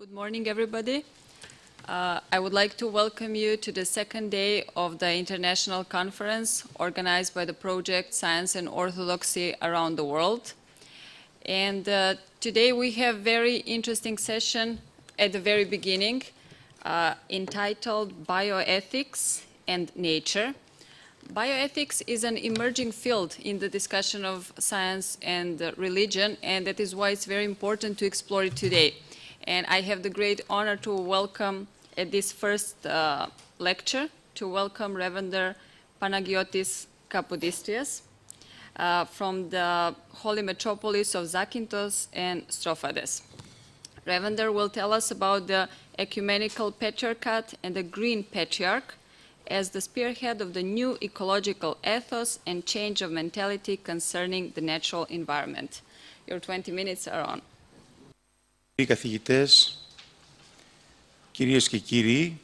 Good morning, everybody. I would like to welcome you to the second day of the international conference organized by the project Science and Orthodoxy around the world. And today we have very interesting session at the very beginning entitled Bioethics and Nature. Bioethics is an emerging field in the discussion of science and religion, and that is why it's very important to explore it today. And I have the great honor to welcome at this first lecture, to welcome Reverend Panagiotis Kapodistrias from the Holy Metropolis of Zakynthos and Strophades. Reverend will tell us about the ecumenical patriarchate and the green patriarch as the spearhead of the new ecological ethos and change of mentality concerning the natural environment. Your 20 minutes are on. Καθηγητές, κυρίες και κύριοι,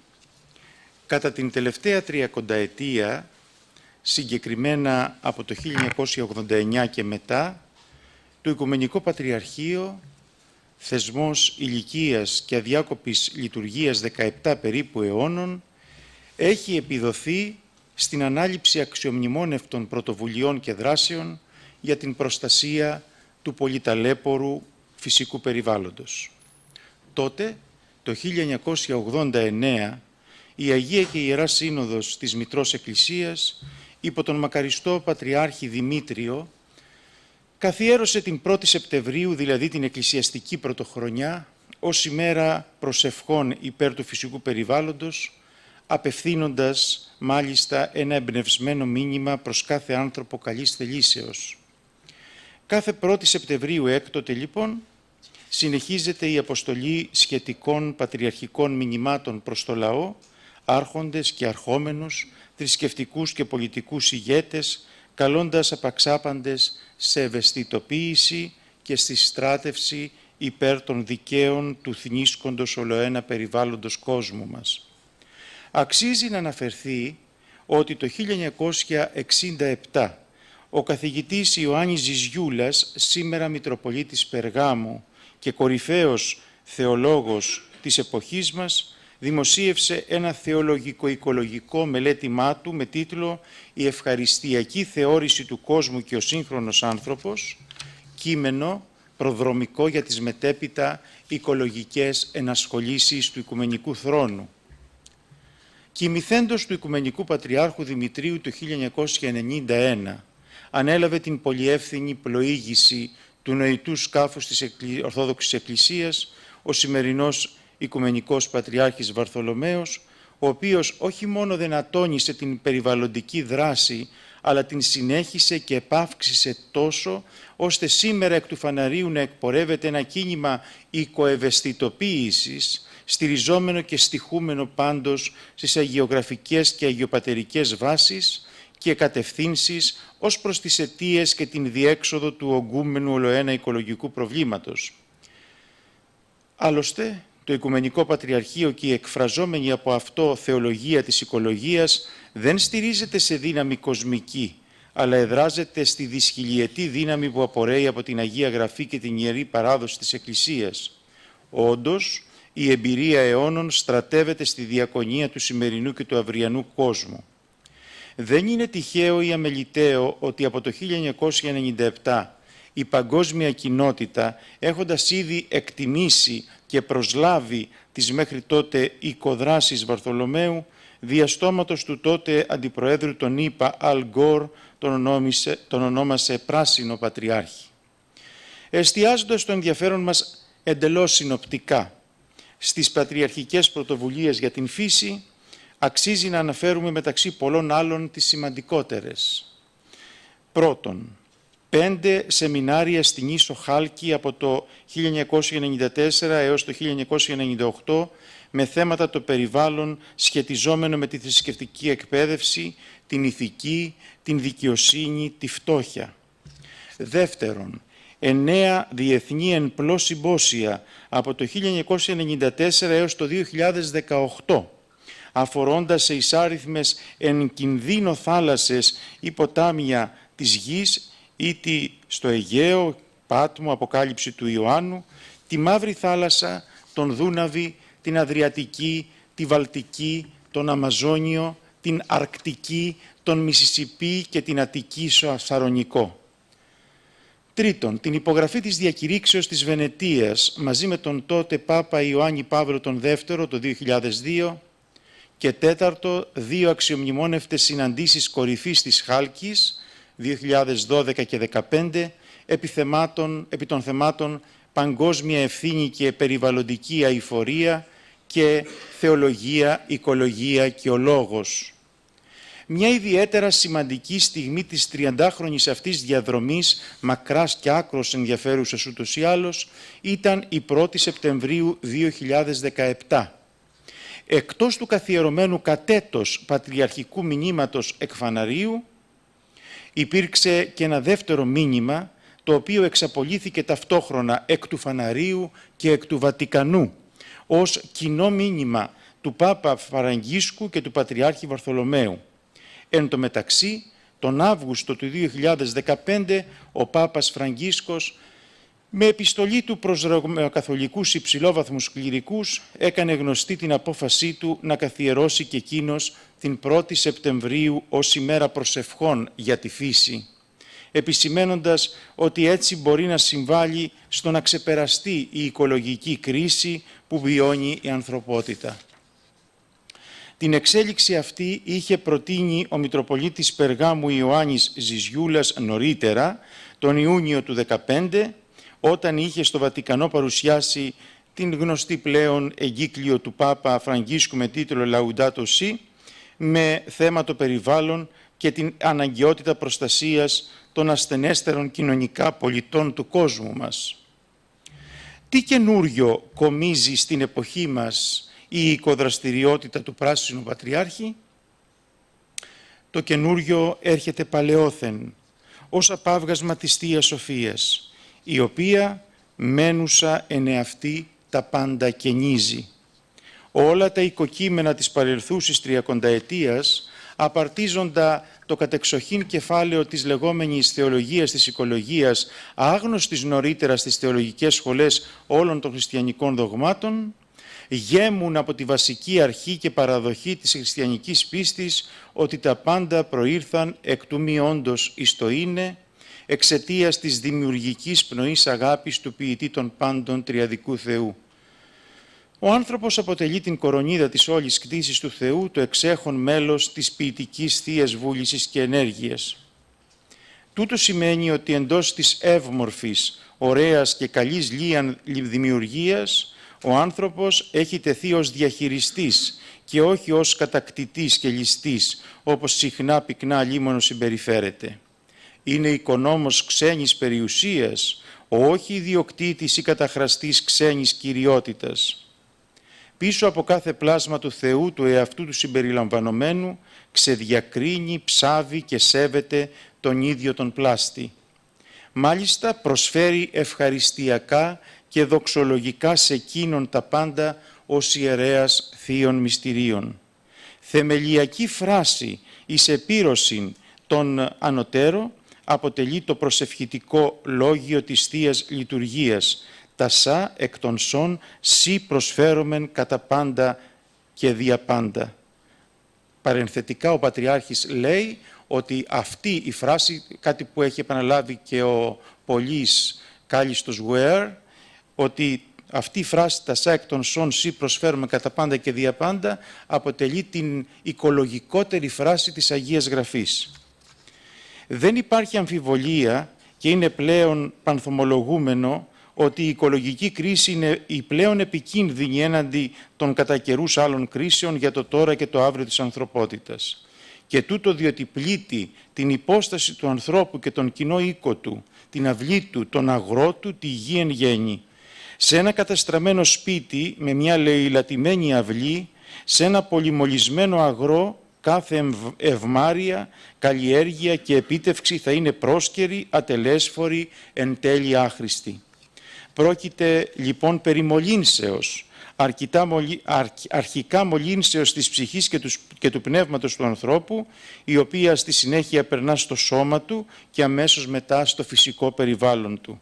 κατά την τελευταία 30ετία, συγκεκριμένα από το 1989 και μετά, το Οικουμενικό Πατριαρχείο, θεσμός ηλικίας και αδιάκοπης λειτουργίας 17 περίπου αιώνων, έχει επιδοθεί στην ανάληψη αξιομνημόνευτων πρωτοβουλειών και δράσεων για την προστασία του πολυταλέπορου φυσικού περιβάλλοντος. Τότε, το 1989, η Αγία και Ιερά Σύνοδος της Μητρός Εκκλησίας, υπό τον μακαριστό Πατριάρχη Δημήτριο, καθιέρωσε την 1η Σεπτεμβρίου, δηλαδή την εκκλησιαστική πρωτοχρονιά, ως ημέρα προσευχών υπέρ του φυσικού περιβάλλοντος, απευθύνοντας μάλιστα ένα εμπνευσμένο μήνυμα προς κάθε άνθρωπο καλής θελήσεως. Κάθε 1η Σεπτεμβρίου έκτοτε, λοιπόν, συνεχίζεται η αποστολή σχετικών πατριαρχικών μηνυμάτων προς το λαό, άρχοντες και αρχόμενους, θρησκευτικούς και πολιτικούς ηγέτες, καλώντας απαξάπαντες σε ευαισθητοποίηση και στη στράτευση υπέρ των δικαίων του θνίσκοντος ολοένα περιβάλλοντος κόσμου μας. Αξίζει να αναφερθεί ότι το 1967 ο καθηγητής Ιωάννης Ζιζιούλας, σήμερα Μητροπολίτης Περγάμου και κορυφαίος θεολόγος της εποχής μας, δημοσίευσε ένα θεολογικο-οικολογικό μελέτημά του με τίτλο «Η ευχαριστιακή θεώρηση του κόσμου και ο σύγχρονος άνθρωπος», κείμενο προδρομικό για τις μετέπειτα οικολογικές ενασχολήσεις του Οικουμενικού Θρόνου. Κοιμηθέντος του Οικουμενικού Πατριάρχου Δημητρίου το 1991, ανέλαβε την πολυεύθυνη πλοήγηση του νοητού σκάφους της Ορθόδοξης Εκκλησίας ο σημερινός Οικουμενικός Πατριάρχης Βαρθολομαίος, ο οποίος όχι μόνο δεν ατώνησε την περιβαλλοντική δράση, αλλά την συνέχισε και επαύξησε τόσο, ώστε σήμερα εκ του φαναρίου να εκπορεύεται ένα κίνημα οικοευαισθητοποίησης, στηριζόμενο και στοιχούμενο πάντως στις αγιογραφικές και αγιοπατερικές βάσεις και κατευθύνσεις ως προς τις αιτίες και την διέξοδο του ογκούμενου ολοένα οικολογικού προβλήματος. Άλλωστε, το Οικουμενικό Πατριαρχείο και η εκφραζόμενη από αυτό θεολογία της οικολογίας δεν στηρίζεται σε δύναμη κοσμική, αλλά εδράζεται στη δυσχυλιετή δύναμη που απορρέει από την Αγία Γραφή και την Ιερή Παράδοση της Εκκλησίας. Όντως, η εμπειρία αιώνων στρατεύεται στη διακονία του σημερινού και του αυριανού κόσμου. Δεν είναι τυχαίο ή αμεληταίο ότι από το 1997 η παγκόσμια κοινότητα, έχοντας ήδη εκτιμήσει και προσλάβει τις μέχρι τότε οικοδράσεις Βαρθολομαίου, διαστόματος του τότε Αντιπροέδρου των ΗΠΑ, Αλ Γκόρ, τον ονόμασε πράσινο πατριάρχη. Εστιάζοντας το ενδιαφέρον μας εντελώς συνοπτικά στις πατριαρχικές πρωτοβουλίες για την φύση, αξίζει να αναφέρουμε μεταξύ πολλών άλλων τις σημαντικότερες. Πρώτον, 5 σεμινάρια στην Ίσο Χάλκη από το 1994 έως το 1998 με θέματα το περιβάλλον σχετιζόμενο με τη θρησκευτική εκπαίδευση, την ηθική, την δικαιοσύνη, τη φτώχεια. Δεύτερον, 9 διεθνή εν πλώ συμπόσια από το 1994 έως το 2018, αφορώντας σε εισάριθμες εν κινδύνο θάλασσες ή ποτάμια της γης, είτε στο Αιγαίο, Πάτμο, Αποκάλυψη του Ιωάννου, τη Μαύρη Θάλασσα, τον Δούναβη, την Αδριατική, τη Βαλτική, τον Αμαζόνιο, την Αρκτική, τον Μισισιπί και την Αττική Σαρονικό. Τρίτον, την υπογραφή της διακηρύξεως της Βενετίας μαζί με τον τότε Πάπα Ιωάννη Παύλο τον Δεύτερο το 2002 και τέταρτο, 2 αξιομνημόνευτες συναντήσεις κορυφής της Χάλκης 2012 και 2015 επί των θεμάτων παγκόσμια ευθύνη και περιβαλλοντική αειφορία και θεολογία, οικολογία και ο λόγος. Μια ιδιαίτερα σημαντική στιγμή της 30χρονης αυτής διαδρομής, μακράς και άκρως ενδιαφέρουσας ούτως ή άλλως, ήταν η 1η Σεπτεμβρίου 2017. Εκτός του καθιερωμένου κατέτος πατριαρχικού μηνύματος εκ Φαναρίου, υπήρξε και ένα δεύτερο μήνυμα, το οποίο εξαπολύθηκε ταυτόχρονα εκ του Φαναρίου και εκ του Βατικανού, ως κοινό μήνυμα του Πάπα Φραγκίσκου και του Πατριάρχη Βαρθολομαίου. Εν τω μεταξύ, τον Αύγουστο του 2015, ο Πάπας Φραγκίσκος, με επιστολή του προς ρωμαιοκαθολικούς υψηλόβαθμους κληρικούς, έκανε γνωστή την απόφασή του να καθιερώσει και εκείνος την 1η Σεπτεμβρίου ως ημέρα προσευχών για τη φύση, επισημένοντας ότι έτσι μπορεί να συμβάλλει στο να ξεπεραστεί η οικολογική κρίση που βιώνει η ανθρωπότητα. Την εξέλιξη αυτή είχε προτείνει ο Μητροπολίτης Περγάμου Ιωάννης Ζιζιούλας νωρίτερα, τον Ιούνιο του 2015, όταν είχε στο Βατικανό παρουσιάσει την γνωστή πλέον εγκύκλιο του Πάπα Φραγκίσκου με τίτλο Laudato Si, με θέμα το περιβάλλον και την αναγκαιότητα προστασίας των ασθενέστερων κοινωνικά πολιτών του κόσμου μας. Τι καινούριο κομίζει στην εποχή μας η οικοδραστηριότητα του Πράσινου Πατριάρχη? Το καινούριο έρχεται παλαιόθεν, ως απάβγασμα της Θείας Σοφίας, η οποία μένουσα εν εαυτή τα πάντα καινίζει. Όλα τα οικοκείμενα της παρελθούσης 30ετίας, απαρτίζοντα το κατεξοχήν κεφάλαιο της λεγόμενης θεολογίας της οικολογίας, άγνωστης νωρίτερα στις θεολογικές σχολές όλων των χριστιανικών δογμάτων, γέμουν από τη βασική αρχή και παραδοχή της χριστιανικής πίστης ότι τα πάντα προήρθαν εκ του μη όντως εις το είναι, εξαιτίας της δημιουργικής πνοής αγάπης του ποιητή των πάντων τριαδικού Θεού. Ο άνθρωπος αποτελεί την κορονίδα της όλης κτήσης του Θεού, το εξέχον μέλος της ποιητικής θείας βούλησης και ενέργειας. Τούτο σημαίνει ότι εντός της εύμορφης, ωραίας και καλής λίαν δημιουργίας, ο άνθρωπος έχει τεθεί ως διαχειριστής και όχι ως κατακτητής και ληστής, όπως συχνά πυκνά λίμωνο συμπεριφέρεται. Είναι οικονόμος ξένης περιουσίας, όχι ιδιοκτήτης ή καταχραστής ξένης κυριότητας. Πίσω από κάθε πλάσμα του Θεού, του εαυτού του συμπεριλαμβανομένου, ξεδιακρίνει, ψάβει και σέβεται τον ίδιο τον πλάστη. Μάλιστα προσφέρει ευχαριστιακά και δοξολογικά σε εκείνον τα πάντα ως ιερέας θείων μυστηρίων. Θεμελιακή φράση εις επίρρωσιν των ανωτέρω αποτελεί το προσευχητικό λόγιο της Θείας Λειτουργίας. Τα σα εκ των σών σι προσφέρομεν κατά πάντα και δια πάντα. Παρενθετικά ο Πατριάρχης λέει ότι αυτή η φράση, κάτι που έχει επαναλάβει και ο πολύς Κάλιστος Γουέρ, ότι αυτή η φράση «τα σα εκ των σών σι προσφέρουμε κατά πάντα και δια πάντα» αποτελεί την οικολογικότερη φράση της Αγίας Γραφής. Δεν υπάρχει αμφιβολία και είναι πλέον πανθομολογούμενο ότι η οικολογική κρίση είναι η πλέον επικίνδυνη έναντι των κατά καιρούς άλλων κρίσεων για το τώρα και το αύριο της ανθρωπότητας. Και τούτο διότι πλήττει την υπόσταση του ανθρώπου και τον κοινό οίκο του, την αυλή του, τον αγρό του, τη γη εν γέννη. Σε ένα καταστραμμένο σπίτι με μια λαιλατημένη αυλή, σε ένα πολυμολισμένο αγρό, κάθε ευμάρεια, καλλιέργεια και επίτευξη θα είναι πρόσκαιρη, ατελέσφορη, εν τέλει άχρηστη. Πρόκειται λοιπόν περί μολύνσεως, αρχικά μολύνσεως της ψυχής και του πνεύματος του ανθρώπου, η οποία στη συνέχεια περνά στο σώμα του και αμέσως μετά στο φυσικό περιβάλλον του.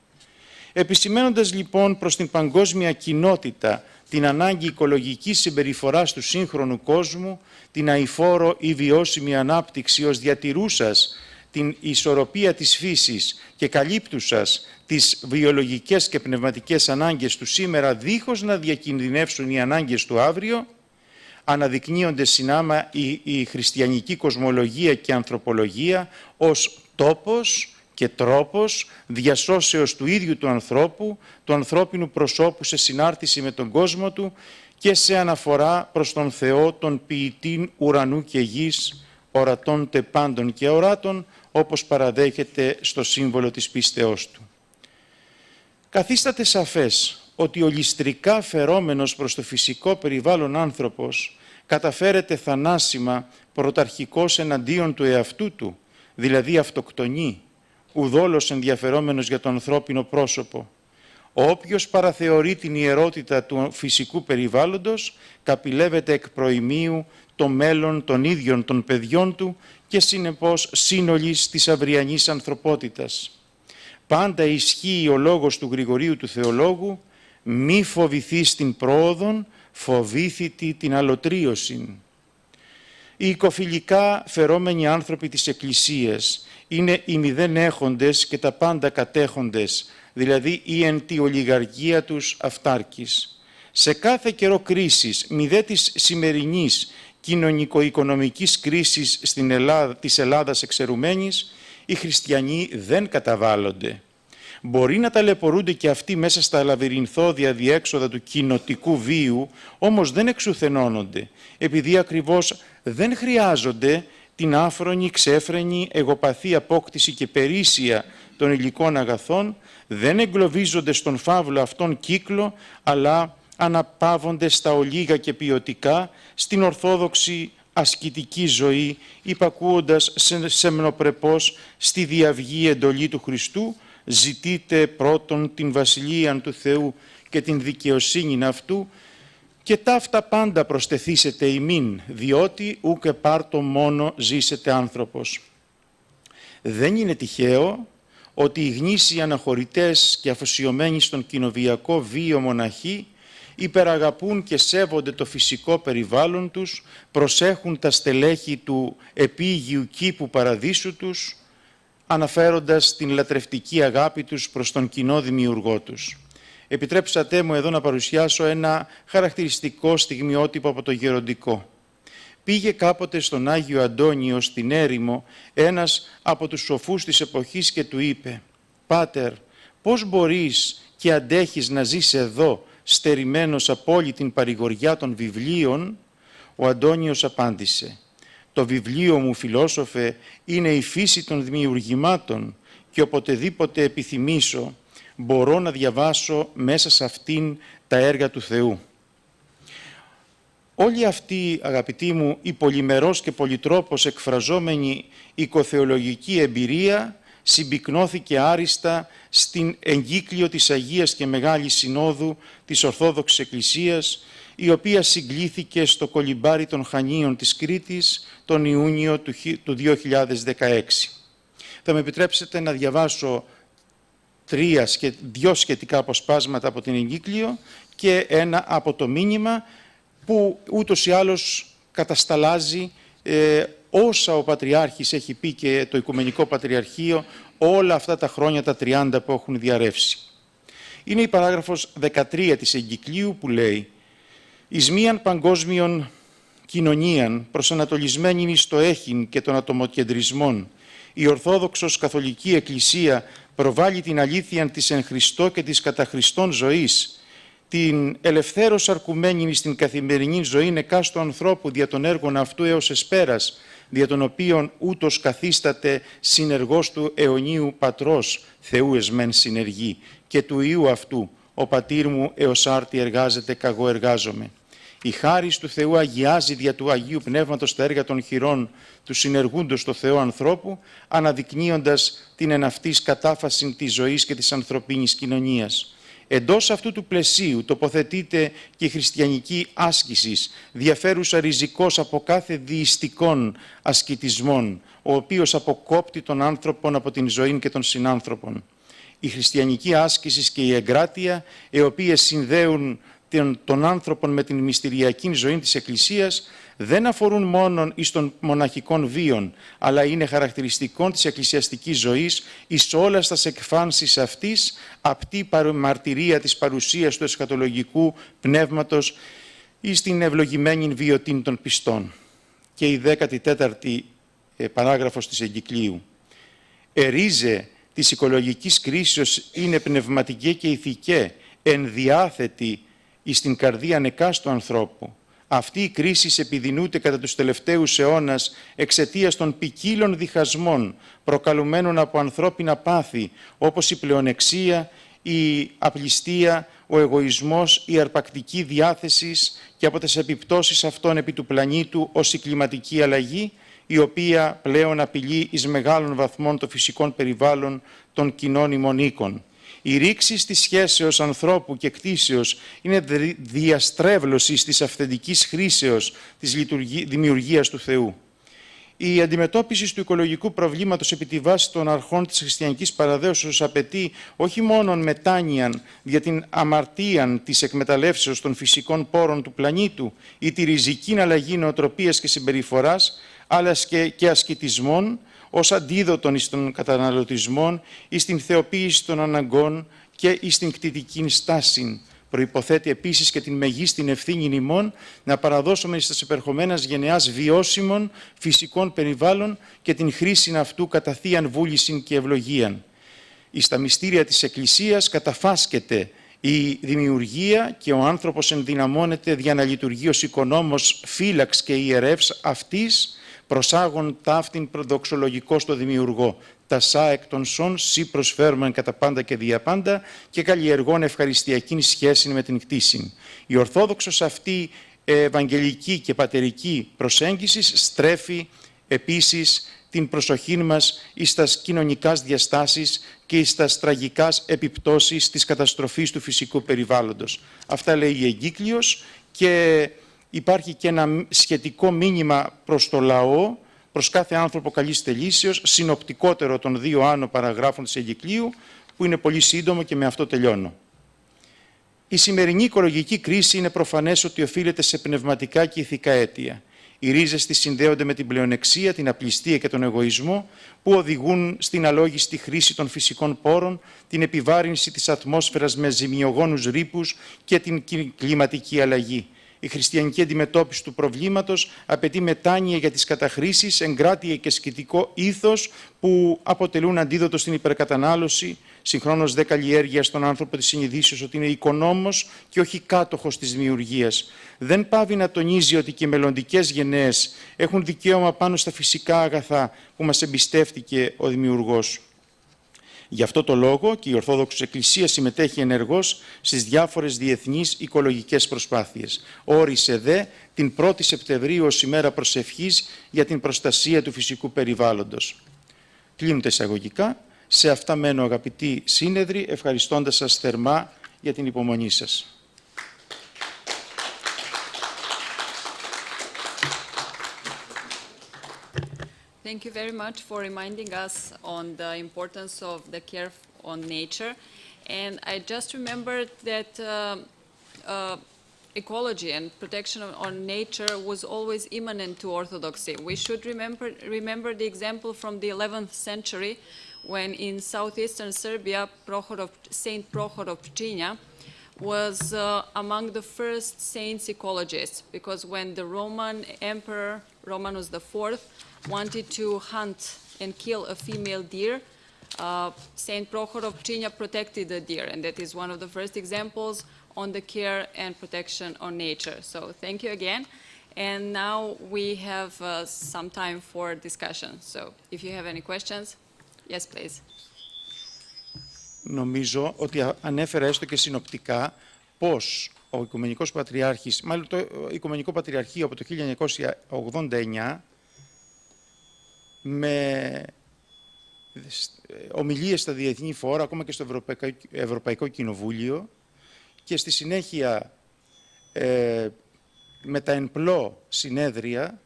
Επισημένοντας λοιπόν προς την παγκόσμια κοινότητα την ανάγκη οικολογικής συμπεριφοράς του σύγχρονου κόσμου, την αειφόρο ή βιώσιμη ανάπτυξη ως διατηρούσας την ισορροπία της φύσης και καλύπτουσας τις βιολογικές και πνευματικές ανάγκες του σήμερα δίχως να διακινδυνεύσουν οι ανάγκες του αύριο, αναδεικνύονται συνάμα η χριστιανική κοσμολογία και ανθρωπολογία ως τόπος και τρόπος διασώσεως του ίδιου του ανθρώπου, του ανθρώπινου προσώπου σε συνάρτηση με τον κόσμο του και σε αναφορά προς τον Θεό, τον ποιητήν ουρανού και γης, ορατών τε πάντων και οράτων, όπως παραδέχεται στο σύμβολο της πίστεώς του. Καθίσταται σαφές ότι ο ληστρικά φερόμενος προς το φυσικό περιβάλλον άνθρωπος καταφέρεται θανάσιμα πρωταρχικός εναντίον του εαυτού του, δηλαδή αυτοκτονεί, ουδόλως ενδιαφερόμενος για το ανθρώπινο πρόσωπο. Όποιος παραθεωρεί την ιερότητα του φυσικού περιβάλλοντος, καπηλεύεται εκ προημίου το μέλλον των ίδιων των παιδιών του και συνεπώς σύνολης της αυριανής ανθρωπότητας. Πάντα ισχύει ο λόγος του Γρηγορίου του Θεολόγου, μη φοβηθείς την πρόοδον, φοβήθητη την αλωτρίωσιν. Οι οικοφιλικά φερόμενοι άνθρωποι της Εκκλησίας είναι οι μηδέν έχοντες και τα πάντα κατέχοντες, δηλαδή η εν τη ολιγαρχία τους αυτάρκης. Σε κάθε καιρό κρίσης, μη δε της σημερινής κοινωνικο-οικονομικής κρίσης της Ελλάδας εξαιρουμένης, οι χριστιανοί δεν καταβάλλονται. Μπορεί να ταλαιπωρούνται και αυτοί μέσα στα λαβυρινθώδια διέξοδα του κοινοτικού βίου, όμως δεν εξουθενώνονται, επειδή ακριβώς δεν χρειάζονται την άφρονη, ξέφρενη, εγωπαθή απόκτηση και περίσσια των υλικών αγαθών, δεν εγκλωβίζονται στον φαύλο αυτόν κύκλο, αλλά αναπαύονται στα ολίγα και ποιοτικά, στην ορθόδοξη ασκητική ζωή, υπακούοντας σεμνοπρεπώς στη διαυγή εντολή του Χριστού, ζητείτε πρώτον την βασιλείαν του Θεού και την δικαιοσύνην αυτού και ταύτα πάντα προστεθήσετε ημίν, διότι ούκ επάρτο μόνο ζήσετε άνθρωπος. Δεν είναι τυχαίο ότι οι γνήσιοι αναχωρητές και αφοσιωμένοι στον κοινοβιακό βίο μοναχοί υπεραγαπούν και σέβονται το φυσικό περιβάλλον τους, προσέχουν τα στελέχη του επίγειου κήπου παραδείσου τους, αναφέροντας την λατρευτική αγάπη τους προς τον κοινό δημιουργό τους. Επιτρέψατε μου εδώ να παρουσιάσω ένα χαρακτηριστικό στιγμιότυπο από το γεροντικό. Πήγε κάποτε στον Άγιο Αντώνιο στην έρημο ένας από τους σοφούς της εποχής και του είπε «Πάτερ, πώς μπορείς και αντέχεις να ζεις εδώ, στερημένος από όλη την παρηγοριά των βιβλίων?» Ο Αντώνιος απάντησε «Το βιβλίο μου, φιλόσοφε, είναι η φύση των δημιουργημάτων και οποτεδήποτε επιθυμήσω μπορώ να διαβάσω μέσα σε αυτήν τα έργα του Θεού». Όλη αυτή, αγαπητοί μου, η πολυμερός και πολυτρόπως εκφραζόμενη οικοθεολογική εμπειρία συμπυκνώθηκε άριστα στην εγκύκλιο της Αγίας και Μεγάλης Συνόδου της Ορθόδοξης Εκκλησίας, η οποία συγκλήθηκε στο κολυμπάρι των Χανίων της Κρήτης τον Ιούνιο του 2016. Θα με επιτρέψετε να διαβάσω δύο σχετικά αποσπάσματα από την εγκύκλιο και ένα από το μήνυμα που ούτως ή άλλως κατασταλάζει όσα ο Πατριάρχης έχει πει και το Οικουμενικό Πατριαρχείο όλα αυτά τα χρόνια τα 30 που έχουν διαρρεύσει. Είναι η παράγραφος 13 της εγκυκλίου που λέει «Εις μίαν παγκόσμιον κοινωνίαν προσανατολισμένην εις το έχειν και των ατομοκεντρισμών, η Ορθόδοξος Καθολική Εκκλησία προβάλλει την αλήθεια της εν Χριστώ και της κατά Χριστόν ζωής, την ελευθέρως αρκουμένην στην καθημερινή ζωή εκάστου ανθρώπου δια των έργων αυτού έως εσπέρας, δια των οποίων ούτως καθίσταται συνεργός του αιωνίου Πατρός, Θεού εσμέν συνεργή, και του Υιού αυτού, ο Πατήρ μου έως άρτη εργάζεται καγώ εργάζομαι. Η χάρις του Θεού αγιάζει δια του Αγίου Πνεύματος τα έργα των χειρών του συνεργούντος στο Θεό ανθρώπου, αναδεικνύοντας την εν αυτής κατάφαση της ζωής και της ανθρωπίνης κοινωνίας. Εντός αυτού του πλαισίου τοποθετείται και η χριστιανική άσκηση, διαφέρουσα ριζικώς από κάθε δειστικών ασκητισμών, ο οποίος αποκόπτει τον άνθρωπον από την ζωή και των συνάνθρωπων. Η χριστιανική άσκηση και η εγκράτεια, οι οποίες συνδέουν των άνθρωπων με την μυστηριακή ζωή της Εκκλησίας δεν αφορούν μόνον εις των μοναχικών βίων, αλλά είναι χαρακτηριστικών της εκκλησιαστικής ζωής εις όλας τας εκφάνσεις αυτής, απτή μαρτυρία της παρουσίας του εσχατολογικού πνεύματος εις την ευλογημένη βιωτήν των πιστών. Και η 14η παράγραφος της εγκυκλίου. Ερίζε της οικολογικής κρίσεως είναι πνευματική και ηθική, ενδιάθετη εις την καρδία εκάστου ανθρώπου. Αυτή η κρίση επιδεινούται κατά τους τελευταίους αιώνας εξαιτίας των ποικίλων διχασμών προκαλουμένων από ανθρώπινα πάθη, όπως η πλεονεξία, η απληστία, ο εγωισμός, η αρπακτική διάθεση και από τις επιπτώσεις αυτών επί του πλανήτου ως η κλιματική αλλαγή, η οποία πλέον απειλεί εις μεγάλων βαθμών των φυσικών περιβάλλων των κοινών ημών οίκων. Η ρήξη της σχέσεως ανθρώπου και κτήσεως είναι διαστρέβλωση της αυθεντικής χρήσεως της δημιουργίας του Θεού. Η αντιμετώπιση του οικολογικού προβλήματος επί τη βάση των αρχών της χριστιανικής παραδέωσης απαιτεί όχι μόνον μετάνοιαν για την αμαρτίαν της εκμεταλλεύσεως των φυσικών πόρων του πλανήτου ή τη ριζική αλλαγή νοοτροπίας και συμπεριφοράς, αλλά και ασκητισμών ως αντίδοτον εις των καταναλωτισμών, εις την θεοποίηση των αναγκών και εις την κτητική στάση. Προϋποθέτει επίσης και την μεγίστην ευθύνη ημών να παραδώσουμε στις επερχομένας γενεάς βιώσιμων φυσικών περιβάλλων και την χρήση αυτού κατά θείαν βούλησιν και ευλογίαν. Εις τα μυστήρια της Εκκλησίας καταφάσκεται η δημιουργία και ο άνθρωπος ενδυναμώνεται δια να λειτουργεί ως οικονόμος φύλαξ και ιερεύς αυτής, προσάγων ταύτην προδοξολογικό στο δημιουργό. Τα σα εκ των σών σύ προσφέρουμε κατά πάντα και διαπάντα και καλλιεργών ευχαριστιακήν σχέση με την κτήση. Η ορθόδοξος αυτή ευαγγελική και πατερική προσέγγιση στρέφει επίσης την προσοχή μας εις τας κοινωνικάς διαστάσεις και εις τας τραγικάς επιπτώσεις της καταστροφής του φυσικού περιβάλλοντος. Αυτά λέει η εγκύκλειος και υπάρχει και ένα σχετικό μήνυμα προς το λαό, προς κάθε άνθρωπο καλής θελήσεως, συνοπτικότερο των 2 άνω παραγράφων της εγκυκλείου, που είναι πολύ σύντομο και με αυτό τελειώνω. Η σημερινή οικολογική κρίση είναι προφανές ότι οφείλεται σε πνευματικά και ηθικά αίτια. Οι ρίζες της συνδέονται με την πλεονεξία, την απληστία και τον εγωισμό, που οδηγούν στην αλόγιστη χρήση των φυσικών πόρων, την επιβάρυνση της ατμόσφαιρας με ζημιογόνους ρήπους και την κλιματική αλλαγή. Η χριστιανική αντιμετώπιση του προβλήματος απαιτεί μετάνοια για τις καταχρήσεις, εγκράτεια και ασκητικό ήθος που αποτελούν αντίδοτο στην υπερκατανάλωση, συγχρόνως δε καλλιέργεια στον άνθρωπο της συνειδήσεως ότι είναι οικονόμος και όχι κάτοχος της δημιουργίας. Δεν πάβει να τονίζει ότι και οι μελλοντικές γενναίες έχουν δικαίωμα πάνω στα φυσικά αγαθά που μας εμπιστεύτηκε ο Δημιουργός. Γι' αυτό το λόγο και η Ορθόδοξη Εκκλησία συμμετέχει ενεργώς στις διάφορες διεθνείς οικολογικές προσπάθειες. Όρισε δε την 1η Σεπτεμβρίου ως ημέρα προσευχής για την προστασία του φυσικού περιβάλλοντος. Κλείνουν τα εισαγωγικά. Σε αυτά μένω, αγαπητοί σύνεδροι, ευχαριστώντας σας θερμά για την υπομονή σας. Thank you very much for reminding us on the importance of the care on nature. And I just remembered that ecology and protection on nature was always immanent to Orthodoxy. We should remember the example from the 11th century when in southeastern Serbia, Saint Prohor of Pčinja was among the first saints ecologists, because when the Roman Emperor, Romanus IV, wanted to hunt and kill a female deer, Saint Prohor of Pčinja protected the deer, and that is one of the first examples on the care and protection on nature. So thank you again. And now we have some time for discussion. So if you have any questions, yes, please. Νομίζω ότι ανέφερα έστω και συνοπτικά πώς ο Οικουμενικός Πατριάρχης, μάλλον το Οικουμενικό Πατριαρχείο από το 1989, με ομιλίες στα διεθνή φόρα, ακόμα και στο Ευρωπαϊκό Κοινοβούλιο, και στη συνέχεια με τα εν-πλώ συνέδρια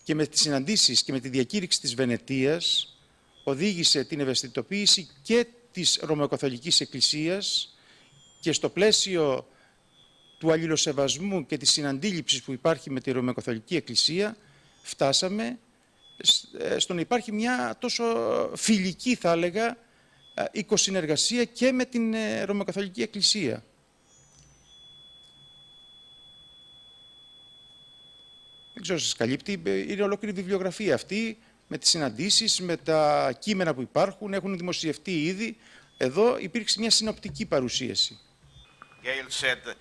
και με τις συναντήσεις και με τη διακήρυξη της Βενετίας, οδήγησε την ευαισθητοποίηση και της Ρωμαιοκαθολικής Εκκλησίας και στο πλαίσιο του αλληλοσεβασμού και της συναντήληψης που υπάρχει με τη Ρωμαιοκαθολική Εκκλησία, φτάσαμε στο να υπάρχει μια τόσο φιλική, θα έλεγα, οικοσυνεργασία και με την Ρωμαιοκαθολική Εκκλησία. Δεν ξέρω, σας καλύπτει, είναι ολόκληρη βιβλιογραφία αυτή, με τις συναντήσεις, με τα κείμενα που υπάρχουν, έχουν δημοσιευτεί ήδη. Εδώ υπήρξε μια συνοπτική παρουσίαση. Gail said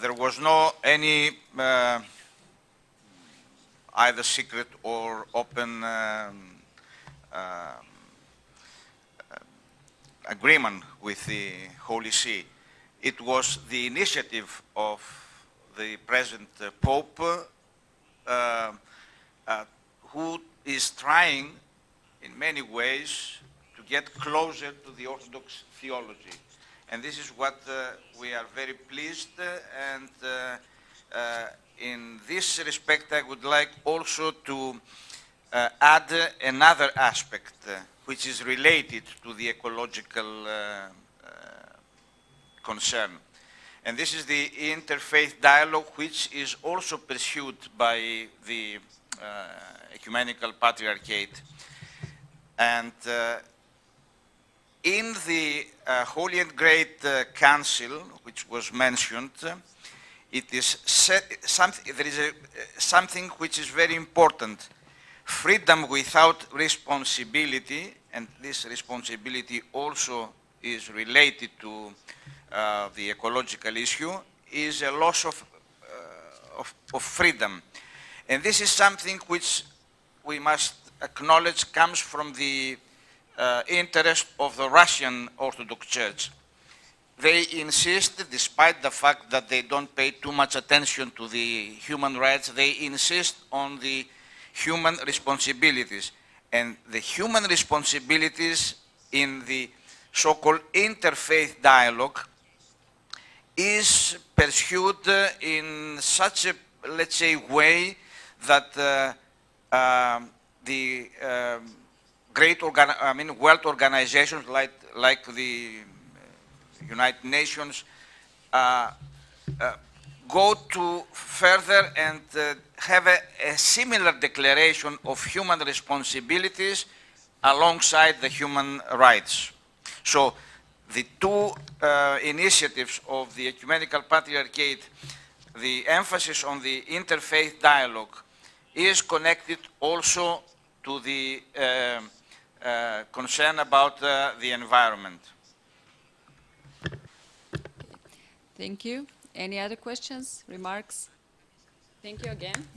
there was no any either secret or open agreement with the Holy See. It was the initiative of the present Pope who is trying in many ways to get closer to the Orthodox theology. And this is what we are very pleased, and in this respect I would like also to add another aspect which is related to the ecological concern. And this is the interfaith dialogue which is also pursued by the Ecumenical Patriarchate. And in the Holy and Great Council, which was mentioned, it is there is something which is very important. Freedom without responsibility, and this responsibility also is related to the ecological issue, is a loss of freedom. And this is something which we must acknowledge comes from the interest of the Russian Orthodox Church. They insist, despite the fact that they don't pay too much attention to the human rights, they insist on the human responsibilities. And the human responsibilities in the so-called interfaith dialogue is pursued in such a, let's say, way that the world organizations like the United Nations go to further and have a similar declaration of human responsibilities alongside the human rights. So the two initiatives of the Ecumenical Patriarchate, the emphasis on the interfaith dialogue, is connected also to the concern about the environment. Thank you. Any other questions, remarks? Thank you again.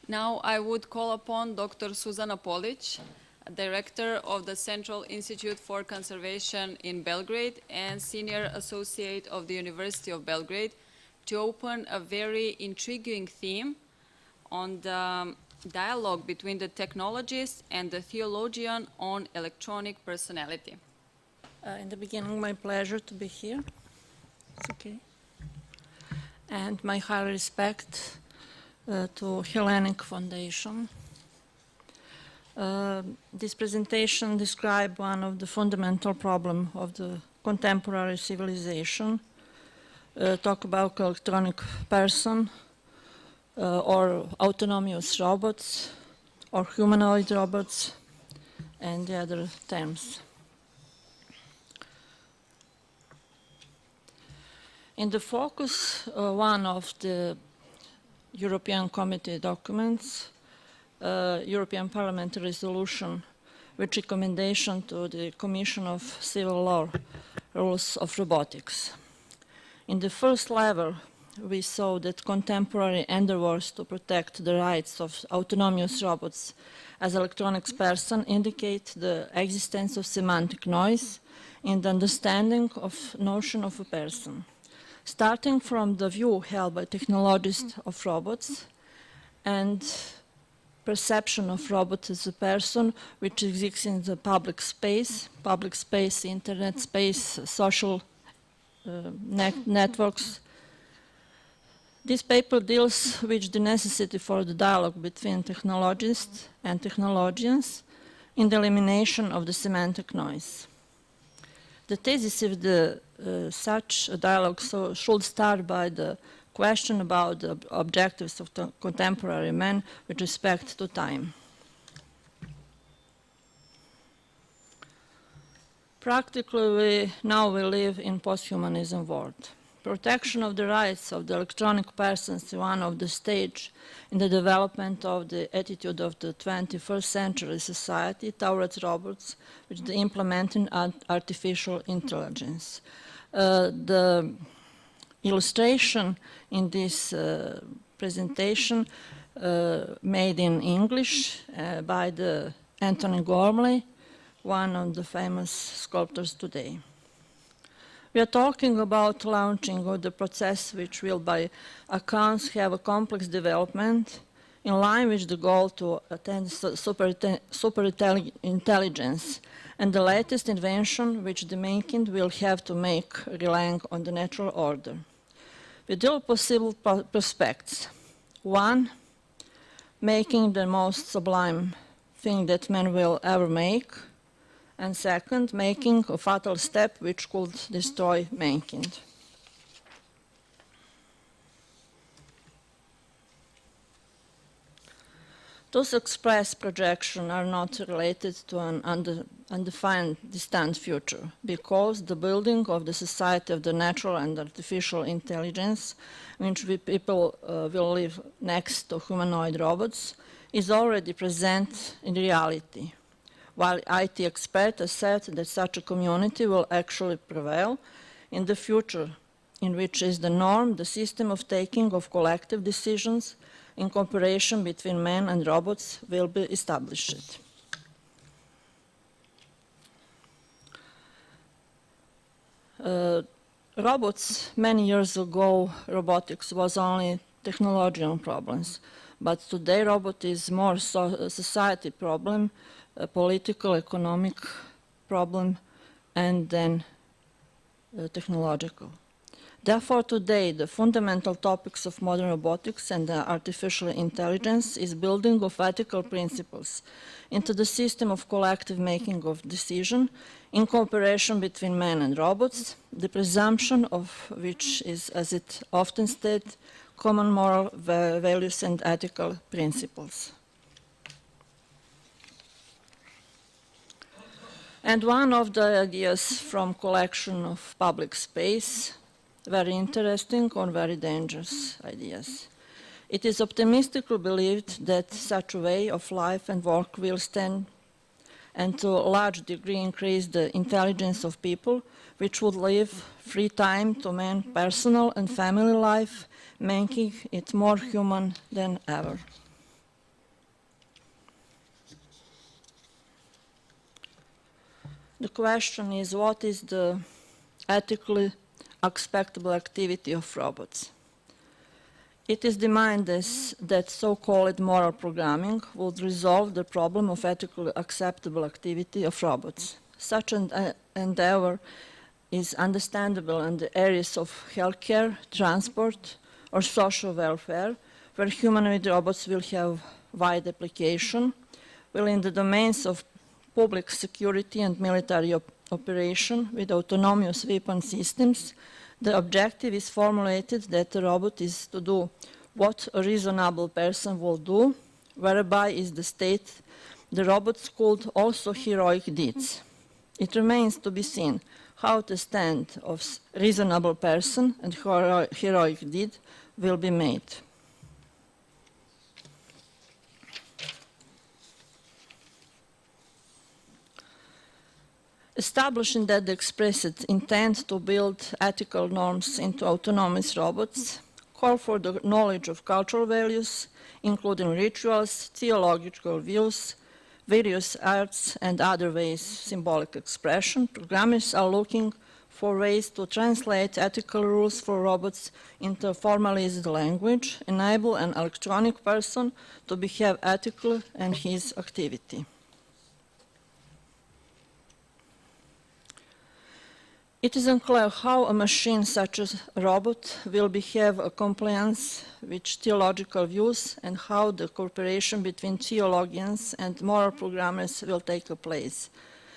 Now I would call upon Dr. Suzana Polic, Director of the Central Institute for Conservation in Belgrade and Senior Associate of the University of Belgrade, to open a very intriguing theme on the dialogue between the technologist and the theologian on electronic personality. In the beginning, my pleasure to be here. It's okay. And my high respect to Hellenic Foundation. This presentation describes one of the fundamental problems of the contemporary civilization. Talk about electronic person or autonomous robots or humanoid robots and the other terms. In the focus, one of the European Committee documents, European Parliament resolution with recommendation to the Commission of Civil Law Rules of Robotics. In the first level, we saw that contemporary endeavors to protect the rights of autonomous robots as electronics person indicate the existence of semantic noise in the understanding of notion of a person. Starting from the view held by technologists of robots and perception of robots as a person which exists in the public space, internet space, social networks. This paper deals with the necessity for the dialogue between technologists and technologians in the elimination of the semantic noise. The thesis of the, such a dialogue should start by the question about the objectives of the contemporary man with respect to time. Practically, now we live in post-humanism world. Protection of the rights of the electronic persons is one of the stages in the development of the attitude of the 21st century society towards robots, which is implementing artificial intelligence. The illustration in this presentation made in English by the Anthony Gormley, one of the famous sculptors today. We are talking about launching of the process which will by accounts have a complex development in line with the goal to attain super intelligence and the latest invention which the mankind will have to make relying on the natural order. With all possible prospects. One, making the most sublime thing that man will ever make, and second, making a fatal step which could destroy mankind. Those express projections are not related to an undefined distant future, because the building of the society of the natural and artificial intelligence, in which people will live next to humanoid robots, is already present in reality. While IT experts assert that such a community will actually prevail in the future, in which is the norm, the system of taking of collective decisions in cooperation between men and robots will be established. Robots, many years ago, robotics was only technological problems, but today robot is more a society problem, a political, economic problem, and then technological. Therefore, today, the fundamental topics of modern robotics and artificial intelligence is building of ethical principles into the system of collective making of decision in cooperation between men and robots, the presumption of which is, as it often stated, common moral values and ethical principles. And one of the ideas from collection of public space, very interesting or very dangerous ideas. It is optimistically believed that such a way of life and work will stand and to a large degree increase the intelligence of people, which would leave free time to manage personal and family life, making it more human than ever. The question is, what is the ethically acceptable activity of robots? It is demanded that so-called moral programming would resolve the problem of ethically acceptable activity of robots. Such an endeavor is understandable in the areas of healthcare, transport, or social welfare, where humanoid robots will have wide application, while in the domains of public security and military operation with autonomous weapon systems, the objective is formulated that the robot is to do what a reasonable person will do, whereby is the state the robots could also heroic deeds. It remains to be seen how the stand of reasonable person and heroic deed will be made. Establishing that the explicit intent to build ethical norms into autonomous robots call for the knowledge of cultural values, including rituals, theological views, various arts, and other ways symbolic expression. Programmers are looking for ways to translate ethical rules for robots into formalized language, enable an electronic person to behave ethically in his activity. It is unclear how a machine such as a robot will behave in compliance with theological views and how the cooperation between theologians and moral programmers will take place.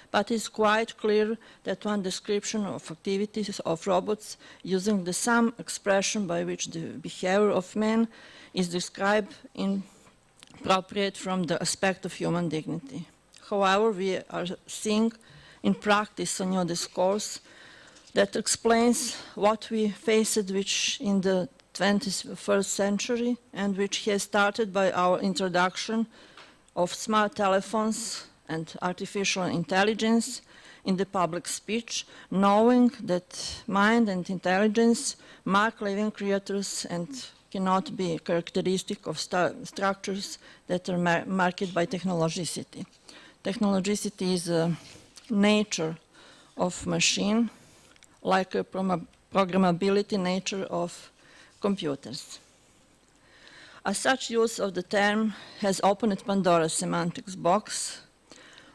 But it's quite clear that one description of activities of robots using the same expression by which the behavior of man is described inappropriate from the aspect of human dignity. However, we are seeing in practice a new discourse that explains what we faced which in the 21st century and which has started by our introduction of smart telephones and artificial intelligence in the public speech, knowing that mind and intelligence mark living creatures and cannot be characteristic of structures that are marked by technologicity. Technologicity is a nature of machine, like a programmability nature of computers. As such, use of the term has opened Pandora's semantics box.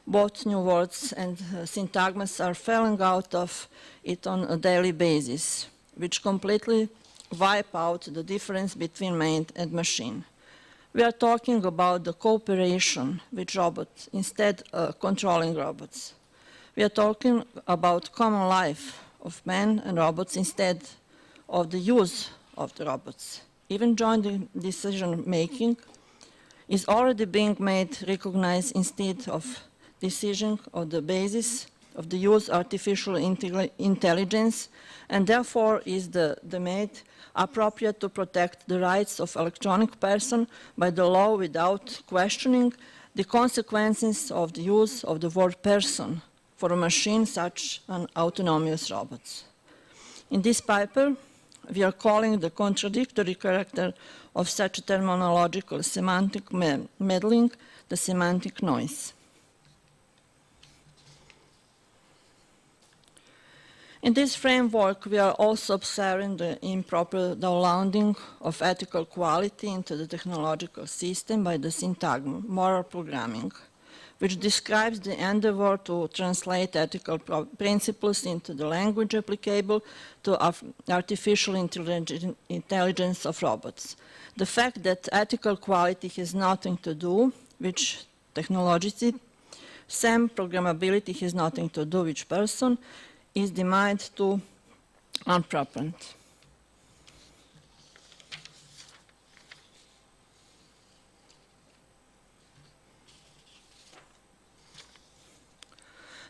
Both new words and syntagmas are falling out of it on a daily basis, which completely wipe out the difference between man and machine. We are talking about the cooperation with robots instead of controlling robots. We are talking about common life of men and robots instead of the use of the robots. Even joint decision-making is already being made recognized instead of decision on the basis of the use of artificial intelligence, and therefore is made appropriate to protect the rights of electronic person by the law without questioning the consequences of the use of the word person for a machine such an autonomous robot. In this paper, we are calling the contradictory character of such terminological semantic meddling the semantic noise. In this framework, we are also observing the improper downloading of ethical quality into the technological system by the syntagma, moral programming, which describes the endeavor to translate ethical principles into the language applicable to artificial intelligence of robots. The fact that ethical quality has nothing to do with technology, same programmability has nothing to do with person, is deemed to unproper.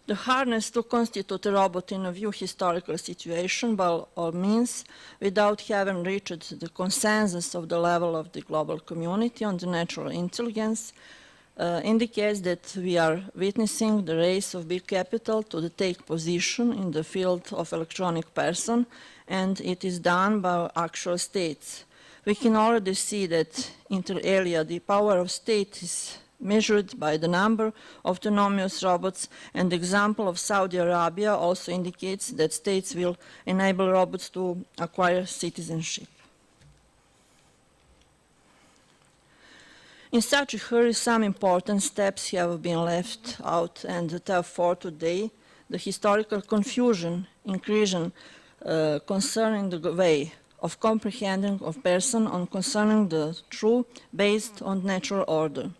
The hardness to constitute a robot in a view historical situation by all means without having reached the consensus of the level of the global community on the natural intelligence indicates that we are witnessing the race of big capital to take position in the field of electronic person, and it is done by actual states. We can already see that inter alia the power of state is measured by the number of autonomous robots, and the example of Saudi Arabia also indicates that states will enable robots to acquire citizenship. In such a hurry, some important steps have been left out, and therefore today the historical confusion increasing concerning the way of comprehending of person on concerning the true based on natural order.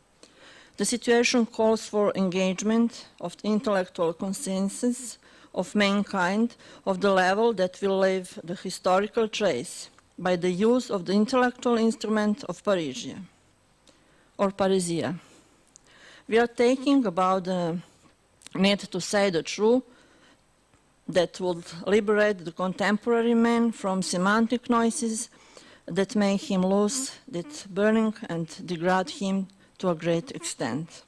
The situation calls for engagement of the intellectual consensus of mankind of the level that will leave the historical trace by the use of the intellectual instrument of parrhesia or parousia. We are taking about the need to say the truth that would liberate the contemporary man from semantic noises that make him lose, that burning and degrade him to a great extent.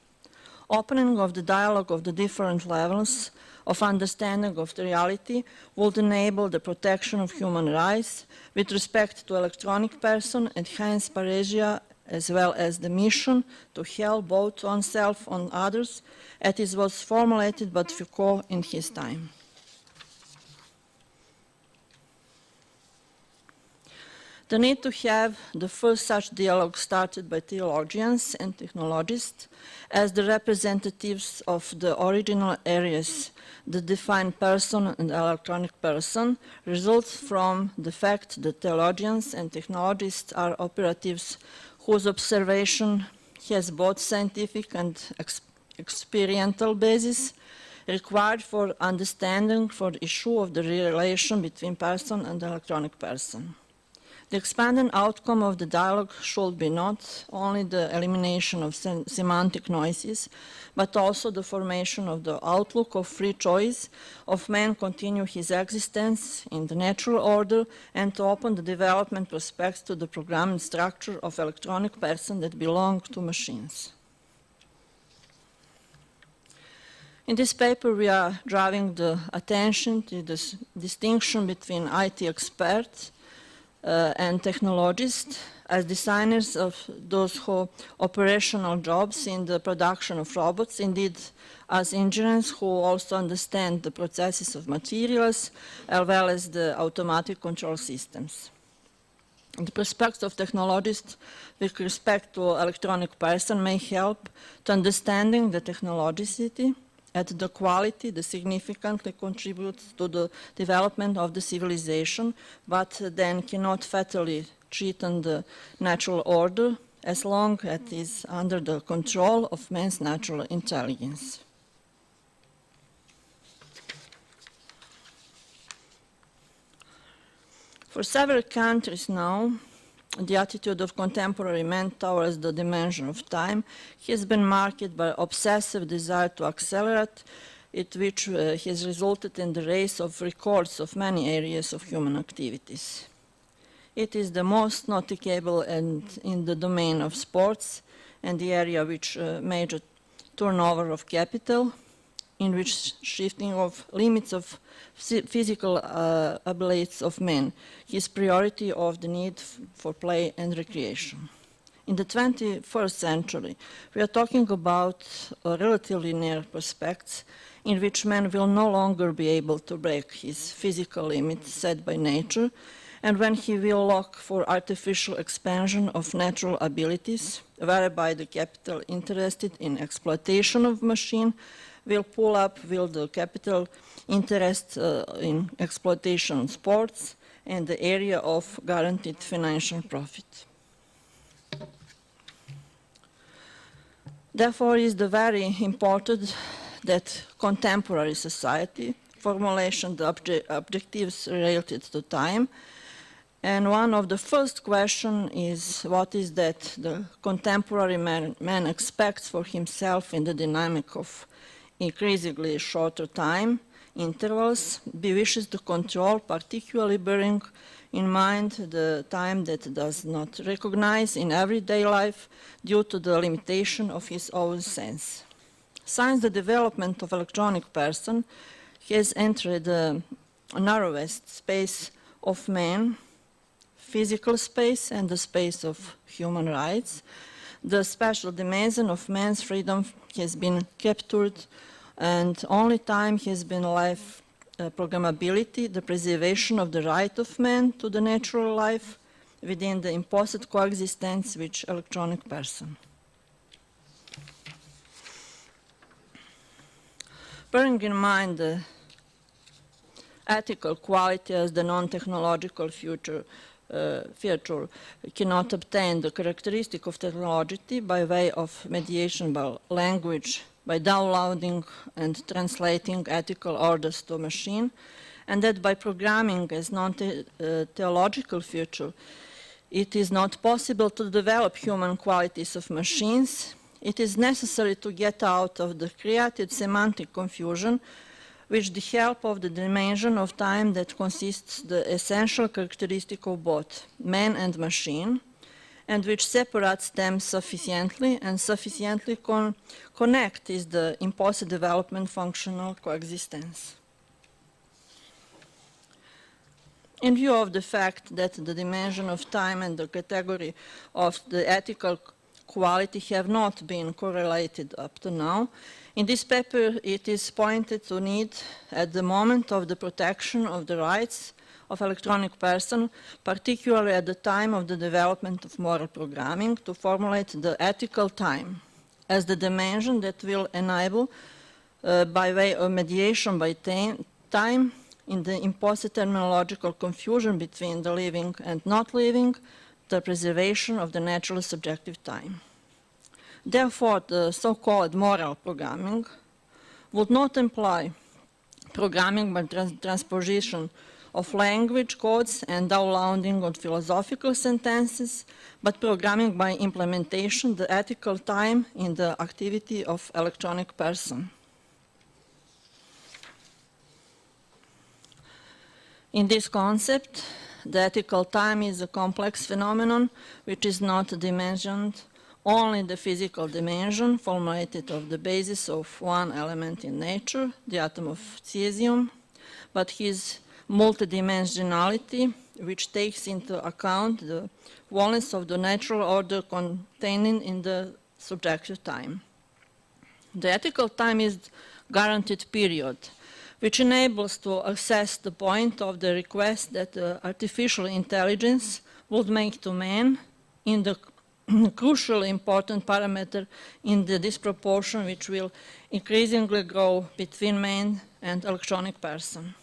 Opening of the dialogue of the different levels of understanding of the reality would enable the protection of human rights with respect to electronic person and hence parrhesia, as well as the mission to help both oneself and others, as it was formulated by Foucault in his time. The need to have the first such dialogue started by theologians and technologists as the representatives of the original areas that define person and electronic person results from the fact that theologians and technologists are operatives whose observation has both scientific and experiential basis required for understanding for the issue of the relation between person and electronic person. The expanded outcome of the dialogue should be not only the elimination of semantic noises, but also the formation of the outlook of free choice of man continue his existence in the natural order and to open the development prospects to the programming structure of electronic person that belong to machines. In this paper, we are drawing the attention to this distinction between IT experts and technologists as designers of those who operational jobs in the production of robots, indeed as engineers who also understand the processes of materials as well as the automatic control systems. The prospects of technologists with respect to electronic person may help to understanding the technologicity at the quality that significantly contributes to the development of the civilization, but then cannot fatally threaten the natural order as long as it is under the control of man's natural intelligence. For several countries now, the attitude of contemporary man towards the dimension of time has been marked by obsessive desire to accelerate it, which has resulted in the race of records of many areas of human activities. It is the most noticeable in the domain of sports and the area which major turnover of capital, in which shifting of limits of physical abilities of man, his priority of the need for play and recreation. In the 21st century, we are talking about relatively near prospects in which man will no longer be able to break his physical limits set by nature, and when he will look for artificial expansion of natural abilities, whereby the capital interested in exploitation of machine will pull up with the capital interest in exploitation sports and the area of guaranteed financial profit. Therefore, it is very important that contemporary society formulation the objectives related to time. And one of the first questions is what is that the contemporary man expects for himself in the dynamic of increasingly shorter time intervals, he wishes to control, particularly bearing in mind the time that does not recognize in everyday life due to the limitation of his own sense. Since the development of electronic person has entered the narrowest space of man, physical space and the space of human rights, the special dimension of man's freedom has been captured, and only time has been left programmability, the preservation of the right of man to the natural life within the imposed coexistence with electronic person. Bearing in mind the ethical quality as the non-technological future cannot obtain the characteristic of technology by way of mediation by language, by downloading and translating ethical orders to a machine, and that by programming as non-theological future, it is not possible to develop human qualities of machines. It is necessary to get out of the created semantic confusion with the help of the dimension of time that consists the essential characteristic of both man and machine, and which separates them sufficiently and sufficiently connect is the imposed development functional coexistence. In view of the fact that the dimension of time and the category of the ethical quality have not been correlated up to now, in this paper it is pointed to need at the moment of the protection of the rights of electronic person, particularly at the time of the development of moral programming, to formulate the ethical time as the dimension that will enable, by way of mediation by time, in the imposed terminological confusion between the living and not living, the preservation of the natural subjective time. Therefore, the so-called moral programming would not imply programming by transposition of language codes and downloading of philosophical sentences, but programming by implementation the ethical time in the activity of electronic person. In this concept, the ethical time is a complex phenomenon which is not dimensioned only the physical dimension formulated of the basis of one element in nature, the atom of cesium, but his multidimensionality, which takes into account the oneness of the natural order contained in the subjective time. The ethical time is guaranteed period, which enables to assess the point of the request that artificial intelligence would make to man in the crucial important parameter in the disproportion which will increasingly grow between man and electronic person,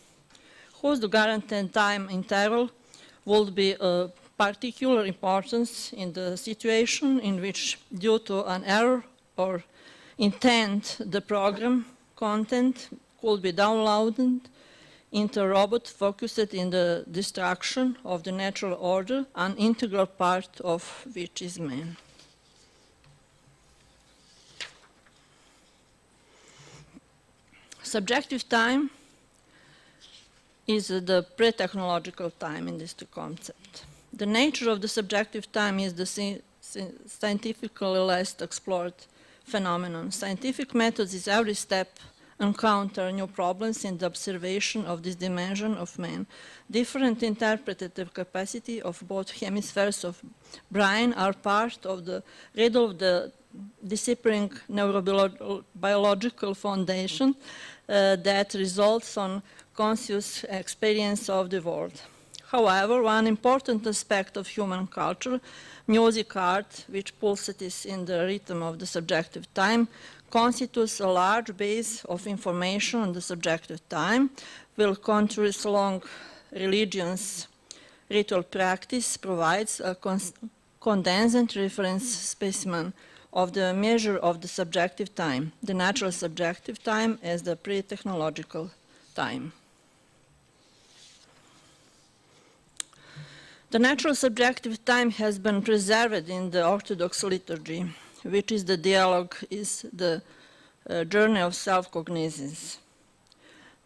whose guaranteed time interval would be of particular importance in the situation in which, due to an error or intent, the program content could be downloaded into a robot focused in the destruction of the natural order, an integral part of which is man. Subjective time is the pre-technological time in this concept. The nature of the subjective time is the scientifically less explored phenomenon. Scientific methods is every step encounter new problems in the observation of this dimension of man. Different interpretative capacity of both hemispheres of brain are part of the riddle of the disappearing neurobiological foundation that results on conscious experience of the world. However, one important aspect of human culture, music art, which pulsates in the rhythm of the subjective time, constitutes a large base of information on the subjective time, while countries along religions, ritual practice provides a condensed reference specimen of the measure of the subjective time, the natural subjective time as the pre-technological time. The natural subjective time has been preserved in the Orthodox liturgy, which is the dialogue, is the journey of self-cognizance.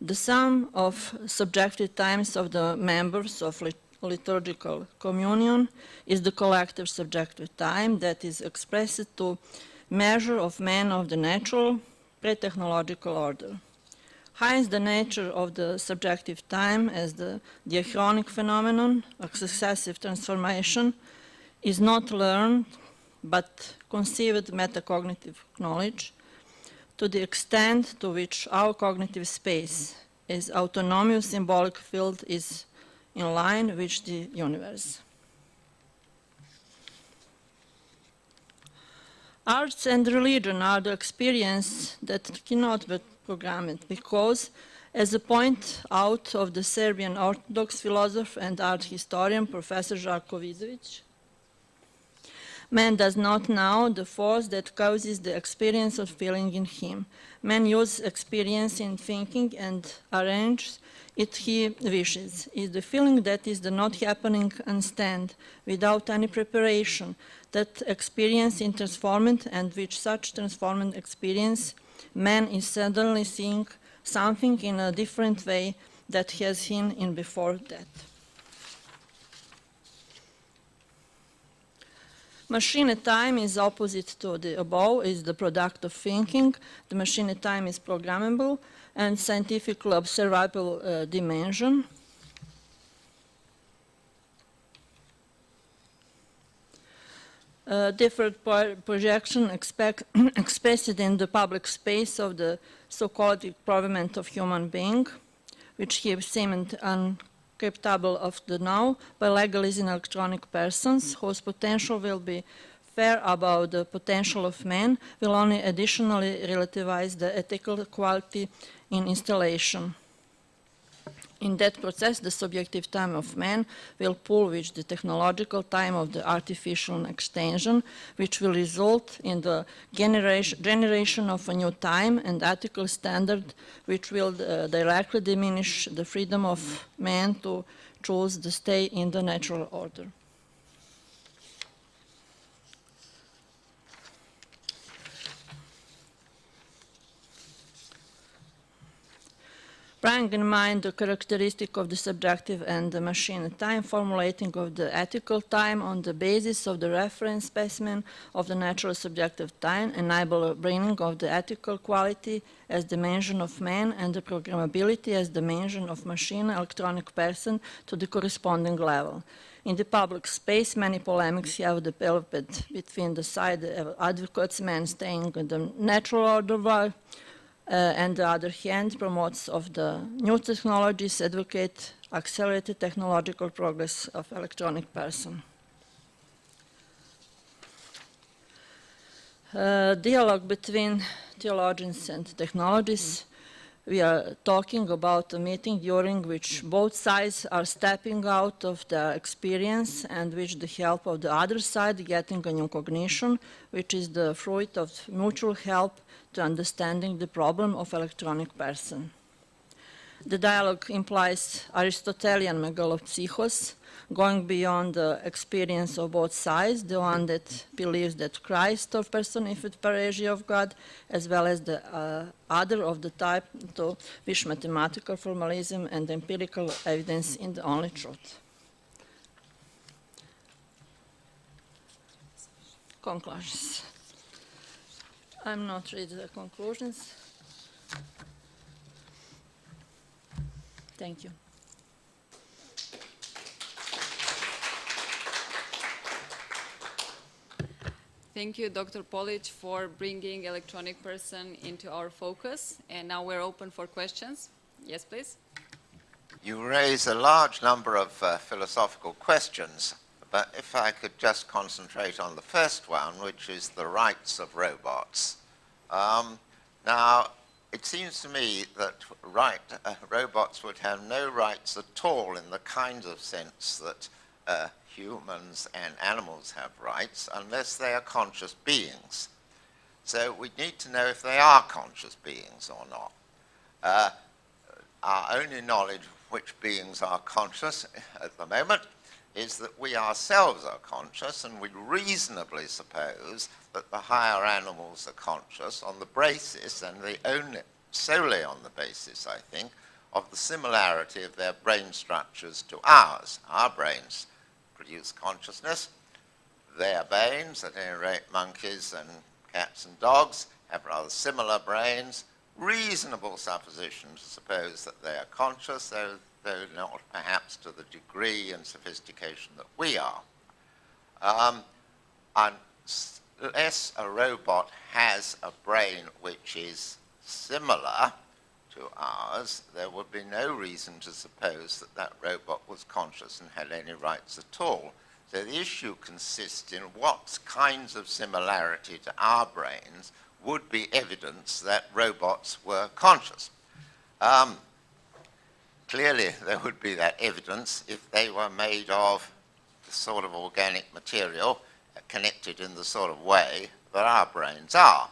The sum of subjective times of the members of liturgical communion is the collective subjective time that is expressed to measure of man of the natural pre-technological order. Hence, the nature of the subjective time as the diachronic phenomenon of successive transformation is not learned but conceived metacognitive knowledge to the extent to which our cognitive space as autonomous symbolic field is in line with the universe. Arts and religion are the experience that cannot be programmed because, as a point out of the Serbian Orthodox philosopher and art historian Professor Žarko Vidović, man does not know the force that causes the experience of feeling in him. Man uses experience in thinking and arranges it he wishes. Is the feeling that is the not happening instant, without any preparation, that experience is transformed, and with such transformed experience, man is suddenly seeing something in a different way that he has seen in before that. Machine time is opposite to the above, is the product of thinking. The machine time is programmable and scientifically observable dimension. Different projection expressed in the public space of the so-called improvement of human being, which he seemed capable of the now by legalizing electronic persons whose potential will be fair about the potential of man will only additionally relativize the ethical quality in installation. In that process, the subjective time of man will pull with the technological time of the artificial extension, which will result in the generation of a new time and ethical standard, which will directly diminish the freedom of man to choose to stay in the natural order. Bearing in mind the characteristic of the subjective and the machine time, formulating of the ethical time on the basis of the reference specimen of the natural subjective time enable a bringing of the ethical quality as dimension of man and the programmability as dimension of machine electronic person to the corresponding level. In the public space, many polemics have developed between the side of advocates, men staying in the natural order, and the other hand, promotes of the new technologies, advocate accelerated technological progress of electronic person. Dialogue between theologians and technologies. We are talking about a meeting during which both sides are stepping out of their experience and with the help of the other side getting a new cognition, which is the fruit of mutual help to understanding the problem of electronic person. The dialogue implies Aristotelian megalopsychos, going beyond the experience of both sides, the one that believes that Christ or personified parrhesia of God, as well as the other of the type to which mathematical formalism and empirical evidence in the only truth. Conclusions. I'm not reading the conclusions. Thank you. Thank you, Dr. Polic, for bringing electronic person into our focus. And now we're open for questions. Yes, please. You raise a large number of philosophical questions, but if I could just concentrate on the first one, which is the rights of robots. Now, it seems to me that robots would have no rights at all in the kind of sense that humans and animals have rights unless they are conscious beings. So we need to know if they are conscious beings or not. Our only knowledge of which beings are conscious at the moment is that we ourselves are conscious, and we reasonably suppose that the higher animals are conscious on the basis, and solely on the basis, I think, of the similarity of their brain structures to ours. Our brains produce consciousness. Their brains, at any rate monkeys and cats and dogs, have rather similar brains. Reasonable supposition to suppose that they are conscious, though not perhaps to the degree and sophistication that we are. Unless a robot has a brain which is similar to ours, there would be no reason to suppose that that robot was conscious and had any rights at all. So the issue consists in what kinds of similarity to our brains would be evidence that robots were conscious. Clearly, there would be that evidence if they were made of the sort of organic material connected in the sort of way that our brains are.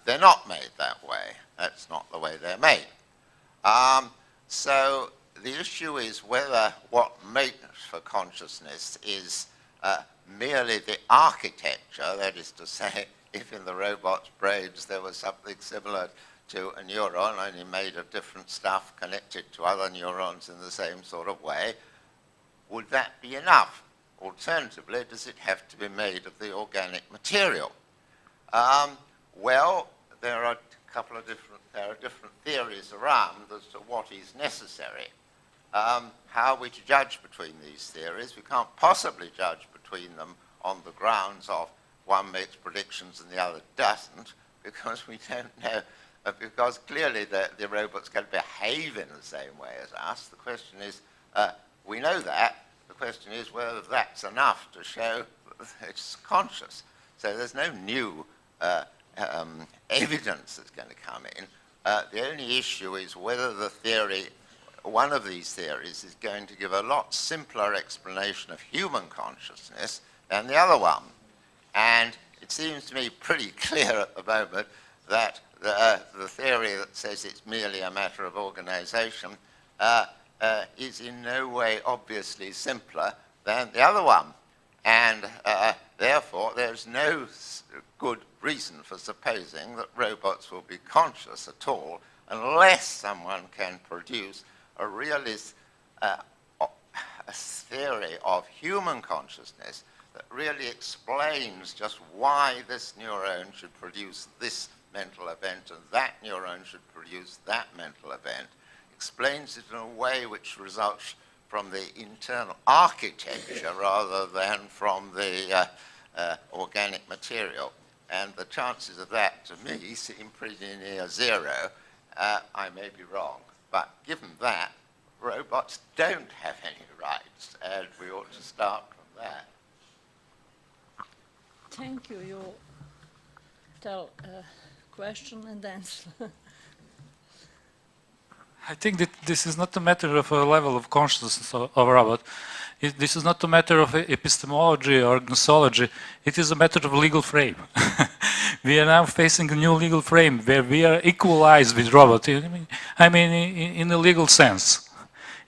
They're not made that way. That's not the way they're made. So the issue is whether what makes for consciousness is merely the architecture, that is to say, if in the robot's brains there was something similar to a neuron, only made of different stuff connected to other neurons in the same sort of way, would that be enough? Alternatively, does it have to be made of the organic material? Well, there are different theories around as to what is necessary. How are we to judge between these theories? We can't possibly judge between them on the grounds of one makes predictions and the other doesn't, because we don't know, because clearly the robots can behave in the same way as us. The question is, We know that. The question is whether that's enough to show it's conscious. So there's no new evidence that's going to come in. The only issue is whether the theory, one of these theories, is going to give a lot simpler explanation of human consciousness than the other one. And it seems to me pretty clear at the moment that the theory that says it's merely a matter of organization is in no way obviously simpler than the other one. And therefore, there's no good reason for supposing that robots will be conscious at all unless someone can produce a realist a theory of human consciousness that really explains just why this neuron should produce this mental event and that neuron should produce that mental event, explains it in a way which results from the internal architecture rather than from the organic material. And the chances of that, to me, seem pretty near zero. I may be wrong, but given that, robots don't have any rights, and we ought to start from that. Thank you. You tell a question and answer. I think that this is not a matter of a level of consciousness of a robot. This is not a matter of epistemology or gnosology. It is a matter of legal frame. We are now facing a new legal frame where we are equalized with robots. I mean, in a legal sense.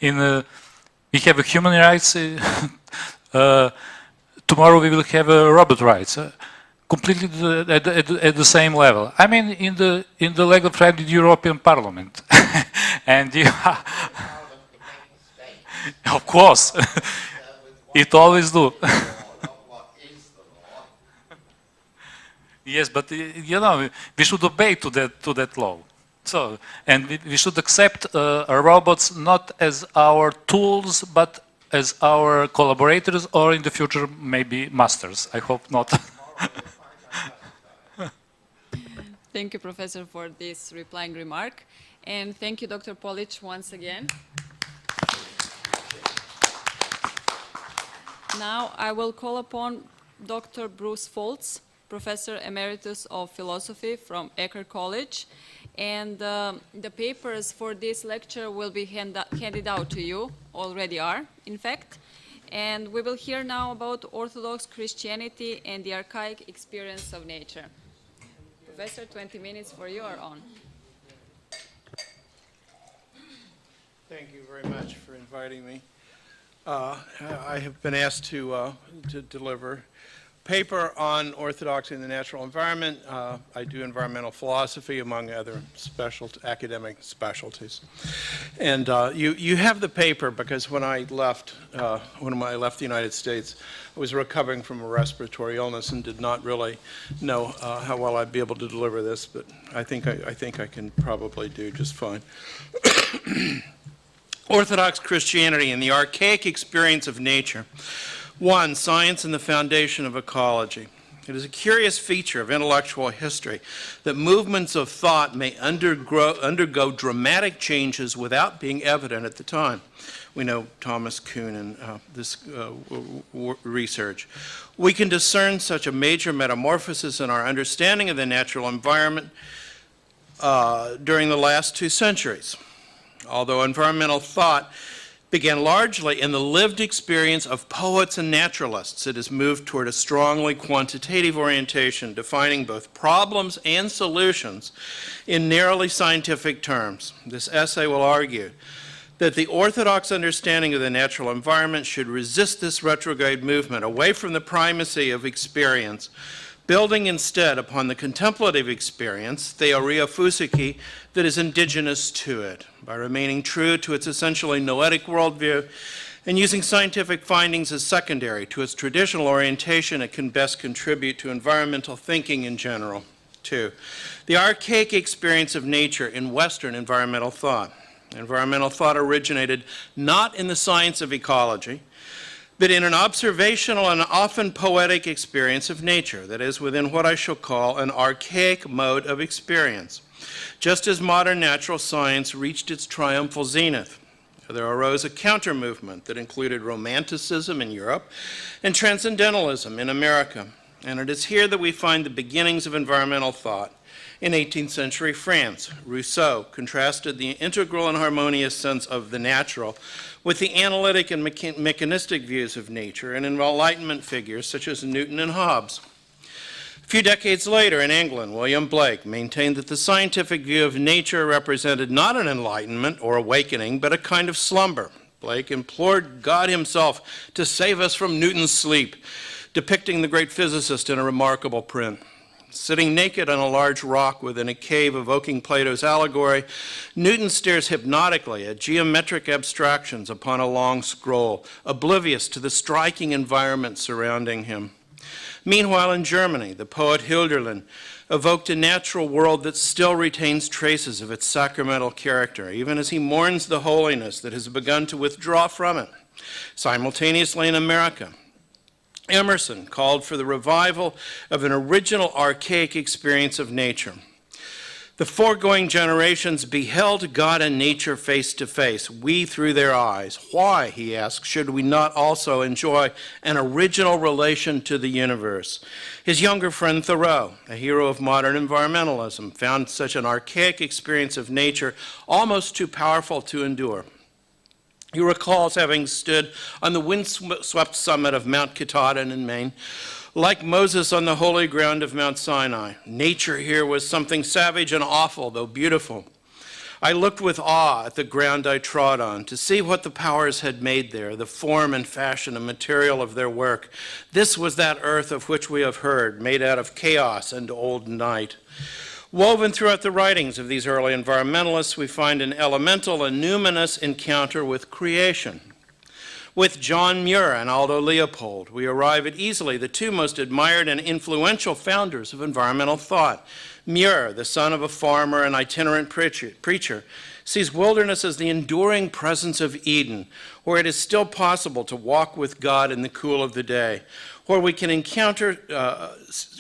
We have a human rights. Tomorrow we will have robot rights. Completely at the same level. I mean, in the legal frame of the European Parliament. And of course, it always do. Yes, but you know, we should obey to that law. So, and we should accept robots not as our tools, but as our collaborators, or in the future maybe masters. I hope not. Thank you, Professor, for this replying remark. And thank you, Dr. Polic, once again. Now I will call upon Dr. Bruce Foltz, Professor Emeritus of Philosophy from Ecker College. And the papers for this lecture will be handed out to you, already are, in fact. And we will hear now about Orthodox Christianity and the archaic experience of nature. Professor, 20 minutes for you are on. Thank you very much for inviting me. I have been asked to deliver a paper on orthodoxy in the natural environment. I do environmental philosophy, among other academic specialties. And you have the paper because when I left the United States, I was recovering from a respiratory illness and did not really know how well I'd be able to deliver this, but I think I can probably do just fine. Orthodox Christianity and the archaic experience of nature. 1. Science and the foundation of ecology. It is a curious feature of intellectual history that movements of thought may undergo dramatic changes without being evident at the time. We know Thomas Kuhn and this research. We can discern such a major metamorphosis in our understanding of the natural environment during the last 2 centuries. Although environmental thought began largely in the lived experience of poets and naturalists, it has moved toward a strongly quantitative orientation, defining both problems and solutions in narrowly scientific terms. This essay will argue that the orthodox understanding of the natural environment should resist this retrograde movement away from the primacy of experience, building instead upon the contemplative experience, theoria physici, that is indigenous to it, by remaining true to its essentially noetic worldview and using scientific findings as secondary to its traditional orientation. It can best contribute to environmental thinking in general. 2. The archaic experience of nature in Western environmental thought. Environmental thought originated not in the science of ecology, but in an observational and often poetic experience of nature, that is, within what I shall call an archaic mode of experience. Just as modern natural science reached its triumphal zenith There arose a counter-movement that included Romanticism in Europe and Transcendentalism in America. And it is here that we find the beginnings of environmental thought. In 18th century France, Rousseau contrasted the integral and harmonious sense of the natural with the analytic and mechanistic views of nature and Enlightenment figures such as Newton and Hobbes. A few decades later in England, William Blake maintained that the scientific view of nature represented not an enlightenment or awakening, but a kind of slumber. Blake implored God himself to save us from Newton's sleep, depicting the great physicist in a remarkable print. Sitting naked on a large rock within a cave evoking Plato's allegory, Newton stares hypnotically at geometric abstractions upon a long scroll, oblivious to the striking environment surrounding him. Meanwhile, in Germany, the poet Hölderlin evoked a natural world that still retains traces of its sacramental character, even as he mourns the holiness that has begun to withdraw from it. Simultaneously in America, Emerson called for the revival of an original archaic experience of nature. The foregoing generations beheld God and nature face to face, we through their eyes. Why, he asks, should we not also enjoy an original relation to the universe? His younger friend Thoreau, a hero of modern environmentalism, found such an archaic experience of nature almost too powerful to endure. He recalls having stood on the windswept summit of Mount Katahdin in Maine, like Moses on the holy ground of Mount Sinai. Nature here was something savage and awful, though beautiful. I looked with awe at the ground I trod on to see what the powers had made there, the form and fashion and material of their work. This was that earth of which we have heard, made out of chaos and old night. Woven throughout the writings of these early environmentalists, we find an elemental and numinous encounter with creation. With John Muir and Aldo Leopold, we arrive at easily the two most admired and influential founders of environmental thought. Muir, the son of a farmer and itinerant preacher, sees wilderness as the enduring presence of Eden, where it is still possible to walk with God in the cool of the day, where we can encounter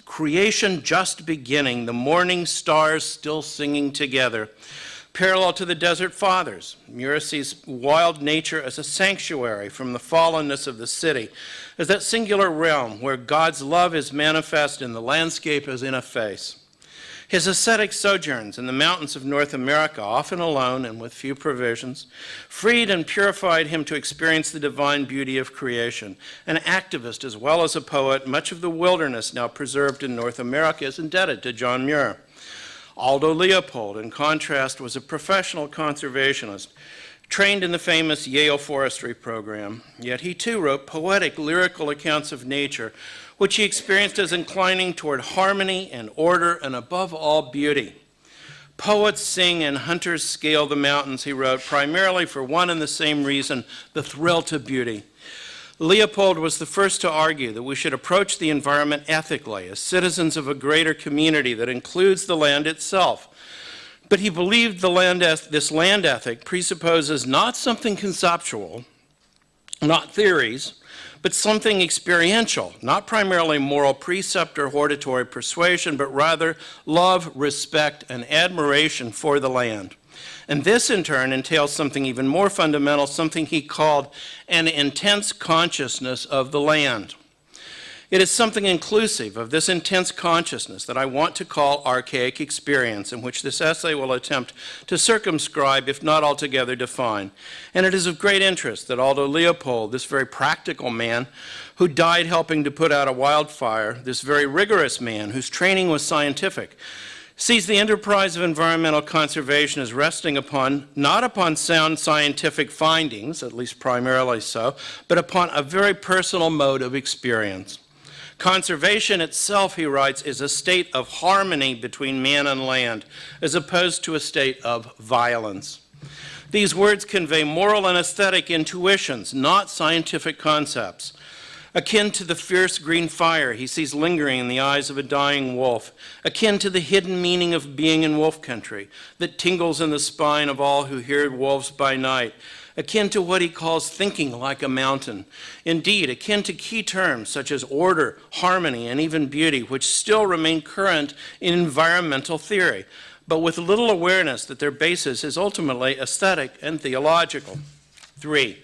creation just beginning, the morning stars still singing together. Parallel to the Desert Fathers, Muir sees wild nature as a sanctuary from the fallenness of the city, as that singular realm where God's love is manifest in the landscape as in a face. His ascetic sojourns in the mountains of North America, often alone and with few provisions, freed and purified him to experience the divine beauty of creation. An activist as well as a poet, much of the wilderness now preserved in North America is indebted to John Muir. Aldo Leopold, in contrast, was a professional conservationist, trained in the famous Yale forestry program, yet he too wrote poetic, lyrical accounts of nature, which he experienced as inclining toward harmony and order and above all beauty. Poets sing and hunters scale the mountains, he wrote, primarily for one and the same reason, the thrill to beauty. Leopold was the first to argue that we should approach the environment ethically as citizens of a greater community that includes the land itself. But he believed this land ethic presupposes not something conceptual, not theories, but something experiential, not primarily moral precept or hortatory persuasion, but rather love, respect, and admiration for the land. And this, in turn, entails something even more fundamental, something he called an intense consciousness of the land. It is something inclusive of this intense consciousness that I want to call archaic experience, in which this essay will attempt to circumscribe, if not altogether define. And it is of great interest that Aldo Leopold, this very practical man who died helping to put out a wildfire, this very rigorous man whose training was scientific, sees the enterprise of environmental conservation as resting upon, not upon sound scientific findings, at least primarily so, but upon a very personal mode of experience. Conservation itself, he writes, is a state of harmony between man and land, as opposed to a state of violence. These words convey moral and aesthetic intuitions, not scientific concepts. Akin to the fierce green fire he sees lingering in the eyes of a dying wolf, akin to the hidden meaning of being in wolf country that tingles in the spine of all who hear wolves by night, akin to what he calls thinking like a mountain. Indeed, akin to key terms such as order, harmony, and even beauty, which still remain current in environmental theory, but with little awareness that their basis is ultimately aesthetic and theological. 3,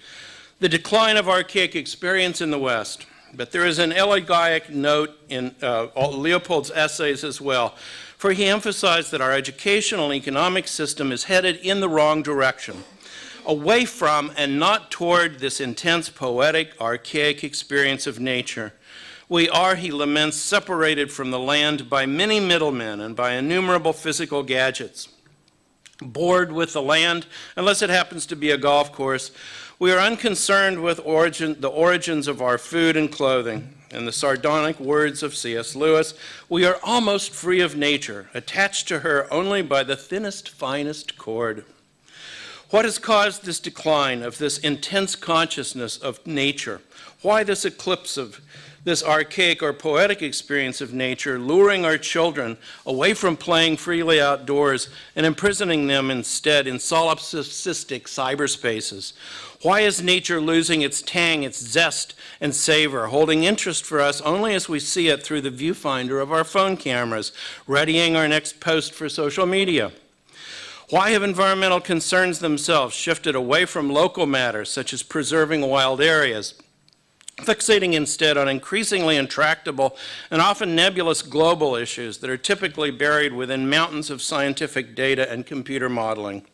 the decline of archaic experience in the West. But there is an elegiac note in Leopold's essays as well, for he emphasized that our educational and economic system is headed in the wrong direction, away from and not toward this intense, poetic, archaic experience of nature. We are, he laments, separated from the land by many middlemen and by innumerable physical gadgets. Bored with the land, unless it happens to be a golf course, we are unconcerned with the origins of our food and clothing. In the sardonic words of C.S. Lewis, we are almost free of nature, attached to her only by the thinnest, finest cord. What has caused this decline of this intense consciousness of nature? Why this eclipse of this archaic or poetic experience of nature, luring our children away from playing freely outdoors and imprisoning them instead in solipsistic cyberspaces? Why is nature losing its tang, its zest and savor, holding interest for us only as we see it through the viewfinder of our phone cameras, readying our next post for social media? Why have environmental concerns themselves shifted away from local matters, such as preserving wild areas, fixating instead on increasingly intractable and often nebulous global issues that are typically buried within mountains of scientific data and computer modeling?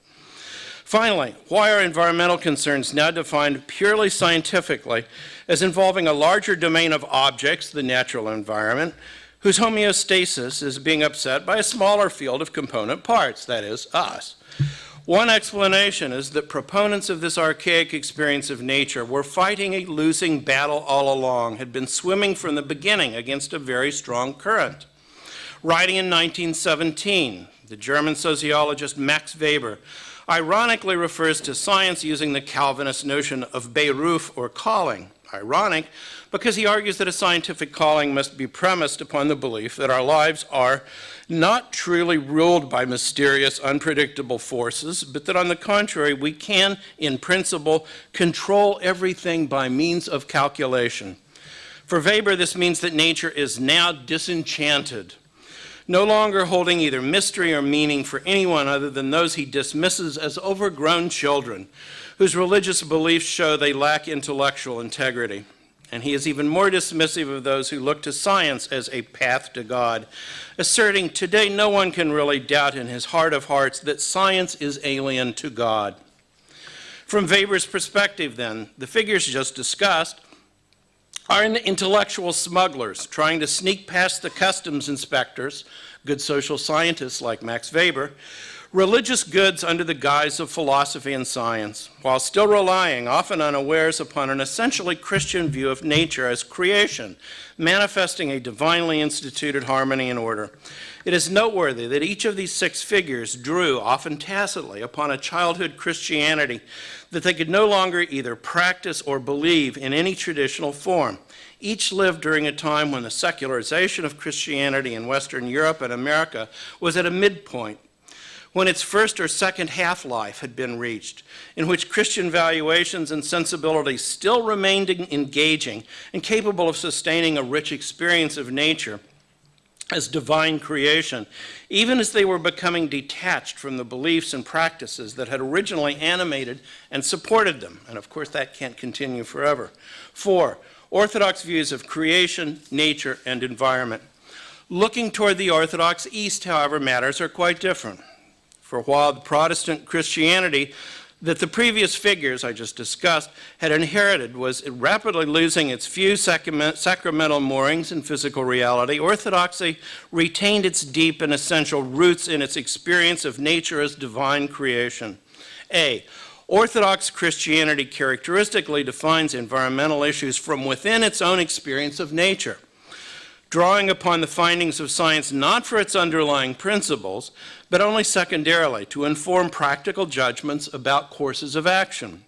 Finally, why are environmental concerns now defined purely scientifically as involving a larger domain of objects, the natural environment, whose homeostasis is being upset by a smaller field of component parts, that is, us? One explanation is that proponents of this archaic experience of nature were fighting a losing battle all along, had been swimming from the beginning against a very strong current. Writing in 1917, the German sociologist Max Weber ironically refers to science using the Calvinist notion of Beruf or calling. Ironic because he argues that a scientific calling must be premised upon the belief that our lives are not truly ruled by mysterious, unpredictable forces, but that on the contrary, we can, in principle, control everything by means of calculation. For Weber, this means that nature is now disenchanted, no longer holding either mystery or meaning for anyone other than those he dismisses as overgrown children, whose religious beliefs show they lack intellectual integrity. And he is even more dismissive of those who look to science as a path to God, asserting today no one can really doubt in his heart of hearts that science is alien to God. From Weber's perspective, then, the figures just discussed are intellectual smugglers trying to sneak past the customs inspectors, good social scientists like Max Weber, religious goods under the guise of philosophy and science, while still relying, often unawares, upon an essentially Christian view of nature as creation, manifesting a divinely instituted harmony and order. It is noteworthy that each of these six figures drew, often tacitly, upon a childhood Christianity that they could no longer either practice or believe in any traditional form. Each lived during a time when the secularization of Christianity in Western Europe and America was at a midpoint, when its first or second half-life had been reached, in which Christian valuations and sensibilities still remained engaging and capable of sustaining a rich experience of nature as divine creation, even as they were becoming detached from the beliefs and practices that had originally animated and supported them. And of course, that can't continue forever. 4, Orthodox views of creation, nature, and environment. Looking toward the Orthodox East, however, matters are quite different. For while the Protestant Christianity that the previous figures I just discussed had inherited was rapidly losing its few sacramental moorings in physical reality, Orthodoxy retained its deep and essential roots in its experience of nature as divine creation. A, Orthodox Christianity characteristically defines environmental issues from within its own experience of nature, drawing upon the findings of science not for its underlying principles, but only secondarily to inform practical judgments about courses of action.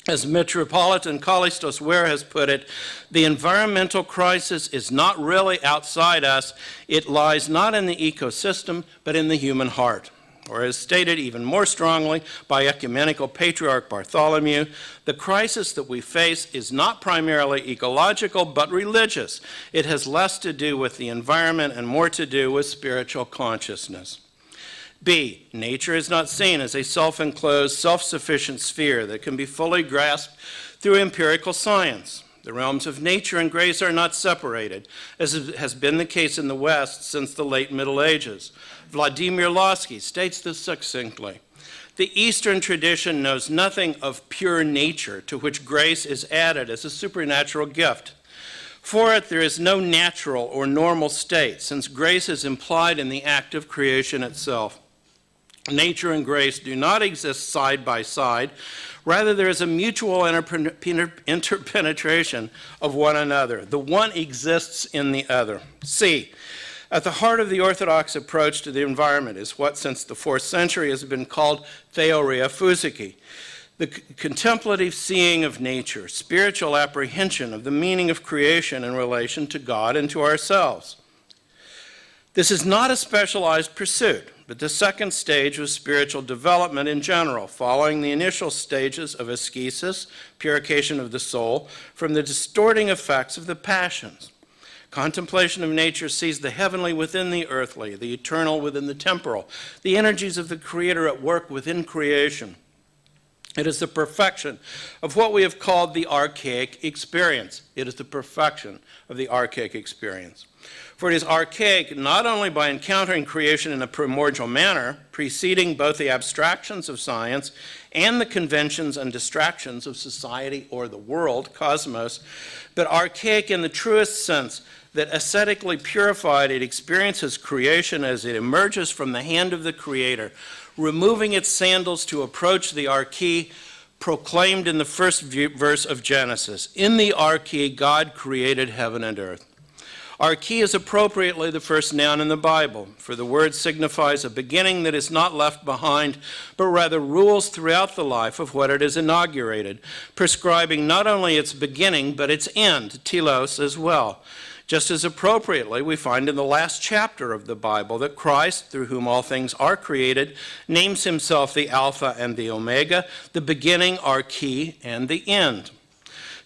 As Metropolitan Kallistos Ware has put it, the environmental crisis is not really outside us. It lies not in the ecosystem, but in the human heart. Or as stated even more strongly by ecumenical patriarch Bartholomew, the crisis that we face is not primarily ecological, but religious. It has less to do with the environment and more to do with spiritual consciousness. B, nature is not seen as a self-enclosed, self-sufficient sphere that can be fully grasped through empirical science. The realms of nature and grace are not separated, as has been the case in the West since the late Middle Ages. Vladimir Lossky states this succinctly. The Eastern tradition knows nothing of pure nature, to which grace is added as a supernatural gift. For it, there is no natural or normal state, since grace is implied in the act of creation itself. Nature and grace do not exist side by side. Rather, there is a mutual interpenetration of one another. The one exists in the other. C, at the heart of the Orthodox approach to the environment is what, since the 4th century, has been called theoria physicae, the contemplative seeing of nature, spiritual apprehension of the meaning of creation in relation to God and to ourselves. This is not a specialized pursuit, but the second stage of spiritual development in general, following the initial stages of ascesis, purification of the soul, from the distorting effects of the passions. Contemplation of nature sees the heavenly within the earthly, the eternal within the temporal, the energies of the Creator at work within creation. It is the perfection of what we have called the archaic experience. It is the perfection of the archaic experience. For it is archaic not only by encountering creation in a primordial manner, preceding both the abstractions of science and the conventions and distractions of society or the world, cosmos, but archaic in the truest sense that ascetically purified, it experiences creation as it emerges from the hand of the Creator, removing its sandals to approach the arche proclaimed in the first verse of Genesis. In the arche, God created heaven and earth. Arche is appropriately the first noun in the Bible, for the word signifies a beginning that is not left behind, but rather rules throughout the life of what it has inaugurated, prescribing not only its beginning, but its end, telos, as well. Just as appropriately, we find in the last chapter of the Bible that Christ, through whom all things are created, names himself the Alpha and the Omega, the beginning, arche, and the end.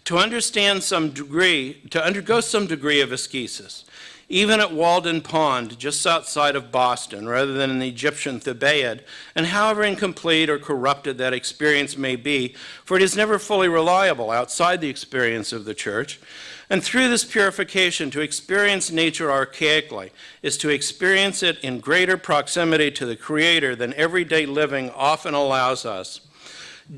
To undergo some degree of ascesis, even at Walden Pond, just outside of Boston, rather than in the Egyptian Thebaid, and however incomplete or corrupted that experience may be, for it is never fully reliable outside the experience of the church, and through this purification, to experience nature archaically is to experience it in greater proximity to the Creator than everyday living often allows us.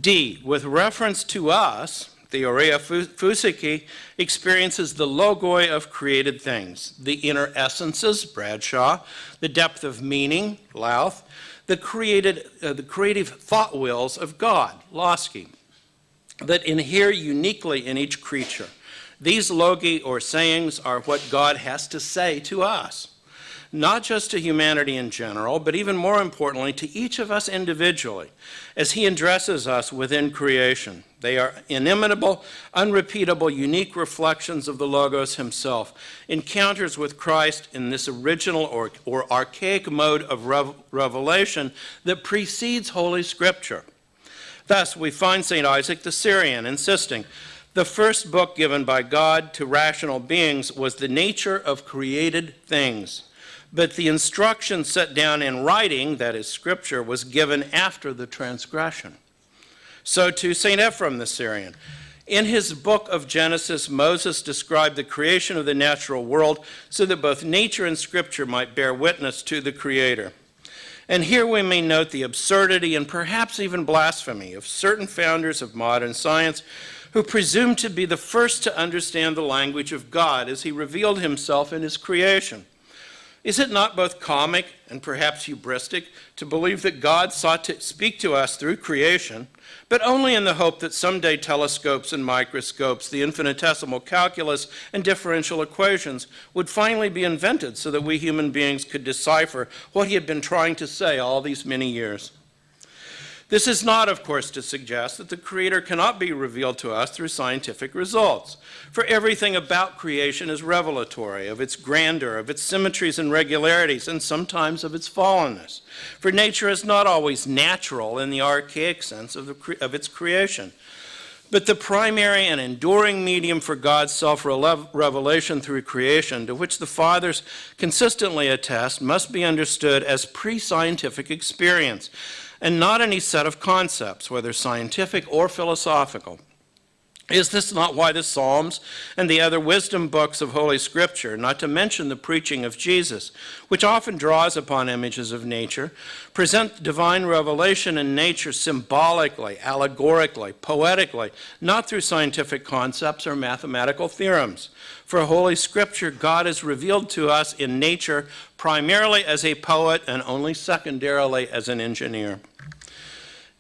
D, with reference to us, theoria physicae experiences the logoi of created things, the inner essences, Bradshaw, the depth of meaning, Louth, the creative thought wills of God, Lossky, that inhere uniquely in each creature. These logi, or sayings, are what God has to say to us, not just to humanity in general, but even more importantly, to each of us individually, as he addresses us within creation. They are inimitable, unrepeatable, unique reflections of the Logos himself, encounters with Christ in this original or archaic mode of revelation that precedes Holy Scripture. Thus, we find St. Isaac the Syrian insisting, the first book given by God to rational beings was the nature of created things. But the instruction set down in writing, that is Scripture, was given after the transgression. So too St. Ephraim the Syrian. In his book of Genesis, Moses described the creation of the natural world so that both nature and Scripture might bear witness to the Creator. And here we may note the absurdity and perhaps even blasphemy of certain founders of modern science who presume to be the first to understand the language of God as he revealed himself in his creation. Is it not both comic and perhaps hubristic to believe that God sought to speak to us through creation, but only in the hope that someday telescopes and microscopes, the infinitesimal calculus and differential equations would finally be invented so that we human beings could decipher what he had been trying to say all these many years? This is not, of course, to suggest that the Creator cannot be revealed to us through scientific results, for everything about creation is revelatory of its grandeur, of its symmetries and regularities, and sometimes of its fallenness. For nature is not always natural in the archaic sense of its creation. But the primary and enduring medium for God's self-revelation through creation, to which the Fathers consistently attest, must be understood as pre-scientific experience, and not any set of concepts, whether scientific or philosophical. Is this not why the Psalms and the other wisdom books of Holy Scripture, not to mention the preaching of Jesus, which often draws upon images of nature, present divine revelation in nature symbolically, allegorically, poetically, not through scientific concepts or mathematical theorems? For Holy Scripture, God is revealed to us in nature primarily as a poet and only secondarily as an engineer.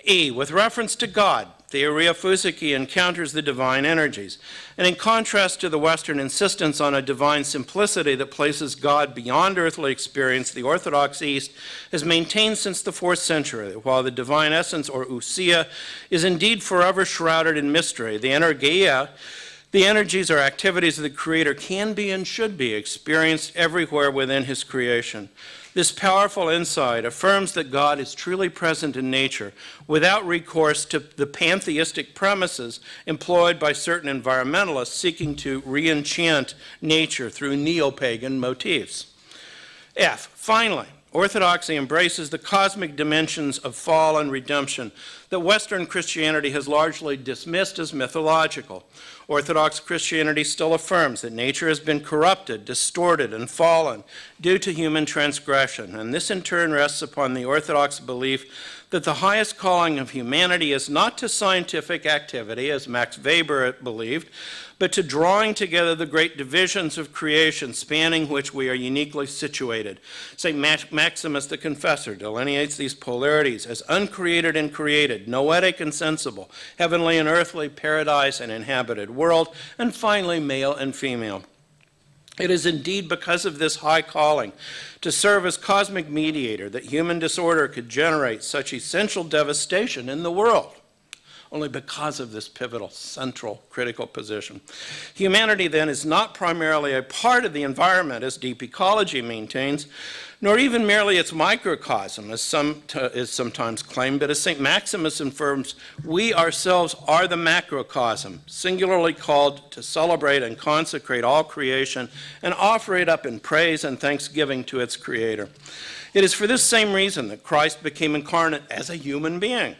E, with reference to God, Theoria Fusiki encounters the divine energies, and in contrast to the Western insistence on a divine simplicity that places God beyond earthly experience, the Orthodox East has maintained since the 4th century that while the divine essence, or ousia, is indeed forever shrouded in mystery, the energeia, the energies or activities of the Creator, can be and should be experienced everywhere within His creation. This powerful insight affirms that God is truly present in nature without recourse to the pantheistic premises employed by certain environmentalists seeking to re-enchant nature through neo-pagan motifs. F, finally, Orthodoxy embraces the cosmic dimensions of fall and redemption that Western Christianity has largely dismissed as mythological. Orthodox Christianity still affirms that nature has been corrupted, distorted, and fallen due to human transgression, and this in turn rests upon the Orthodox belief that the highest calling of humanity is not to scientific activity, as Max Weber believed, but to drawing together the great divisions of creation spanning which we are uniquely situated. St. Maximus the Confessor delineates these polarities as uncreated and created, noetic and sensible, heavenly and earthly, paradise and inhabited world, and finally male and female. It is indeed because of this high calling to serve as cosmic mediator that human disorder could generate such essential devastation in the world. Only because of this pivotal, central, critical position. Humanity, then, is not primarily a part of the environment, as deep ecology maintains, nor even merely its microcosm, as is sometimes claimed, but as St. Maximus affirms, we ourselves are the macrocosm, singularly called to celebrate and consecrate all creation and offer it up in praise and thanksgiving to its Creator. It is for this same reason that Christ became incarnate as a human being.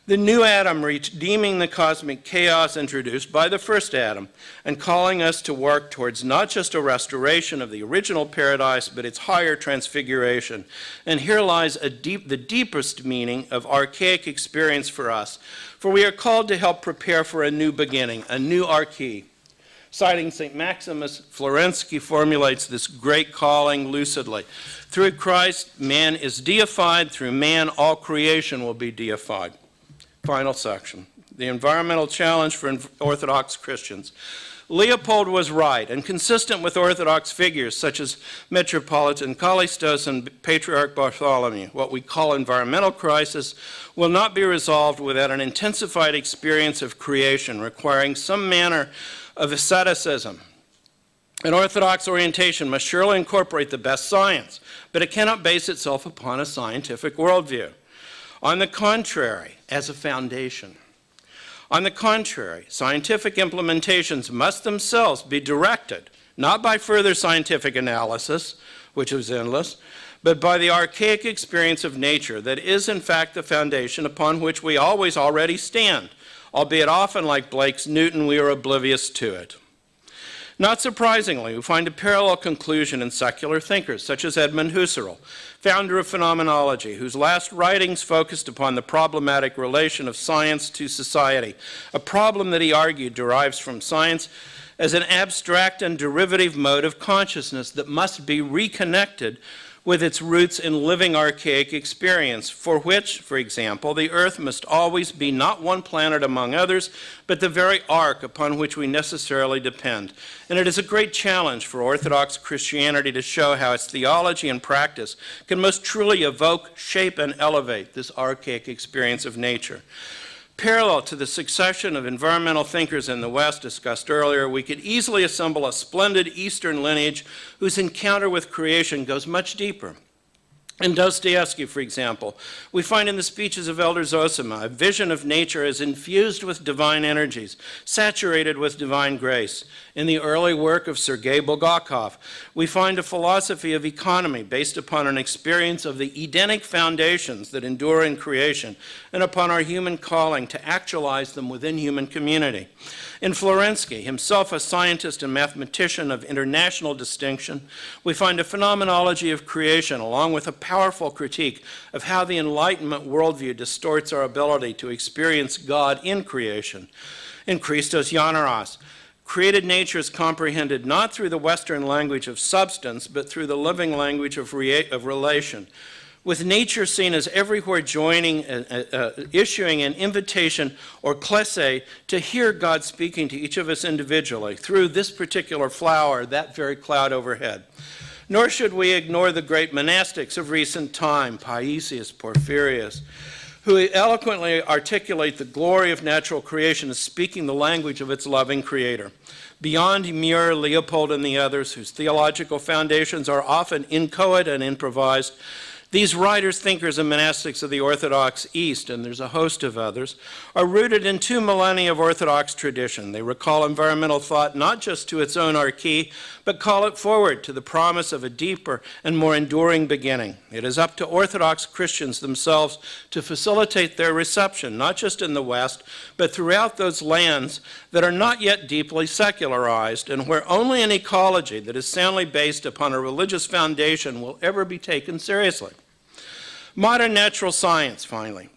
The new Adam redeeming the cosmic chaos introduced by the first Adam and calling us to work towards not just a restoration of the original paradise, but its higher transfiguration. And here lies the deepest meaning of archaic experience for us, for we are called to help prepare for a new beginning, a new arche. Citing St. Maximus, Florensky formulates this great calling lucidly. Through Christ, man is deified. Through man, all creation will be deified. Final section, the environmental challenge for Orthodox Christians. Leopold was right and consistent with Orthodox figures such as Metropolitan Callistos and Patriarch Bartholomew. What we call environmental crisis will not be resolved without an intensified experience of creation requiring some manner of asceticism. An Orthodox orientation must surely incorporate the best science, but it cannot base itself upon a scientific worldview. On the contrary, as a foundation. On the contrary, scientific implementations must themselves be directed, not by further scientific analysis, which is endless, but by the archaic experience of nature that is in fact the foundation upon which we always already stand, albeit often like Blake's Newton, we are oblivious to it. Not surprisingly, we find a parallel conclusion in secular thinkers such as Edmund Husserl, founder of phenomenology, whose last writings focused upon the problematic relation of science to society, a problem that he argued derives from science as an abstract and derivative mode of consciousness that must be reconnected with its roots in living archaic experience, for which, for example, the earth must always be not one planet among others, but the very ark upon which we necessarily depend. And it is a great challenge for Orthodox Christianity to show how its theology and practice can most truly evoke, shape, and elevate this archaic experience of nature. Parallel to the succession of environmental thinkers in the West discussed earlier, we could easily assemble a splendid Eastern lineage whose encounter with creation goes much deeper. In Dostoevsky, for example, we find in the speeches of Elder Zosima a vision of nature as infused with divine energies, saturated with divine grace. In the early work of Sergei Bulgakov, we find a philosophy of economy based upon an experience of the Edenic foundations that endure in creation and upon our human calling to actualize them within human community. In Florensky, himself a scientist and mathematician of international distinction, we find a phenomenology of creation along with a powerful critique of how the Enlightenment worldview distorts our ability to experience God in creation. In Christos Yanaros, created nature is comprehended not through the Western language of substance, but through the living language of relation. With nature seen as everywhere joining, issuing an invitation or klese to hear God speaking to each of us individually through this particular flower, that very cloud overhead. Nor should we ignore the great monastics of recent time, Paisius, Porphyrius, who eloquently articulate the glory of natural creation as speaking the language of its loving creator. Beyond Muir, Leopold, and the others, whose theological foundations are often inchoate and improvised, these writers, thinkers, and monastics of the Orthodox East, and there's a host of others, are rooted in 2 millennia of Orthodox tradition. They recall environmental thought not just to its own archy, but call it forward to the promise of a deeper and more enduring beginning. It is up to Orthodox Christians themselves to facilitate their reception, not just in the West, but throughout those lands that are not yet deeply secularized and where only an ecology that is soundly based upon a religious foundation will ever be taken seriously. Modern natural science, finally,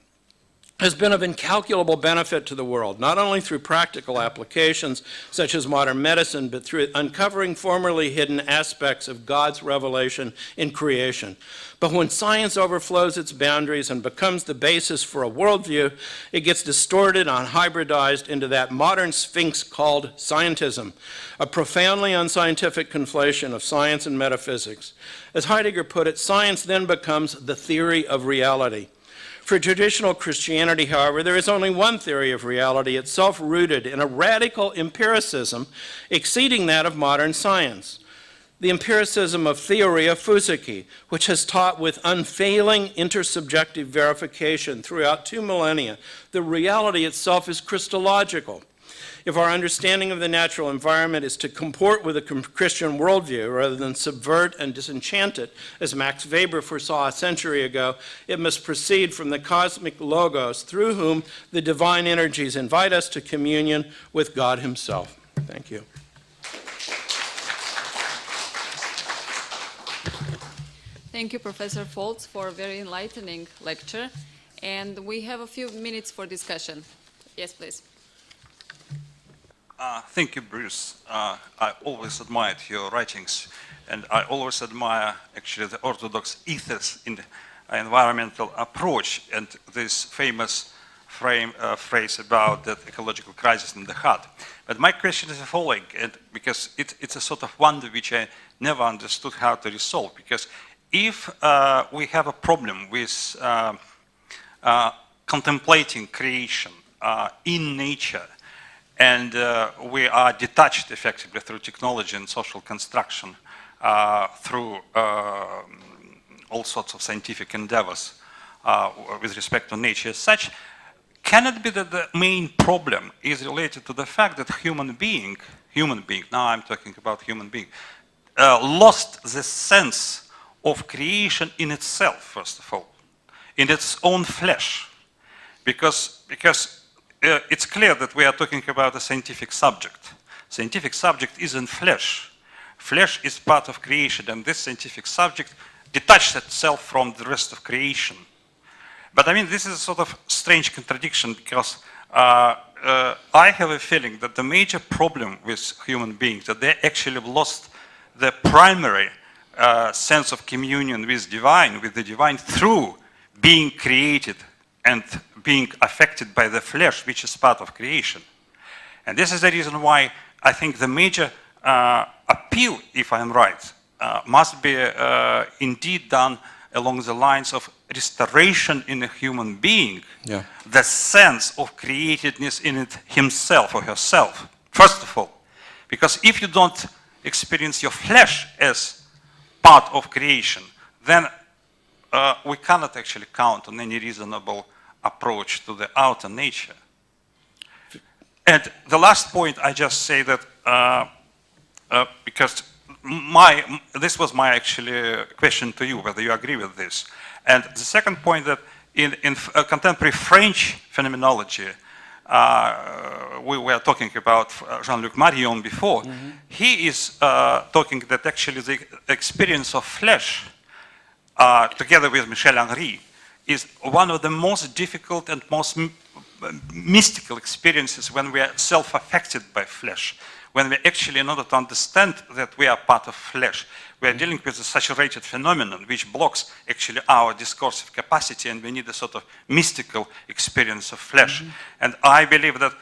has been of incalculable benefit to the world, not only through practical applications such as modern medicine, but through uncovering formerly hidden aspects of God's revelation in creation. But when science overflows its boundaries and becomes the basis for a worldview, it gets distorted and hybridized into that modern sphinx called scientism, a profoundly unscientific conflation of science and metaphysics. As Heidegger put it, science then becomes the theory of reality. For traditional Christianity, however, there is only one theory of reality, itself rooted in a radical empiricism exceeding that of modern science. The empiricism of theoria physici, which has taught with unfailing intersubjective verification throughout 2 millennia, the reality itself is Christological. If our understanding of the natural environment is to comport with a Christian worldview rather than subvert and disenchant it, as Max Weber foresaw a century ago, it must proceed from the cosmic logos through whom the divine energies invite us to communion with God himself. Thank you. Thank you, Professor Foltz, for a very enlightening lecture. And we have a few minutes for discussion. Yes, please. Thank you, Bruce. I always admired your writings, and I always admire actually the Orthodox ethos in the environmental approach and this famous phrase about the ecological crisis in the heart. But my question is the following, and because it's a sort of wonder which I never understood how to resolve, because if we have a problem with contemplating creation in nature, and we are detached effectively through technology and social construction, through all sorts of scientific endeavors with respect to nature as such, can it be that the main problem is related to the fact that human being, now I'm talking about human being, lost the sense of creation in itself, first of all, in its own flesh, because it's clear that we are talking about a scientific subject. Scientific subject is in flesh. Flesh is part of creation, and this scientific subject detached itself from the rest of creation. But I mean, this is a sort of strange contradiction, because I have a feeling that the major problem with human beings, that they actually have lost the primary sense of communion with the divine through being created and being affected by the flesh, which is part of creation. And this is the reason why I think the major appeal, if I'm right, must be indeed done along the lines of restoration in a human being, the sense of createdness in it himself or herself, first of all. Because if you don't experience your flesh as part of creation, then we cannot actually count on any reasonable approach to the outer nature. And the last point, I just say that because this was my actually question to you, whether you agree with this. And the second point, that in contemporary French phenomenology, we were talking about Jean-Luc Marion before, he is talking that actually the experience of flesh, together with Michel Henry, is one of the most difficult and most mystical experiences when we are self-affected by flesh, when we actually, in order to understand that we are part of flesh, we are dealing with a saturated phenomenon which blocks actually our discursive capacity, and we need a sort of mystical experience of flesh. And I believe that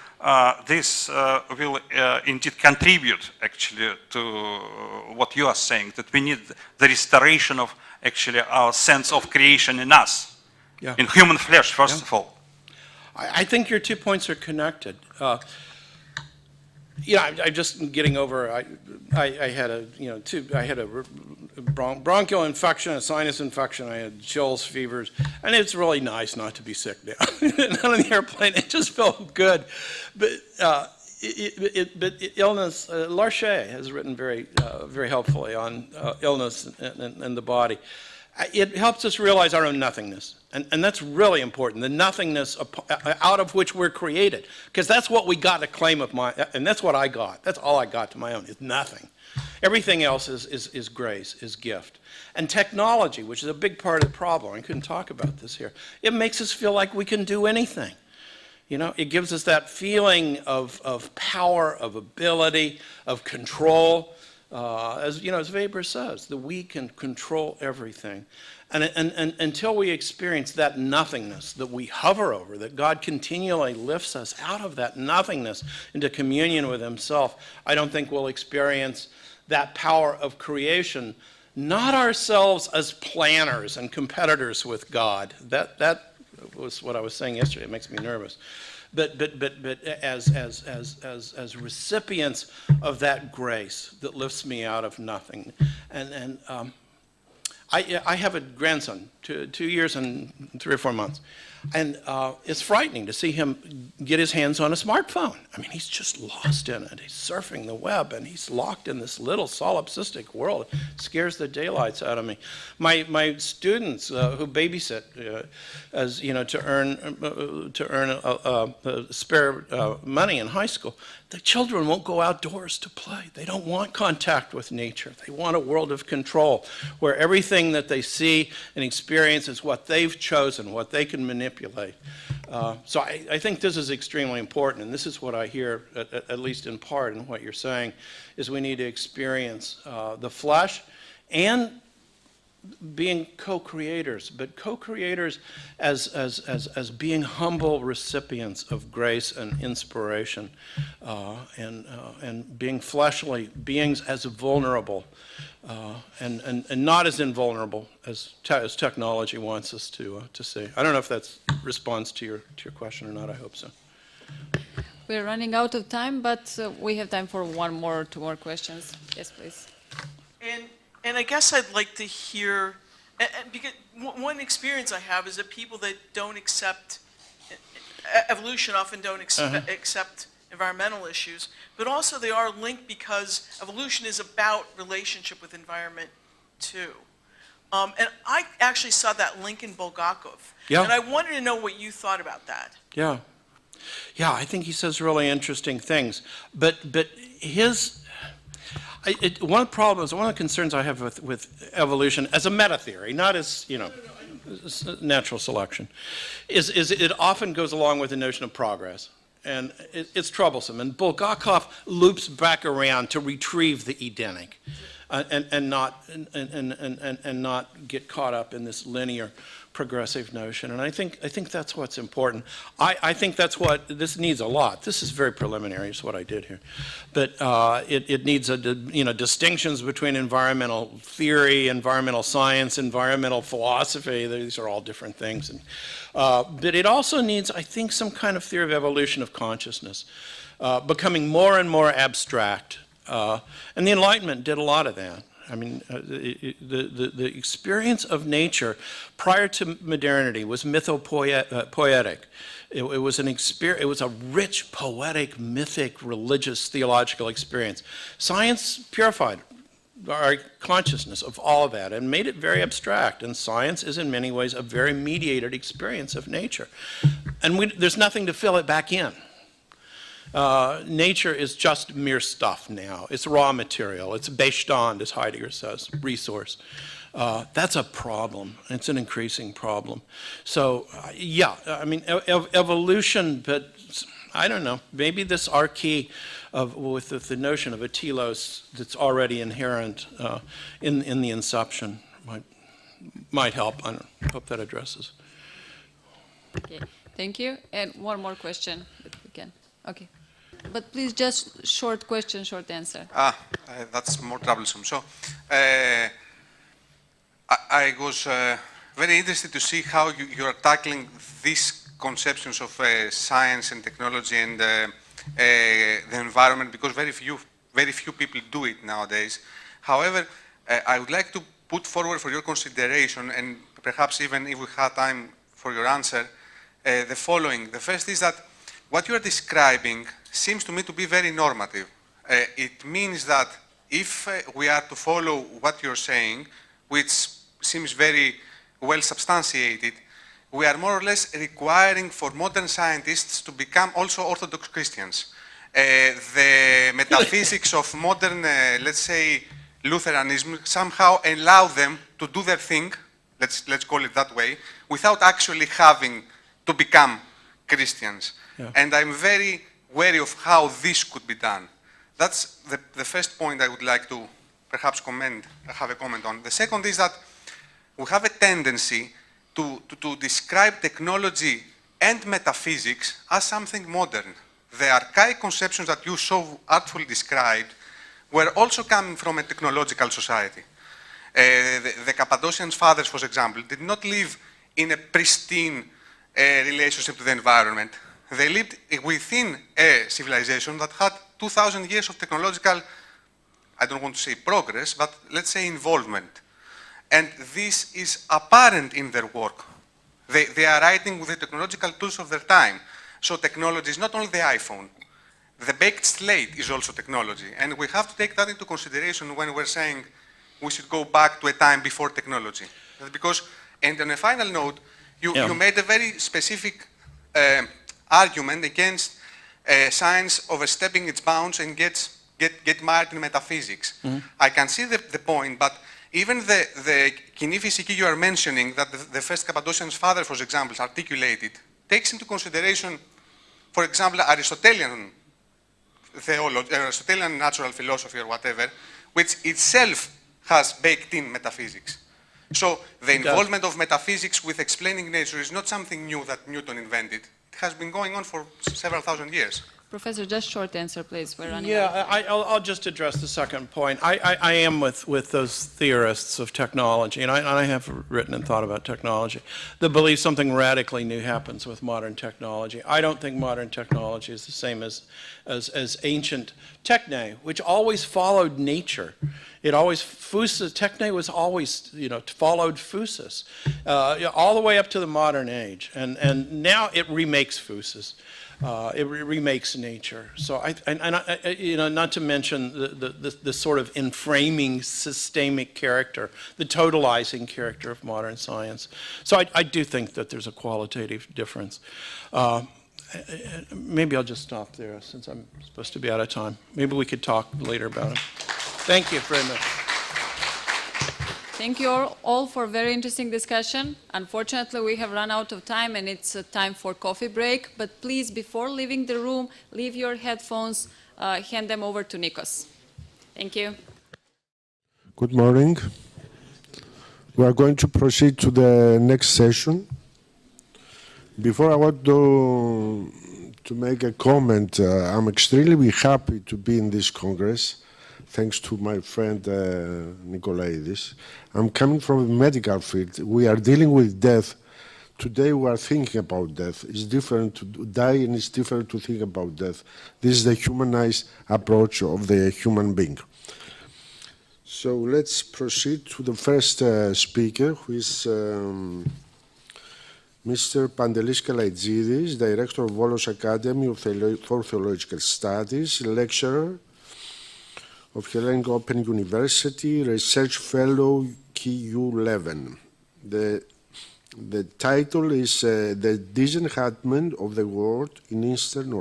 this will indeed contribute actually to what you are saying, that we need the restoration of actually our sense of creation in us, in human flesh, first of all. I think your 2 points are connected. I'm just getting over. I had a bronchial infection, a sinus infection. I had chills, fevers, and it's really nice not to be sick now. On the airplane, it just felt good. But illness. Larcher has written very helpfully on illness and the body. It helps us realize our own nothingness. And that's really important, the nothingness out of which we're created. Because that's what we got to claim of and that's what I got. That's all I got to my own, is nothing. Everything else is grace, is gift. And technology, which is a big part of the problem, I couldn't talk about this here, it makes us feel like we can do anything. It gives us that feeling of power, of ability, of control. As Weber says, that we can control everything. And until we experience that nothingness that we hover over, that God continually lifts us out of that nothingness into communion with himself, I don't think we'll experience that power of creation, not ourselves as planners and competitors with God. That was what I was saying yesterday. It makes me nervous. But as recipients of that grace that lifts me out of nothing. And I have a grandson, 2 years and 3 or 4 months. And it's frightening to see him get his hands on a smartphone. I mean, he's just lost in it. He's surfing the web, and he's locked in this little solipsistic world. It scares the daylights out of me. My students who babysit, to earn spare money in high school, the children won't go outdoors to play. They don't want contact with nature. They want a world of control where everything that they see and experience is what they've chosen, what they can manipulate. So I think this is extremely important, and this is what I hear, at least in part, in what you're saying, is we need to experience the flesh and being co-creators, but co-creators as being humble recipients of grace and inspiration, and being fleshly beings as vulnerable, and not as invulnerable as technology wants us to see. I don't know if that responds to your question or not. I hope so. We're running out of time, but we have time for 1 or 2 more questions. Yes, please. And I guess I'd like to hear, because one experience I have is that people that don't accept evolution often don't accept environmental issues, but also they are linked because evolution is about relationship with environment too. And I actually saw that link in Bulgakov. Yeah. And I wanted to know what you thought about that. Yeah. Yeah, I think he says really interesting things. But one of the problems, one of the concerns I have with evolution as a meta theory, not as, natural selection, is it often goes along with the notion of progress. And it's troublesome. And Bulgakov loops back around to retrieve the Edenic and not get caught up in this linear progressive notion. And I think that's what's important. I think that's what this needs a lot. This is very preliminary, is what I did here. But it needs distinctions between environmental theory, environmental science, environmental philosophy. These are all different things. And, but it also needs, I think, some kind of theory of evolution of consciousness, becoming more and more abstract. And the Enlightenment did a lot of that. I mean, the experience of nature prior to modernity was mythopoetic. It was an experience. It was a rich, poetic, mythic, religious, theological experience. Science purified our consciousness of all of that and made it very abstract. And science is, in many ways, a very mediated experience of nature. And there's nothing to fill it back in. Nature is just mere stuff now. It's raw material. It's Bestand, as Heidegger says, resource. That's a problem. It's an increasing problem. So, yeah, I mean, evolution, but I don't know. Maybe this arche with the notion of a telos that's already inherent in the inception might help. I don't know. Hope that addresses. Okay, thank you. And one more question, if we can. Okay. But please, just short question, short answer. That's more troublesome. So, I was very interested to see how you are tackling these conceptions of science and technology and the environment, because very few people do it nowadays. However, I would like to put forward for your consideration, and perhaps even if we have time for your answer, the following. The first is that what you are describing seems to me to be very normative. It means that if we are to follow what you're saying, which seems very well substantiated, we are more or less requiring for modern scientists to become also Orthodox Christians. The metaphysics of modern, let's say, Lutheranism somehow allow them to do their thing, let's call it that way, without actually having to become Christians. Yeah. And I'm very wary of how this could be done. That's the first point I would like to perhaps have a comment on. The second is that we have a tendency to describe technology and metaphysics as something modern. The archaic conceptions that you so artfully described were also coming from a technological society. The Cappadocian fathers, for example, did not live in a pristine relationship to the environment. They lived within a civilization that had 2,000 years of technological, I don't want to say progress, but let's say involvement. And this is apparent in their work. They are writing with the technological tools of their time. So technology is not only the iPhone. The baked slate is also technology. And we have to take that into consideration when we're saying we should go back to a time before technology. Because, and on a final note, you made a very specific argument against science overstepping its bounds and get married in metaphysics. Mm-hmm. I can see the point, but even the κοινή φυσική you are mentioning, that the first Cappadocian father, for example, articulated, takes into consideration, for example, Aristotelian theology, Aristotelian natural philosophy or whatever, which itself has baked in metaphysics. So the involvement of metaphysics with explaining nature is not something new that Newton invented. It has been going on for several thousand years. Professor, just short answer, please. We're running out of time. I'll just address the second point. I am with those theorists of technology, and I have written and thought about technology, that believe something radically new happens with modern technology. I don't think modern technology is the same as ancient techne, which always followed nature. It always, techne was always, followed physis, all the way up to the modern age. And now it remakes physis. It remakes nature. So, not to mention the sort of inframing systemic character, the totalizing character of modern science. So I do think that there's a qualitative difference. Maybe I'll just stop there since I'm supposed to be out of time. Maybe we could talk later about it. Thank you very much. Thank you all for a very interesting discussion. Unfortunately, we have run out of time and it's time for coffee break. But please, before leaving the room, leave your headphones, hand them over to Nikos. Thank you. Good morning. We are going to proceed to the next session. Before I want to make a comment, I'm extremely happy to be in this Congress. Thanks to my friend Nikolaidis. I'm coming from the medical field. We are dealing with death. Today we are thinking about death. It's different to die and it's different to think about death. This is the humanized approach of the human being. So let's proceed to the first speaker, who is Mr. Pantelis Kalaitsidis, Director of Volos Academy for Theological Studies, lecturer of Hellenic Open University, Research Fellow KU11. The title is The Disenchantment of the World in Eastern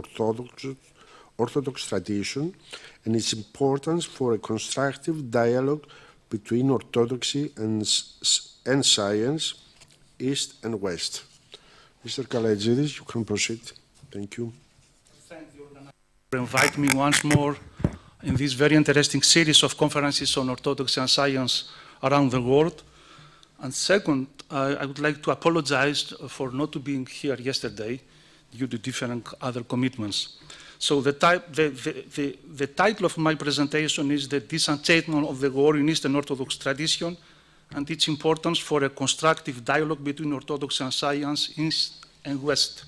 Orthodox Tradition and its importance for a constructive dialogue between Orthodoxy and science, East and West. Mr. Kalaitsidis, you can proceed. Thank you. Thank you for inviting me once more in this very interesting series of conferences on Orthodoxy and science around the world. And second, I would like to apologize for not being here yesterday due to different other commitments. So the title of my presentation is The Disenchantment of the War in Eastern Orthodox Tradition and its importance for a constructive dialogue between Orthodoxy and science, East and West.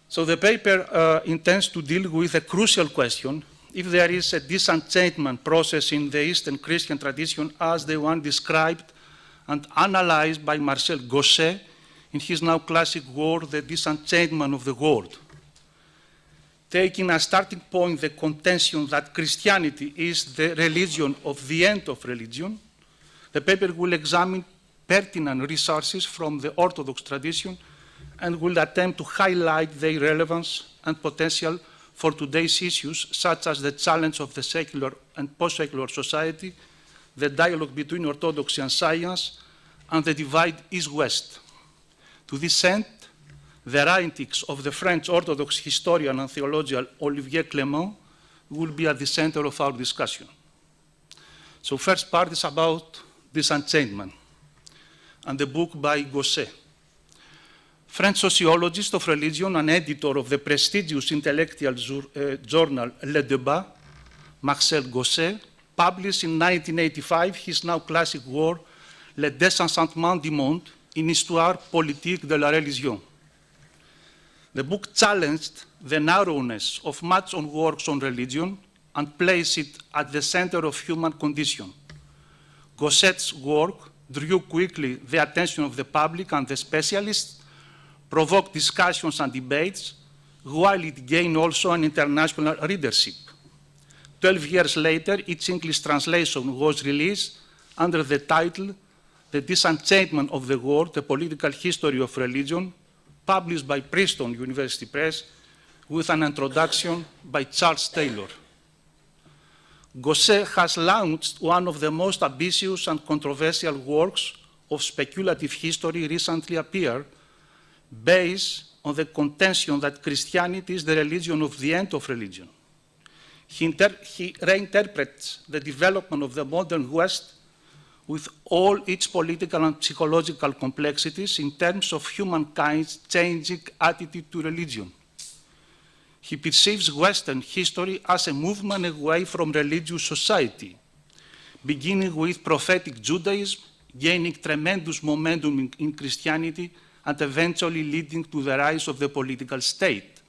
So the paper intends to deal with a crucial question: if there is a disenchantment process in the Eastern Christian tradition as the one described and analyzed by Marcel Gosset in his now classic work, The Disenchantment of the World. Taking as starting point the contention that Christianity is the religion of the end of religion, the paper will examine pertinent resources from the Orthodox tradition and will attempt to highlight their relevance and potential for today's issues, such as the challenge of the secular and post-secular society, the dialogue between Orthodoxy and science, and the divide East-West. To this end, the writings of the French Orthodox historian and theologian Olivier Clément will be at the center of our discussion. So first part is about disenchantment, and the book by Gosset. French sociologist of religion and editor of the prestigious intellectual journal Le Débat, Marcel Gosset, published in 1985 his now classic work, Le Désenchantement du Monde, une histoire politique de la religion. The book challenged the narrowness of much on works on religion and placed it at the center of human condition. Gosset's work drew quickly the attention of the public and the specialists, provoked discussions and debates, while it gained also an international readership. 12 years later, its English translation was released under the title The Disenchantment of the World, A Political History of Religion, published by Princeton University Press, with an introduction by Charles Taylor. Gosset has launched one of the most ambitious and controversial works of speculative history recently appeared, based on the contention that Christianity is the religion of the end of religion. He reinterprets the development of the modern West with all its political and psychological complexities in terms of humankind's changing attitude to religion. He perceives Western history as a movement away from religious society, beginning with prophetic Judaism, gaining tremendous momentum in Christianity, and eventually leading to the rise of the political state.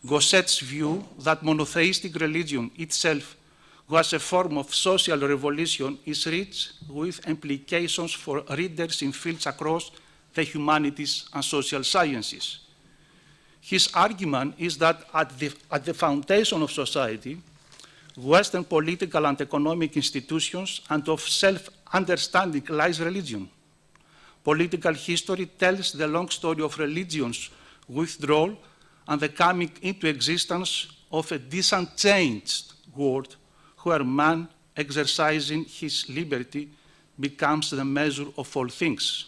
Gosset's view that monotheistic religion itself was a form of social revolution is rich with implications for readers in fields across the humanities and social sciences. His argument is that at the foundation of society, Western political and economic institutions and of self-understanding lies religion. Political history tells the long story of religion's withdrawal and the coming into existence of a disenchanged world where man, exercising his liberty, becomes the measure of all things.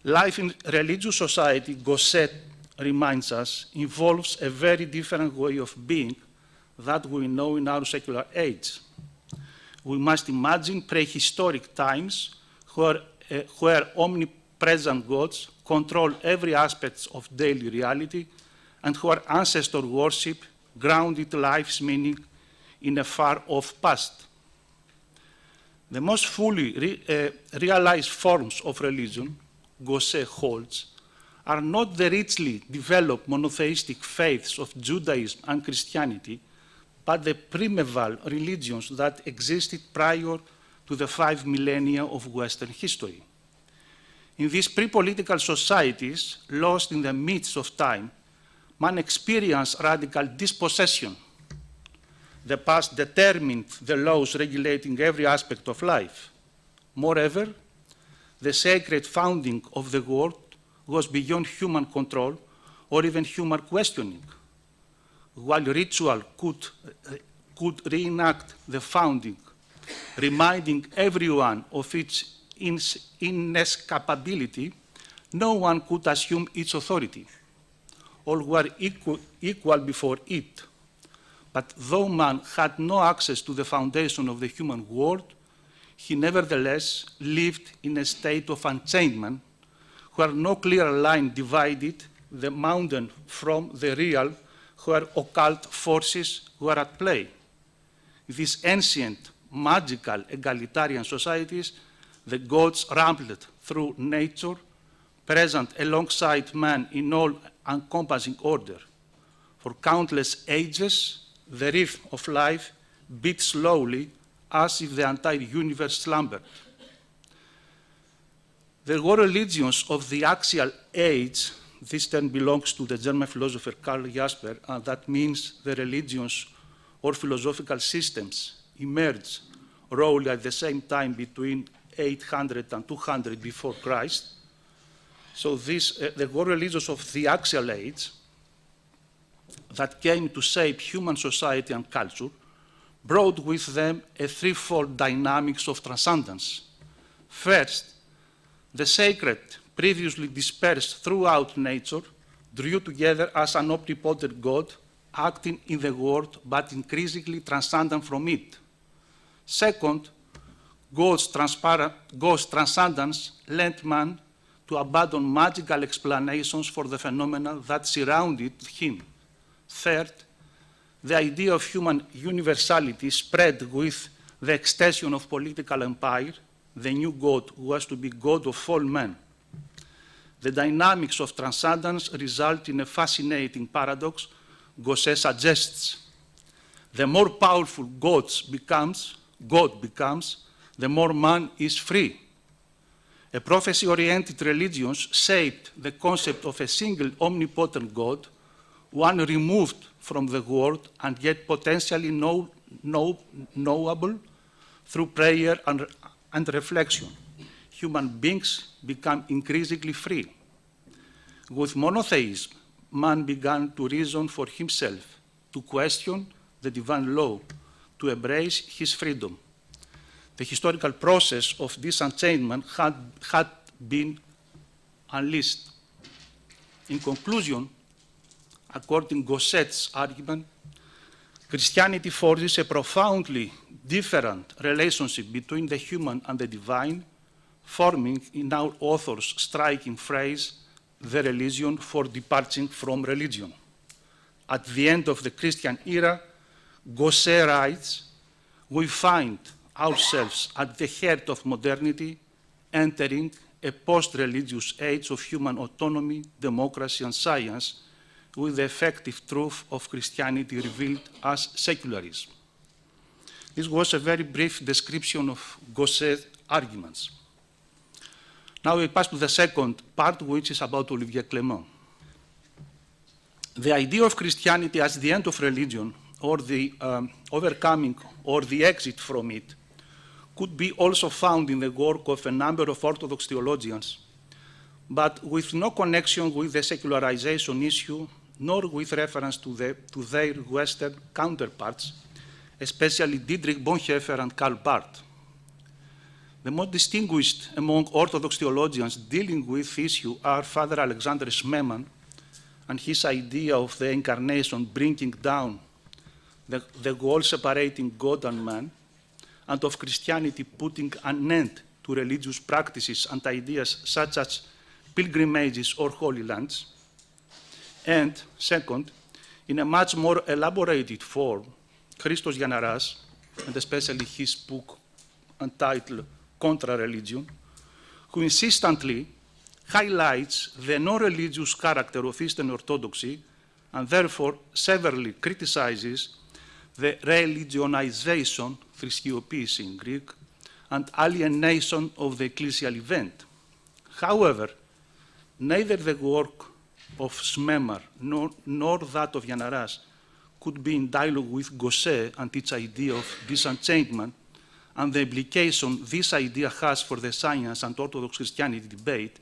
Life in religious society, Gosset reminds us, involves a very different way of being that we know in our secular age. We must imagine prehistoric times where omnipresent gods control every aspect of daily reality and where ancestor worship grounded life's meaning in a far-off past. The most fully realized forms of religion, Gosset holds, are not the richly developed monotheistic faiths of Judaism and Christianity, but the primeval religions that existed prior to the 5 millennia of Western history. In these pre-political societies, lost in the midst of time, man experienced radical dispossession. The past determined the laws regulating every aspect of life. Moreover, the sacred founding of the world was beyond human control or even human questioning. While ritual could reenact the founding, reminding everyone of its inescapability, no one could assume its authority. All were equal before it. But though man had no access to the foundation of the human world, he nevertheless lived in a state of enchainment where no clear line divided the mountain from the real, where occult forces were at play. These ancient, magical, egalitarian societies, the gods rambled through nature, present alongside man in all encompassing order. For countless ages, the rhythm of life beat slowly as if the entire universe slumbered. There were religions of the axial age. This term belongs to the German philosopher Karl Jasper, and that means the religions or philosophical systems emerged roughly at the same time between 800 and 200 before Christ. So there were religions of the axial age that came to shape human society and culture, brought with them a threefold dynamics of transcendence. First, the sacred, previously dispersed throughout nature, drew together as an omnipotent God, acting in the world but increasingly transcendent from it. Second, God's transcendence led man to abandon magical explanations for the phenomena that surrounded him. Third, the idea of human universality spread with the extension of political empire. The new God was to be God of all men. The dynamics of transcendence result in a fascinating paradox Gosset suggests. The more powerful God becomes, the more man is free. A prophecy-oriented religions shaped the concept of a single omnipotent God, one removed from the world and yet potentially knowable through prayer and reflection. Human beings become increasingly free. With monotheism, man began to reason for himself, to question the divine law, to embrace his freedom. The historical process of disenchantment had been unleashed. In conclusion, according to Gosset's argument, Christianity forges a profoundly different relationship between the human and the divine, forming in our author's striking phrase, the religion for departing from religion. At the end of the Christian era, Gosset writes, we find ourselves at the heart of modernity, entering a post-religious age of human autonomy, democracy, and science, with the effective truth of Christianity revealed as secularism. This was a very brief description of Gosset's arguments. Now we pass to the second part, which is about Olivier Clément. The idea of Christianity as the end of religion, or the overcoming or the exit from it, could be also found in the work of a number of Orthodox theologians, but with no connection with the secularization issue, nor with reference to their Western counterparts, especially Dietrich Bonhoeffer and Karl Barth. The most distinguished among Orthodox theologians dealing with the issue are Father Alexander Schmemann and his idea of the incarnation bringing down the wall separating God and man, and of Christianity putting an end to religious practices and ideas such as pilgrimages or holy lands. And second, in a much more elaborated form, Christos Giannaras, and especially his book entitled Contra Religion, who insistently highlights the non-religious character of Eastern Orthodoxy and therefore severely criticizes the religionization, θρησκειοποίηση in Greek, and alienation of the ecclesial event. However, neither the work of Smemar nor that of Yanaras could be in dialogue with Gosset and its idea of disenchantment and the implication this idea has for the science and Orthodox Christianity debate,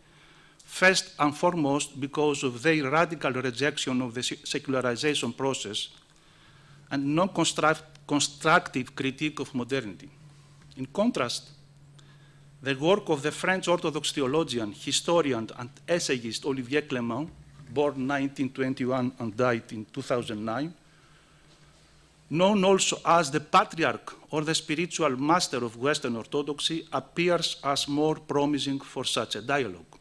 first and foremost because of their radical rejection of the secularization process and non-constructive critique of modernity. In contrast, the work of the French Orthodox theologian, historian, and essayist Olivier Clément, born 1921 and died in 2009, known also as the patriarch or the spiritual master of Western Orthodoxy, appears as more promising for such a dialogue.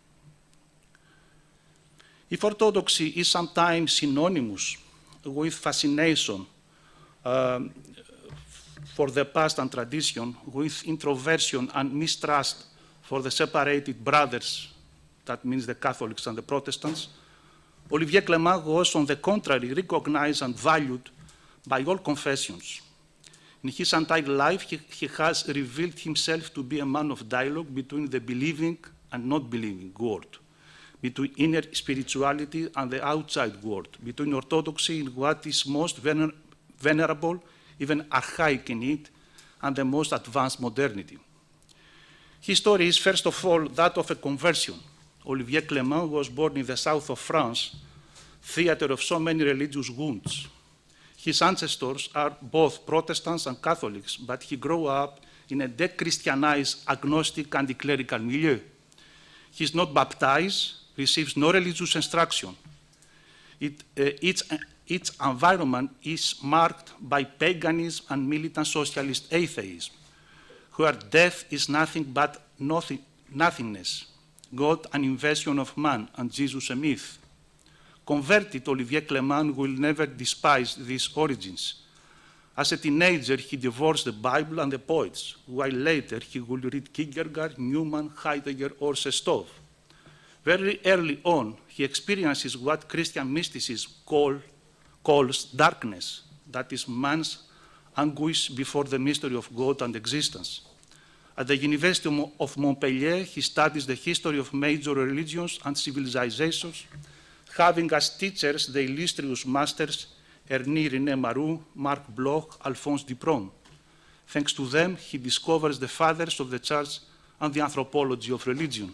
If orthodoxy is sometimes synonymous with fascination for the past and tradition, with introversion and mistrust for the separated brothers, that means the Catholics and the Protestants, Olivier Clément was, on the contrary, recognized and valued by all confessions. In his entire life, he has revealed himself to be a man of dialogue between the believing and not believing world, between inner spirituality and the outside world, between orthodoxy in what is most venerable, even archaic in it, and the most advanced modernity. His story is, first of all, that of a conversion. Olivier Clément was born in the south of France, theater of so many religious wounds. His ancestors are both Protestants and Catholics, but he grew up in a de-Christianized, agnostic, and clerical milieu. He is not baptized, receives no religious instruction. Its environment is marked by paganism and militant socialist atheism, where death is nothing but nothingness, God an invention of man, and Jesus a myth. Converted, Olivier Clément will never despise these origins. As a teenager, he divorced the Bible and the poets, while later he will read Kierkegaard, Newman, Heidegger, or Sestov. Very early on, he experiences what Christian mysticism calls darkness, that is man's anguish before the mystery of God and existence. At the University of Montpellier, he studies the history of major religions and civilizations, having as teachers the illustrious masters Ernie René Marou, Marc Bloch, Alphonse Dupron. Thanks to them, he discovers the fathers of the church and the anthropology of religion.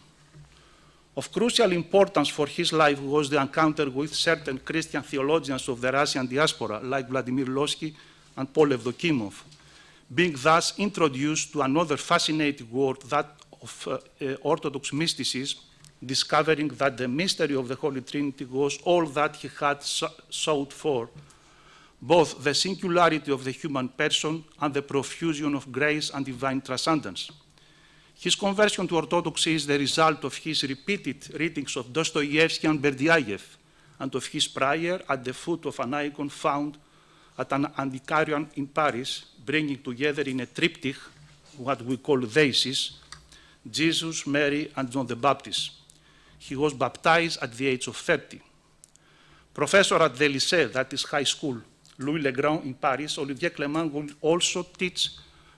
Of crucial importance for his life was the encounter with certain Christian theologians of the Russian diaspora, like Vladimir Lossky and Paul Evdokimov, being thus introduced to another fascinating world, that of Orthodox mysticism, discovering that the mystery of the Holy Trinity was all that he had sought for, both the singularity of the human person and the profusion of grace and divine transcendence. His conversion to Orthodoxy is the result of his repeated readings of Dostoevsky and Berdyaev, and of his prayer at the foot of an icon found at an antiquarian in Paris, bringing together in a triptych what we call deities, Jesus, Mary, and John the Baptist. He was baptized at the age of 30. Professor at the Lycée, that is high school, Louis Legrand in Paris, Olivier Clément will also teach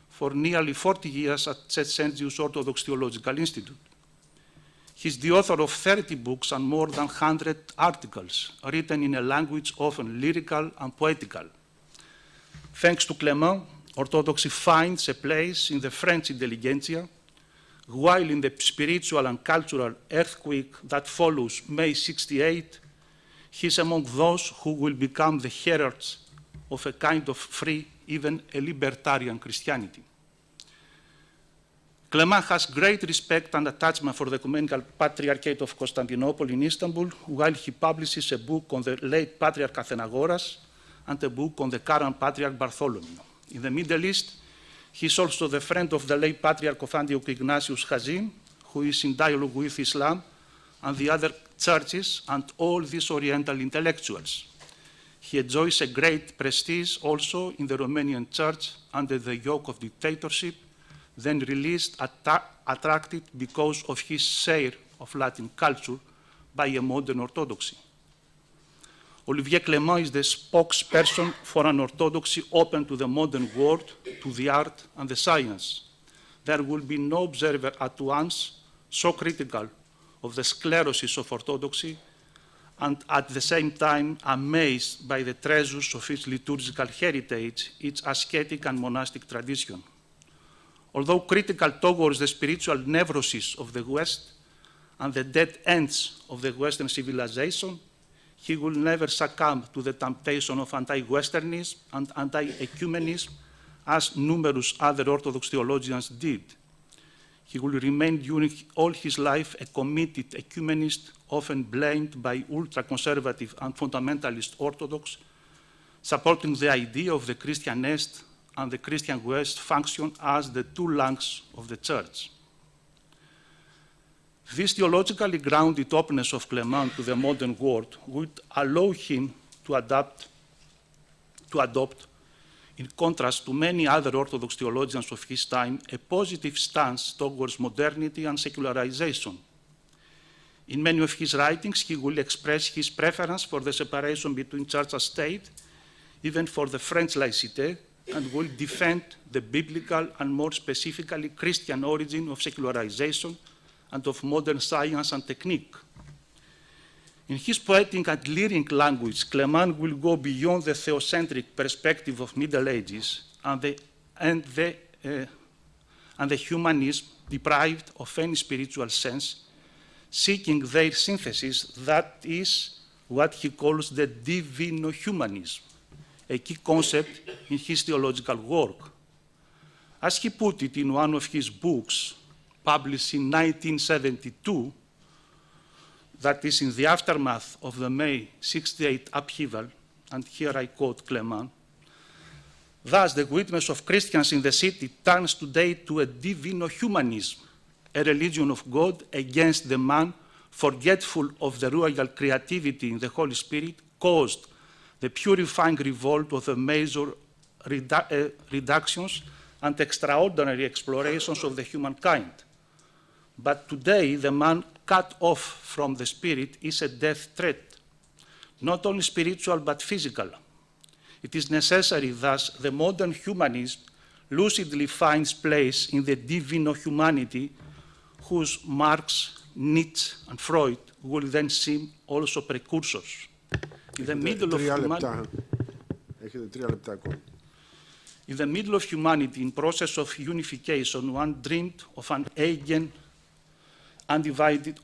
for nearly 40 years at Czech Orthodox Theological Institute. He's the author of 30 books and more than 100 articles, written in a language often lyrical and poetical. Thanks to Clément, Orthodoxy finds a place in the French intelligentsia, while in the spiritual and cultural earthquake that follows May 68, he's among those who will become the heralds of a kind of free, even a libertarian Christianity. Clément has great respect and attachment for the Ecumenical Patriarchate of Constantinople in Istanbul, while he publishes a book on the late Patriarch Athenagoras and a book on the current Patriarch Bartholomew. In the Middle East, he is also the friend of the late Patriarch of Antioch Ignatius Hazim, who is in dialogue with Islam and the other churches and all these Oriental intellectuals. He enjoys a great prestige also in the Romanian church under the yoke of dictatorship, then released, attracted because of his share of Latin culture by a modern orthodoxy. Olivier Clément is the spokesperson for an orthodoxy open to the modern world, to the art and the science. There will be no observer at once so critical of the sclerosis of orthodoxy and at the same time amazed by the treasures of its liturgical heritage, its ascetic and monastic tradition. Although critical towards the spiritual neurosis of the West and the dead ends of the Western civilization, he will never succumb to the temptation of anti-Westernism and anti-ecumenism, as numerous other Orthodox theologians did. He will remain during all his life a committed ecumenist, often blamed by ultra-conservative and fundamentalist Orthodox, supporting the idea of the Christian East and the Christian West function as the two lungs of the Church. This theologically grounded openness of Clément to the modern world would allow him to adopt, in contrast to many other Orthodox theologians of his time, a positive stance towards modernity and secularization. In many of his writings, he will express his preference for the separation between church and state, even for the French laïcité, and will defend the biblical and more specifically Christian origin of secularization and of modern science and technique. In his poetic and lyric language, Clément will go beyond the theocentric perspective of Middle Ages and the humanism deprived of any spiritual sense, seeking their synthesis, that is what he calls the divino-humanism, a key concept in his theological work. As he put it in one of his books, published in 1972, that is in the aftermath of the May 68 upheaval, and here I quote Clément, "Thus the witness of Christians in the city turns today to a divino-humanism, a religion of God against the man, forgetful of the royal creativity in the Holy Spirit, caused the purifying revolt of the major reductions and extraordinary explorations of the humankind. But today, the man cut off from the spirit is a death threat, not only spiritual but physical. It is necessary, thus, the modern humanism lucidly finds place in the divino-humanity, whose Marx, Nietzsche, and Freud will then seem also precursors. In the middle of In the middle of humanity, in process of unification, one dreamed of an again undivided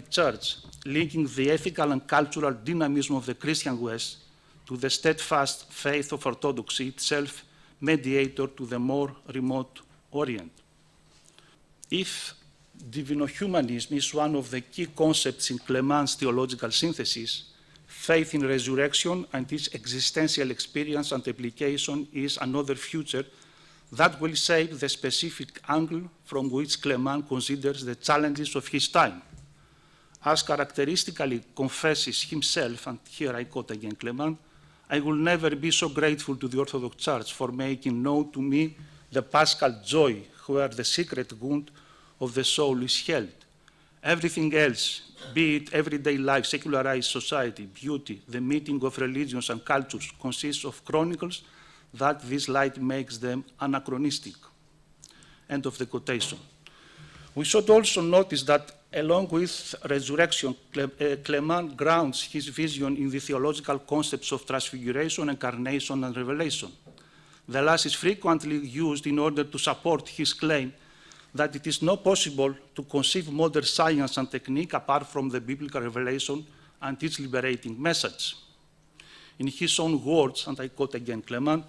church, linking the ethical and cultural dynamism of the Christian West to the steadfast faith of Orthodoxy itself, mediator to the more remote Orient. If divino-humanism is one of the key concepts in Clément's theological synthesis, faith in resurrection and its existential experience and application is another future that will shape the specific angle from which Clément considers the challenges of his time. As characteristically confesses himself, and here I quote again Clément, "I will never be so grateful to the Orthodox Church for making known to me the Paschal joy where the secret wound of the soul is held. Everything else, be it everyday life, secularized society, beauty, the meeting of religions and cultures, consists of chronicles that this light makes them anachronistic." End of the quotation. We should also notice that along with resurrection, Clément grounds his vision in the theological concepts of transfiguration, incarnation, and revelation. The last is frequently used in order to support his claim that it is not possible to conceive modern science and technique apart from the biblical revelation and its liberating message. In his own words, and I quote again Clément,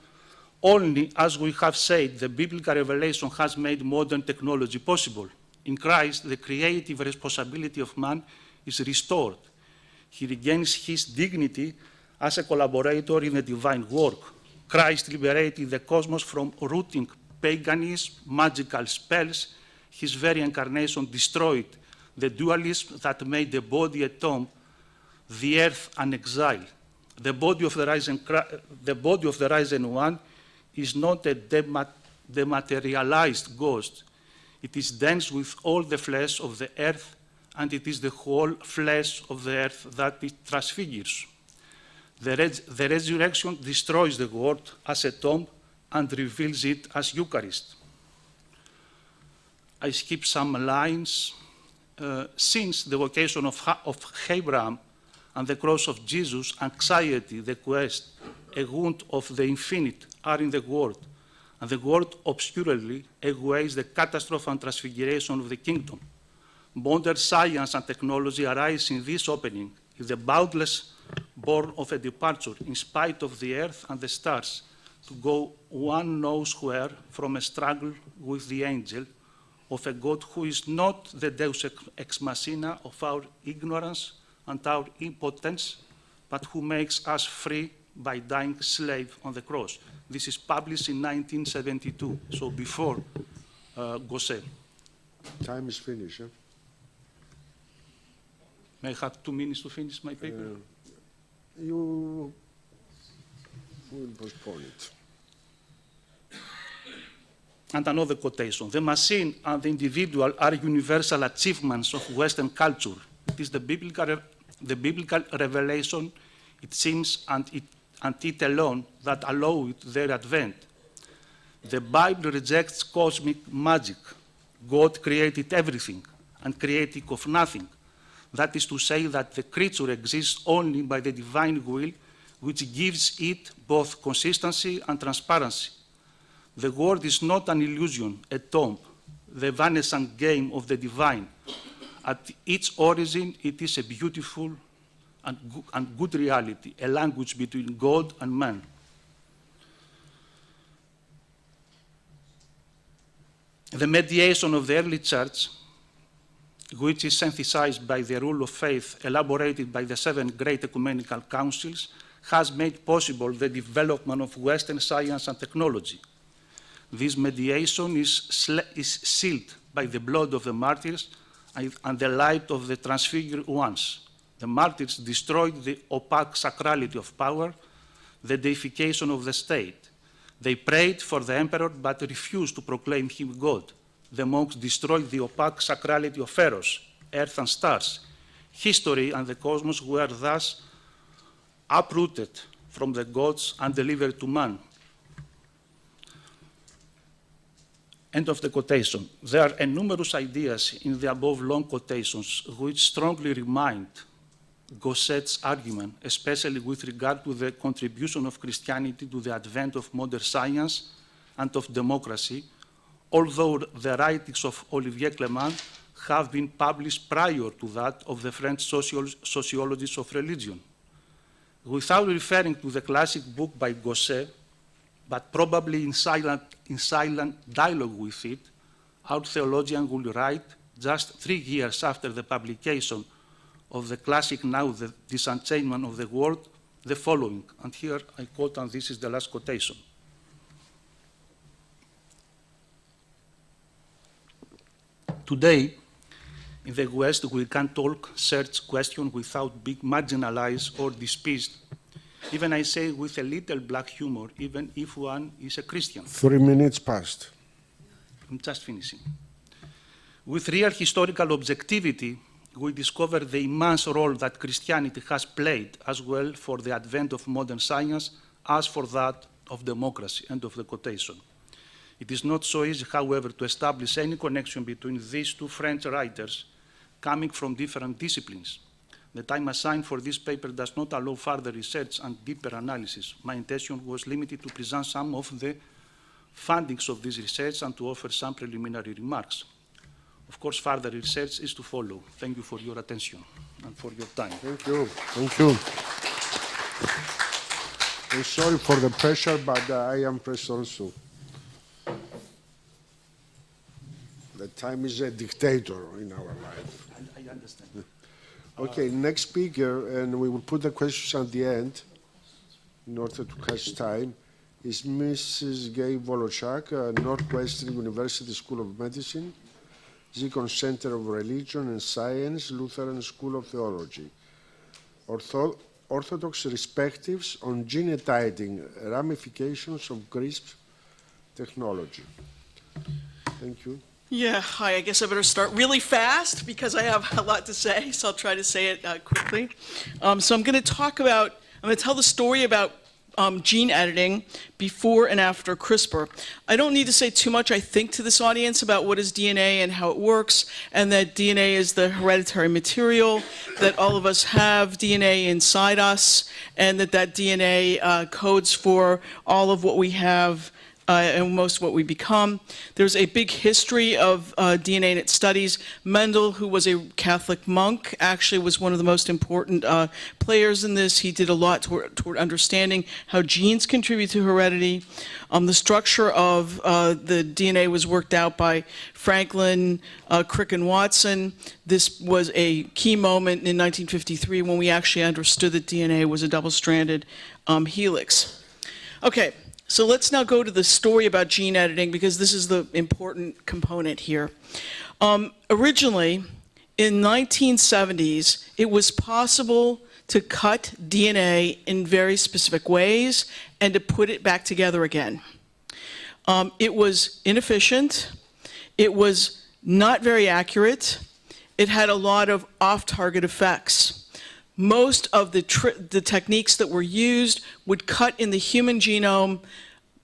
"Only, as we have said, the biblical revelation has made modern technology possible. In Christ, the creative responsibility of man is restored. He regains his dignity as a collaborator in the divine work. Christ liberated the cosmos from rooting paganism, magical spells. His very incarnation destroyed the dualism that made the body a tomb, the earth an exile. The body of the risen one is not a dematerialized ghost. It is dense with all the flesh of the earth, and it is the whole flesh of the earth that it transfigures." The resurrection destroys the world as a tomb and reveals it as Eucharist. I skip some lines. Since the vocation of Abraham and the cross of Jesus, anxiety, the quest, a wound of the infinite are in the world, and the world obscurely awaits the catastrophe and transfiguration of the kingdom. Modern science and technology arise in this opening, is the boundless born of a departure in spite of the earth and the stars, to go one knows where from a struggle with the angel of a God who is not the deus ex machina of our ignorance and our impotence, but who makes us free by dying slave on the cross. This is published in 1972, so before Gosset. Time is finished. Huh? May I have 2 minutes to finish my paper? You will postpone it. And another quotation, the machine and the individual are universal achievements of Western culture. It is the biblical revelation, it seems, and it alone that allow it their advent. The Bible rejects cosmic magic. God created everything and created of nothing. That is to say that the creature exists only by the divine will, which gives it both consistency and transparency. The world is not an illusion, a tomb, the evanescent game of the divine. At its origin, it is a beautiful and good reality, a language between God and man. The mediation of the early church, which is synthesized by the rule of faith elaborated by the 7 great ecumenical councils, has made possible the development of Western science and technology. This mediation is sealed by the blood of the martyrs and the light of the transfigured ones. The martyrs destroyed the opaque sacrality of power, the deification of the state. They prayed for the emperor but refused to proclaim him God. The monks destroyed the opaque sacrality of Eros, earth and stars. History and the cosmos were thus uprooted from the gods and delivered to man. End of the quotation. There are numerous ideas in the above long quotations which strongly remind Gosset's argument, especially with regard to the contribution of Christianity to the advent of modern science and of democracy, although the writings of Olivier Clément have been published prior to that of the French sociologists of religion. Without referring to the classic book by Gosset, but probably in silent dialogue with it, our theologian will write, just 3 years after the publication of the classic now, The Disenchantment of the World, the following. And here I quote, and this is the last quotation. Today, in the West, we can talk, search, question without being marginalized or despised. Even I say with a little black humor, even if one is a Christian. 3 minutes past. I'm just finishing. With real historical objectivity, we discover the immense role that Christianity has played as well for the advent of modern science as for that of democracy. End of the quotation. It is not so easy, however, to establish any connection between these 2 French writers coming from different disciplines. The time assigned for this paper does not allow further research and deeper analysis. My intention was limited to present some of the findings of this research and to offer some preliminary remarks. Of course, further research is to follow. Thank you for your attention and for your time. Thank you. Thank you. I'm sorry for the pressure, but I am pressed also. The time is a dictator in our life. I understand. Okay, next speaker, and we will put the questions at the end in order to catch time, is Mrs. Gay Volochak, Northwestern University School of Medicine, Zikon Center of Religion and Science, Lutheran School of Theology. Orthodox perspectives on gene editing, ramifications of CRISPR technology. Thank you. Yeah, hi, I guess I better start really fast because I have a lot to say, so I'll try to say it quickly. So I'm going to talk about I'm going to tell the story about gene editing before and after CRISPR. I don't need to say too much, I think, to this audience about what is DNA and how it works, and that DNA is the hereditary material, that all of us have DNA inside us, and that DNA codes for all of what we have and most of what we become. There's a big history of DNA and its studies. Mendel, who was a Catholic monk, actually was one of the most important players in this. He did a lot toward understanding how genes contribute to heredity. The structure of the DNA was worked out by Franklin, Crick, and Watson. This was a key moment in 1953 when we actually understood that DNA was a double-stranded helix. Okay. So let's now go to the story about gene editing, because this is the important component here. Originally, in 1970s, it was possible to cut DNA in very specific ways and to put it back together again. It was inefficient. It was not very accurate. It had a lot of off-target effects. Most of the techniques that were used would cut in the human genome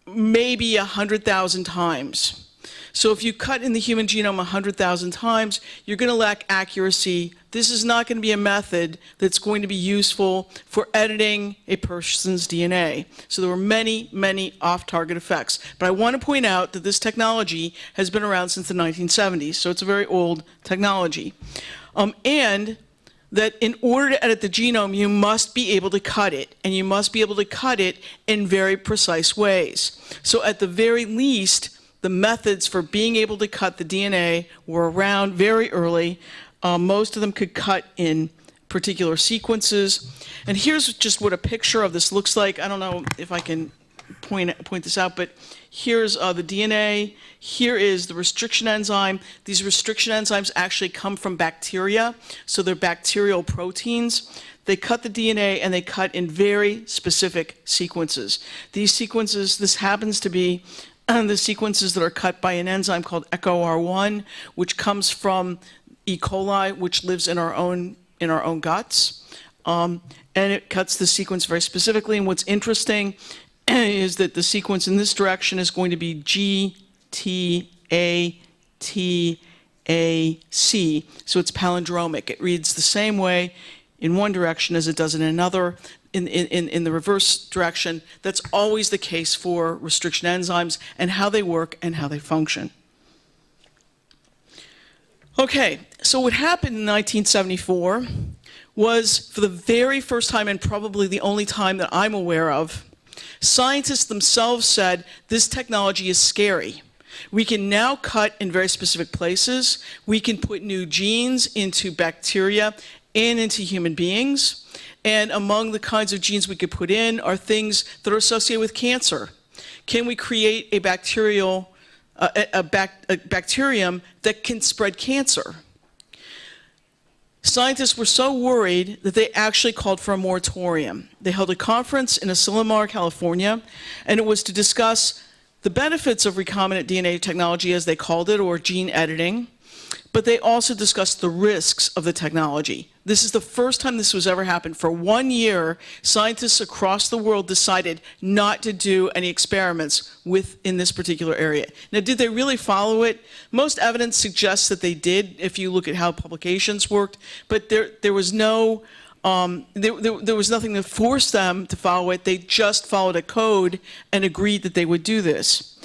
maybe 100,000 times. So if you cut in the human genome 100,000 times, you're going to lack accuracy. This is not going to be a method that's going to be useful for editing a person's DNA. So there were many, many off-target effects. But I want to point out that this technology has been around since the 1970s, so it's a very old technology. And that in order to edit the genome, you must be able to cut it, and you must be able to cut it in very precise ways. So at the very least, the methods for being able to cut the DNA were around very early. Most of them could cut in particular sequences. And here's just what a picture of this looks like. I don't know if I can point this out, but here's the DNA. Here is the restriction enzyme. These restriction enzymes actually come from bacteria, so they're bacterial proteins. They cut the DNA and they cut in very specific sequences. These sequences, this happens to be the sequences that are cut by an enzyme called EcoR1, which comes from E. coli, which lives in our own guts. And it cuts the sequence very specifically. And what's interesting is that the sequence in this direction is going to be G, T, A, T, A, C. So it's palindromic. It reads the same way in one direction as it does in another. In the reverse direction. That's always the case for restriction enzymes and how they work and how they function. Okay, so what happened in 1974 was, for the very first time and probably the only time that I'm aware of, scientists themselves said, this technology is scary. We can now cut in very specific places. We can put new genes into bacteria and into human beings. And among the kinds of genes we could put in are things that are associated with cancer. Can we create a bacterium that can spread cancer? Scientists were so worried that they actually called for a moratorium. They held a conference in Asilomar, California, and it was to discuss the benefits of recombinant DNA technology, as they called it, or gene editing, but they also discussed the risks of the technology. This is the first time this was ever happened. For 1 year, scientists across the world decided not to do any experiments in this particular area. Now, did they really follow it? Most evidence suggests that they did, if you look at how publications worked, but there was no, there was nothing to force them to follow it. They just followed a code and agreed that they would do this.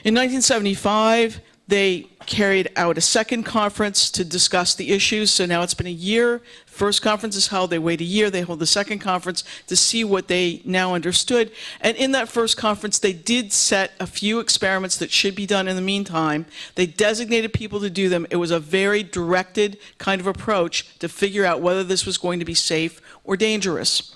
In 1975, they carried out a second conference to discuss the issues. So now it's been a year. First conference is held, they wait a year, they hold the second conference to see what they now understood. And in that first conference, they did set a few experiments that should be done in the meantime. They designated people to do them. It was a very directed kind of approach to figure out whether this was going to be safe or dangerous.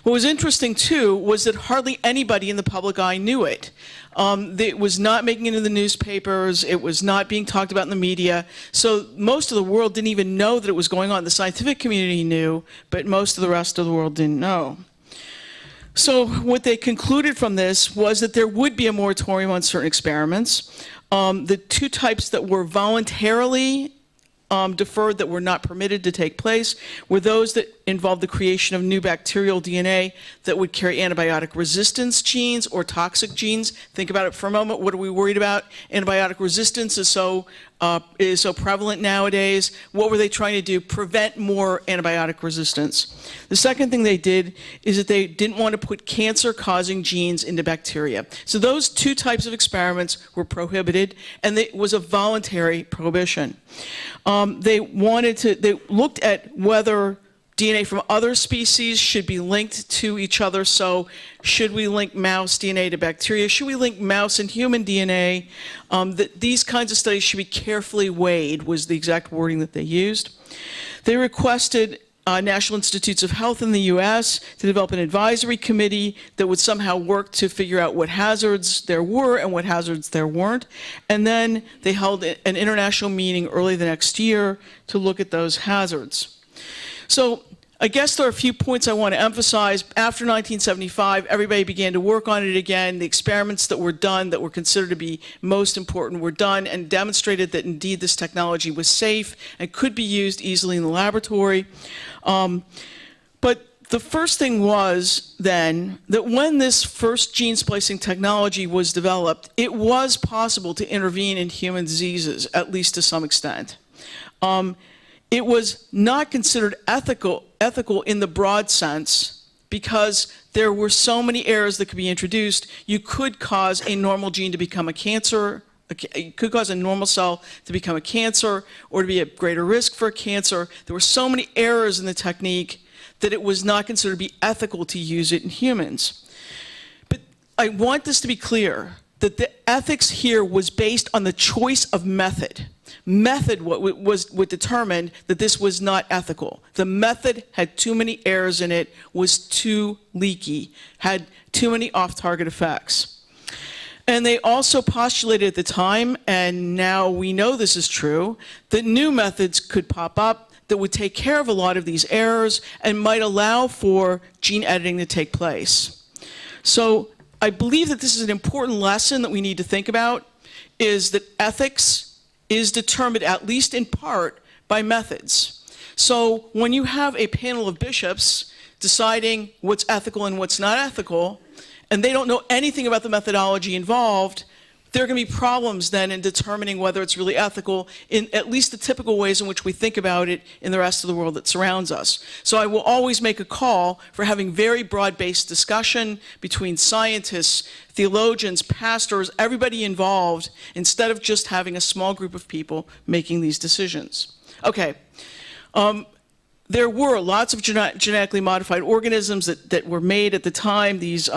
What was interesting, too, was that hardly anybody in the public eye knew it. It was not making it into the newspapers. It was not being talked about in the media. So most of the world didn't even know that it was going on. The scientific community knew, but most of the rest of the world didn't know. So what they concluded from this was that there would be a moratorium on certain experiments. The two types that were voluntarily deferred, that were not permitted to take place, were those that involved the creation of new bacterial DNA that would carry antibiotic resistance genes or toxic genes. Think about it for a moment. What are we worried about? Antibiotic resistance is so prevalent nowadays. What were they trying to do? Prevent more antibiotic resistance. The second thing they did is that they didn't want to put cancer-causing genes into bacteria. So those two types of experiments were prohibited, and it was a voluntary prohibition. They looked at whether DNA from other species should be linked to each other. So should we link mouse DNA to bacteria? Should we link mouse and human DNA? These kinds of studies should be carefully weighed, was the exact wording that they used. They requested National Institutes of Health in the US to develop an advisory committee that would somehow work to figure out what hazards there were and what hazards there weren't. And then they held an international meeting early the next year to look at those hazards. So I guess there are a few points I want to emphasize. After 1975, everybody began to work on it again. The experiments that were done that were considered to be most important were done and demonstrated that indeed this technology was safe and could be used easily in the laboratory. But the first thing was then that when this first gene splicing technology was developed, it was possible to intervene in human diseases, at least to some extent. It was not considered ethical in the broad sense because there were so many errors that could be introduced. You could cause a normal gene to become a cancer. You could cause a normal cell to become a cancer or to be at greater risk for cancer. There were so many errors in the technique that it was not considered to be ethical to use it in humans. But I want this to be clear, that the ethics here was based on the choice of method. Method what determined that this was not ethical. The method had too many errors in it, was too leaky, had too many off-target effects. And they also postulated at the time, and now we know this is true, that new methods could pop up that would take care of a lot of these errors and might allow for gene editing to take place. So I believe that this is an important lesson that we need to think about, is that ethics is determined, at least in part, by methods. So when you have a panel of bishops deciding what's ethical and what's not ethical, and they don't know anything about the methodology involved, there are going to be problems then in determining whether it's really ethical in at least the typical ways in which we think about it in the rest of the world that surrounds us. So I will always make a call for having very broad-based discussion between scientists, theologians, pastors, everybody involved, instead of just having a small group of people making these decisions. Okay. There were lots of genetically modified organisms that were made at the time. These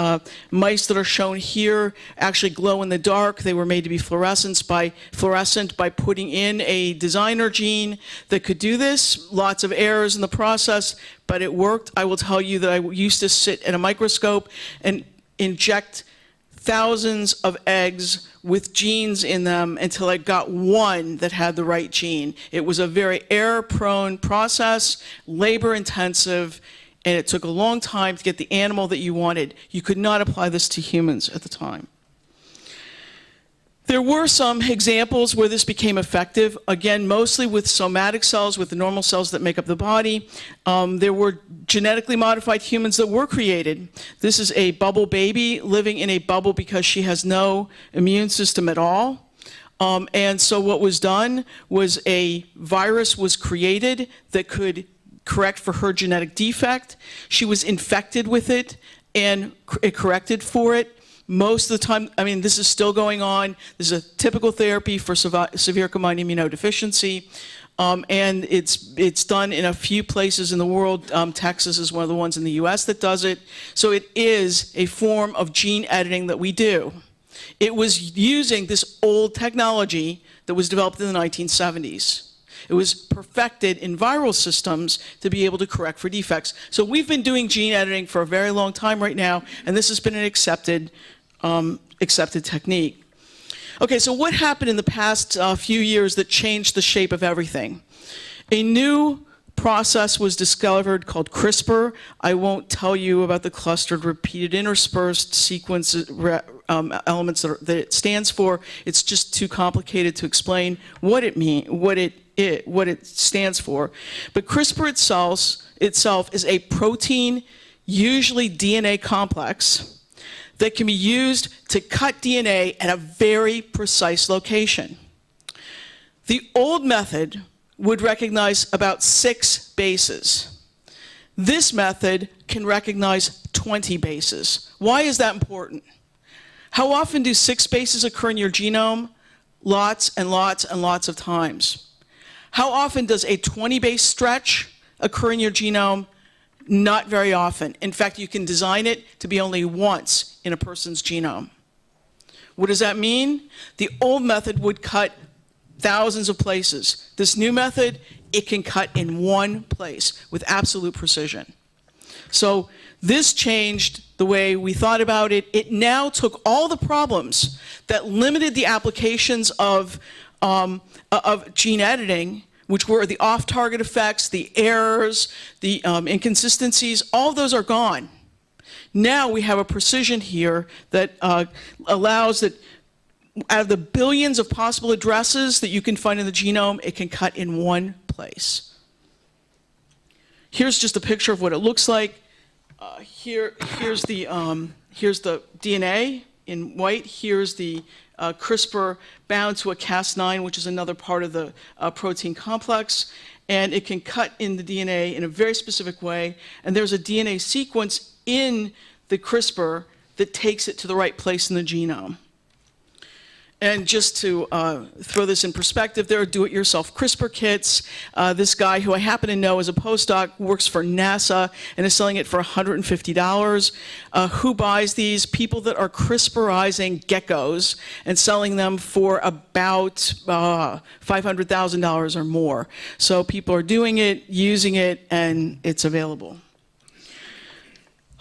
mice that are shown here actually glow in the dark. They were made to be fluorescent by putting in a designer gene that could do this. Lots of errors in the process, but it worked. I will tell you that I used to sit at a microscope and inject thousands of eggs with genes in them until I got one that had the right gene. It was a very error-prone process, labor-intensive, and it took a long time to get the animal that you wanted. You could not apply this to humans at the time. There were some examples where this became effective, again, mostly with somatic cells, with the normal cells that make up the body. There were genetically modified humans that were created. This is a bubble baby living in a bubble because she has no immune system at all. And so what was done was a virus was created that could correct for her genetic defect. She was infected with it, and it corrected for it. Most of the time, I mean, this is still going on. This is a typical therapy for severe combined immunodeficiency. And it's done in a few places in the world. Texas is one of the ones in the US that does it. So it is a form of gene editing that we do. It was using this old technology that was developed in the 1970s. It was perfected in viral systems to be able to correct for defects. So we've been doing gene editing for a very long time right now, and this has been an accepted technique. Okay, so what happened in the past few years that changed the shape of everything? A new process was discovered called CRISPR. I won't tell you about the clustered repeated interspersed sequence elements that it stands for. It's just too complicated to explain what it stands for. But CRISPR itself is a protein, usually DNA complex, that can be used to cut DNA at a very precise location. The old method would recognize about 6 bases. This method can recognize 20 bases. Why is that important? How often do 6 bases occur in your genome? Lots and lots and lots of times. How often does a 20-base stretch occur in your genome? Not very often. In fact, you can design it to be only once in a person's genome. What does that mean? The old method would cut thousands of places. This new method, it can cut in one place with absolute precision. So this changed the way we thought about it. It now took all the problems that limited the applications of gene editing, which were the off-target effects, the errors, the inconsistencies, all of those are gone. Now we have a precision here that allows that out of the billions of possible addresses that you can find in the genome, it can cut in one place. Here's just a picture of what it looks like. Here's the DNA in white. Here's the CRISPR bound to a Cas9, which is another part of the protein complex. And it can cut in the DNA in a very specific way. And there's a DNA sequence in the CRISPR that takes it to the right place in the genome. And just to throw this in perspective, there are do-it-yourself CRISPR kits. This guy, who I happen to know as a postdoc, works for NASA and is selling it for $150. Who buys these? People that are CRISPRizing geckos and selling them for about $500,000 or more. So people are doing it, using it, and it's available.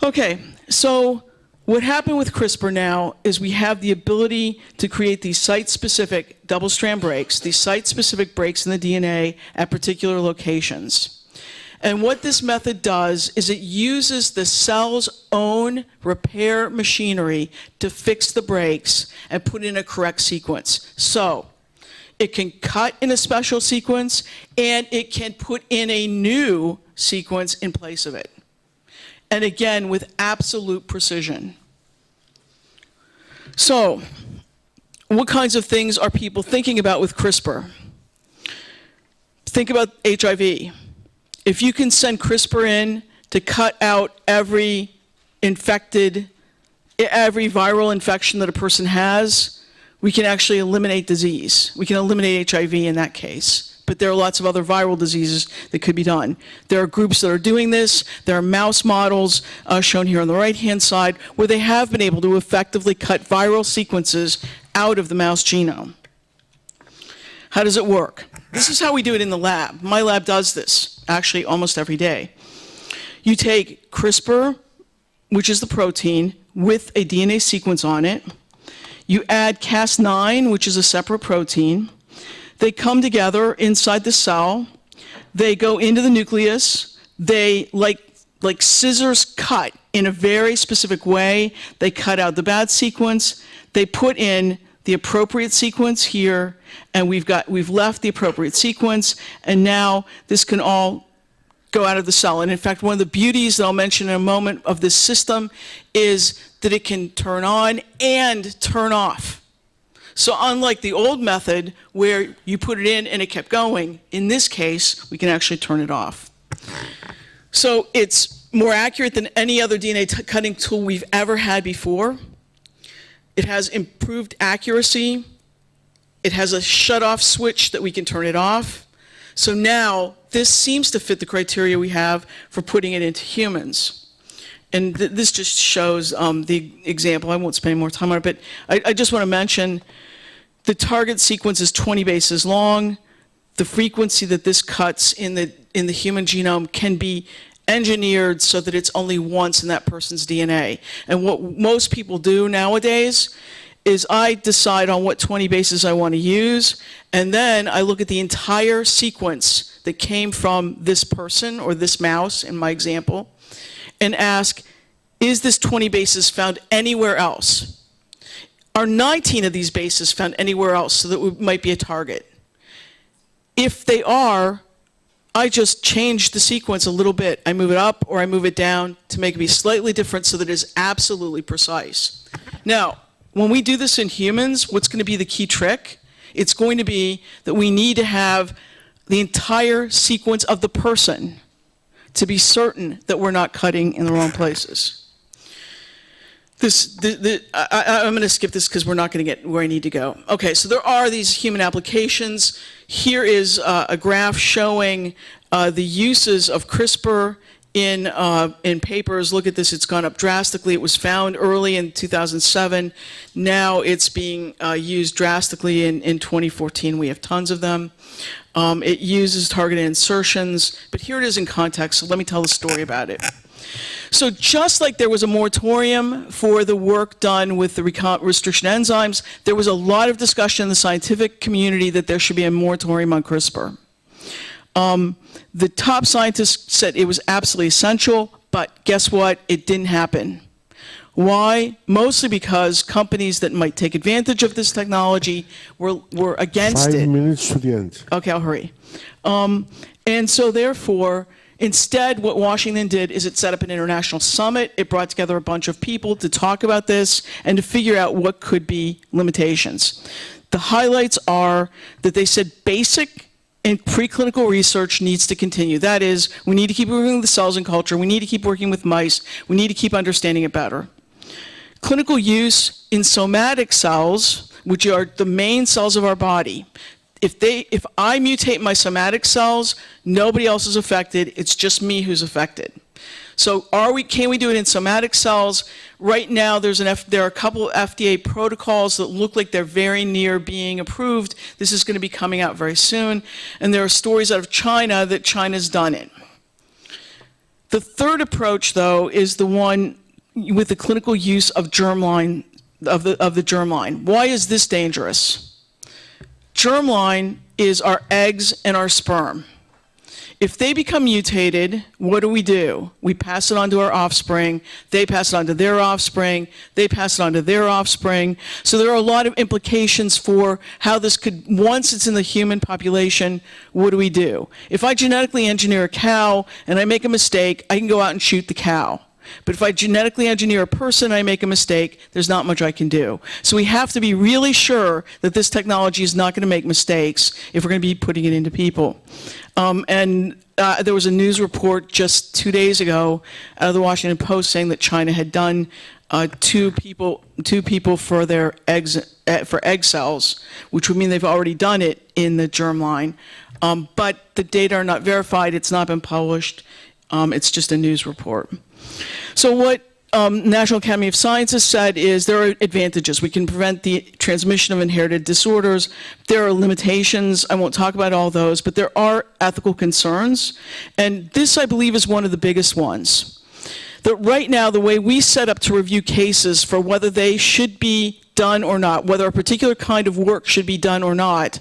Okay, so what happened with CRISPR now is we have the ability to create these site-specific double-strand breaks, these site-specific breaks in the DNA at particular locations. And what this method does is it uses the cell's own repair machinery to fix the breaks and put in a correct sequence. So it can cut in a special sequence, and it can put in a new sequence in place of it. And again, with absolute precision. So, what kinds of things are people thinking about with CRISPR? Think about HIV. If you can send CRISPR in to cut out every viral infection that a person has, we can actually eliminate disease. We can eliminate HIV in that case. But there are lots of other viral diseases that could be done. There are groups that are doing this. There are mouse models shown here on the right-hand side where they have been able to effectively cut viral sequences out of the mouse genome. How does it work? This is how we do it in the lab. My lab does this, actually, almost every day. You take CRISPR, which is the protein, with a DNA sequence on it. You add Cas9, which is a separate protein. They come together inside the cell. They go into the nucleus. They, like scissors, cut in a very specific way. They cut out the bad sequence. They put in the appropriate sequence here, and we've left the appropriate sequence, and now this can all go out of the cell. And in fact, one of the beauties that I'll mention in a moment of this system is that it can turn on and turn off. So unlike the old method where you put it in and it kept going, in this case, we can actually turn it off. So it's more accurate than any other DNA cutting tool we've ever had before. It has improved accuracy. It has a shut-off switch that we can turn it off. So now this seems to fit the criteria we have for putting it into humans. And this just shows the example. I won't spend any more time on it, but I just want to mention the target sequence is 20 bases long. The frequency that this cuts in the human genome can be engineered so that it's only once in that person's DNA. And what most people do nowadays is I decide on what 20 bases I want to use, and then I look at the entire sequence that came from this person or this mouse in my example and ask, is this 20 bases found anywhere else? Are 19 of these bases found anywhere else so that we might be a target? If they are, I just change the sequence a little bit. I move it up or I move it down to make it be slightly different so that it is absolutely precise. Now, when we do this in humans, what's going to be the key trick? It's going to be that we need to have the entire sequence of the person to be certain that we're not cutting in the wrong places. I'm going to skip this because we're not going to get where I need to go. Okay, so there are these human applications. Here is a graph showing the uses of CRISPR in papers. Look at this, it's gone up drastically. It was found early in 2007. Now it's being used drastically in 2014. We have tons of them. It uses targeted insertions, but here it is in context, so let me tell the story about it. So just like there was a moratorium for the work done with the restriction enzymes, there was a lot of discussion in the scientific community that there should be a moratorium on CRISPR. The top scientists said it was absolutely essential, but guess what? It didn't happen. Why? Mostly because companies that might take advantage of this technology were against it. 5 minutes to the end. Okay, I'll hurry. And so therefore, instead, what Washington did is it set up an international summit. It brought together a bunch of people to talk about this and to figure out what could be limitations. The highlights are that they said basic and preclinical research needs to continue. That is, we need to keep working with the cells in culture. We need to keep working with mice. We need to keep understanding it better. Clinical use in somatic cells, which are the main cells of our body. If I mutate my somatic cells, nobody else is affected. It's just me who's affected. So can we do it in somatic cells? Right now, there are a couple of FDA protocols that look like they're very near being approved. This is going to be coming out very soon. And there are stories out of China that China's done it. The third approach, though, is the one with the clinical use of germline, of the germline. Why is this dangerous? Germline is our eggs and our sperm. If they become mutated, what do? We pass it on to our offspring, they pass it on to their offspring, they pass it on to their offspring. So there are a lot of implications for how this could, once it's in the human population, what do? If I genetically engineer a cow and I make a mistake, I can go out and shoot the cow. But if I genetically engineer a person and I make a mistake, there's not much I can do. So we have to be really sure that this technology is not going to make mistakes if we're going to be putting it into people. There was a news report just 2 days ago out of the Washington Post saying that China had done two people for their eggs, for egg cells, which would mean they've already done it in the germline. But the data are not verified. It's not been published. It's just a news report. So what National Academy of Sciences said is there are advantages. We can prevent the transmission of inherited disorders. There are limitations. I won't talk about all those, but there are ethical concerns. And this, I believe, is one of the biggest ones. That right now, the way we set up to review cases for whether they should be done or not, whether a particular kind of work should be done or not,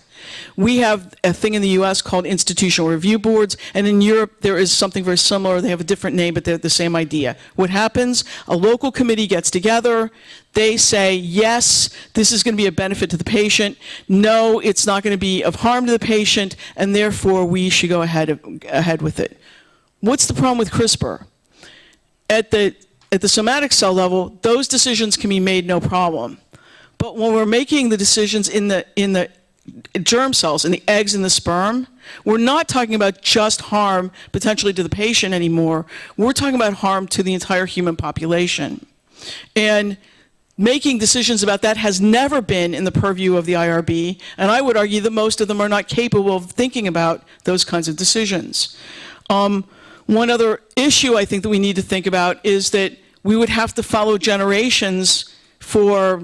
we have a thing in the US called institutional review boards, and in Europe there is something very similar. They have a different name, but they're the same idea. What happens? A local committee gets together, they say, yes, this is going to be a benefit to the patient, no, it's not going to be of harm to the patient, and therefore we should go ahead with it. What's the problem with CRISPR? At the somatic cell level, those decisions can be made no problem. But when we're making the decisions in the germ cells, in the eggs and the sperm, we're not talking about just harm potentially to the patient anymore. We're talking about harm to the entire human population. And making decisions about that has never been in the purview of the IRB, and I would argue that most of them are not capable of thinking about those kinds of decisions. One other issue I think that we need to think about is that we would have to follow generations for,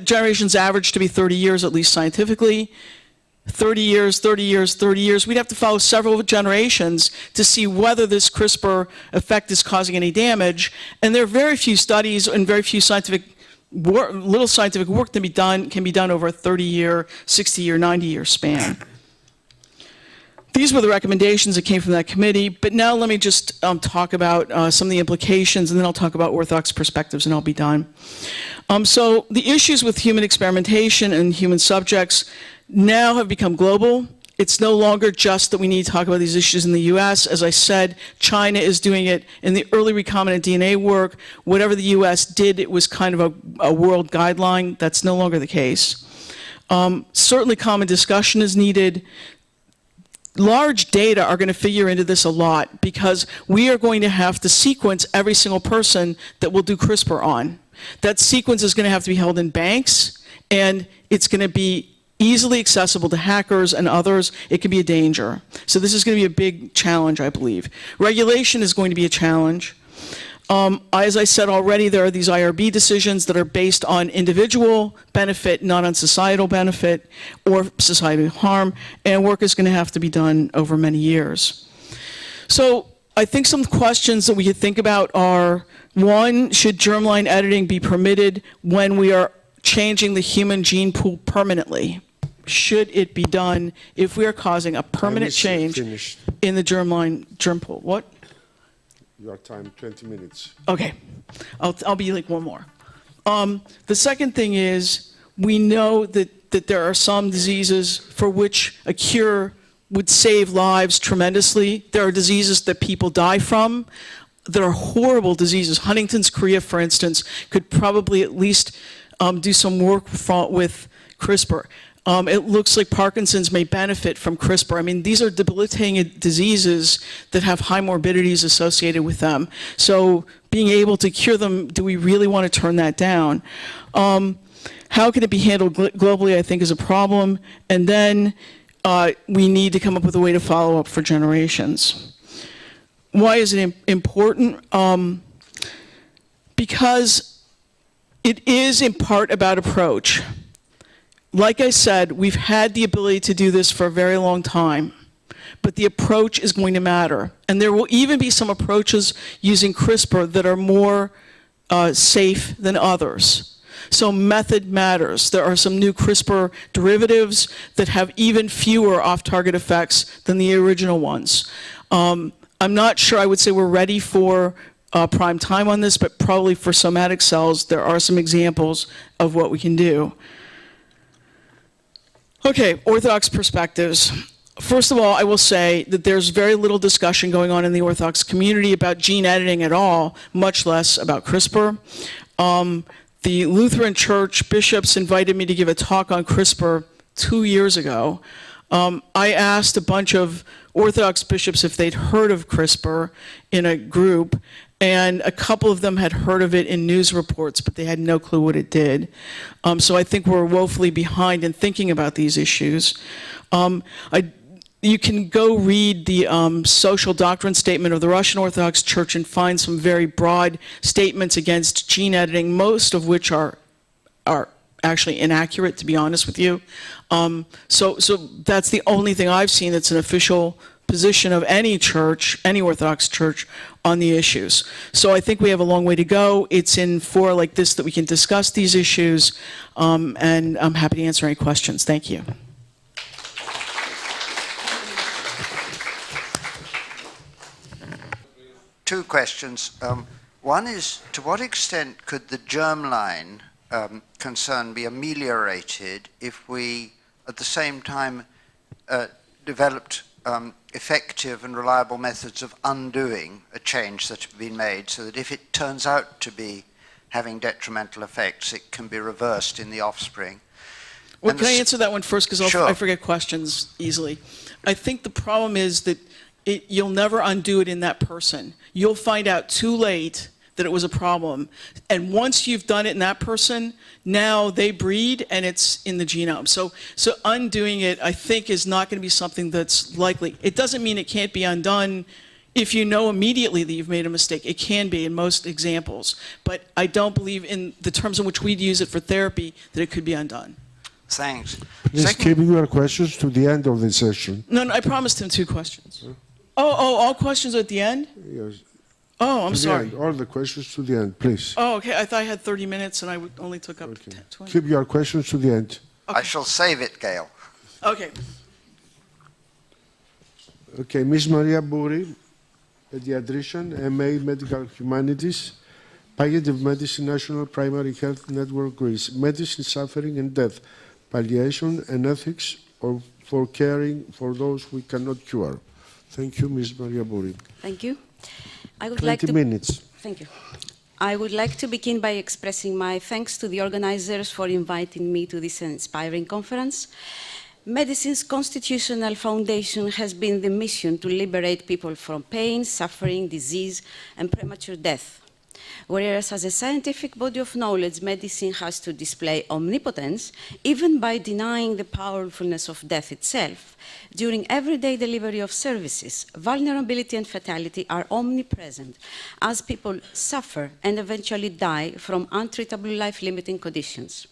generations average to be 30 years, at least scientifically. 30 years, 30 years, 30 years. We'd have to follow several generations to see whether this CRISPR effect is causing any damage. And there are very few studies and very few little scientific work can be done over a 30-year, 60-year, 90-year span. these were the recommendations that came from that committee, but now let me just talk about some of the implications, and then I'll talk about Orthodox perspectives, and I'll be done. So the issues with human experimentation and human subjects now have become global. It's no longer just that we need to talk about these issues in the US. As I said, China is doing it in the early recombinant DNA work. Whatever the US did, it was kind of a world guideline. That's no longer the case. Certainly common discussion is needed. Large data are going to figure into this a lot because we are going to have to sequence every single person that we'll do CRISPR on. That sequence is going to have to be held in banks, and it's going to be easily accessible to hackers and others. It can be a danger. So this is going to be a big challenge, I believe. Regulation is going to be a challenge. As I said already, there are these IRB decisions that are based on individual benefit, not on societal benefit or societal harm, and work is going to have to be done over many years. So I think some questions that we could think about are, one, should germline editing be permitted when we are changing the human gene pool permanently? Should it be done if we are causing a permanent change in the germ pool? What? Your time, 20 minutes. Okay, I'll be like one more. The second thing is, we know that there are some diseases for which a cure would save lives tremendously. There are diseases that people die from. There are horrible diseases. Huntington's chorea, for instance, could probably at least do some work with CRISPR. It looks like Parkinson's may benefit from CRISPR. I mean, these are debilitating diseases that have high morbidities associated with them. So being able to cure them, do we really want to turn that down? How can it be handled globally, I think, is a problem. And then we need to come up with a way to follow up for generations. Why is it important? Because it is in part about approach. Like I said, we've had the ability to do this for a very long time, but the approach is going to matter. And there will even be some approaches using CRISPR that are more safe than others. So method matters. There are some new CRISPR derivatives that have even fewer off-target effects than the original ones. I'm not sure I would say we're ready for prime time on this, but probably for somatic cells, there are some examples of what we can do. Okay, Orthodox perspectives. First of all, I will say that there's very little discussion going on in the Orthodox community about gene editing at all, much less about CRISPR. The Lutheran Church bishops invited me to give a talk on CRISPR 2 years ago. I asked a bunch of Orthodox bishops if they'd heard of CRISPR in a group, and a couple of them had heard of it in news reports, but they had no clue what it did. So I think we're woefully behind in thinking about these issues. You can go read the social doctrine statement of the Russian Orthodox Church and find some very broad statements against gene editing, most of which are actually inaccurate, to be honest with you. So that's the only thing I've seen that's an official position of any church, any Orthodox church, on the issues. So I think we have a long way to go. It's in fora like this that we can discuss these issues, and I'm happy to answer any questions. Thank you. Two questions. One is, to what extent could the germline concern be ameliorated if we, at the same time, developed effective and reliable methods of undoing a change that had been made, so that if it turns out to be having detrimental effects, it can be reversed in the offspring? Well, can I answer that one first, because Sure. I forget questions easily. I think the problem is that you'll never undo it in that person. You'll find out too late that it was a problem. And once you've done it in that person, now they breed and it's in the genome. So undoing it, I think, is not going to be something that's likely. It doesn't mean it can't be undone if you know immediately that you've made a mistake. It can be in most examples. But I don't believe, in the terms in which we'd use it for therapy, that it could be undone. Thanks. Please keep your questions to the end of the session. No, I promised him 2 questions. Oh, all questions at the end? Yes. Oh, I'm To the sorry. end. All the questions to the end, please. Oh, okay. I thought I had 30 minutes and I only took up 10, 20. Keep your questions to the end. I shall save it, Gail. Okay. Okay, Ms. Maria Bouri, pediatrician, MA Medical Humanities, Palliative Medicine National Primary Health Network Greece, Medicine, Suffering and Death, Palliation and Ethics for Caring for Those We Cannot Cure. Thank you, Ms. Maria Bouri. Thank you. I would 20 like to, minutes. Thank you. I would like to begin by expressing my thanks to the organizers for inviting me to this inspiring conference. Medicine's constitutional foundation has been the mission to liberate people from pain, suffering, disease, and premature death. Whereas as a scientific body of knowledge, medicine has to display omnipotence, even by denying the powerfulness of death itself. During everyday delivery of services, vulnerability and fatality are omnipresent as people suffer and eventually die from untreatable life-limiting conditions.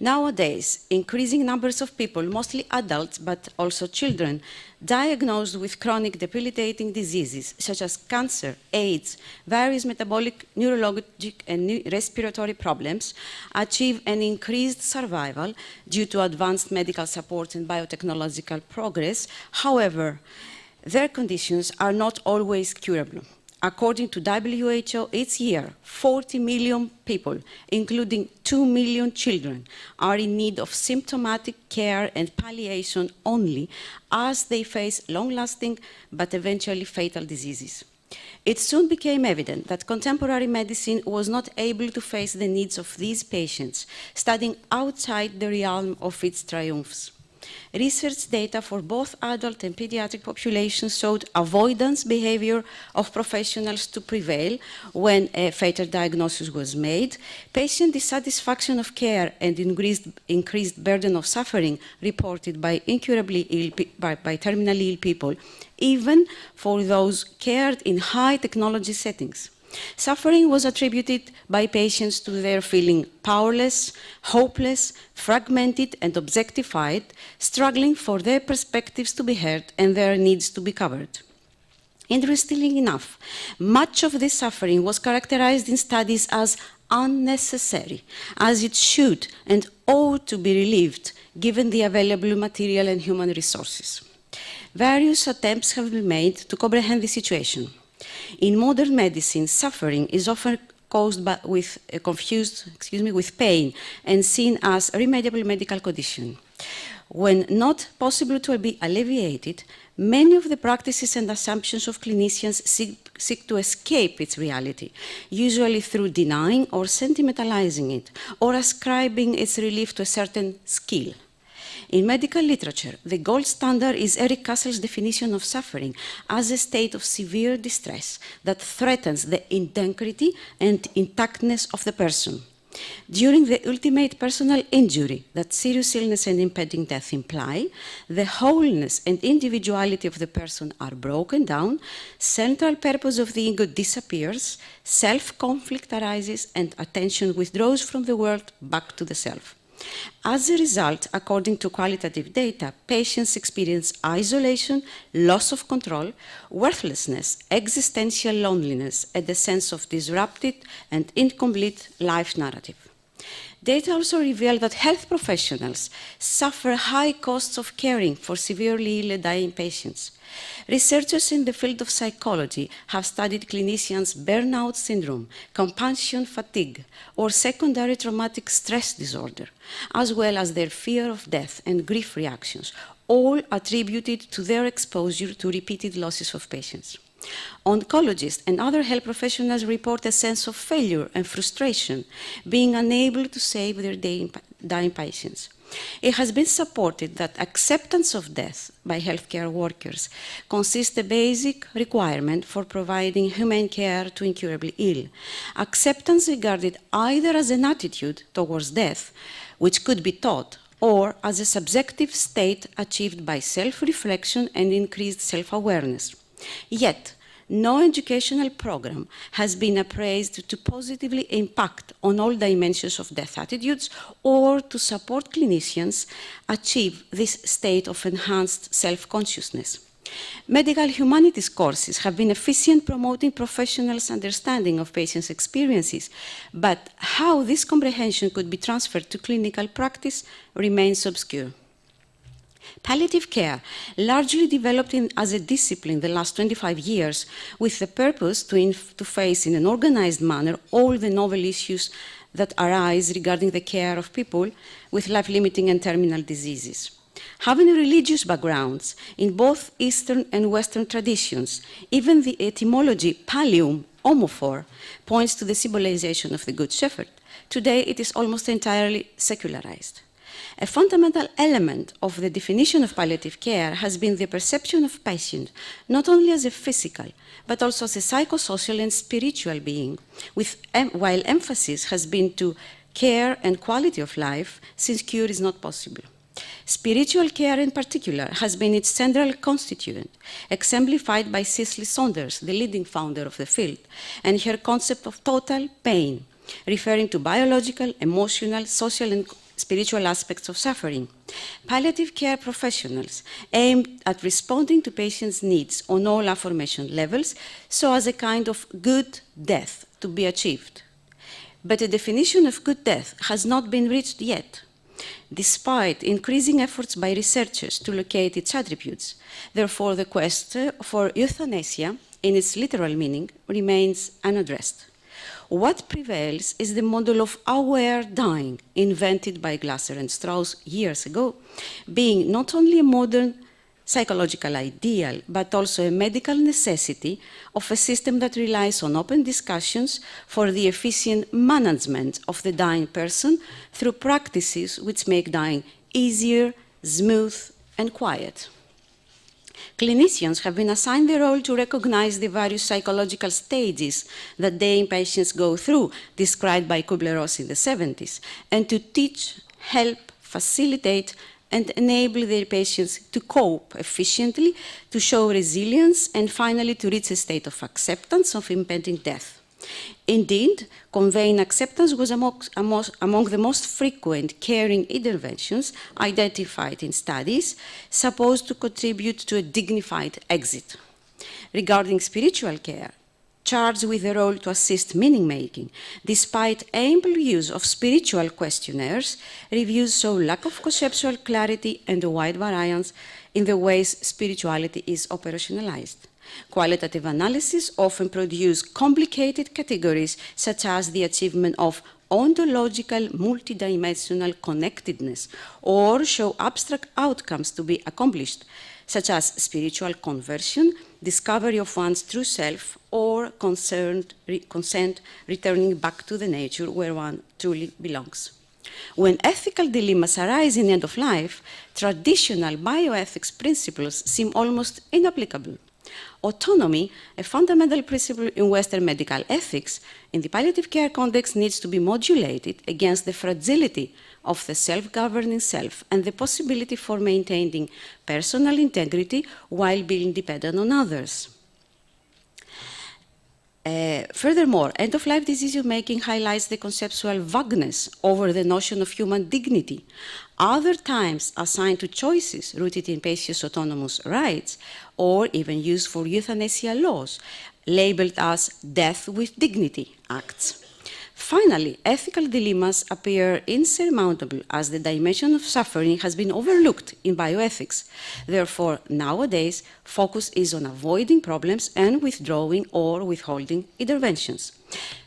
Nowadays, increasing numbers of people, mostly adults but also children, diagnosed with chronic debilitating diseases such as cancer, AIDS, various metabolic, neurologic, and respiratory problems, achieve an increased survival due to advanced medical support and biotechnological progress. However, their conditions are not always curable. According to WHO, each year, 40 million people, including 2 million children, are in need of symptomatic care and palliation only as they face long-lasting but eventually fatal diseases. It soon became evident that contemporary medicine was not able to face the needs of these patients, standing outside the realm of its triumphs. Research data for both adult and pediatric populations showed avoidance behavior of professionals to prevail when a fatal diagnosis was made, patient dissatisfaction of care and increased burden of suffering reported by incurably ill, by terminally ill people, even for those cared in high technology settings. Suffering was attributed by patients to their feeling powerless, hopeless, fragmented, and objectified, struggling for their perspectives to be heard and their needs to be covered. Interestingly enough, much of this suffering was characterized in studies as unnecessary, as it should and ought to be relieved given the available material and human resources. Various attempts have been made to comprehend the situation. In modern medicine, suffering is often caused with pain and seen as a remediable medical condition. When not possible to be alleviated, many of the practices and assumptions of clinicians seek to escape its reality, usually through denying or sentimentalizing it, or ascribing its relief to a certain skill. In medical literature, the gold standard is Eric Castle's definition of suffering as a state of severe distress that threatens the integrity and intactness of the person. During the ultimate personal injury that serious illness and impending death imply, the wholeness and individuality of the person are broken down, central purpose of the ego disappears, self-conflict arises, and attention withdraws from the world back to the self. As a result, according to qualitative data, patients experience isolation, loss of control, worthlessness, existential loneliness, and a sense of disrupted and incomplete life narrative. Data also reveal that health professionals suffer high costs of caring for severely ill and dying patients. Researchers in the field of psychology have studied clinicians' burnout syndrome, compassion fatigue, or secondary traumatic stress disorder, as well as their fear of death and grief reactions, all attributed to their exposure to repeated losses of patients. Oncologists and other health professionals report a sense of failure and frustration, being unable to save their dying patients. It has been supported that acceptance of death by healthcare workers consists a basic requirement for providing humane care to incurably ill. Acceptance regarded either as an attitude towards death, which could be taught, or as a subjective state achieved by self-reflection and increased self-awareness. Yet, no educational program has been appraised to positively impact on all dimensions of death attitudes or to support clinicians achieve this state of enhanced self-consciousness. Medical humanities courses have been efficient promoting professionals' understanding of patients' experiences, but how this comprehension could be transferred to clinical practice remains obscure. Palliative care, largely developed as a discipline the last 25 years, with the purpose to face in an organized manner all the novel issues that arise regarding the care of people with life-limiting and terminal diseases. Having religious backgrounds in both Eastern and Western traditions, even the etymology pallium, homophore, points to the symbolization of the Good Shepherd. Today, it is almost entirely secularized. A fundamental element of the definition of palliative care has been the perception of patient, not only as a physical, but also as a psychosocial and spiritual being, while emphasis has been to care and quality of life, since cure is not possible. Spiritual care in particular has been its central constituent, exemplified by Cicely Saunders, the leading founder of the field, and her concept of total pain, referring to biological, emotional, social, and spiritual aspects of suffering. Palliative care professionals aim at responding to patients' needs on all aforementioned levels, so as a kind of good death to be achieved. But a definition of good death has not been reached yet, despite increasing efforts by researchers to locate its attributes. Therefore, the quest for euthanasia, in its literal meaning, remains unaddressed. What prevails is the model of aware dying, invented by Glasser and Strauss years ago, being not only a modern psychological ideal, but also a medical necessity of a system that relies on open discussions for the efficient management of the dying person through practices which make dying easier, smooth, and quiet. Clinicians have been assigned the role to recognize the various psychological stages that dying patients go through, described by Kubler-Ross in the 70s, and to teach, help, facilitate, and enable their patients to cope efficiently, to show resilience, and finally to reach a state of acceptance of impending death. Indeed, conveying acceptance was among the most frequent caring interventions identified in studies supposed to contribute to a dignified exit. Regarding spiritual care, charged with the role to assist meaning-making, despite ample use of spiritual questionnaires, reviews show lack of conceptual clarity and a wide variance in the ways spirituality is operationalized. Qualitative analysis often produce complicated categories, such as the achievement of ontological multidimensional connectedness, or show abstract outcomes to be accomplished, such as spiritual conversion, discovery of one's true self, or consent returning back to the nature where one truly belongs. When ethical dilemmas arise in end of life, traditional bioethics principles seem almost inapplicable. Autonomy, a fundamental principle in Western medical ethics, in the palliative care context needs to be modulated against the fragility of the self-governing self and the possibility for maintaining personal integrity while being dependent on others. Furthermore, end-of-life decision-making highlights the conceptual vagueness over the notion of human dignity. Other times assigned to choices rooted in patients' autonomous rights, or even used for euthanasia laws, labeled as death with dignity acts. Finally, ethical dilemmas appear insurmountable as the dimension of suffering has been overlooked in bioethics. Therefore, nowadays, focus is on avoiding problems and withdrawing or withholding interventions.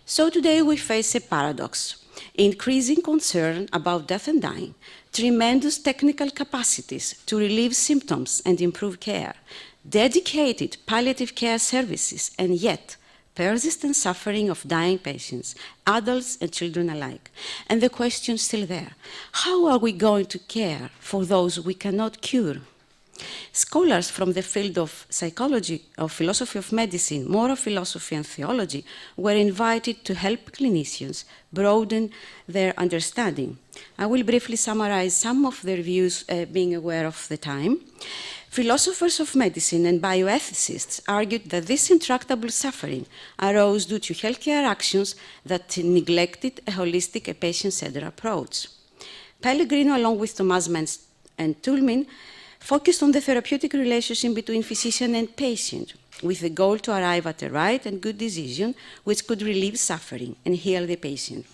So today we face a paradox: increasing concern about death and dying, tremendous technical capacities to relieve symptoms and improve care, dedicated palliative care services, and yet persistent suffering of dying patients, adults and children alike. And the question is still there: how are we going to care for those we cannot cure? Scholars from the field of psychology, of philosophy of medicine, moral philosophy, and theology were invited to help clinicians broaden their understanding. I will briefly summarize some of their views, being aware of the time. Philosophers of medicine and bioethicists argued that this intractable suffering arose due to healthcare actions that neglected a holistic and patient-centered approach. Pellegrino, along with Thomas Menz and Toulmin, focused on the therapeutic relationship between physician and patient, with the goal to arrive at a right and good decision which could relieve suffering and heal the patient.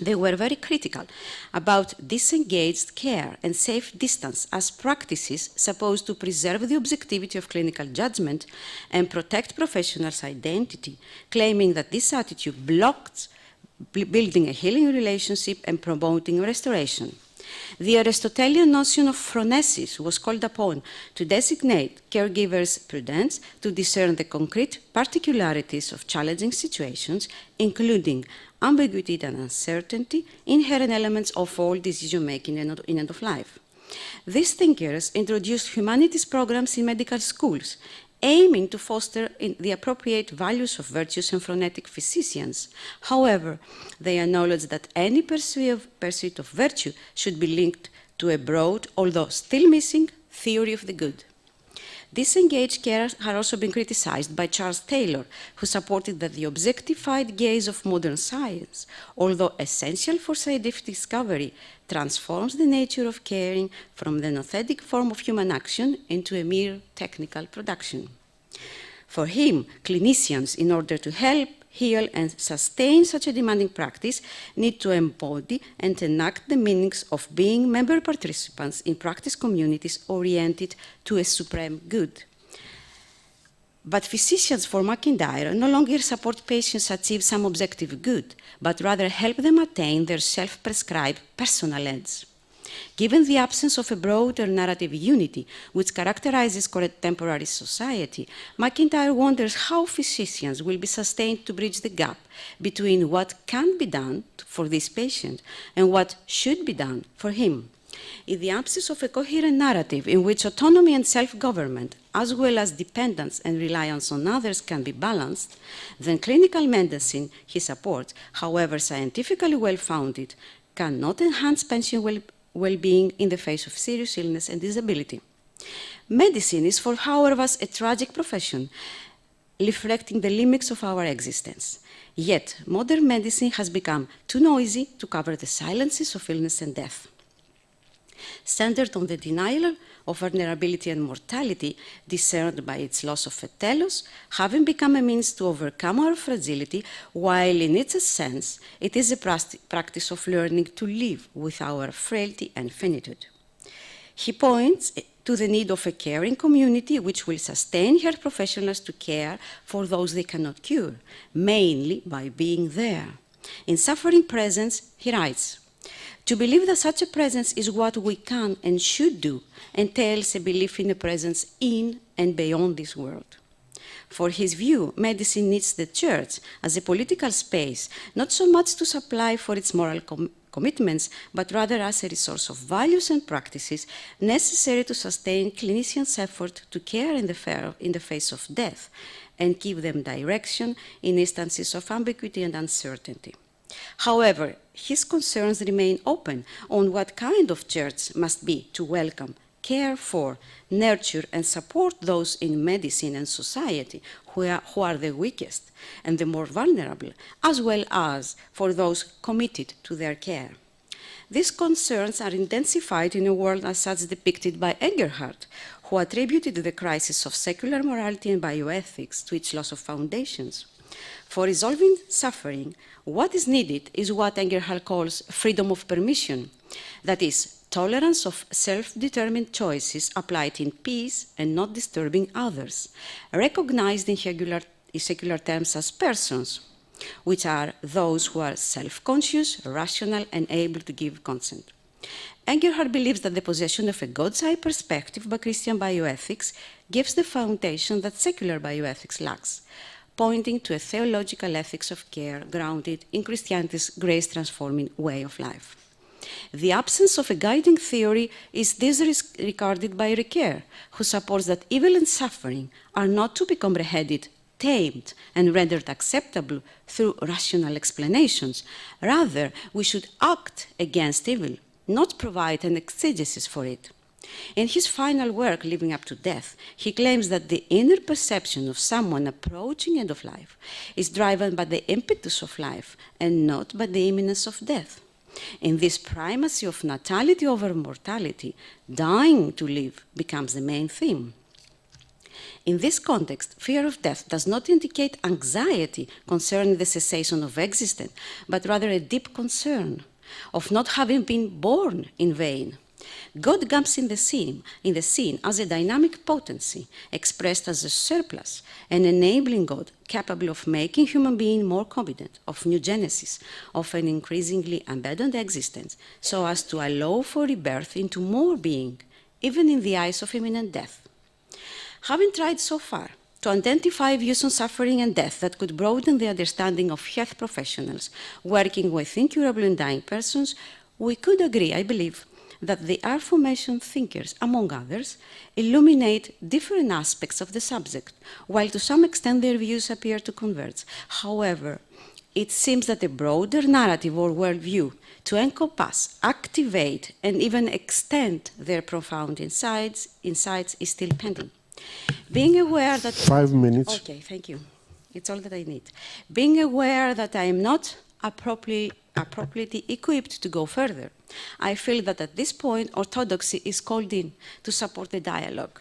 They were very critical about disengaged care and safe distance as practices supposed to preserve the objectivity of clinical judgment and protect professionals' identity, claiming that this attitude blocked building a healing relationship and promoting restoration. The Aristotelian notion of phronesis was called upon to designate caregivers' prudence to discern the concrete particularities of challenging situations, including ambiguity and uncertainty, inherent elements of all decision-making in end of life. These thinkers introduced humanities programs in medical schools, aiming to foster the appropriate values of virtues and phronetic physicians. However, they acknowledge that any pursuit of virtue should be linked to a broad, although still missing, theory of the good. Disengaged care had also been criticized by Charles Taylor, who supported that the objectified gaze of modern science, although essential for scientific discovery, transforms the nature of caring from the nothetic form of human action into a mere technical production. For him, clinicians, in order to help, heal, and sustain such a demanding practice, need to embody and enact the meanings of being member participants in practice communities oriented to a supreme good. But physicians, for McIntyre, no longer support patients achieve some objective good, but rather help them attain their self-prescribed personal ends. Given the absence of a broader narrative unity which characterizes contemporary society, McIntyre wonders how physicians will be sustained to bridge the gap between what can be done for this patient and what should be done for him. In the absence of a coherent narrative in which autonomy and self-government, as well as dependence and reliance on others, can be balanced, then clinical medicine he supports, however scientifically well-founded, cannot enhance patient well-being in the face of serious illness and disability. Medicine is for our of us a tragic profession, reflecting the limits of our existence. Yet, modern medicine has become too noisy to cover the silences of illness and death. Centered on the denial of vulnerability and mortality discerned by its loss of a telos, having become a means to overcome our fragility, while in its essence it is a practice of learning to live with our frailty and finitude. He points to the need of a caring community which will sustain health professionals to care for those they cannot cure, mainly by being there. In Suffering Presence, he writes, "To believe that such a presence is what we can and should do entails a belief in a presence in and beyond this world." For his view, medicine needs the church as a political space, not so much to supply for its moral commitments, but rather as a resource of values and practices necessary to sustain clinicians' effort to care in the face of death and give them direction in instances of ambiguity and uncertainty. However, his concerns remain open on what kind of church must be to welcome, care for, nurture, and support those in medicine and society who are the weakest and the more vulnerable, as well as for those committed to their care. These concerns are intensified in a world as such depicted by Engelhardt, who attributed the crisis of secular morality and bioethics to its loss of foundations. For resolving suffering, what is needed is what Engelhardt calls freedom of permission, that is, tolerance of self-determined choices applied in peace and not disturbing others, recognized in secular terms as persons, which are those who are self-conscious, rational, and able to give consent. Engelhardt believes that the possession of a God's-eye perspective by Christian bioethics gives the foundation that secular bioethics lacks, pointing to a theological ethics of care grounded in Christianity's grace-transforming way of life. The absence of a guiding theory is disregarded by Ricoeur, who supports that evil and suffering are not to be comprehended, tamed, and rendered acceptable through rational explanations. Rather, we should act against evil, not provide an exegesis for it. In his final work, Living Up to Death, he claims that the inner perception of someone approaching end of life is driven by the impetus of life and not by the imminence of death. In this primacy of natality over mortality, dying to live becomes the main theme. In this context, fear of death does not indicate anxiety concerning the cessation of existence, but rather a deep concern of not having been born in vain. God comes in the scene as a dynamic potency, expressed as a surplus, an enabling God capable of making human being more competent, of new genesis, of an increasingly abandoned existence, so as to allow for rebirth into more being, even in the eyes of imminent death. Having tried so far to identify views on suffering and death that could broaden the understanding of health professionals working with incurable and dying persons, we could agree, I believe, that the aforementioned thinkers, among others, illuminate different aspects of the subject, while to some extent their views appear to converge. However, it seems that a broader narrative or worldview to encompass, activate, and even extend their profound insights is still pending. Being aware that... 5 minutes. Okay, thank you. It's all that I need. Being aware that I am not appropriately equipped to go further, I feel that at this point, orthodoxy is called in to support the dialogue.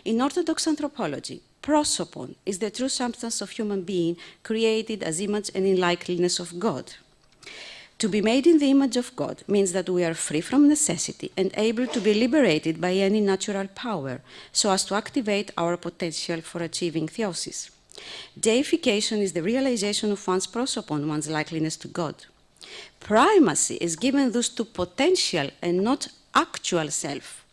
In Orthodox anthropology, prosopon is the true substance of human being created as image and in likeness of God. To be made in the image of God means that we are free from necessity and able to be liberated by any natural power so as to activate our potential for achieving theosis. Deification is the realization of one's prosopon, one's likeness to God. Primacy is given thus to potential and not actual self.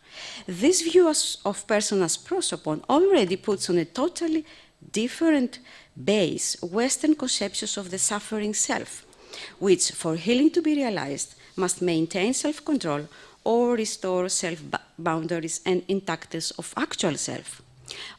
This view of person as prosopon already puts on a totally different base Western conceptions of the suffering self, which, for healing to be realized, must maintain self-control or restore self-boundaries and intactness of actual self.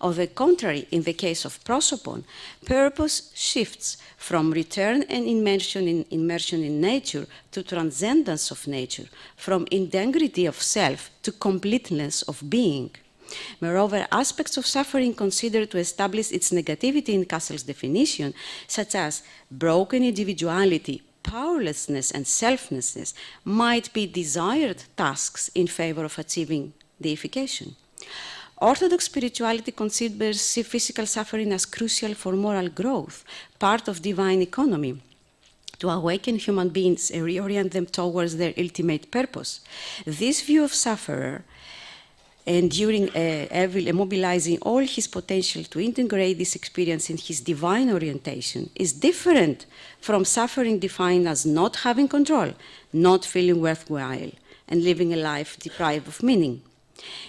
On the contrary, in the case of prosopon, purpose shifts from return and immersion in nature to transcendence of nature, from integrity of self to completeness of being. Moreover, aspects of suffering considered to establish its negativity in Cassell's definition, such as broken individuality, powerlessness, and selflessness, might be desired tasks in favor of achieving deification. Orthodox spirituality considers physical suffering as crucial for moral growth, part of divine economy, to awaken human beings and reorient them towards their ultimate purpose. This view of sufferer, enduring evil and mobilizing all his potential to integrate this experience in his divine orientation, is different from suffering defined as not having control, not feeling worthwhile, and living a life deprived of meaning.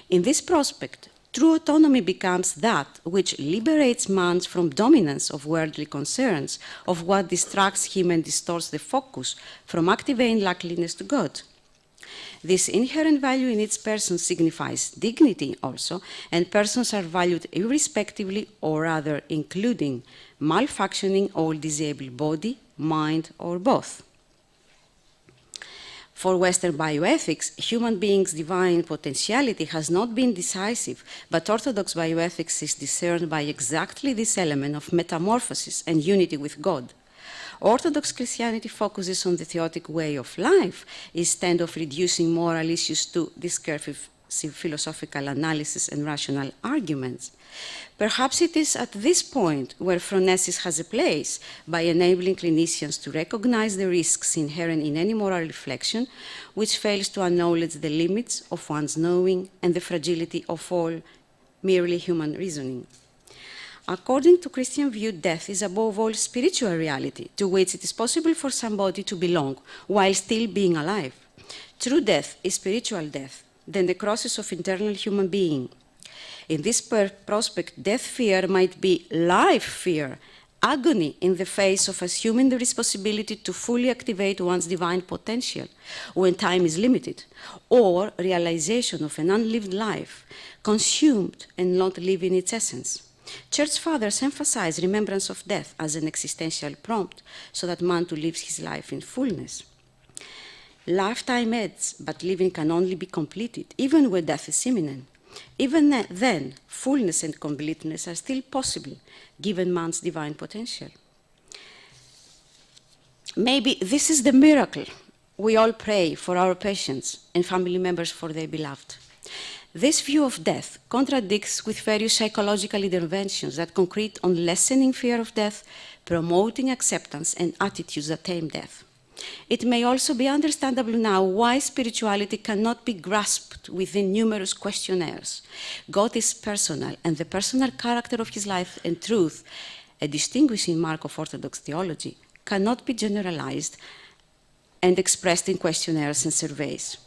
In this prospect, true autonomy becomes that which liberates man from dominance of worldly concerns, of what distracts him and distorts the focus from activating likeness to God. This inherent value in each person signifies dignity also, and persons are valued irrespectively, or rather including malfunctioning or disabled body, mind, or both. For Western bioethics, human beings' divine potentiality has not been decisive, but Orthodox bioethics is discerned by exactly this element of metamorphosis and unity with God. Orthodox Christianity focuses on the theotic way of life instead of reducing moral issues to discursive philosophical analysis and rational arguments. Perhaps it is at this point where phronesis has a place, by enabling clinicians to recognize the risks inherent in any moral reflection, which fails to acknowledge the limits of one's knowing and the fragility of all merely human reasoning. According to Christian view, death is above all spiritual reality, to which it is possible for somebody to belong while still being alive. True death is spiritual death, then the crisis of internal human being. In this prospect, death fear might be life fear, agony in the face of assuming the responsibility to fully activate one's divine potential when time is limited, or realization of an unlived life, consumed and not living its essence. Church fathers emphasize remembrance of death as an existential prompt so that man to live his life in fullness. Lifetime ends, but living can only be completed, even when death is imminent. Even then, fullness and completeness are still possible, given man's divine potential. Maybe this is the miracle we all pray for our patients and family members for their beloved. This view of death contradicts with various psychological interventions that concrete on lessening fear of death, promoting acceptance, and attitudes that tame death. It may also be understandable now why spirituality cannot be grasped within numerous questionnaires. God is personal, and the personal character of his life and truth, a distinguishing mark of Orthodox theology, cannot be generalized and expressed in questionnaires and surveys.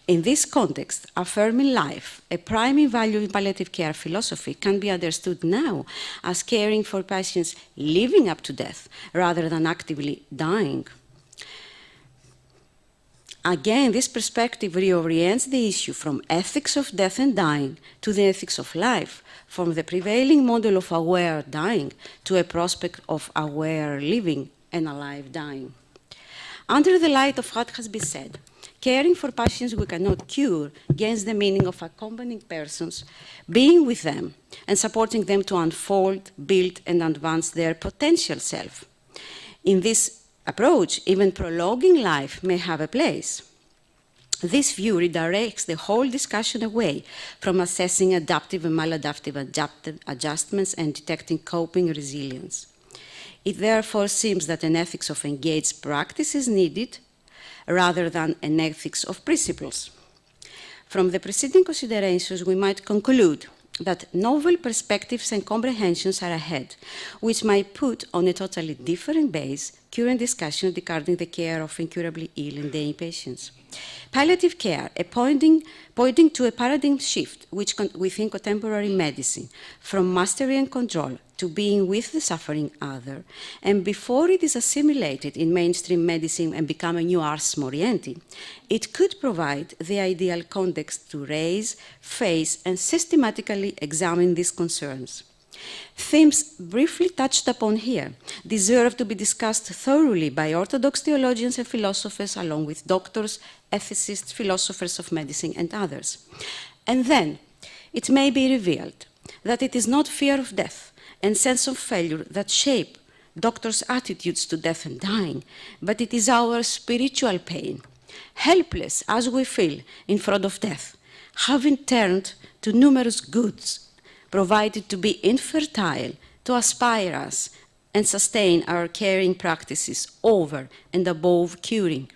In this context, affirming life, a primary value in palliative care philosophy, can be understood now as caring for patients living up to death rather than actively dying. Again, this perspective reorients the issue from ethics of death and dying to the ethics of life, from the prevailing model of aware dying to a prospect of aware living and alive dying. Under the light of what has been said, caring for patients we cannot cure gains the meaning of accompanying persons, being with them, and supporting them to unfold, build, and advance their potential self. In this approach, even prolonging life may have a place. This view redirects the whole discussion away from assessing adaptive and maladaptive adjustments and detecting coping resilience. It therefore seems that an ethics of engaged practice is needed rather than an ethics of principles. From the preceding considerations, we might conclude that novel perspectives and comprehensions are ahead, which might put on a totally different base current discussion regarding the care of incurably ill and dying patients. Palliative care, pointing to a paradigm shift within contemporary medicine, from mastery and control to being with the suffering other, and before it is assimilated in mainstream medicine and become a new ars moriendi, it could provide the ideal context to raise, face, and systematically examine these concerns. Themes briefly touched upon here deserve to be discussed thoroughly by Orthodox theologians and philosophers, along with doctors, ethicists, philosophers of medicine, and others. And then it may be revealed that it is not fear of death and sense of failure that shape doctors' attitudes to death and dying, but it is our spiritual pain, helpless as we feel in front of death, having turned to numerous goods provided to be infertile to aspire us and sustain our caring practices over and above curing.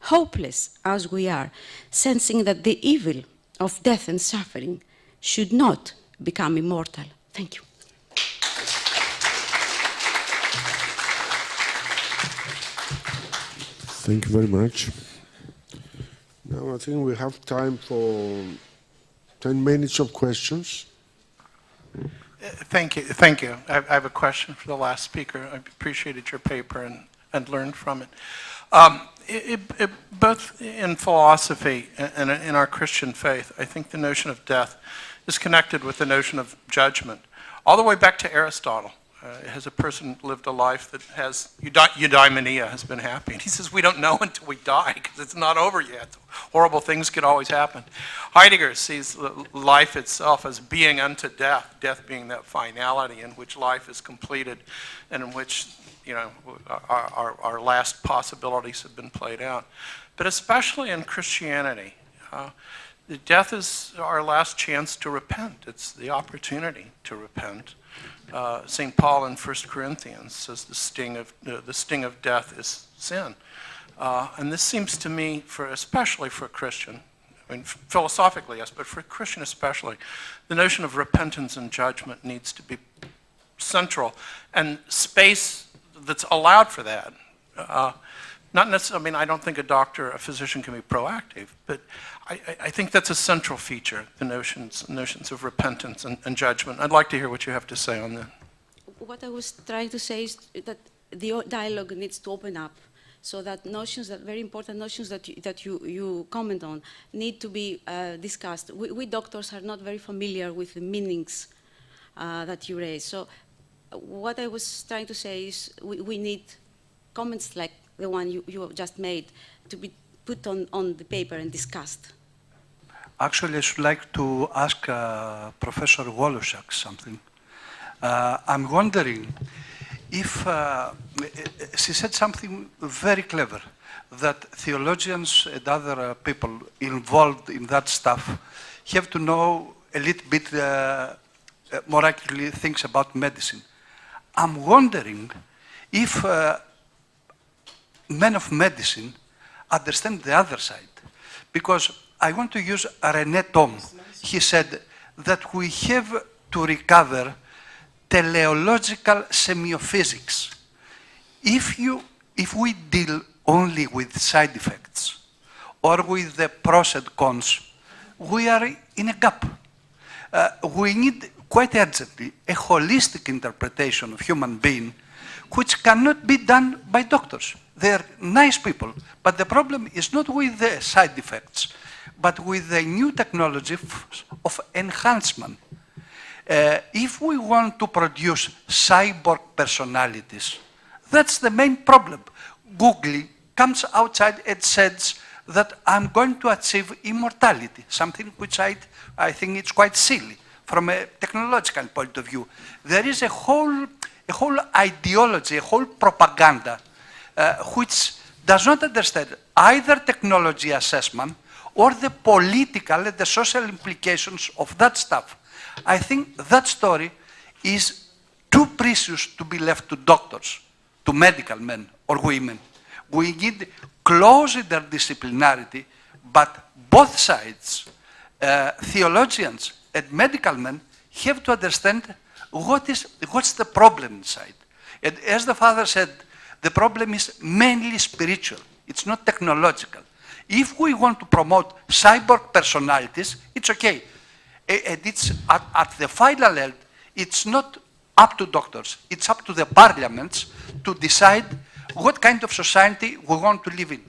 Hopeless as we are, sensing that the evil of death and suffering should not become immortal. Thank you. Thank you very much. Now I think we have time for 10 minutes of questions. Thank you. I have a question for the last speaker. I appreciated your paper and learned from it. Both in philosophy and in our Christian faith, I think the notion of death is connected with the notion of judgment. All the way back to Aristotle. Has a person lived a life that has eudaimonia, has been happy? And he says we don't know until we die because it's not over yet. Horrible things could always happen. Heidegger sees life itself as being unto death, death being that finality in which life is completed and in which our last possibilities have been played out. But especially in Christianity, death is our last chance to repent. It's the opportunity to repent. St. Paul in 1 Corinthians says the sting of death is sin. And this seems to me, especially for a Christian, I mean, philosophically, yes, but for a Christian especially, the notion of repentance and judgment needs to be central, and space that's allowed for that. Not necessarily, I mean, I don't think a physician can be proactive, but I think that's a central feature, the notions of repentance and judgment. I'd like to hear what you have to say on that. What I was trying to say is that the dialogue needs to open up so that notions, that very important notions that you comment on, need to be discussed. We doctors are not very familiar with the meanings that you raise. So what I was trying to say is we need comments like the one you have just made to be put on the paper and discussed. Actually, I should like to ask Professor Woloszak something. I'm wondering if she said something very clever, that theologians and other people involved in that stuff have to know a little bit more accurately things about medicine. I'm wondering if men of medicine understand the other side. Because I want to use René Thom. He said that we have to recover teleological semiophysics. If we deal only with side effects or with the pros and cons, we are in a gap. We need quite urgently a holistic interpretation of human being which cannot be done by doctors. They're nice people, but the problem is not with the side effects, but with the new technology of enhancement. If we want to produce cyborg personalities, that's the main problem. Google comes outside and says that I'm going to achieve immortality, something which I think it's quite silly from a technological point of view. There is a whole ideology, a whole propaganda which does not understand either technology assessment or the political and the social implications of that stuff. I think that story is too precious to be left to doctors, to medical men or women. We need close interdisciplinarity, but both sides, theologians and medical men, have to understand what's the problem inside. And as the father said, the problem is mainly spiritual. It's not technological. If we want to promote cyborg personalities, it's okay. And it's at the final end, it's not up to doctors. It's up to the parliaments to decide what kind of society we want to live in.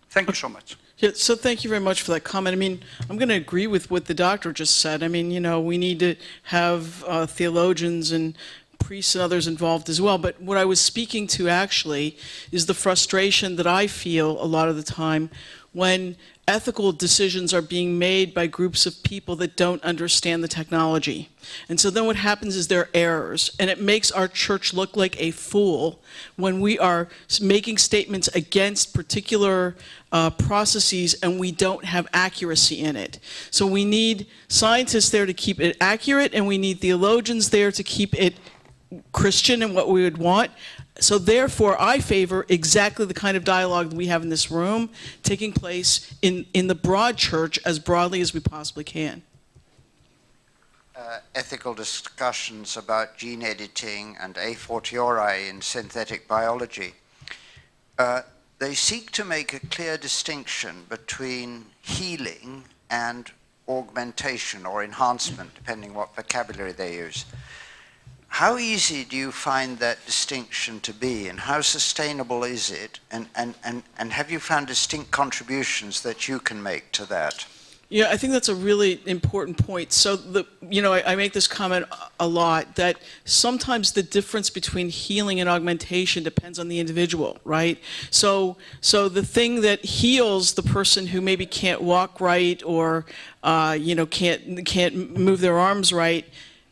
Thank you so much. Yeah, so thank you very much for that comment. I mean, I'm going to agree with what the doctor just said. I mean, you know, we need to have theologians and priests and others involved as well. But what I was speaking to actually is the frustration that I feel a lot of the time when ethical decisions are being made by groups of people that don't understand the technology. And so then what happens is there are errors, and it makes our church look like a fool when we are making statements against particular processes and we don't have accuracy in it. So we need scientists there to keep it accurate, and we need theologians there to keep it Christian and what we would want. So therefore, I favor exactly the kind of dialogue that we have in this room taking place in the broad church as broadly as we possibly can. Ethical discussions about gene editing and a fortiori in synthetic biology, they seek to make a clear distinction between healing and augmentation or enhancement, depending what vocabulary they use. How easy do you find that distinction to be, and how sustainable is it? And have you found distinct contributions that you can make to that? Yeah, I think that's a really important point. So, I make this comment a lot, that sometimes the difference between healing and augmentation depends on the individual, right? So the thing that heals the person who maybe can't walk right or, can't move their arms right,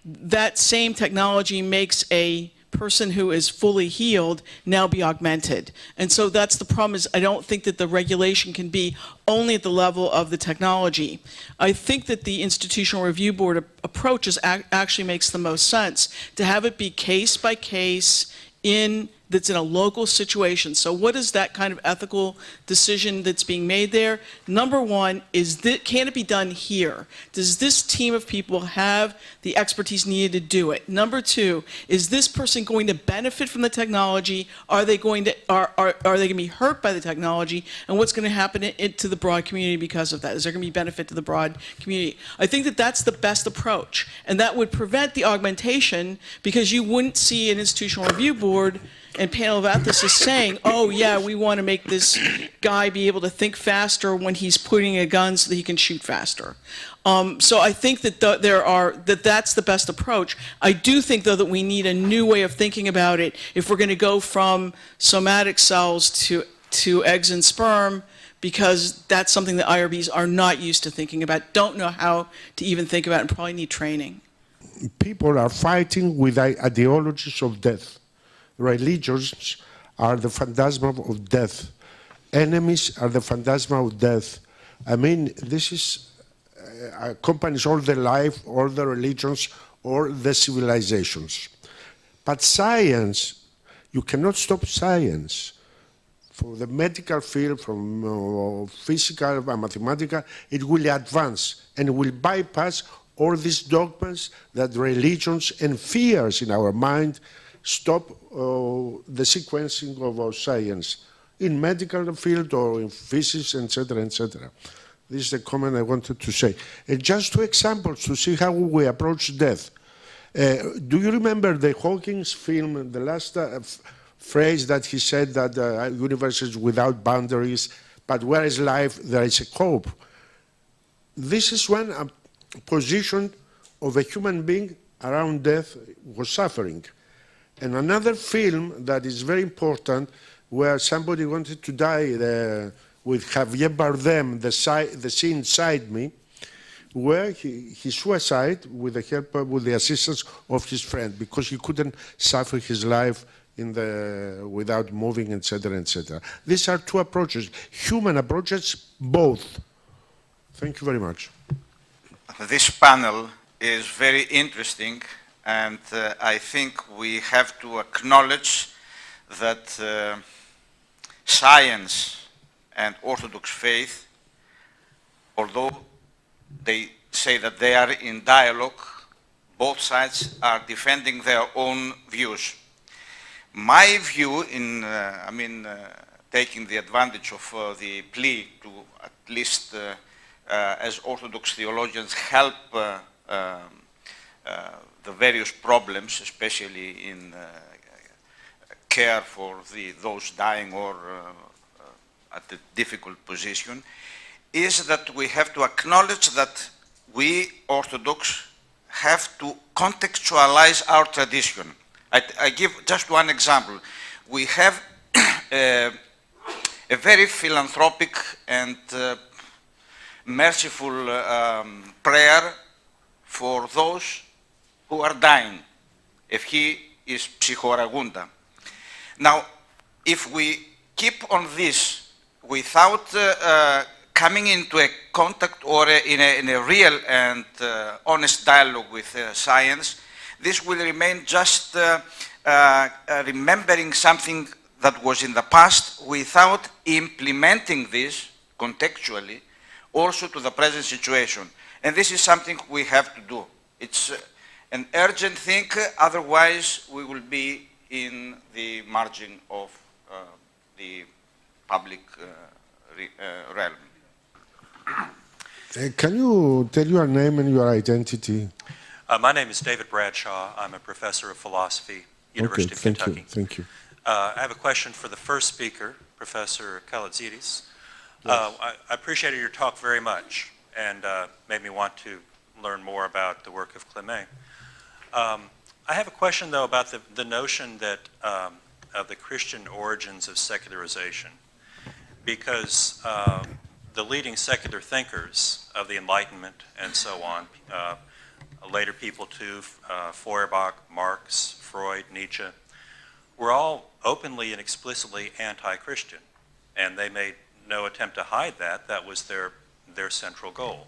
that same technology makes a person who is fully healed now be augmented. And so that's the problem, is I don't think that the regulation can be only at the level of the technology. I think that the institutional review board approach actually makes the most sense, to have it be case by case that's in a local situation. So what is that kind of ethical decision that's being made there? Number one is, can it be done here? Does this team of people have the expertise needed to do it? Number two, is this person going to benefit from the technology? Are they going to be hurt by the technology? And what's going to happen to the broad community because of that? Is there going to be benefit to the broad community? I think that that's the best approach. And that would prevent the augmentation, because you wouldn't see an institutional review board and panel of ethicists saying, oh yeah, we want to make this guy be able to think faster when he's putting a gun so that he can shoot faster. So I think that that's the best approach. I do think, though, that we need a new way of thinking about it if we're going to go from somatic cells to eggs and sperm, because that's something that IRBs are not used to thinking about, don't know how to even think about, and probably need training. People are fighting with ideologies of death. Religions are the phantasma of death. Enemies are the phantasma of death. I mean, this is accompanies all the life, all the religions, all the civilizations. But science, you cannot stop science. For the medical field, from physical, mathematical, it will advance and will bypass all these dogmas that religions and fears in our mind stop the sequencing of our science in medical field or in physics, etc., etc. This is the comment I wanted to say. And just two examples to see how we approach death. Do you remember the Hawking's film, the last phrase that he said that the universe is without boundaries, but where is life, there is a hope. This is one position of a human being around death was suffering. And another film that is very important, where somebody wanted to die with Javier Bardem, The Sea Inside Me, where he suicide with the help, with the assistance of his friend, because he couldn't suffer his life without moving, etc., etc. These are two approaches, human approaches, both. Thank you very much. This panel is very interesting, and I think we have to acknowledge that science and Orthodox faith, although they say that they are in dialogue, both sides are defending their own views. My view taking the advantage of the plea to at least as Orthodox theologians help the various problems, especially in care for those dying or at a difficult position, is that we have to acknowledge that we Orthodox have to contextualize our tradition. I give just one example. We have a very philanthropic and merciful prayer for those who are dying, if he is psychoragunda. Now, if we keep on this without coming into a contact or in a real and honest dialogue with science, this will remain just remembering something that was in the past without implementing this contextually also to the present situation. And this is something we have to do. It's an urgent thing, otherwise we will be in the margin of the public realm. Can you tell your name and your identity? My name is David Bradshaw. I'm a professor of philosophy, University of Kentucky. Thank you. I have a question for the first speaker, Professor Kalatzidis. Yes. I appreciated your talk very much and made me want to learn more about the work of Clement. I have a question, though, about the notion that of the Christian origins of secularization, because the leading secular thinkers of the Enlightenment and so on, later people too, Feuerbach, Marx, Freud, Nietzsche, were all openly and explicitly anti-Christian, and they made no attempt to hide that. That was their central goal.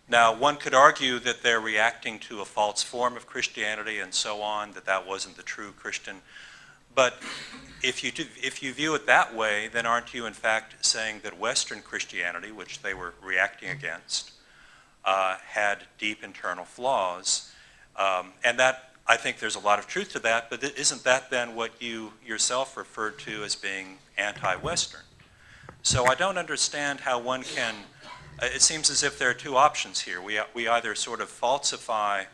Now, one could argue that they're reacting to a false form of Christianity and so on, that wasn't the true Christian. But if you view it that way, then aren't you in fact saying that Western Christianity, which they were reacting against, had deep internal flaws? And that, I think there's a lot of truth to that, but isn't that then what you yourself referred to as being anti-Western? So I don't understand how one can, it seems as if there are two options here. We either sort of falsify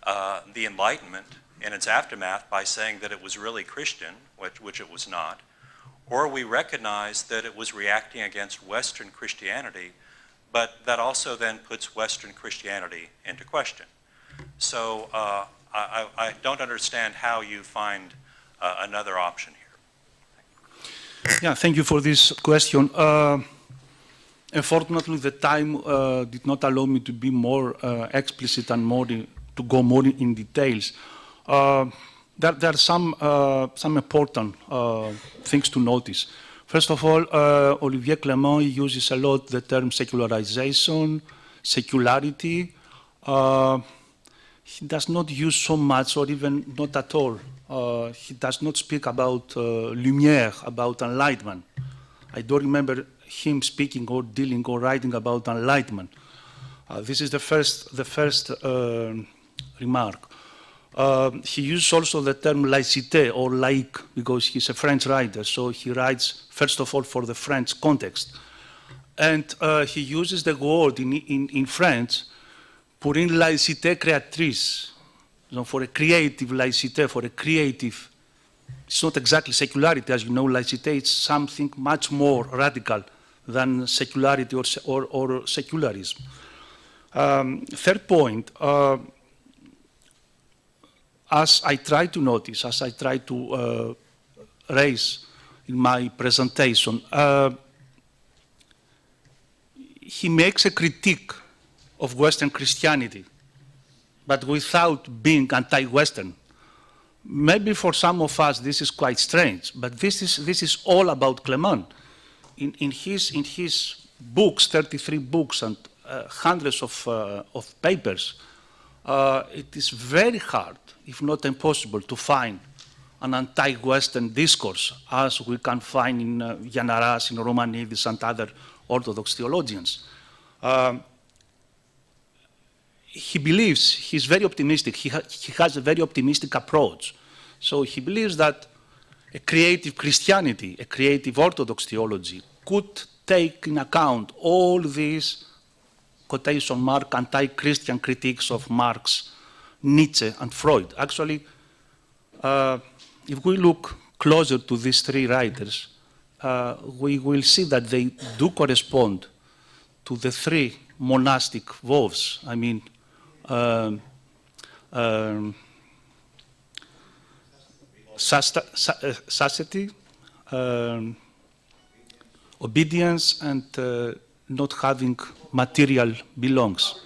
the Enlightenment in its aftermath by saying that it was really Christian, which it was not, or we recognize that it was reacting against Western Christianity, but that also then puts Western Christianity into question. So I don't understand how you find another option here. Yeah, thank you for this question. Unfortunately, the time did not allow me to be more explicit and to go more in details. There are some important things to notice. First of all, Olivier Clément uses a lot the term secularization, secularity. He does not use so much, or even not at all. He does not speak about lumière, about enlightenment. I don't remember him speaking or dealing or writing about enlightenment. This is the first remark. He uses also the term laïcité or laïque because he's a French writer, so he writes first of all for the French context. And he uses the word in French pour une laïcité créatrice, for a creative laïcité, for a creative. It's not exactly secularity, as you know. Laïcité is something much more radical than secularity or secularism. Third point, as I try to notice, as I try to raise in my presentation, he makes a critique of Western Christianity, but without being anti-Western. Maybe for some of us this is quite strange, but this is all about Clément. In his books, 33 books and hundreds of papers, it is very hard, if not impossible, to find an anti-Western discourse as we can find in Gianaras, in Romanidis and other Orthodox theologians. He believes, he's very optimistic, he has a very optimistic approach. So he believes that a creative Christianity, a creative Orthodox theology could take in account all these quotation mark anti-Christian critiques of Marx, Nietzsche and Freud. Actually, if we look closer to these three writers, we will see that they do correspond to the three monastic vows. I mean, satiety, obedience, and not having material belongs.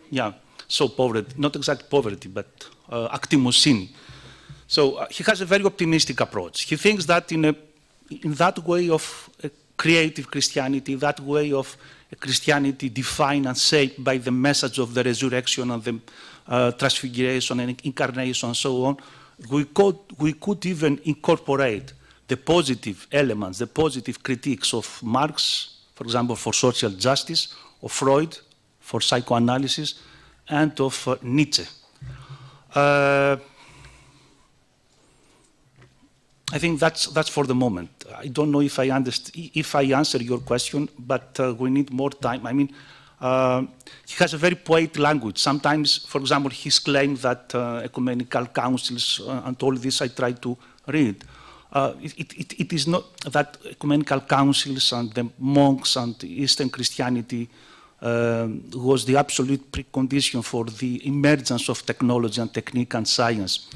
Yeah, so poverty, not exactly poverty, but actimosini. So he has a very optimistic approach. He thinks that in that way of creative Christianity, that way of a Christianity defined and shaped by the message of the resurrection and the transfiguration and incarnation and so on, we could even incorporate the positive elements, the positive critiques of Marx, for example, for social justice, of Freud, for psychoanalysis, and of Nietzsche. I think that's for the moment. I don't know if I answer your question, but we need more time. I mean, he has a very poetic language. Sometimes, for example, his claim that ecumenical councils and all this I try to read. It is not that ecumenical councils and the monks and Eastern Christianity was the absolute precondition for the emergence of technology and technique and science.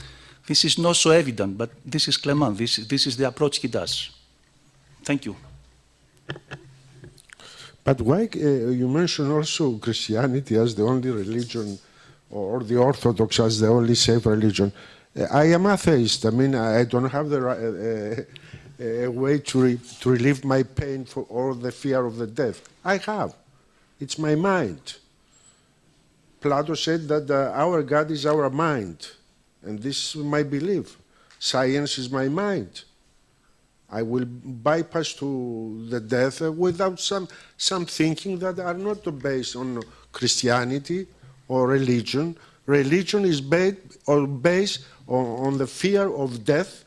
This is not so evident, but this is Clément. This is the approach he does. Thank you. But why you mention also Christianity as the only religion, or the Orthodox as the only safe religion? I am atheist. I mean, I don't have a way to relieve my pain or the fear of the death. I have. It's my mind. Plato said that our God is our mind. And this is my belief. Science is my mind. I will bypass to the death without some thinking that are not based on Christianity or religion. Religion is based on the fear of death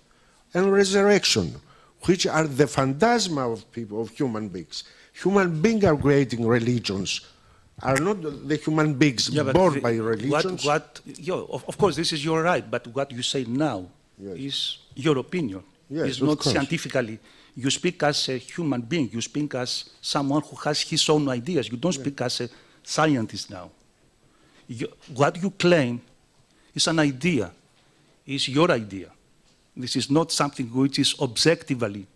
and resurrection, which are the phantasma of people, of human beings. Human beings are creating religions. Are not the human beings born by religions? Of course, this is your right, but what you say now is your opinion. Yes, it's not scientifically. You speak as a human being. You speak as someone who has his own ideas. You don't speak as a scientist now. What you claim is an idea, is your idea. This is not something which is objectively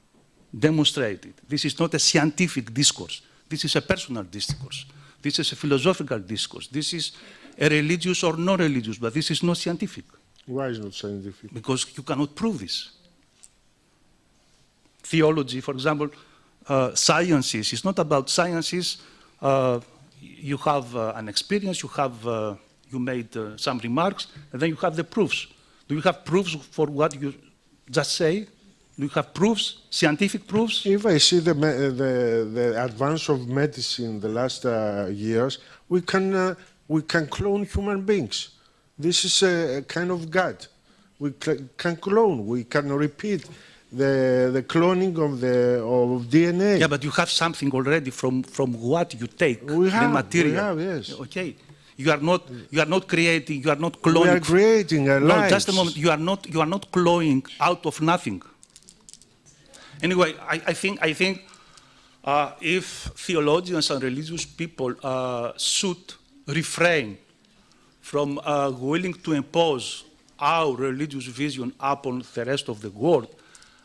demonstrated. This is not a scientific discourse. This is a personal discourse. This is a philosophical discourse. This is a religious or non-religious, but this is not scientific. Why is it not scientific? Because you cannot prove this. Theology, for example, sciences. It's not about sciences. You have an experience, you made some remarks, and then you have the proofs. Do you have proofs for what you just say? Do you have proofs, scientific proofs? If I see the advance of medicine in the last years, we can clone human beings. This is a kind of God. We can clone. We can repeat the cloning of DNA. Yeah, but you have something already from what you take. We have, the material. We have, yes. Okay. You are not creating. You are not cloning. We are creating a life. No, just a moment. You are not cloning out of nothing. Anyway, I think if theologians and religious people should refrain from willing to impose our religious vision upon the rest of the world,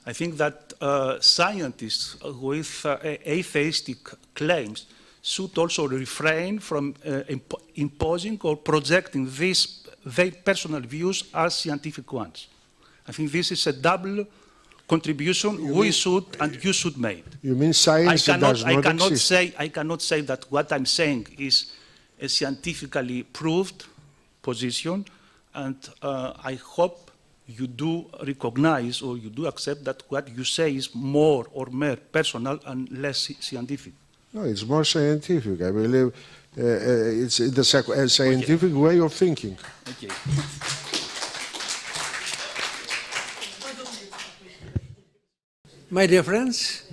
I think that scientists with atheistic claims should also refrain from imposing or projecting these their personal views as scientific ones. I think this is a double contribution we should and you should make. You mean science does not exist? I cannot say that what I'm saying is a scientifically proved position, and I hope you do recognize or you do accept that what you say is more or more personal and less scientific. No, it's more scientific. I believe it's a scientific way of thinking. Okay. My dear friends,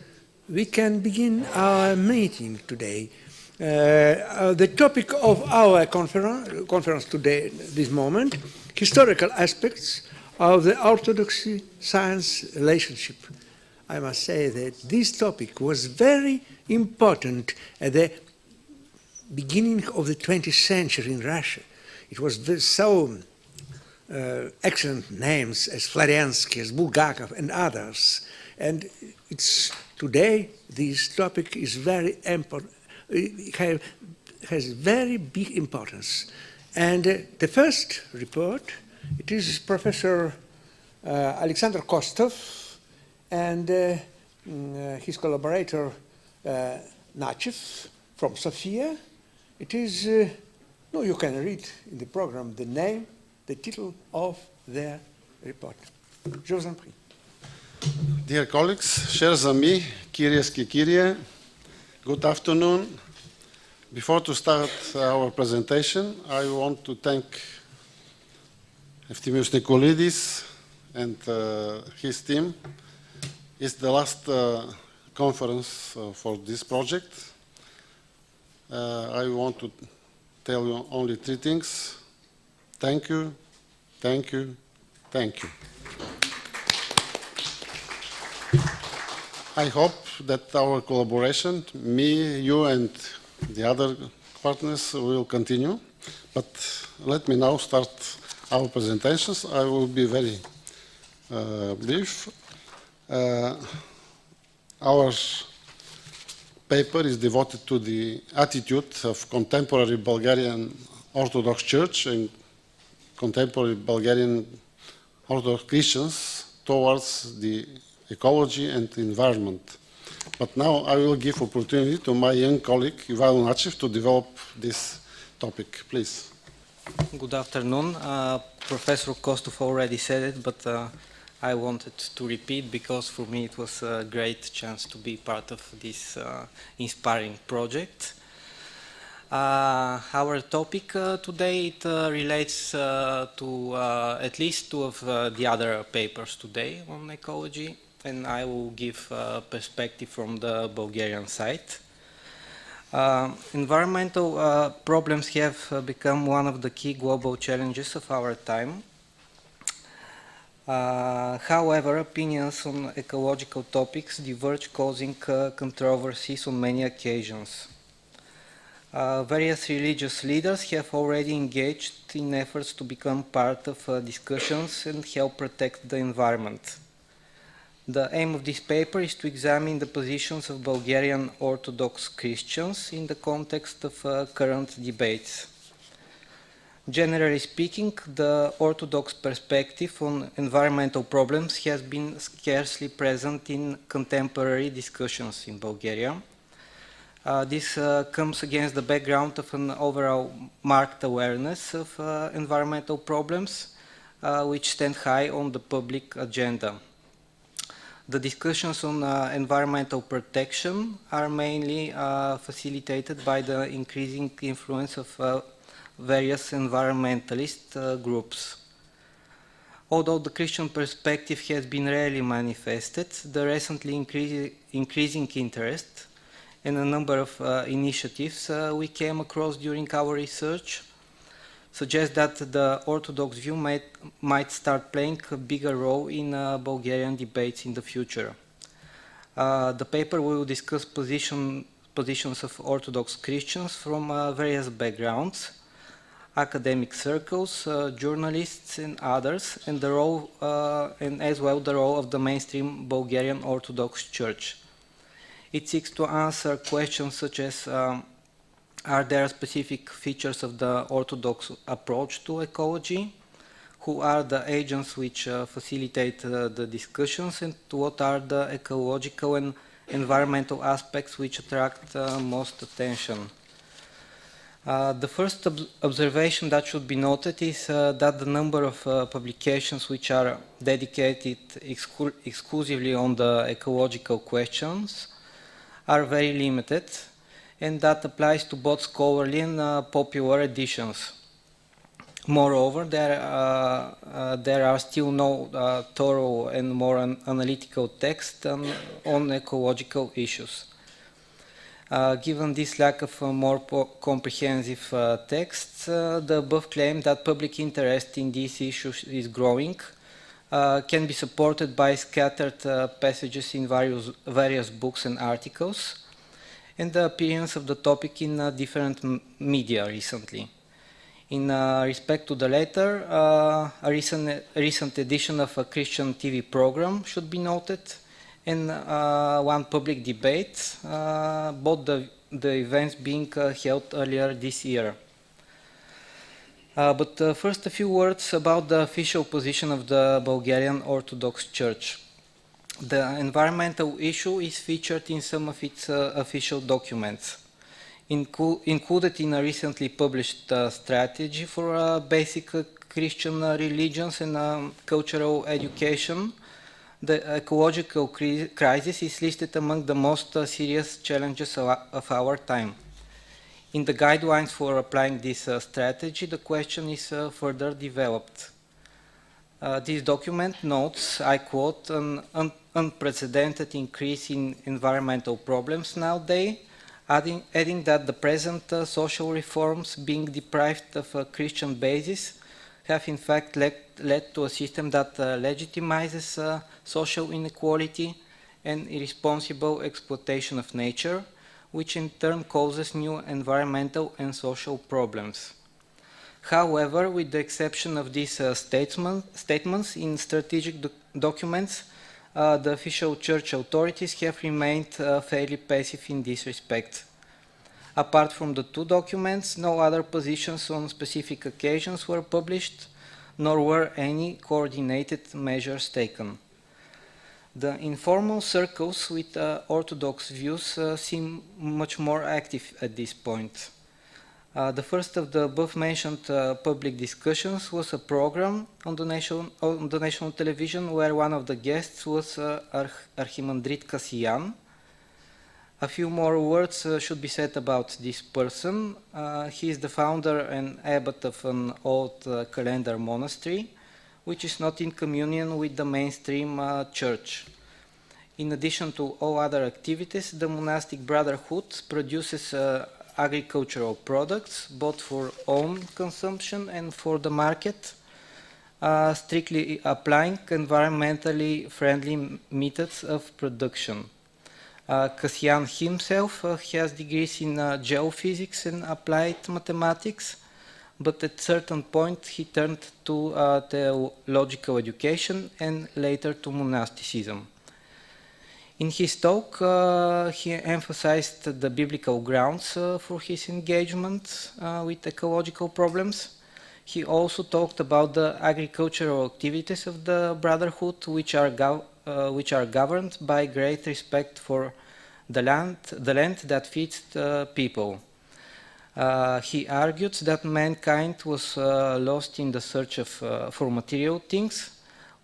we can begin our meeting today. The topic of our conference today, this moment, historical aspects of the orthodoxy-science relationship. I must say that this topic was very important at the beginning of the 20th century in Russia. It was so excellent names as Florensky, as Bulgakov, and others. And today this topic is very important. It has very big importance. And the first report, it is Professor Alexander Kostov and his collaborator Nachev from Sofia. It is, no, you can read in the program the name, the title of their report. Je vous en prie. Dear colleagues, chers amis, Kyrios και Kyrie, good afternoon. Before to start our presentation, I want to thank Efthymios Nikolidis and his team. It's the last conference for this project. I want to tell you only three things. Thank you, thank you, thank you. I hope that our collaboration, me, you, and the other partners will continue. But let me now start our presentations. I will be very brief. Our paper is devoted to the attitude of contemporary Bulgarian Orthodox Church and contemporary Bulgarian Orthodox Christians towards the ecology and environment. But now I will give opportunity to my young colleague, Ivailo Nachev, to develop this topic. Please. Good afternoon. Professor Kostov already said it, but I wanted to repeat because for me it was a great chance to be part of this inspiring project. Our topic today, it relates to at least two of the other papers today on ecology, and I will give perspective from the Bulgarian side. Environmental problems have become one of the key global challenges of our time. However, opinions on ecological topics diverge, causing controversies on many occasions. Various religious leaders have already engaged in efforts to become part of discussions and help protect the environment. The aim of this paper is to examine the positions of Bulgarian Orthodox Christians in the context of current debates. Generally speaking, the Orthodox perspective on environmental problems has been scarcely present in contemporary discussions in Bulgaria. This comes against the background of an overall marked awareness of environmental problems, which stand high on the public agenda. The discussions on environmental protection are mainly facilitated by the increasing influence of various environmentalist groups. Although the Christian perspective has been rarely manifested, the recently increasing interest and a number of initiatives we came across during our research suggest that the Orthodox view might start playing a bigger role in Bulgarian debates in the future. The paper will discuss positions of Orthodox Christians from various backgrounds, academic circles, journalists and others, and the role, and as well the role of the mainstream Bulgarian Orthodox Church. It seeks to answer questions such as are there specific features of the Orthodox approach to ecology? Who are the agents which facilitate the discussions, and what are the ecological and environmental aspects which attract most attention? The first observation that should be noted is that the number of publications which are dedicated exclusively on the ecological questions are very limited, and that applies to both scholarly and popular editions. Moreover, there are still no thorough and more analytical texts on ecological issues. Given this lack of more comprehensive texts, the above claim that public interest in these issues is growing can be supported by scattered passages in various books and articles, and the appearance of the topic in different media recently. In respect to the latter, a recent edition of a Christian TV program should be noted, and one public debate, both the events being held earlier this year. But first, a few words about the official position of the Bulgarian Orthodox Church. The environmental issue is featured in some of its official documents, included in a recently published strategy for basic Christian religions and cultural education. The ecological crisis is listed among the most serious challenges of our time. In the guidelines for applying this strategy, the question is further developed. This document notes, I quote, an unprecedented increase in environmental problems nowadays, adding that the present social reforms being deprived of a Christian basis have in fact led to a system that legitimizes social inequality and irresponsible exploitation of nature, which in turn causes new environmental and social problems. However, with the exception of these statements in strategic documents, the official church authorities have remained fairly passive in this respect. Apart from the two documents, no other positions on specific occasions were published, nor were any coordinated measures taken. The informal circles with Orthodox views seem much more active at this point. The first of the above-mentioned public discussions was a program on the national television where one of the guests was Archimandrit Kasian. A few more words should be said about this person. He is the founder and abbot of an old calendar monastery, which is not in communion with the mainstream church. In addition to all other activities, the monastic brotherhood produces agricultural products, both for own consumption and for the market, strictly applying environmentally friendly methods of production. Kasian himself has degrees in geophysics and applied mathematics, but at a certain point he turned to theological education and later to monasticism. In his talk, he emphasized the biblical grounds for his engagement with ecological problems. He also talked about the agricultural activities of the Brotherhood, which are governed by great respect for the land that feeds the people. He argued that mankind was lost in the search for material things,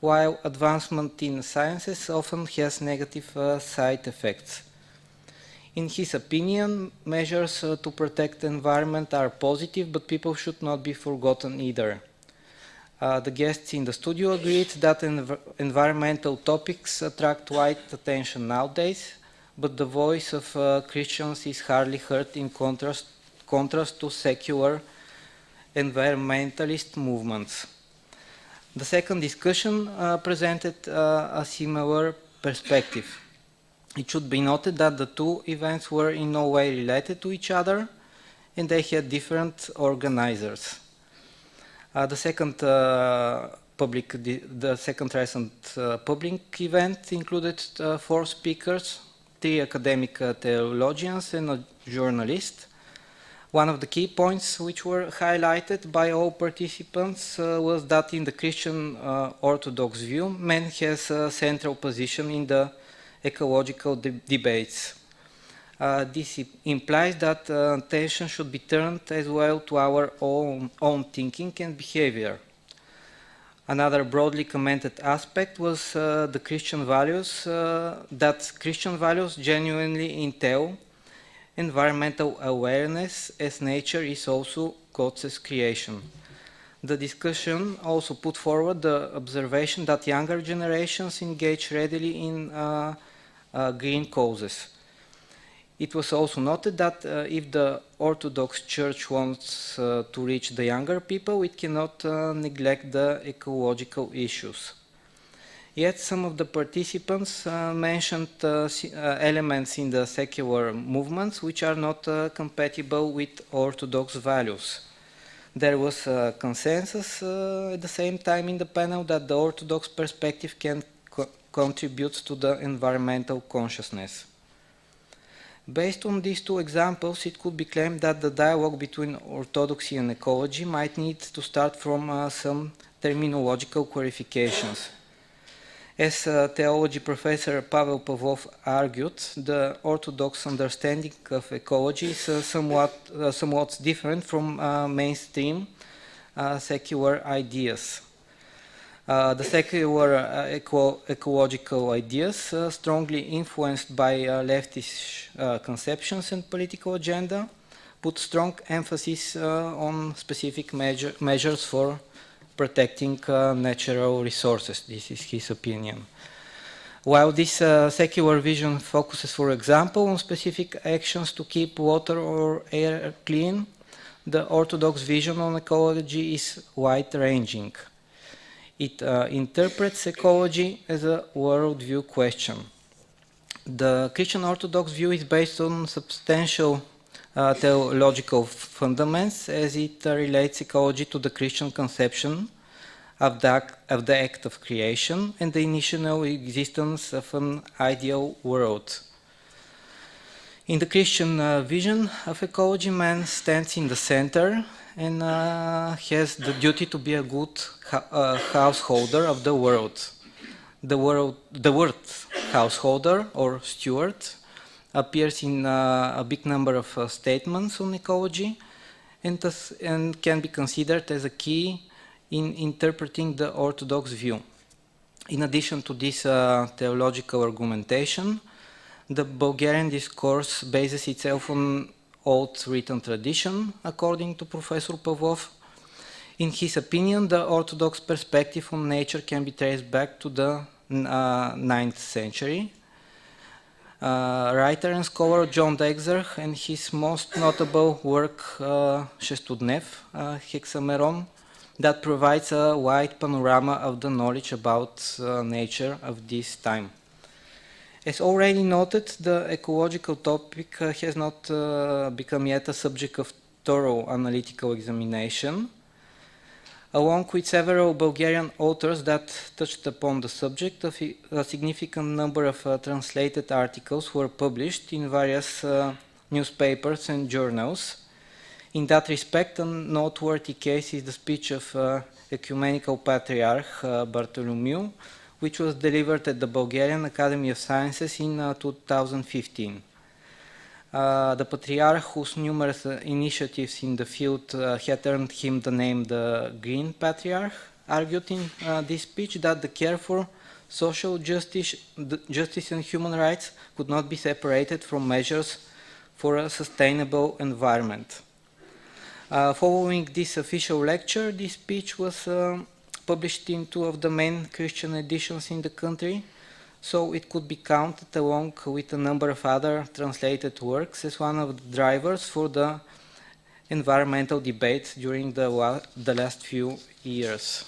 while advancement in sciences often has negative side effects. In his opinion, measures to protect the environment are positive, but people should not be forgotten either. The guests in the studio agreed that environmental topics attract wide attention nowadays, but the voice of Christians is hardly heard in contrast to secular environmentalist movements. The second discussion presented a similar perspective. It should be noted that the two events were in no way related to each other, and they had different organizers. The second recent public event included 4 speakers, 3 academic theologians and a journalist. One of the key points which were highlighted by all participants was that in the Christian Orthodox view, man has a central position in the ecological debates. This implies that attention should be turned as well to our own thinking and behavior. Another broadly commented aspect was the Christian values, that Christian values genuinely entail environmental awareness, as nature is also God's creation. The discussion also put forward the observation that younger generations engage readily in green causes. It was also noted that if the Orthodox Church wants to reach the younger people, it cannot neglect the ecological issues. Yet some of the participants mentioned elements in the secular movements which are not compatible with Orthodox values. There was a consensus at the same time in the panel that the Orthodox perspective can contribute to the environmental consciousness. Based on these 2 examples, it could be claimed that the dialogue between orthodoxy and ecology might need to start from some terminological clarifications. As theology professor Pavel Pavlov argued, the Orthodox understanding of ecology is somewhat different from mainstream secular ideas. The secular ecological ideas, strongly influenced by leftist conceptions and political agenda, put strong emphasis on specific measures for protecting natural resources. This is his opinion. While this secular vision focuses, for example, on specific actions to keep water or air clean, the Orthodox vision on ecology is wide-ranging. It interprets ecology as a worldview question. The Christian Orthodox view is based on substantial theological fundaments as it relates ecology to the Christian conception of the act of creation and the initial existence of an ideal world. In the Christian vision of ecology, man stands in the center and has the duty to be a good householder of the world. The word householder or steward appears in a big number of statements on ecology and can be considered as a key in interpreting the Orthodox view. In addition to this theological argumentation, the Bulgarian discourse bases itself on old written tradition, according to Professor Pavlov. In his opinion, the Orthodox perspective on nature can be traced back to the 9th century. Writer and scholar John Dexter and his most notable work, Shestudnev, Hexameron, that provides a wide panorama of the knowledge about nature of this time. As already noted, the ecological topic has not become yet a subject of thorough analytical examination. Along with several Bulgarian authors that touched upon the subject, a significant number of translated articles were published in various newspapers and journals. In that respect, a noteworthy case is the speech of Ecumenical Patriarch Bartholomew, which was delivered at the Bulgarian Academy of Sciences in 2015. The Patriarch, whose numerous initiatives in the field had earned him the name the Green Patriarch, argued in this speech that the care for social justice and human rights could not be separated from measures for a sustainable environment. Following this official lecture, this speech was published in two of the main Christian editions in the country, so it could be counted along with a number of other translated works as one of the drivers for the environmental debates during the last few years.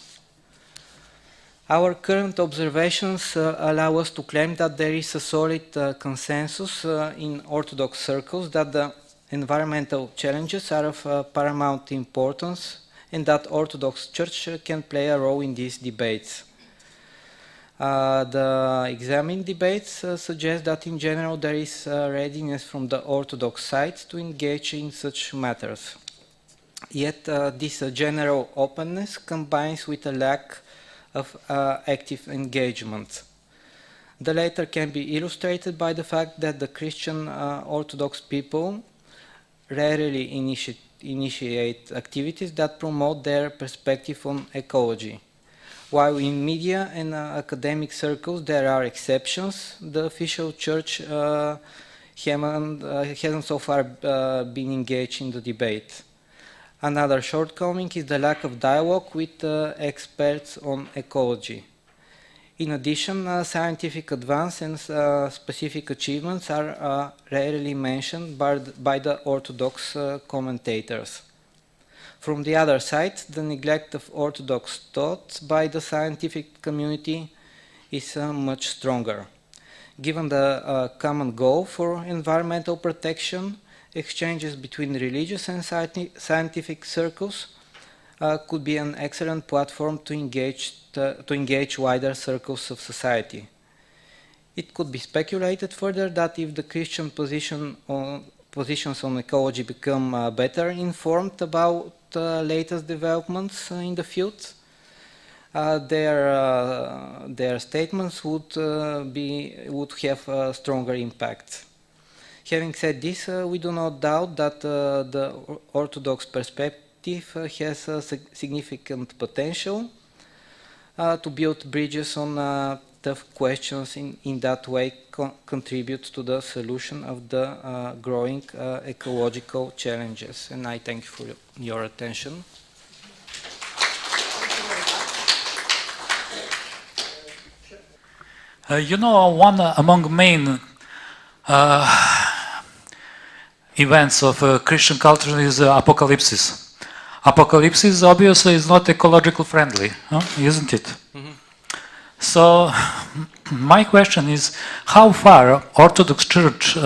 Our current observations allow us to claim that there is a solid consensus in Orthodox circles that the environmental challenges are of paramount importance and that Orthodox Church can play a role in these debates. The examined debates suggest that in general there is readiness from the Orthodox side to engage in such matters. Yet this general openness combines with a lack of active engagement. The latter can be illustrated by the fact that the Christian Orthodox people rarely initiate activities that promote their perspective on ecology. While in media and academic circles there are exceptions, the official church hasn't so far been engaged in the debate. Another shortcoming is the lack of dialogue with experts on ecology. In addition, scientific advance and specific achievements are rarely mentioned by the Orthodox commentators. From the other side, the neglect of Orthodox thought by the scientific community is much stronger. Given the common goal for environmental protection, exchanges between religious and scientific circles could be an excellent platform to engage wider circles of society. It could be speculated further that if the Christian positions on ecology become better informed about latest developments in the field, their statements would have a stronger impact. Having said this, we do not doubt that the Orthodox perspective has a significant potential to build bridges on tough questions, in that way contribute to the solution of the growing ecological challenges. And I thank you for your attention. You know, one among main events of Christian culture is apocalypse. Apocalypse obviously is not ecological friendly, isn't it? Mm-hmm. So my question is, how far Orthodox Church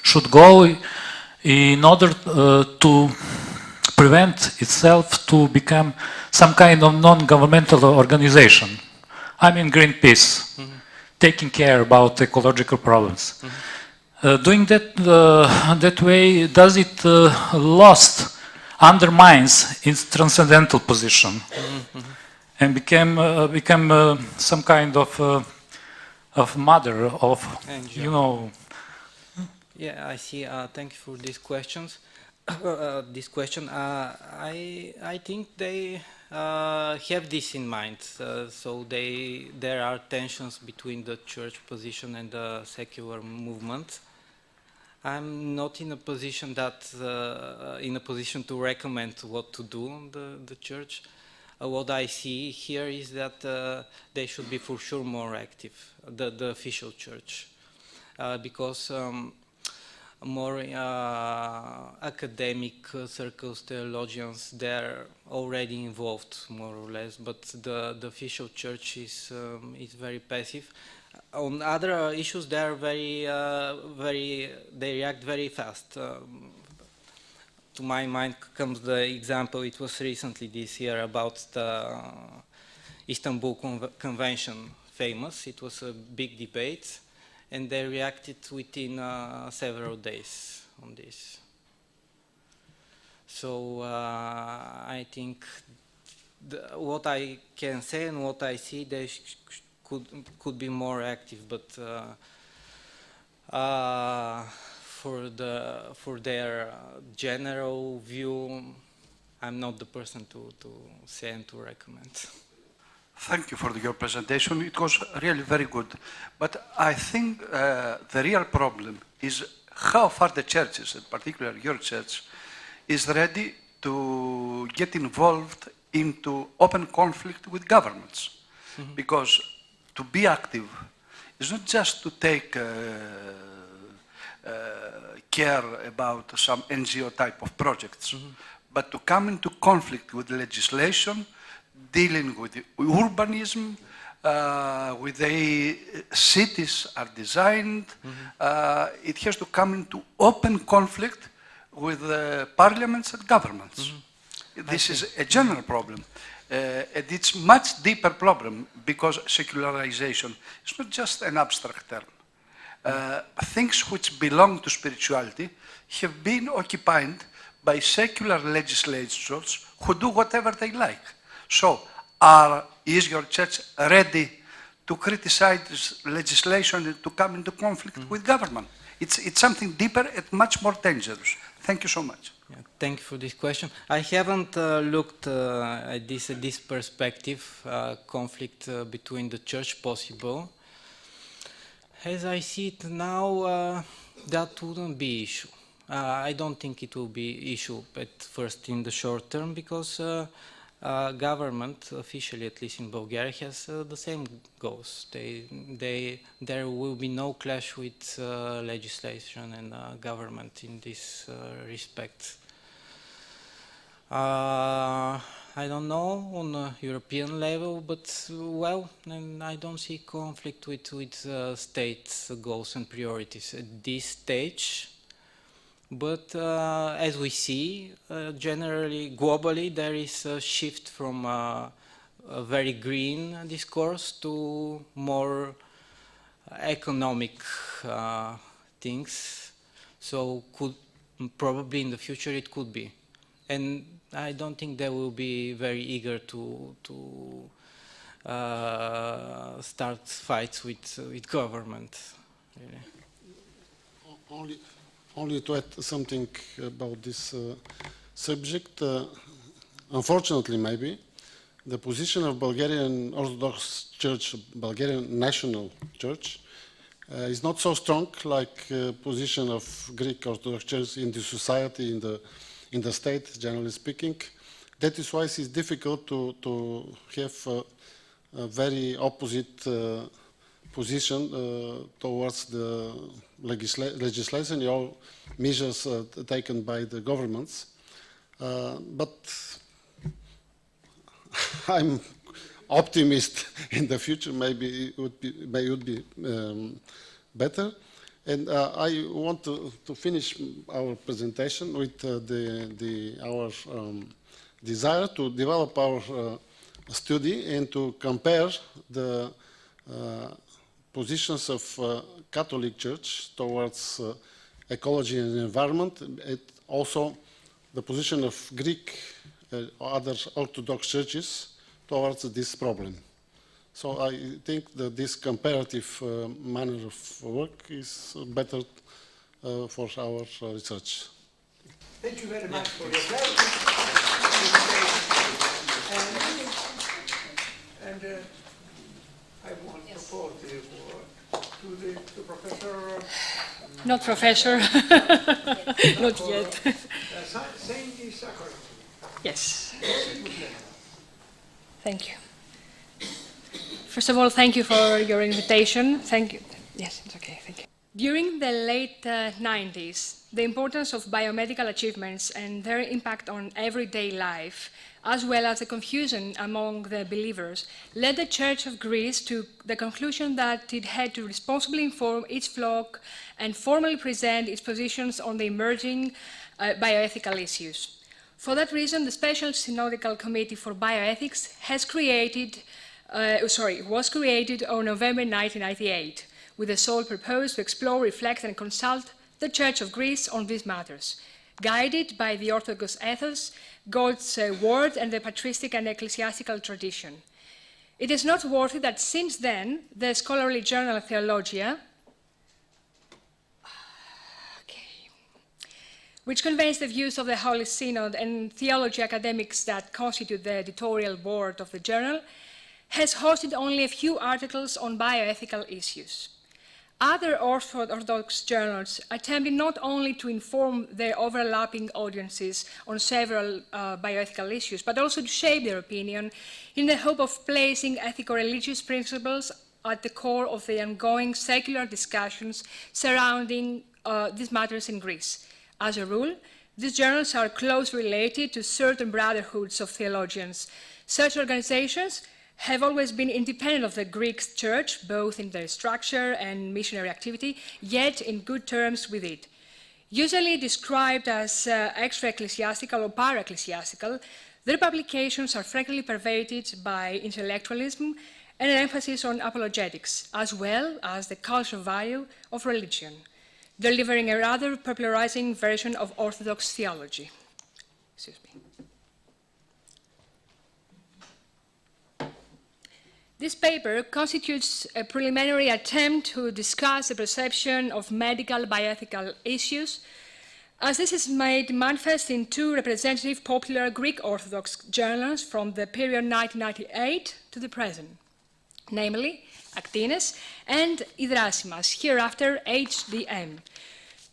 should go in order to prevent itself to become some kind of non-governmental organization? I mean Greenpeace, mm-hmm. taking care about ecological problems. Mm-hmm. Doing that way, does it undermines its transcendental position, mm-hmm. and become some kind of mother of, you know. Yeah, I see. Thank you for these questions. This question, I think they have this in mind. So there are tensions between the church position and the secular movement. I'm not in a position to recommend what to do the church. What I see here is that they should be for sure more active, the official church, because more academic circles, theologians, they're already involved more or less, but the official church is very passive. On other issues, they are they react very fast. To my mind comes the example, it was recently this year about the Istanbul Convention famous. It was a big debate, and they reacted within several days on this. So I think what I can say and what I see, they could be more active, but for their general view, I'm not the person to say and to recommend. Thank you for your presentation. It was really very good. But I think the real problem is how far the churches, in particular your church, is ready to get involved into open conflict with governments. Mm-hmm. Because to be active is not just to take care about some NGO type of projects, mm-hmm. but to come into conflict with legislation, dealing with urbanism, with the cities are designed. Mm-hmm. It has to come into open conflict with parliaments and governments. Mm-hmm. This is a general problem. And it's much deeper problem because secularization is not just an abstract term. Things which belong to spirituality have been occupied by secular legislators who do whatever they like. So, is your church ready to criticize legislation and to come into conflict with government? It's something deeper and much more dangerous. Thank you so much. Yeah, thank you for this question. I haven't looked at this perspective, conflict between the church possible. As I see it now, that wouldn't be issue. I don't think it will be issue at first in the short term because government, officially at least in Bulgaria, has the same goals. There will be no clash with legislation and government in this respect. I don't know on a European level, but well, I don't see conflict with states' goals and priorities at this stage. But as we see, generally, globally, there is a shift from a very green discourse to more economic things. So probably in the future it could be. And I don't think they will be very eager to start fights with government. Really. Only to add something about this subject, unfortunately maybe, the position of Bulgarian Orthodox Church, Bulgarian National Church, is not so strong like position of Greek Orthodox Church in the society, in the state, generally speaking. That is why it is difficult to have a very opposite position towards the legislation or measures taken by the governments. But I'm optimist in the future. Maybe it would be better. And I want to finish our presentation with our desire to develop our study and to compare the positions of Catholic Church towards ecology and environment, and also the position of Greek or other Orthodox churches towards this problem. So I think that this comparative manner of work is better for our research. Thank you very much for your presentation. And I want to pause to Professor... Not Professor. Not yet. Yes. Thank you. First of all, thank you for your invitation. Thank you. Yes, it's okay. Thank you. During the late 90s, the importance of biomedical achievements and their impact on everyday life, as well as the confusion among the believers, led the Church of Greece to the conclusion that it had to responsibly inform its flock and formally present its positions on the emerging bioethical issues. For that reason, the Special Synodical Committee for Bioethics was created on November 1998, with the sole purpose to explore, reflect, and consult the Church of Greece on these matters. guided by the Orthodox ethos, God's word, and the patristic and ecclesiastical tradition. It is noteworthy that since then, the scholarly journal Theologia, which conveys the views of the Holy Synod and theology academics that constitute the editorial board of the journal, has hosted only a few articles on bioethical issues. Other Orthodox journals attempted not only to inform their overlapping audiences on several bioethical issues, but also to shape their opinion in the hope of placing ethico-religious principles at the core of the ongoing secular discussions surrounding these matters in Greece. As a rule, these journals are closely related to certain brotherhoods of theologians. Such organizations have always been independent of the Greek Church, both in their structure and missionary activity, yet in good terms with it. Usually described as extra-ecclesiastical or para-ecclesiastical, their publications are frequently pervaded by intellectualism and an emphasis on apologetics, as well as the cultural value of religion, delivering a rather popularizing version of Orthodox theology. Excuse me. This paper constitutes a preliminary attempt to discuss the perception of medical bioethical issues, as this is made manifest in two representative popular Greek Orthodox journals from the period 1998 to the present, namely Actines and Idrasimas, hereafter HDM.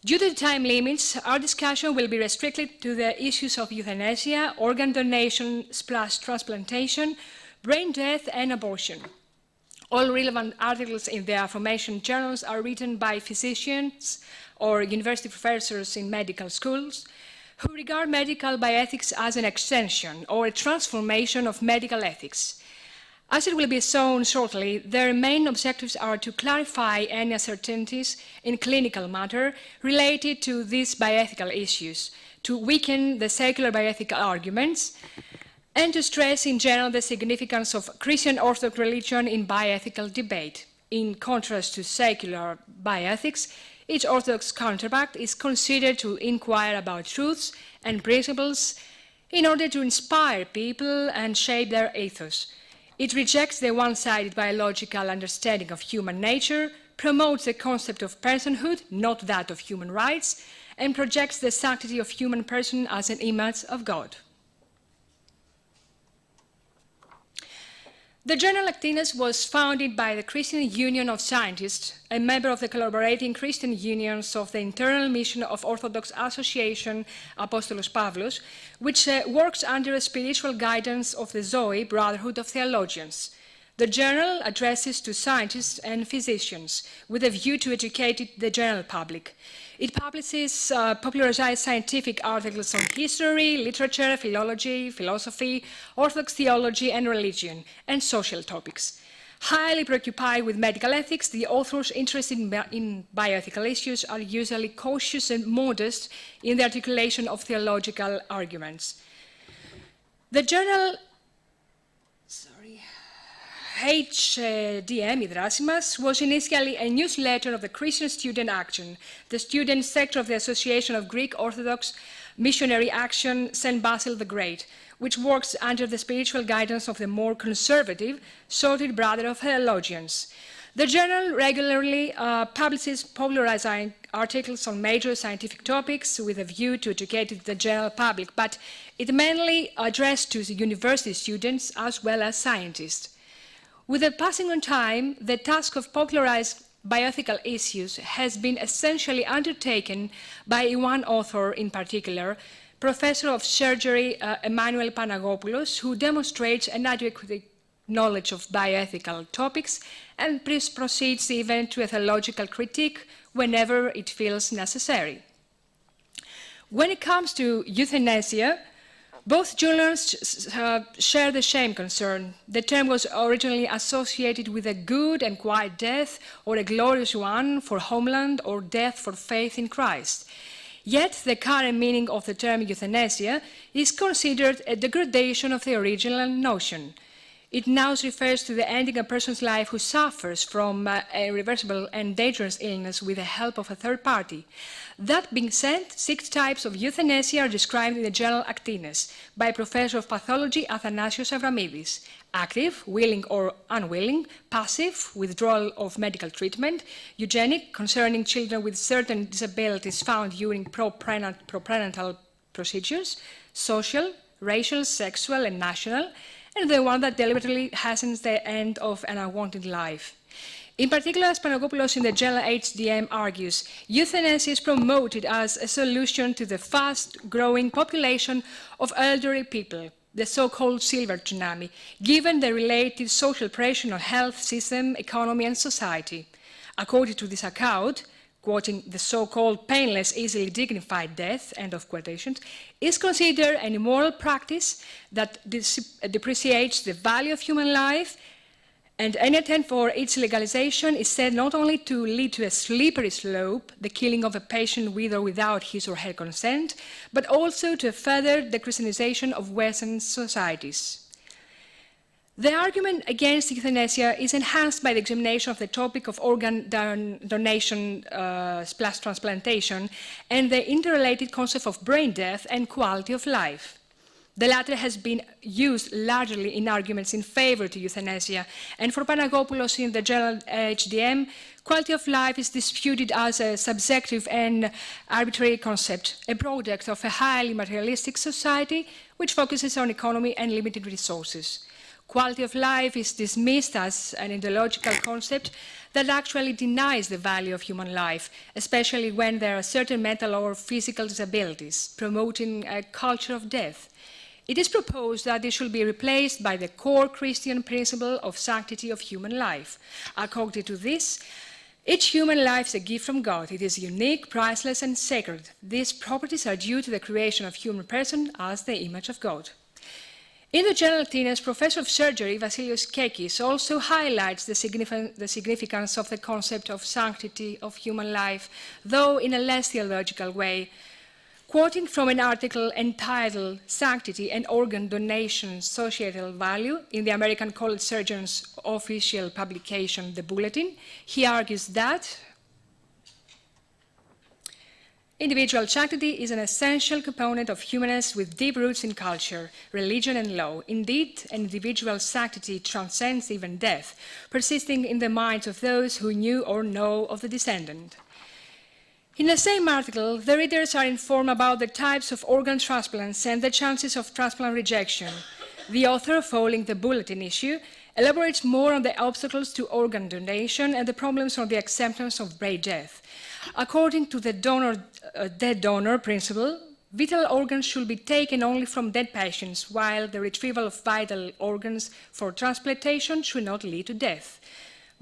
Due to the time limits, our discussion will be restricted to the issues of euthanasia, organ donation / transplantation, brain death, and abortion. All relevant articles in the aforementioned journals are written by physicians or university professors in medical schools who regard medical bioethics as an extension or a transformation of medical ethics. As it will be shown shortly, their main objectives are to clarify any uncertainties in clinical matter related to these bioethical issues, to weaken the secular bioethical arguments, and to stress in general the significance of Christian Orthodox religion in bioethical debate. In contrast to secular bioethics, each Orthodox counterpart is considered to inquire about truths and principles in order to inspire people and shape their ethos. It rejects the one-sided biological understanding of human nature, promotes the concept of personhood, not that of human rights, and projects the sanctity of human person as an image of God. The journal Actines was founded by the Christian Union of Scientists, a member of the collaborating Christian unions of the Internal Mission of Orthodox Association Apostolos Pavlos, which works under a spiritual guidance of the Zoe Brotherhood of Theologians. The journal addresses to scientists and physicians with a view to educate the general public. It publishes popularized scientific articles on history, literature, philology, philosophy, Orthodox theology and religion, and social topics. Highly preoccupied with medical ethics, the authors interested in bioethical issues are usually cautious and modest in the articulation of theological arguments. The journal HDM Idrasimas was initially a newsletter of the Christian Student Action, the student sector of the Association of Greek Orthodox Missionary Action St. Basil the Great, which works under the spiritual guidance of the more conservative, sorted brother of theologians. The journal regularly publishes popularizing articles on major scientific topics with a view to educate the general public, but it mainly addressed to the university students as well as scientists. With the passing of time, the task of popularizing bioethical issues has been essentially undertaken by one author in particular, Professor of Surgery Emmanuel Panagopoulos, who demonstrates an adequate knowledge of bioethical topics and proceeds even to a theological critique whenever it feels necessary. When it comes to euthanasia, both journals share the same concern. The term was originally associated with a good and quiet death, or a glorious one for homeland, or death for faith in Christ. Yet the current meaning of the term euthanasia is considered a degradation of the original notion. It now refers to the ending a person's life who suffers from a irreversible and dangerous illness with the help of a third party. That being said, 6 types of euthanasia are described in the journal Actines by Professor of Pathology Athanasios Avramidis: active, willing or unwilling; passive, withdrawal of medical treatment; eugenic, concerning children with certain disabilities found during proprenatal procedures; social, racial, sexual, and national; and the one that deliberately hastens the end of an unwanted life. In particular, as Panagopoulos in the journal HDM argues, euthanasia is promoted as a solution to the fast-growing population of elderly people, the so-called silver tsunami, given the related social pressure on health system, economy, and society. According to this account, quoting, the so-called painless, easily dignified death, end of quotations, is considered an immoral practice that depreciates the value of human life, and any attempt for its legalization is said not only to lead to a slippery slope, the killing of a patient with or without his or her consent, but also to a further dechristianization of Western societies. The argument against euthanasia is enhanced by the examination of the topic of organ donation plus transplantation and the interrelated concept of brain death and quality of life. The latter has been used largely in arguments in favor to euthanasia, and for Panagopoulos in the journal HDM, quality of life is disputed as a subjective and arbitrary concept, a product of a highly materialistic society which focuses on economy and limited resources. Quality of life is dismissed as an ideological concept that actually denies the value of human life, especially when there are certain mental or physical disabilities, promoting a culture of death. It is proposed that it should be replaced by the core Christian principle of sanctity of human life. According to this, each human life is a gift from God. It is unique, priceless, and sacred. These properties are due to the creation of human person as the image of God. In the journal Actines, Professor of Surgery Vasilios Kekis also highlights the significance of the concept of sanctity of human life, though in a less theological way. Quoting from an article entitled Sanctity and Organ Donation Societal Value in the American College Surgeons' official publication, The Bulletin, he argues that individual sanctity is an essential component of humanness with deep roots in culture, religion, and law. Indeed, an individual sanctity transcends even death, persisting in the minds of those who knew or know of the descendant. In the same article, the readers are informed about the types of organ transplants and the chances of transplant rejection. The author, following the bulletin issue, elaborates more on the obstacles to organ donation and the problems on the acceptance of brain death. According to the dead donor principle, vital organs should be taken only from dead patients, while the retrieval of vital organs for transplantation should not lead to death.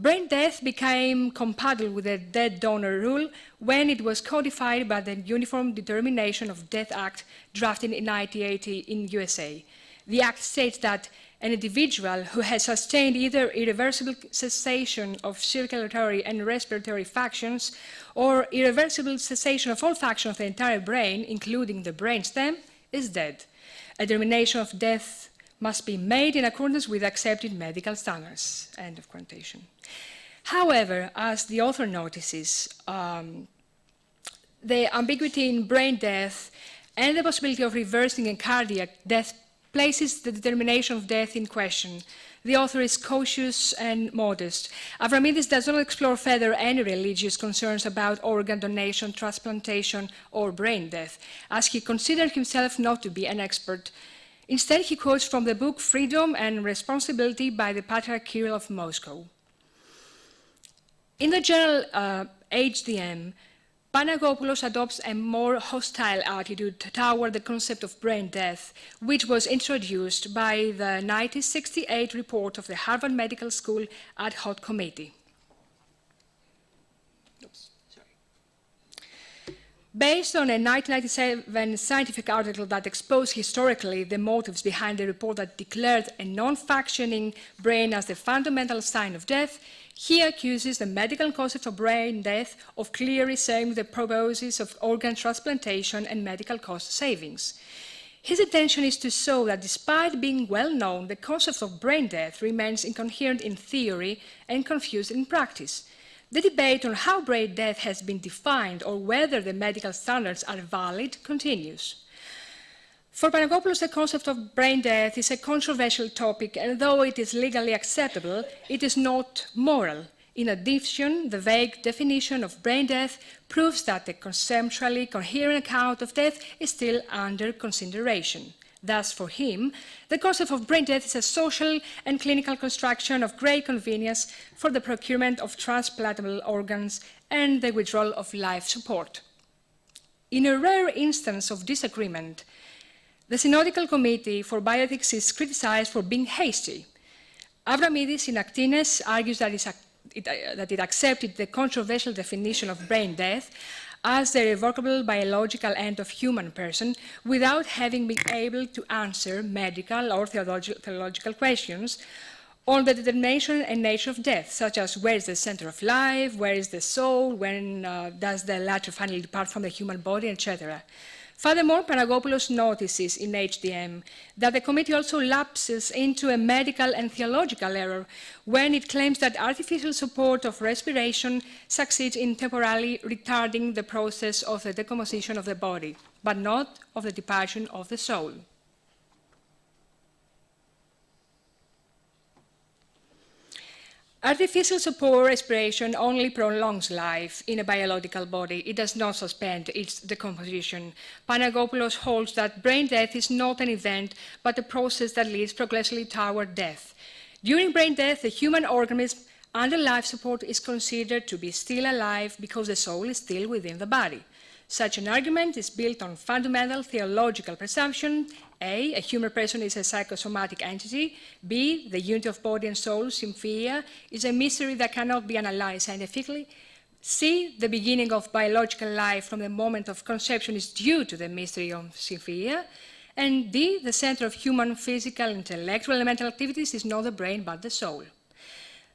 Brain death became compatible with the dead donor rule when it was codified by the Uniform Determination of Death Act drafted in 1980 in USA. The act states that an individual who has sustained either irreversible cessation of circulatory and respiratory functions or irreversible cessation of all functions of the entire brain, including the brainstem, is dead. A determination of death must be made in accordance with accepted medical standards. End of quotation. However, as the author notices, the ambiguity in brain death and the possibility of reversing a cardiac death places the determination of death in question. The author is cautious and modest. Avramidis does not explore further any religious concerns about organ donation, transplantation, or brain death, as he considered himself not to be an expert. Instead, he quotes from the book Freedom and Responsibility by the Patriarch Kirill of Moscow. In the journal HDM, Panagopoulos adopts a more hostile attitude toward the concept of brain death, which was introduced by the 1968 report of the Harvard Medical School Ad Hoc Committee. Based on a 1997 scientific article that exposed historically the motives behind the report that declared a non-functioning brain as the fundamental sign of death, he accuses the medical concept of brain death of clearly saying the purposes of organ transplantation and medical cost savings. His intention is to show that despite being well known, the concept of brain death remains incoherent in theory and confused in practice. The debate on how brain death has been defined or whether the medical standards are valid continues. For Panagopoulos, the concept of brain death is a controversial topic, and though it is legally acceptable, it is not moral. In addition, the vague definition of brain death proves that the conceptually coherent account of death is still under consideration. Thus, for him, the concept of brain death is a social and clinical construction of great convenience for the procurement of transplantable organs and the withdrawal of life support. In a rare instance of disagreement, the Synodical Committee for Bioethics is criticized for being hasty. Avramidis in Actines argues that it accepted the controversial definition of brain death as the irrevocable biological end of human person without having been able to answer medical or theological questions on the determination and nature of death, such as where is the center of life, where is the soul, when does the latter finally depart from the human body, etc. Furthermore, Panagopoulos notices in HDM that the committee also lapses into a medical and theological error when it claims that artificial support of respiration succeeds in temporarily retarding the process of the decomposition of the body, but not of the departure of the soul. Artificial support respiration only prolongs life in a biological body. It does not suspend its decomposition. Panagopoulos holds that brain death is not an event, but a process that leads progressively toward death. During brain death, the human organism under life support is considered to be still alive because the soul is still within the body. Such an argument is built on fundamental theological presumption. A human person is a psychosomatic entity. B, the unity of body and soul, symphyia, is a mystery that cannot be analyzed scientifically. C, the beginning of biological life from the moment of conception is due to the mystery of symphyia. And D, the center of human physical, intellectual, and mental activities is not the brain but the soul.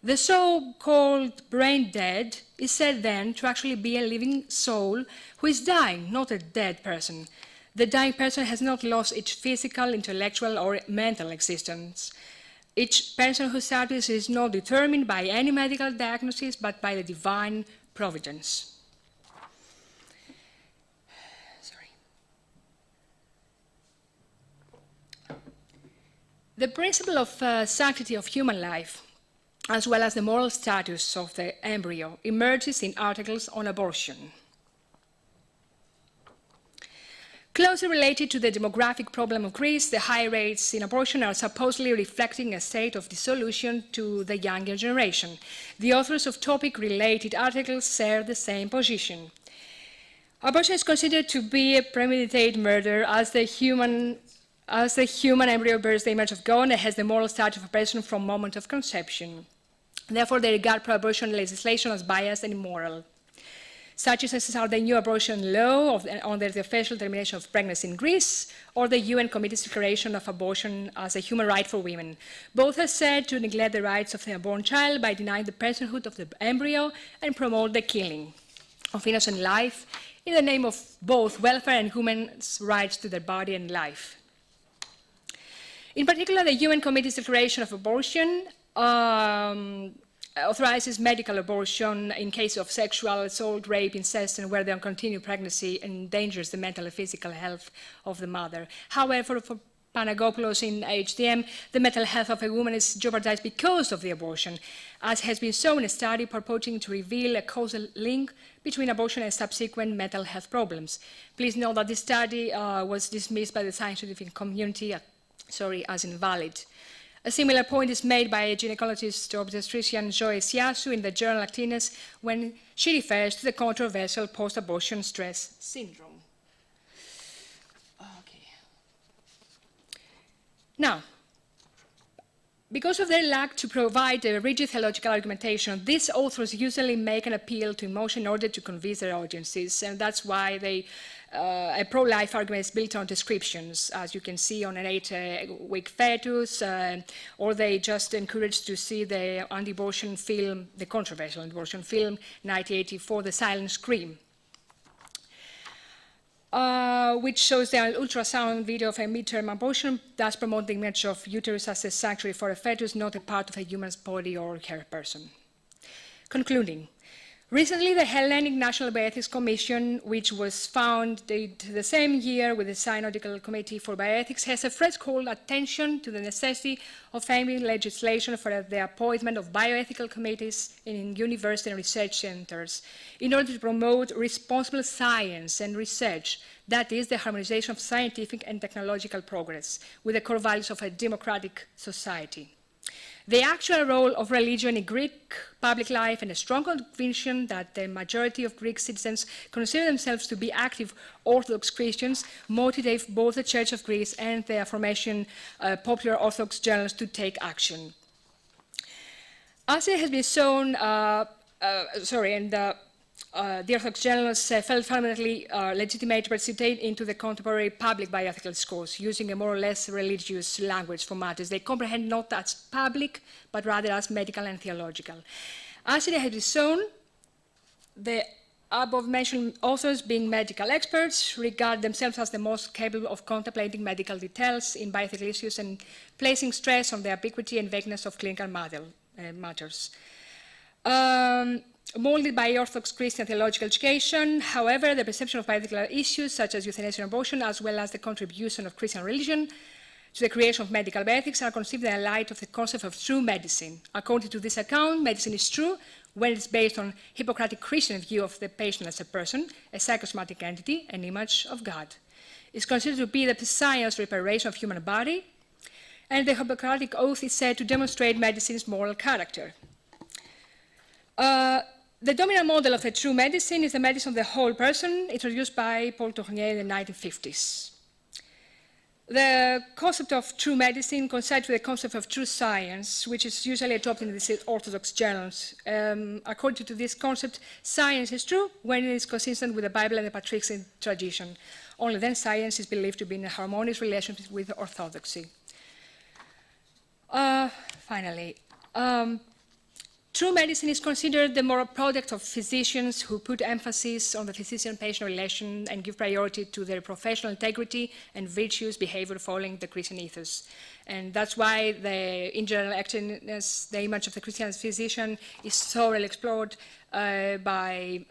The so-called brain dead is said then to actually be a living soul who is dying, not a dead person. The dying person has not lost its physical, intellectual, or mental existence. Each person whose status is not determined by any medical diagnosis, but by the divine providence. The principle of sanctity of human life, as well as the moral status of the embryo, emerges in articles on abortion. Closely related to the demographic problem of Greece, the high rates in abortion are supposedly reflecting a state of dissolution to the younger generation. The authors of topic-related articles share the same position. Abortion is considered to be a premeditated murder as the human embryo bears the image of God and has the moral status of a person from moment of conception. Therefore, they regard pro-abortion legislation as biased and immoral. Such instances are the new abortion law under the official termination of pregnancy in Greece, or the UN Committee's declaration of abortion as a human right for women. Both are said to neglect the rights of the unborn child by denying the personhood of the embryo and promote the killing of innocent life in the name of both welfare and women's rights to their body and life. In particular, the UN Committee's declaration of abortion authorizes medical abortion in case of sexual assault, rape, incest, and where the continued pregnancy endangers the mental and physical health of the mother. However, for Panagopoulos in HDM, the mental health of a woman is jeopardized because of the abortion, as has been shown in a study purporting to reveal a causal link between abortion and subsequent mental health problems. Please note that this study was dismissed by the scientific community as invalid. A similar point is made by gynecologist obstetrician Joy Siasu in the journal Actines when she refers to the controversial post-abortion stress syndrome. Okay. Now, because of their lack to provide a rigid theological argumentation, these authors usually make an appeal to emotion in order to convince their audiences, and that's why a pro-life argument is built on descriptions, as you can see on an 8-week fetus, or they just encourage to see the anti-abortion film, the controversial anti-abortion film, 1984, The Silent Scream. which shows the ultrasound video of a midterm abortion, thus promoting the image of uterus as a sanctuary for a fetus, not a part of a human's body or her person. Concluding, recently the Hellenic National Bioethics Commission, which was founded the same year with the Synodical Committee for Bioethics, has afresh called attention to the necessity of framing legislation for the appointment of bioethical committees in university and research centers in order to promote responsible science and research, that is, the harmonization of scientific and technological progress with the core values of a democratic society. The actual role of religion in Greek public life and a strong conviction that the majority of Greek citizens consider themselves to be active Orthodox Christians motivate both the Church of Greece and the aforementioned popular Orthodox journals to take action. As it has been shown, the Orthodox journals felt fundamentally legitimate to participate into the contemporary public bioethical discourse, using a more or less religious language for matters they comprehend not as public, but rather as medical and theological. As it has been shown, the above-mentioned authors, being medical experts, regard themselves as the most capable of contemplating medical details in bioethical issues and placing stress on the ubiquity and vagueness of clinical matters. Molded by Orthodox Christian theological education, however, the perception of bioethical issues such as euthanasia and abortion, as well as the contribution of Christian religion to the creation of medical bioethics, are conceived in the light of the concept of true medicine. According to this account, medicine is true when it's based on Hippocratic Christian view of the patient as a person, a psychosomatic entity, an image of God. It's considered to be the science reparation of human body, and the Hippocratic oath is said to demonstrate medicine's moral character. The dominant model of a true medicine is the medicine of the whole person, introduced by Paul Tournier in the 1950s. The concept of true medicine coincides with the concept of true science, which is usually adopted in the Orthodox journals. According to this concept, science is true when it is consistent with the Bible and the patristic tradition. Only then science is believed to be in a harmonious relationship with orthodoxy. Finally, true medicine is considered the moral product of physicians who put emphasis on the physician-patient relation and give priority to their professional integrity and virtuous behavior following the Christian ethos. And that's why, in general, the image of the Christian physician is thoroughly explored by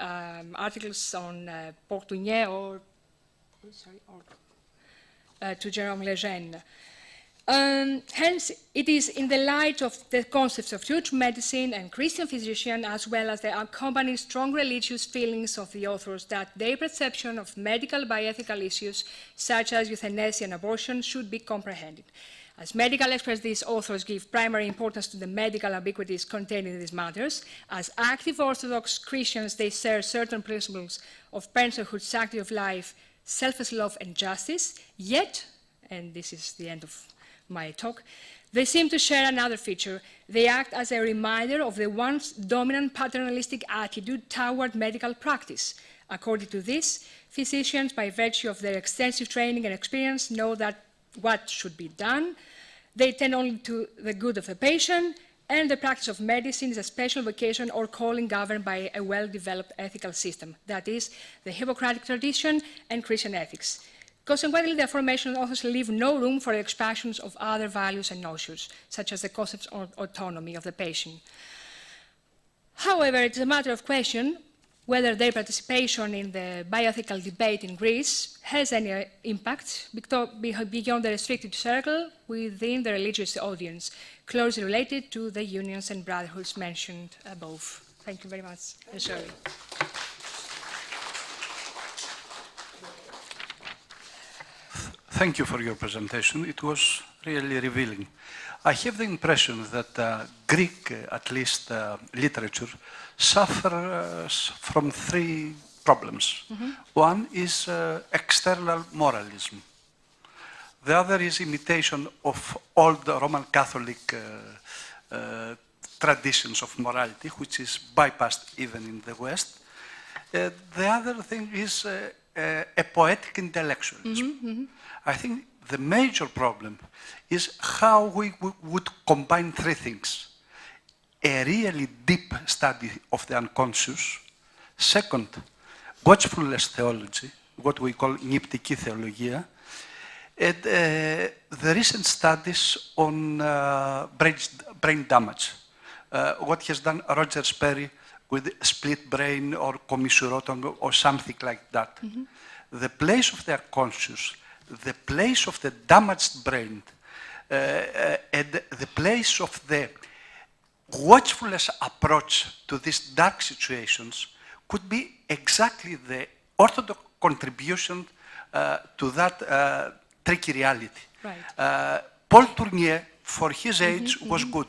articles on Paul Tournier or to Jérôme Lejeune. Hence, it is in the light of the concepts of true medicine and Christian physician, as well as the accompanying strong religious feelings of the authors, that their perception of medical bioethical issues, such as euthanasia and abortion, should be comprehended. As medical experts, these authors give primary importance to the medical ambiguities contained in these matters. As active Orthodox Christians, they share certain principles of personhood, sanctity of life, selfless love, and justice, yet, and this is the end of my talk, they seem to share another feature. They act as a reminder of the once dominant paternalistic attitude toward medical practice. According to this, physicians, by virtue of their extensive training and experience, know that what should be done. They tend only to the good of the patient, and the practice of medicine is a special vocation or calling governed by a well-developed ethical system, that is, the Hippocratic tradition and Christian ethics. Consequently, the aforementioned authors leave no room for the expansions of other values and notions, such as the concept of autonomy of the patient. However, it is a matter of question whether their participation in the bioethical debate in Greece has any impact beyond the restricted circle within the religious audience, closely related to the unions and brotherhoods mentioned above. Thank you very much. Sorry. Thank you for your presentation. It was really revealing. I have the impression that Greek, at least literature, suffers from three problems. One is external moralism. The other is imitation of old Roman Catholic traditions of morality, which is bypassed even in the West. The other thing is a poetic intellectualism. I think the major problem is how we would combine three things. A really deep study of the unconscious. Second, watchfulness theology, what we call νηπτική θεολογία, and the recent studies on brain damage. What has done Roger Sperry with split brain or commissurotomy or something like that. The place of their conscious, the place of the damaged brain, and the place of the watchfulness approach to these dark situations could be exactly the Orthodox contribution to that tricky reality. Right. Paul Tournier, for his age, was good,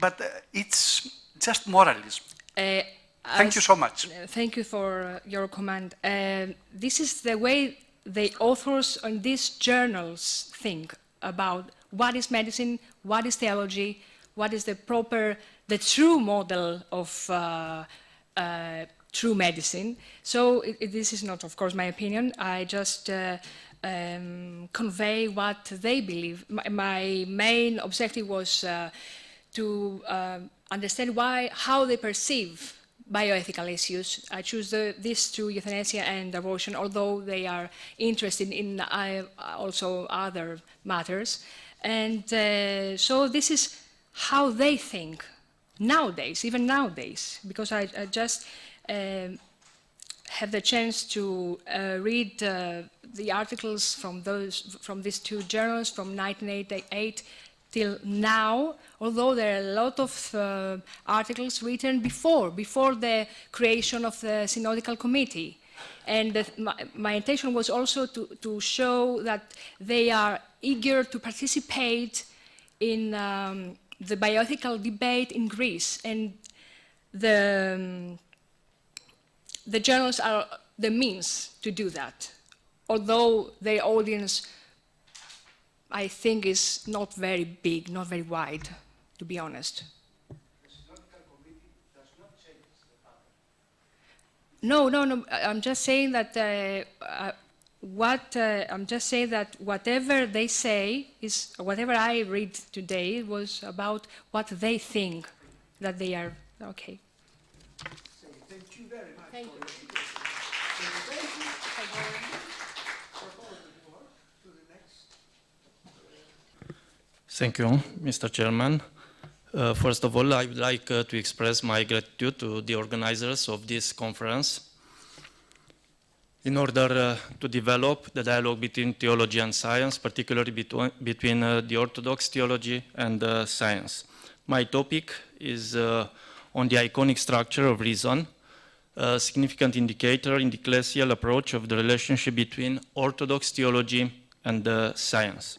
but it's just moralism. Thank you so much. Thank you for your comment. This is the way the authors on these journals think about what is medicine, what is theology, what is the true model of true medicine. So this is not, of course, my opinion. I just convey what they believe. My main objective was to understand how they perceive bioethical issues. I choose these two, euthanasia and abortion, although they are interested in also other matters. And so this is how they think nowadays, even nowadays, because I just have the chance to read the articles from these two journals from 1988 till now, although there are a lot of articles written before the creation of the Synodical Committee. And my intention was also to show that they are eager to participate in the bioethical debate in Greece. And the journals are the means to do that, although their audience, I think, is not very big, not very wide, to be honest. The Synodical Committee does not change the pattern. No. I'm just saying that whatever they say is whatever I read today was about what they think that they are. Okay. Thank you very much. Thank you. Thank you, Mr. Chairman. First of all, I would like to express my gratitude to the organizers of this conference. In order to develop the dialogue between theology and science, particularly between the Orthodox theology and science. My topic is on the iconic structure of reason, a significant indicator in the ecclesial approach of the relationship between Orthodox theology and science.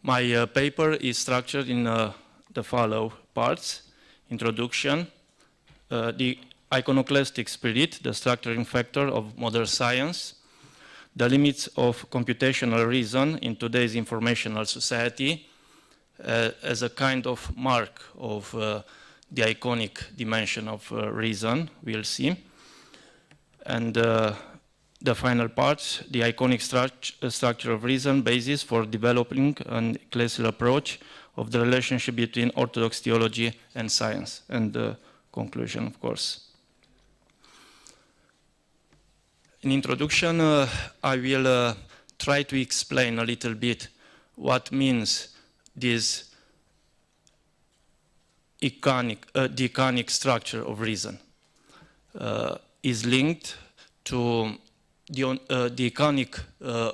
My paper is structured in the following parts: introduction, the iconoclastic spirit, the structuring factor of modern science, the limits of computational reason in today's informational society as a kind of mark of the iconic dimension of reason, we'll see. And the final part, the iconic structure of reason, basis for developing an ecclesial approach of the relationship between Orthodox theology and science, and the conclusion, of course. In introduction, I will try to explain a little bit what means this the iconic structure of reason is linked to the iconic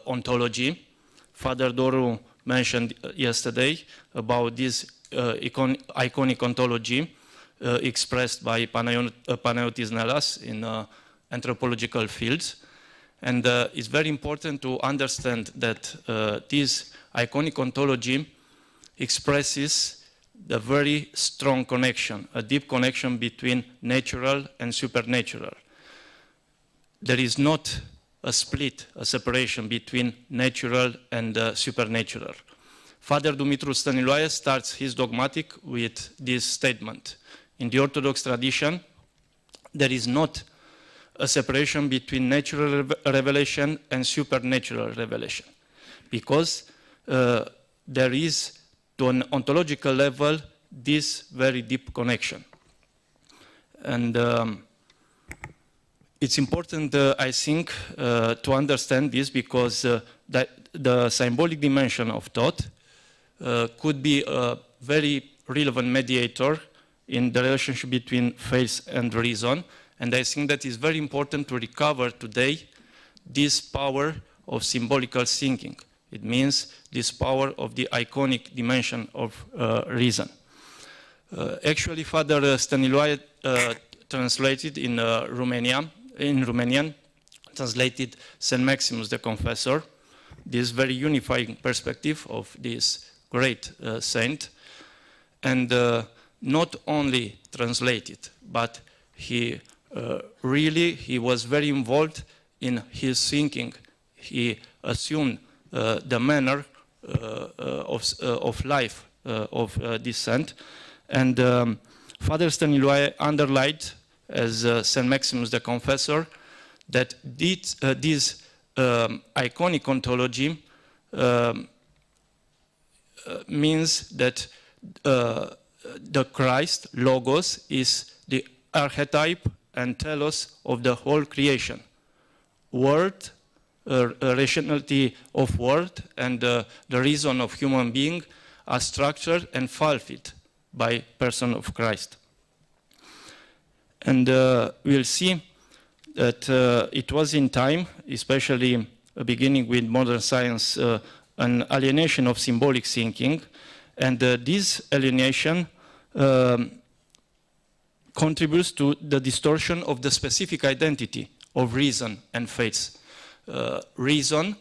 ontology. Father Doru mentioned yesterday about this iconic ontology expressed by Panayotis Nellas in anthropological fields. And it's very important to understand that this iconic ontology expresses the very strong connection, a deep connection between natural and supernatural. There is not a split, a separation between natural and supernatural. Father Dumitru Stăniloae starts his dogmatic with this statement. In the Orthodox tradition, there is not a separation between natural revelation and supernatural revelation, because there is, to an ontological level, this very deep connection. And it's important, I think, to understand this because the symbolic dimension of thought could be a very relevant mediator in the relationship between faith and reason. And I think that it's very important to recover today this power of symbolical thinking. It means this power of the iconic dimension of reason. Actually, Father Stăniloae translated in Romanian, translated St. Maximus the Confessor, this very unifying perspective of this great saint, and not only translated, but he was very involved in his thinking. He assumed the manner of life of this saint, and Father Stăniloae underlined, as St. Maximus the Confessor, that this iconic ontology means that the Christ, Logos, is the archetype and telos of the whole creation. Word, rationality of word, and the reason of human being are structured and fulfilled by person of Christ. And we'll see that it was in time, especially beginning with modern science, an alienation of symbolic thinking, and this alienation contributes to the distortion of the specific identity of reason and faith. Reason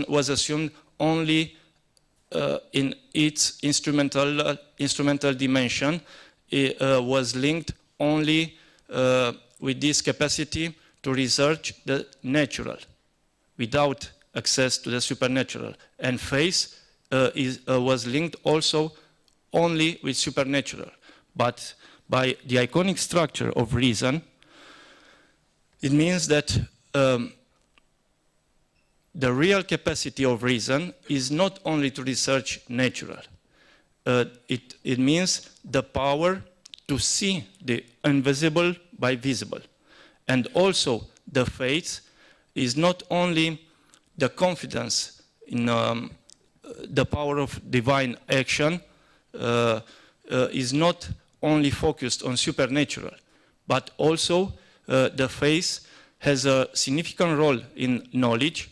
was assumed only in its instrumental dimension. It was linked only with this capacity to research the natural, without access to the supernatural. And faith was linked also only with supernatural. But by the iconic structure of reason, it means that the real capacity of reason is not only to research natural. It means the power to see the invisible by visible. And also the faith is not only the confidence in the power of divine action, is not only focused on supernatural, but also the faith has a significant role in knowledge.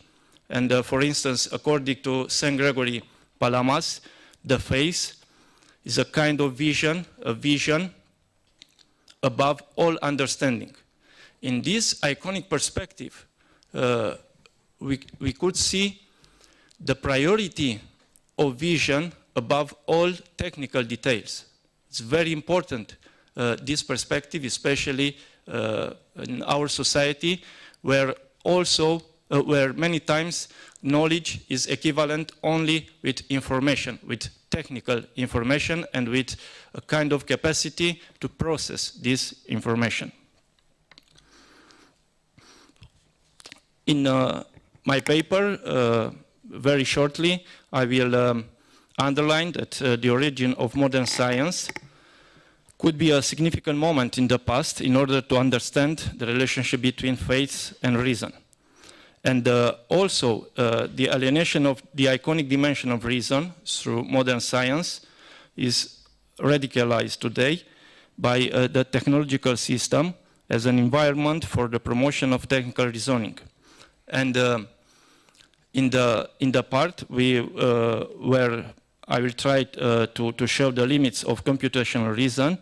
And for instance, according to St. Gregory Palamas, the faith is a kind of vision, a vision above all understanding. In this iconic perspective, we could see the priority of vision above all technical details. It's very important, this perspective, especially in our society, where many times knowledge is equivalent only with information, with technical information, and with a kind of capacity to process this information. In my paper, very shortly, I will underline that the origin of modern science could be a significant moment in the past in order to understand the relationship between faith and reason. And also, the alienation of the iconic dimension of reason through modern science is radicalized today by the technological system as an environment for the promotion of technical reasoning. And in the part where I will try to show the limits of computational reason,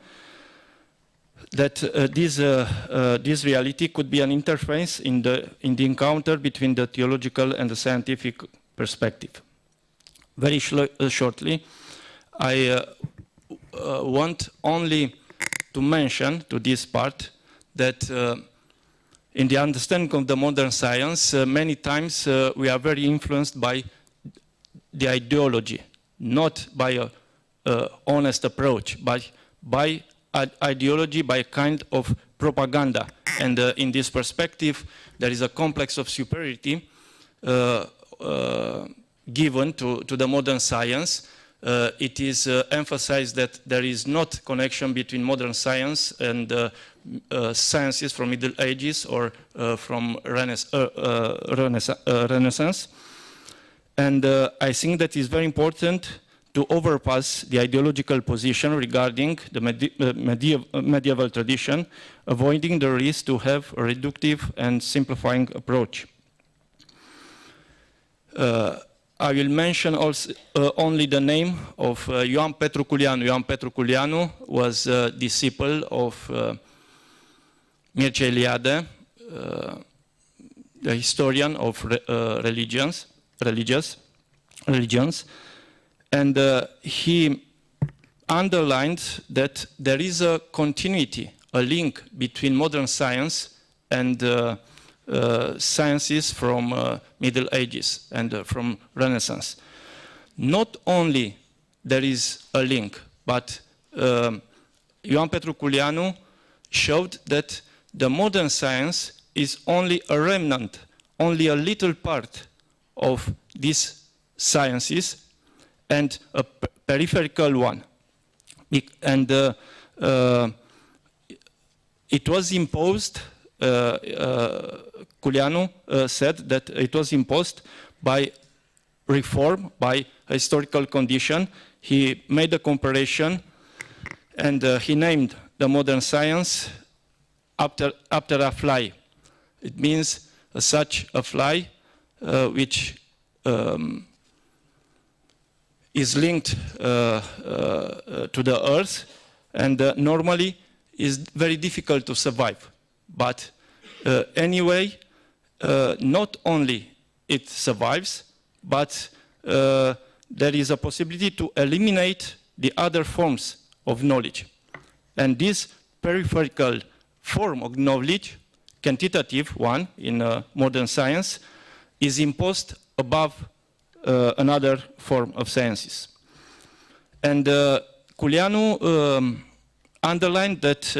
that this reality could be an interface in the encounter between the theological and the scientific perspective. Very shortly, I want only to mention to this part that in the understanding of the modern science, many times we are very influenced by the ideology, not by an honest approach, but by ideology, by a kind of propaganda. And in this perspective, there is a complex of superiority given to the modern science, it is emphasized that there is not connection between modern science and sciences from Middle Ages or from Renaissance. And I think that is very important to overpass the ideological position regarding the medieval tradition, avoiding the risk to have a reductive and simplifying approach. I will mention also only the name of Ioan Petru Culianu. Ioan Petru Culianu was a disciple of Mircea Eliade, the historian of religions, and he underlined that there is a continuity, a link between modern science and sciences from Middle Ages and from Renaissance. Not only there is a link, but Ioan Petru Culianu showed that the modern science is only a remnant, only a little part of these sciences and a peripheral one. And it was imposed, Culianu said that it was imposed by reform, by historical condition. He made a comparison and he named the modern science after a fly. It means such a fly which is linked to the earth and normally is very difficult to survive. But anyway, not only it survives, but there is a possibility to eliminate the other forms of knowledge. And this peripheral form of knowledge, quantitative one in modern science, is imposed above another form of sciences. And Culianu underlined that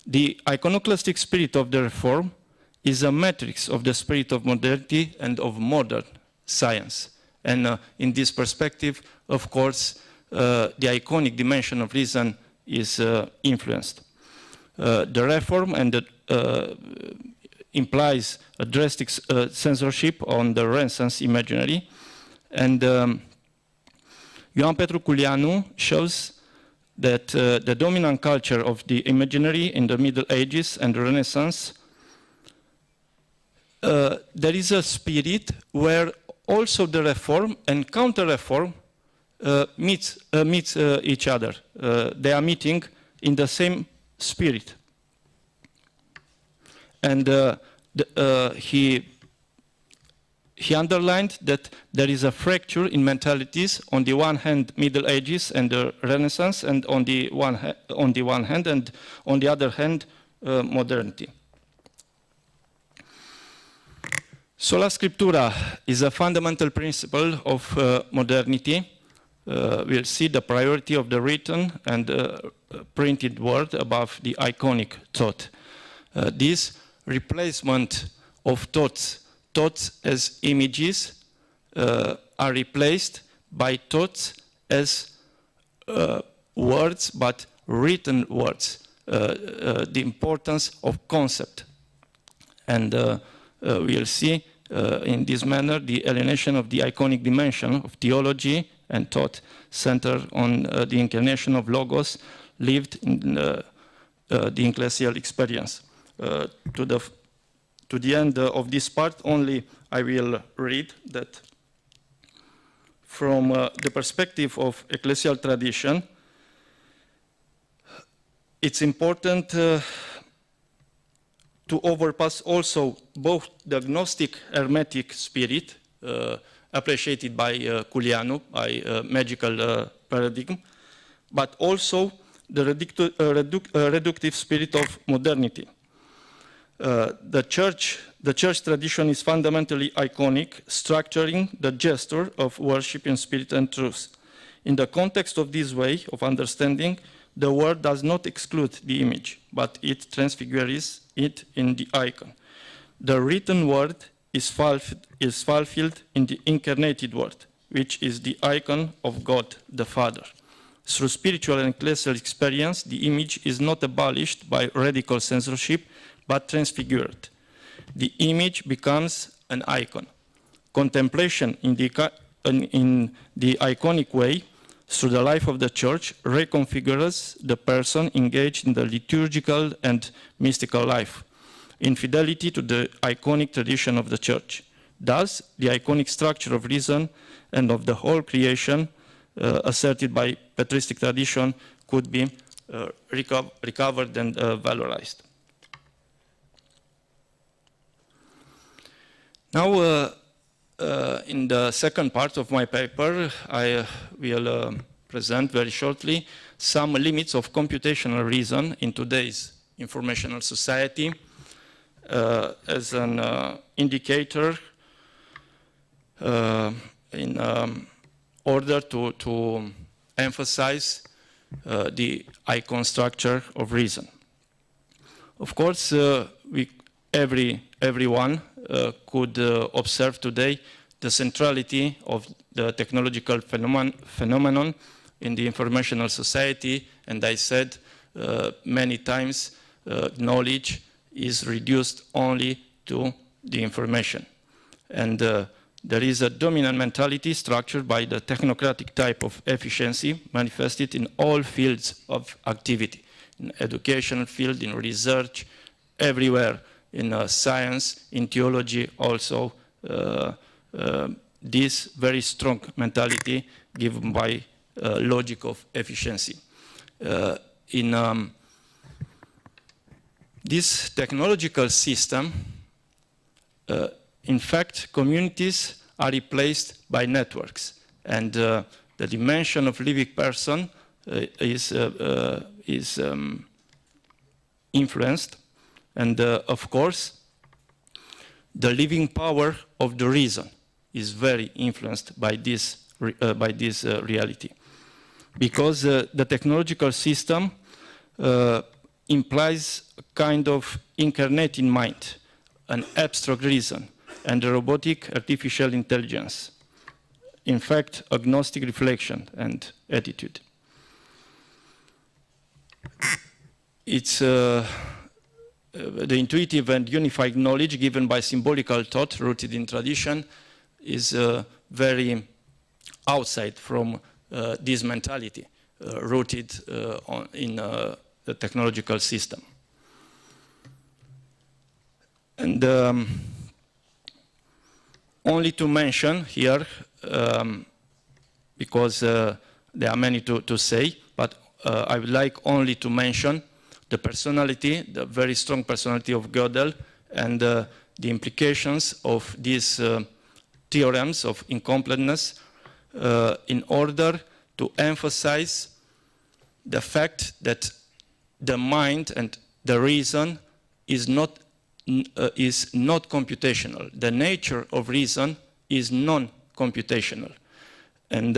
the iconoclastic spirit of the reform is a matrix of the spirit of modernity and of modern science. And in this perspective, of course, the iconic dimension of reason is influenced. The reform and implies a drastic censorship on the Renaissance imaginary. And Ioan Petru Culianu shows that the dominant culture of the imaginary in the Middle Ages and the Renaissance, there is a spirit where also the reform and counter-reform meets each other. They are meeting in the same spirit. And he underlined that there is a fracture in mentalities, on the one hand Middle Ages and the Renaissance, and on the one hand, and on the other hand modernity. Sola scriptura is a fundamental principle of modernity. We'll see the priority of the written and printed word above the iconic thought. This replacement of thoughts as images are replaced by thoughts as words, but written words, the importance of concept. And we'll see in this manner the alienation of the iconic dimension of theology and thought centered on the incarnation of Logos lived in the ecclesial experience. To the end of this part, only I will read that from the perspective of ecclesial tradition, it's important to overpass also both the Gnostic Hermetic spirit, appreciated by Culianu, by magical paradigm, but also the reductive spirit of modernity. The church tradition is fundamentally iconic, structuring the gesture of worship in spirit and truth. In the context of this way of understanding, the word does not exclude the image, but it transfigures it in the icon. The written word is fulfilled in the incarnated word. which is the icon of God the Father. Through spiritual and ecclesial experience, the image is not abolished by radical censorship, but transfigured. The image becomes an icon. Contemplation in the iconic way, through the life of the Church, reconfigures the person engaged in the liturgical and mystical life, in fidelity to the iconic tradition of the Church. Thus, the iconic structure of reason and of the whole creation, asserted by patristic tradition, could be recovered and valorized. Now, in the second part of my paper, I will present very shortly some limits of computational reason in today's informational society as an indicator in order to emphasize the icon structure of reason. Of course, everyone could observe today the centrality of the technological phenomenon in the informational society, and I said many times knowledge is reduced only to the information. And there is a dominant mentality structured by the technocratic type of efficiency manifested in all fields of activity, in educational field, in research, everywhere, in science, in theology also, this very strong mentality given by logic of efficiency. In this technological system, in fact, communities are replaced by networks, and the dimension of living person is influenced, and of course, the living power of the reason is very influenced by this reality, because the technological system implies a kind of incarnate in mind, an abstract reason, and a robotic artificial intelligence. In fact, agnostic reflection and attitude. It's the intuitive and unified knowledge given by symbolical thought rooted in tradition is very outside from this mentality rooted in the technological system. And only to mention here, because there are many to say, but I would like only to mention the personality, the very strong personality of Gödel, and the implications of these theorems of incompleteness in order to emphasize the fact that the mind and the reason is not computational. The nature of reason is non-computational, and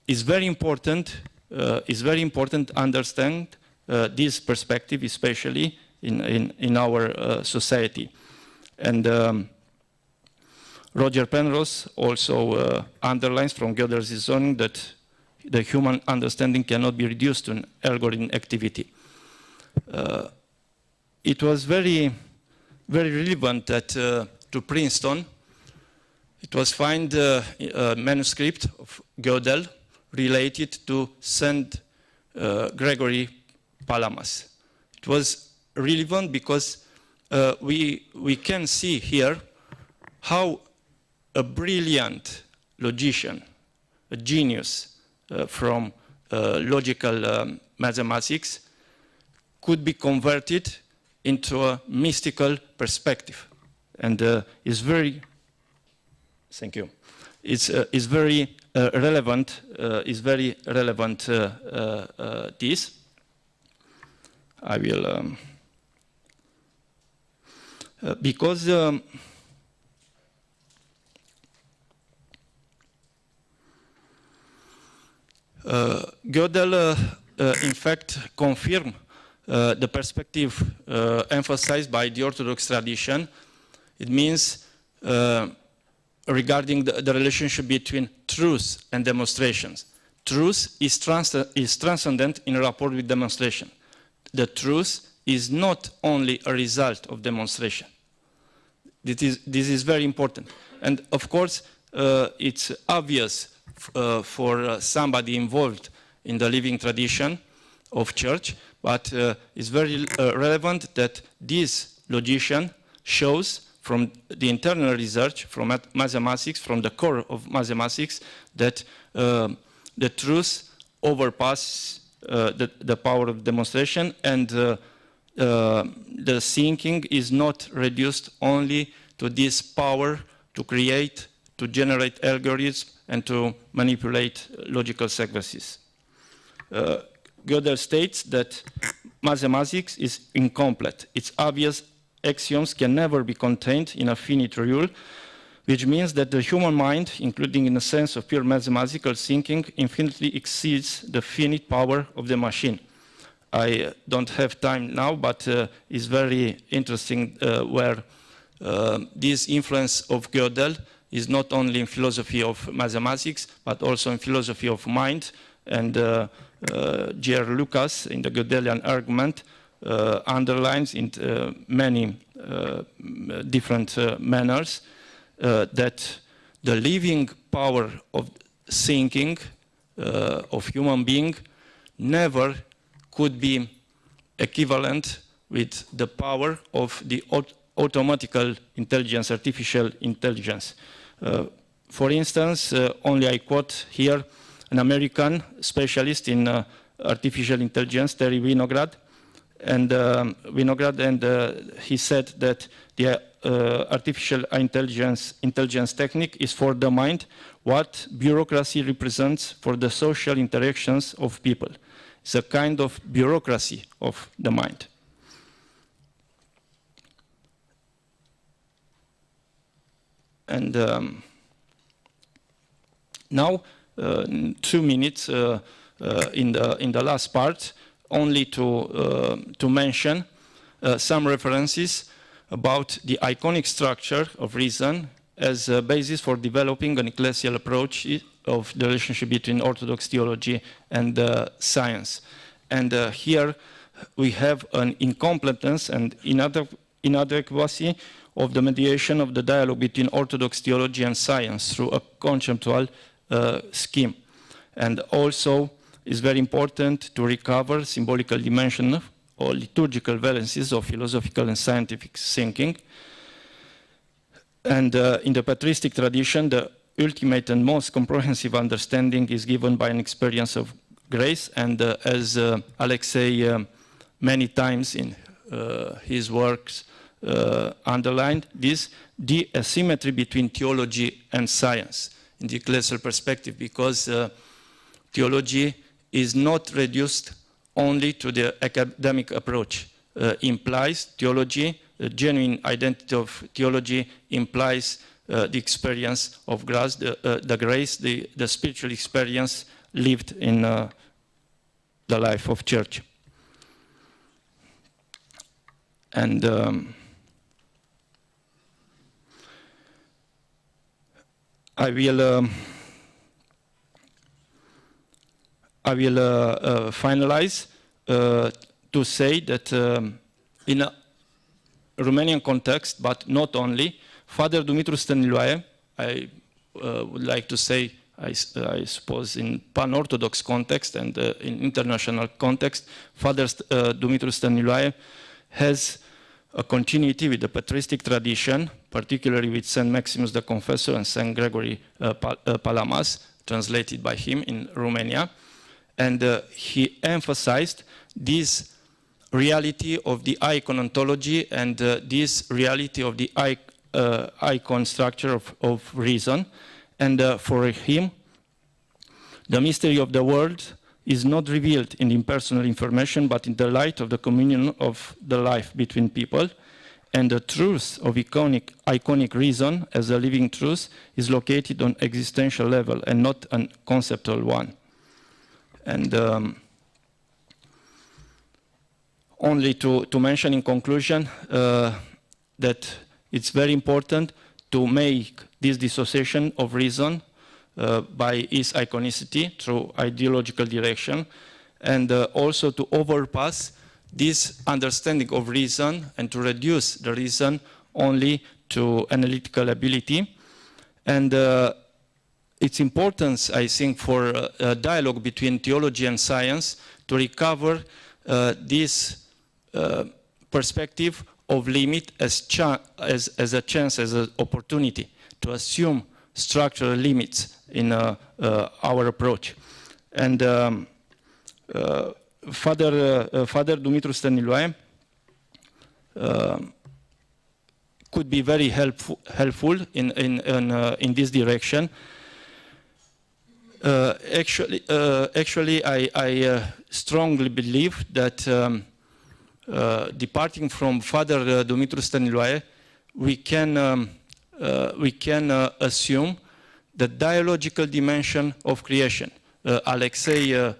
it's very important. It's very important to understand this perspective, especially in our society. And Roger Penrose also underlines from Gödel's zoning that the human understanding cannot be reduced to an algorithm activity. It was very, very relevant that to Princeton, it was found a manuscript of Gödel related to Saint Gregory Palamas. It was relevant because we can see here how a brilliant logician, a genius from logical mathematics could be converted into a mystical perspective, and is very, thank you, it's very relevant. Is very relevant. This I will because Gödel in fact confirmed the perspective emphasized by the Orthodox tradition. It means regarding the relationship between truth and demonstrations. Truth is transcendent in rapport with demonstration. The truth is not only a result of demonstration. This is very important. And of course, it's obvious for somebody involved in the living tradition of church, but it's very relevant that this logician shows from the internal research, from mathematics, from the core of mathematics, that the truth overpasses the power of demonstration, and the thinking is not reduced only to this power to create, to generate algorithms, and to manipulate logical sequences. Gödel states that mathematics is incomplete. Its obvious axioms can never be contained in a finite rule, which means that the human mind, including in the sense of pure mathematical thinking, infinitely exceeds the finite power of the machine. I don't have time now, but it's very interesting where this influence of Gödel is not only in philosophy of mathematics, but also in philosophy of mind. And J.R. Lucas, in the Gödelian argument, underlines in many different manners that the living power of thinking of human being never could be equivalent with the power of the automatical intelligence, artificial intelligence. For instance, only I quote here an American specialist in artificial intelligence, Terry Winograd, and he said that the artificial intelligence technique is for the mind what bureaucracy represents for the social interactions of people. It's a kind of bureaucracy of the mind. And now, 2 minutes in the last part, only to mention some references about the iconic structure of reason as a basis for developing an ecclesial approach of the relationship between Orthodox theology and science. And here we have an incompetence and inadequacy of the mediation of the dialogue between Orthodox theology and science through a conceptual scheme. And also, it's very important to recover symbolical dimension or liturgical valences of philosophical and scientific thinking. And in the patristic tradition, the ultimate and most comprehensive understanding is given by an experience of grace. And as Alexei many times in his works underlined, the asymmetry between theology and science in the ecclesial perspective, because theology is not reduced only to the academic approach. Implies theology, the genuine identity of theology implies the experience of grace, the grace, the spiritual experience lived in the life of church. And I will finalize to say that in a Romanian context, but not only, Father Dumitru Stăniloae, I would like to say, I suppose in pan-Orthodox context and in international context, Father Dumitru Stăniloae has a continuity with the patristic tradition, particularly with Saint Maximus the Confessor and Saint Gregory Palamas, translated by him in Romania. And he emphasized this reality of the icon ontology and this reality of the icon structure of reason. And for him, the mystery of the world is not revealed in impersonal information, but in the light of the communion of the life between people. And the truth of iconic reason as a living truth is located on existential level and not a conceptual one. And only to mention in conclusion that it's very important to make this dissociation of reason by its iconicity through ideological direction, and also to overpass this understanding of reason and to reduce the reason only to analytical ability. And its importance, I think, for a dialogue between theology and science to recover this perspective of limit as a chance, as an opportunity to assume structural limits in our approach. And Father Dumitru Stăniloae could be very helpful in this direction. Actually, I strongly believe that departing from Father Dumitru Stăniloae, we can assume the dialogical dimension of creation. Alexei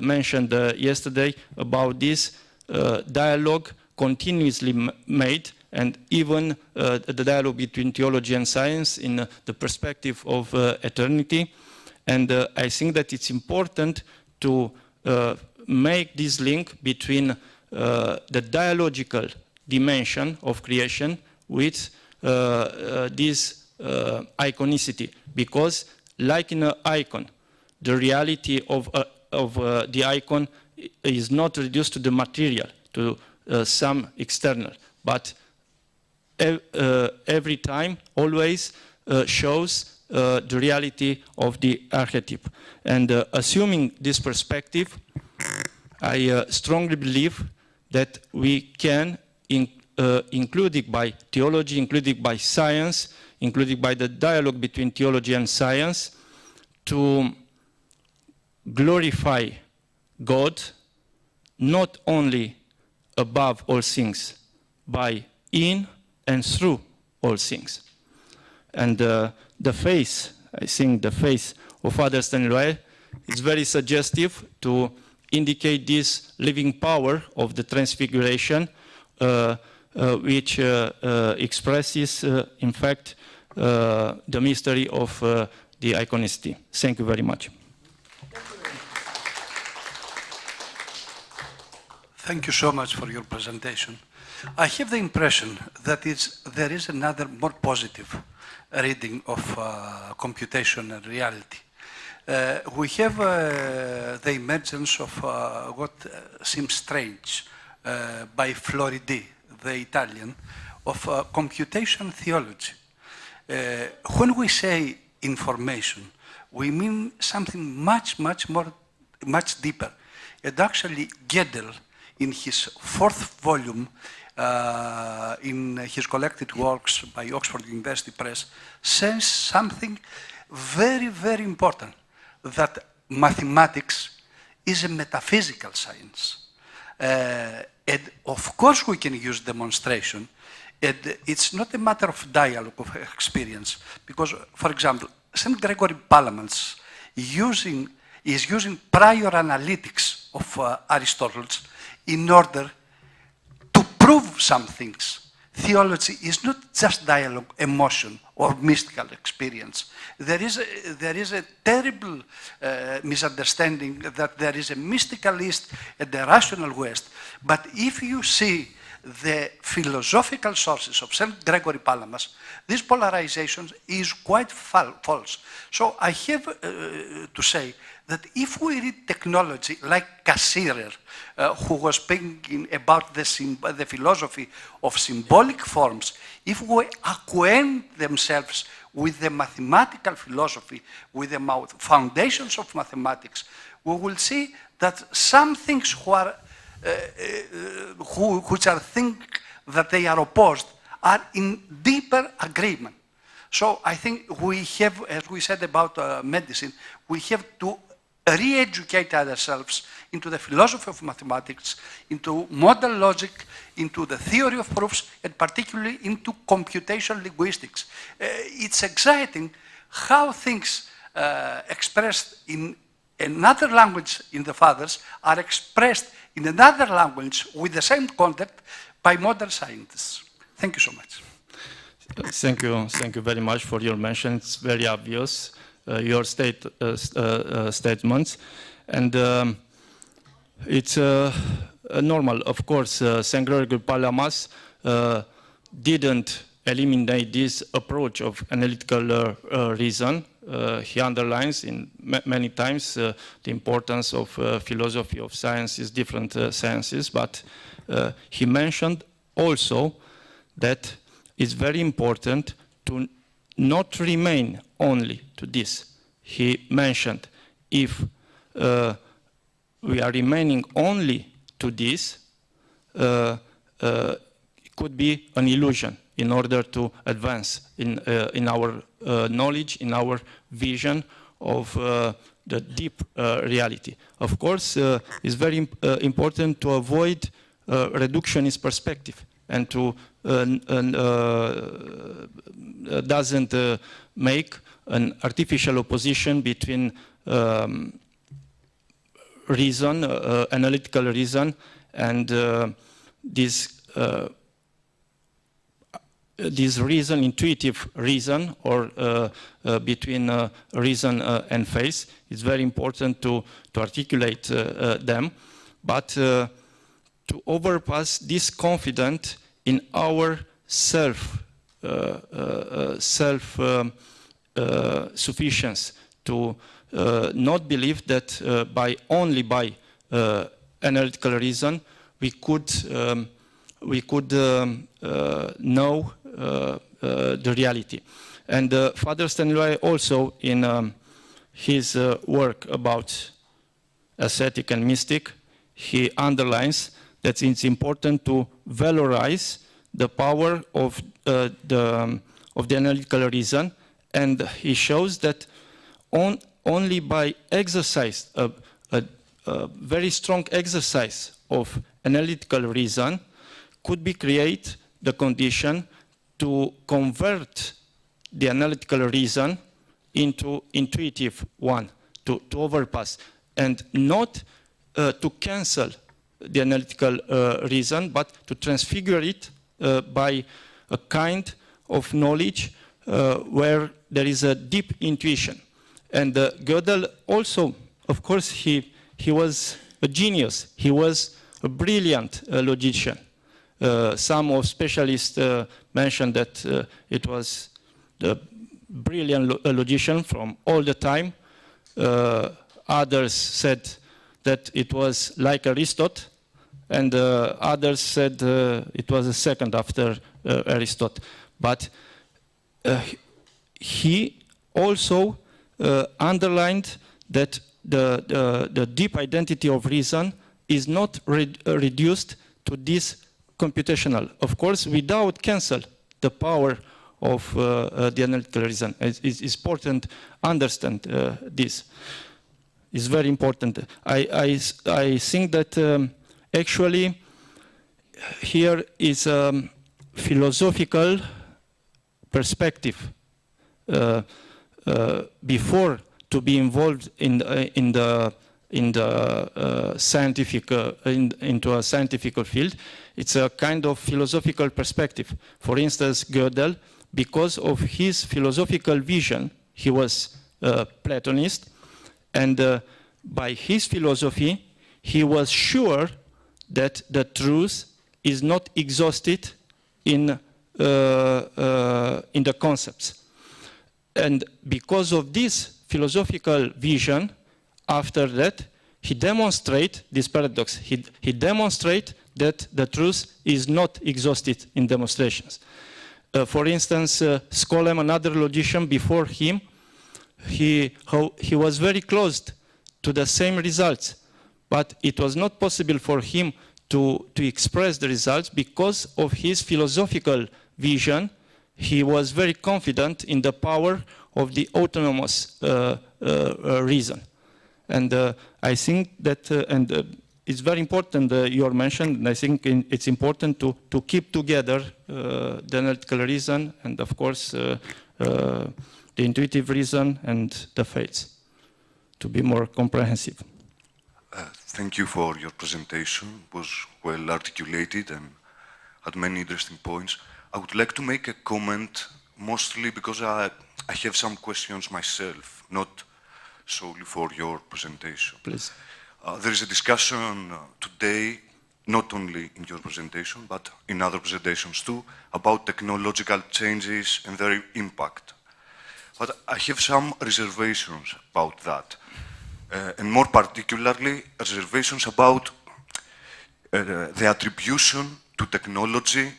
mentioned yesterday about this dialogue continuously made, and even the dialogue between theology and science in the perspective of eternity. And I think that it's important to make this link between the dialogical dimension of creation with this iconicity, because like in an icon, the reality of the icon is not reduced to the material, to some external, but every time always shows the reality of the archetype. And assuming this perspective, I strongly believe that we can, including by theology, including by science, including by the dialogue between theology and science, to glorify God not only above all things, by in and through all things. And the face, I think the face of Father Stăniloae is very suggestive to indicate this living power of the transfiguration, which expresses, in fact, the mystery of the iconicity. Thank you very much. Thank you so much for your presentation. I have the impression that there is another more positive reading of computation and reality. We have the emergence of what seems strange by Floridi, the Italian, of computation theology. When we say information, we mean something much deeper. And actually, Gödel, in his 4th volume, in his collected works by Oxford University Press, says something very, very important, that mathematics is a metaphysical science. And of course we can use demonstration, and it's not a matter of dialogue, of experience, because, for example, St. Gregory Palamas is using prior analytics of Aristotle's in order to prove some things. Theology is not just dialogue, emotion, or mystical experience. There is a terrible misunderstanding that there is a mystical East and a rational West. But if you see the philosophical sources of St. Gregory Palamas, this polarization is quite false. So I have to say that if we read technology like Cassirer, who was speaking about the philosophy of symbolic forms, if we acquaint themselves with the mathematical philosophy, with the foundations of mathematics, we will see that some things which are think that they are opposed are in deeper agreement. So I think we have, as we said about medicine, we have to re-educate ourselves into the philosophy of mathematics, into model logic, into the theory of proofs, and particularly into computation linguistics. It's exciting how things expressed in another language in the fathers are expressed in another language with the same content by modern scientists. Thank you so much. Thank you very much for your mention. It's very obvious, your statements. And it's normal, of course. St. Gregory Palamas didn't eliminate this approach of analytical reason. He underlines in many times the importance of philosophy of sciences, different sciences, but he mentioned also that it's very important to not remain only to this. He mentioned if we are remaining only to this, it could be an illusion in order to advance in our knowledge, in our vision of the deep reality. Of course, it's very important to avoid reductionist perspective and to doesn't make an artificial opposition between reason, analytical reason, and this reason, intuitive reason, or between reason and faith. It's very important to articulate them, but to overpass this confidence in our self-sufficiency, to not believe that only by analytical reason we could know the reality. And Father Staniloae also in his work about ascetic and mystic, he underlines that it's important to valorize the power of the analytical reason, and he shows that only by exercise, a very strong exercise of analytical reason could be create the condition to convert the analytical reason into intuitive one, to overpass, and not to cancel the analytical reason, but to transfigure it by a kind of knowledge where there is a deep intuition. And Gödel also, of course, he was a genius. He was a brilliant logician. Some of specialists mentioned that it was the brilliant logician from all the time. Others said that it was like Aristotle, and others said it was a second after Aristotle. But he also underlined that the deep identity of reason is not reduced to this computational. Of course, without cancel the power of the analytical reason. It's important to understand this. It's very important. I think that actually here is a philosophical perspective before to be involved in the scientific into a scientific field. It's a kind of philosophical perspective. For instance, Gödel, because of his philosophical vision, he was a Platonist, and by his philosophy, he was sure that the truth is not exhausted in the concepts. And because of this philosophical vision, after that, he demonstrates this paradox. He demonstrates that the truth is not exhausted in demonstrations. For instance, Skolem, another logician before him, he was very close to the same results, but it was not possible for him to express the results because of his philosophical vision. He was very confident in the power of the autonomous reason. And I think that, it's very important you mentioned, and I think it's important to keep together the analytical reason and, of course, the intuitive reason and the faiths to be more comprehensive. Thank you for your presentation. It was well articulated and had many interesting points. I would like to make a comment, mostly because I have some questions myself, not solely for your presentation. Please. There is a discussion today, not only in your presentation, but in other presentations too, about technological changes and their impact. But I have some reservations about that, and more particularly, reservations about the attribution to technology,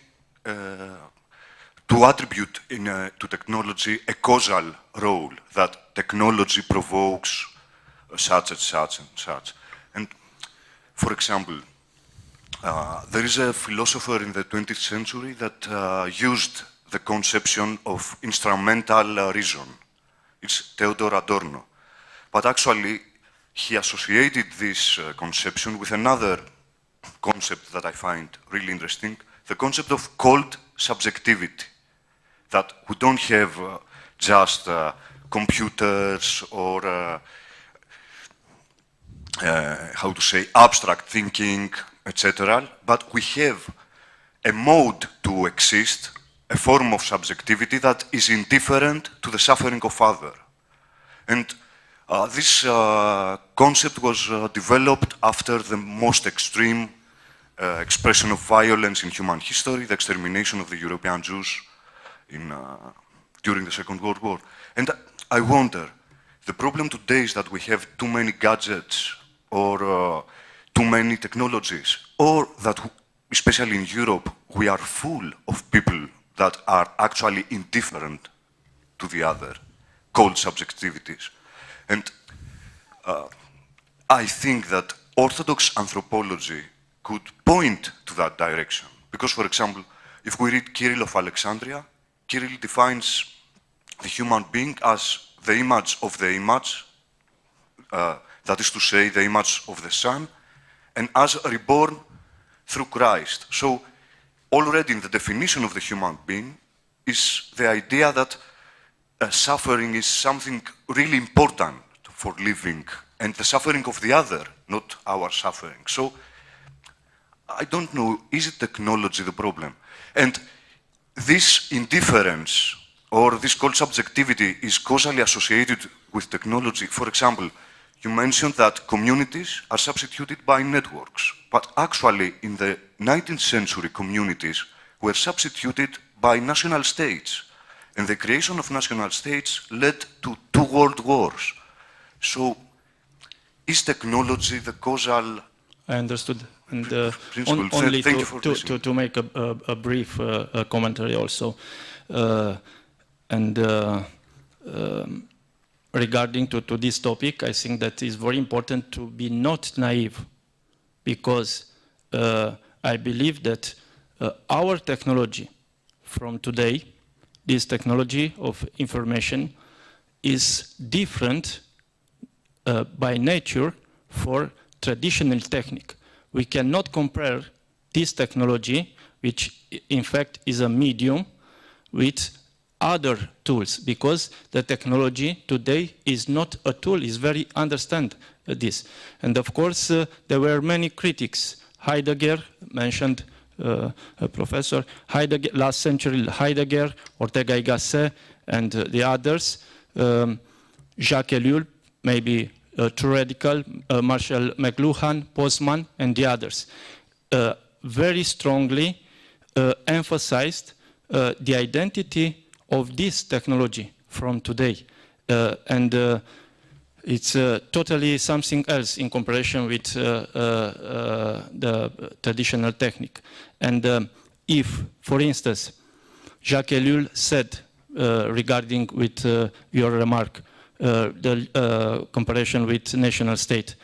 to attribute to technology a causal role, that technology provokes such and such and such. And for example, there is a philosopher in the 20th century that used the conception of instrumental reason. It's Theodor Adorno. But actually, he associated this conception with another concept that I find really interesting, the concept of cold subjectivity, that we don't have just computers or, how to say, abstract thinking, etc., but we have a mode to exist, a form of subjectivity that is indifferent to the suffering of others. And this concept was developed after the most extreme expression of violence in human history, the extermination of the European Jews during the Second World War. And I wonder, the problem today is that we have too many gadgets or too many technologies, or that, especially in Europe, we are full of people that are actually indifferent to the other, cold subjectivities. And I think that Orthodox anthropology could point to that direction. Because, for example, if we read Kirill of Alexandria, Kirill defines the human being as the image of the image, that is to say, the image of the Son, and as reborn through Christ. So, already in the definition of the human being is the idea that suffering is something really important for living, and the suffering of the other, not our suffering. So, I don't know, is it technology the problem? And this indifference, or this cold subjectivity, is causally associated with technology. For example, you mentioned that communities are substituted by networks, but actually in the 19th century communities were substituted by national states, and the creation of national states led to 2 world wars. So, is technology the causal? I understood. And principle? Only Thank you for to make a brief commentary also. Regarding to this topic, I think that it's very important to be not naive, because I believe that our technology from today, this technology of information, is different by nature for traditional technique. We cannot compare this technology, which in fact is a medium, with other tools, because the technology today is not a tool, is very understand this. And of course, there were many critics. Heidegger mentioned, Professor Heidegger, last century Heidegger, Ortega y Gasset, and the others. Jacques Ellul, maybe too radical, Marshall McLuhan, Postman, and the others. Very strongly emphasized the identity of this technology from today. It's totally something else in comparison with the traditional technique. And if, for instance, Jacques Ellul said, regarding with your remark, the comparison with national state,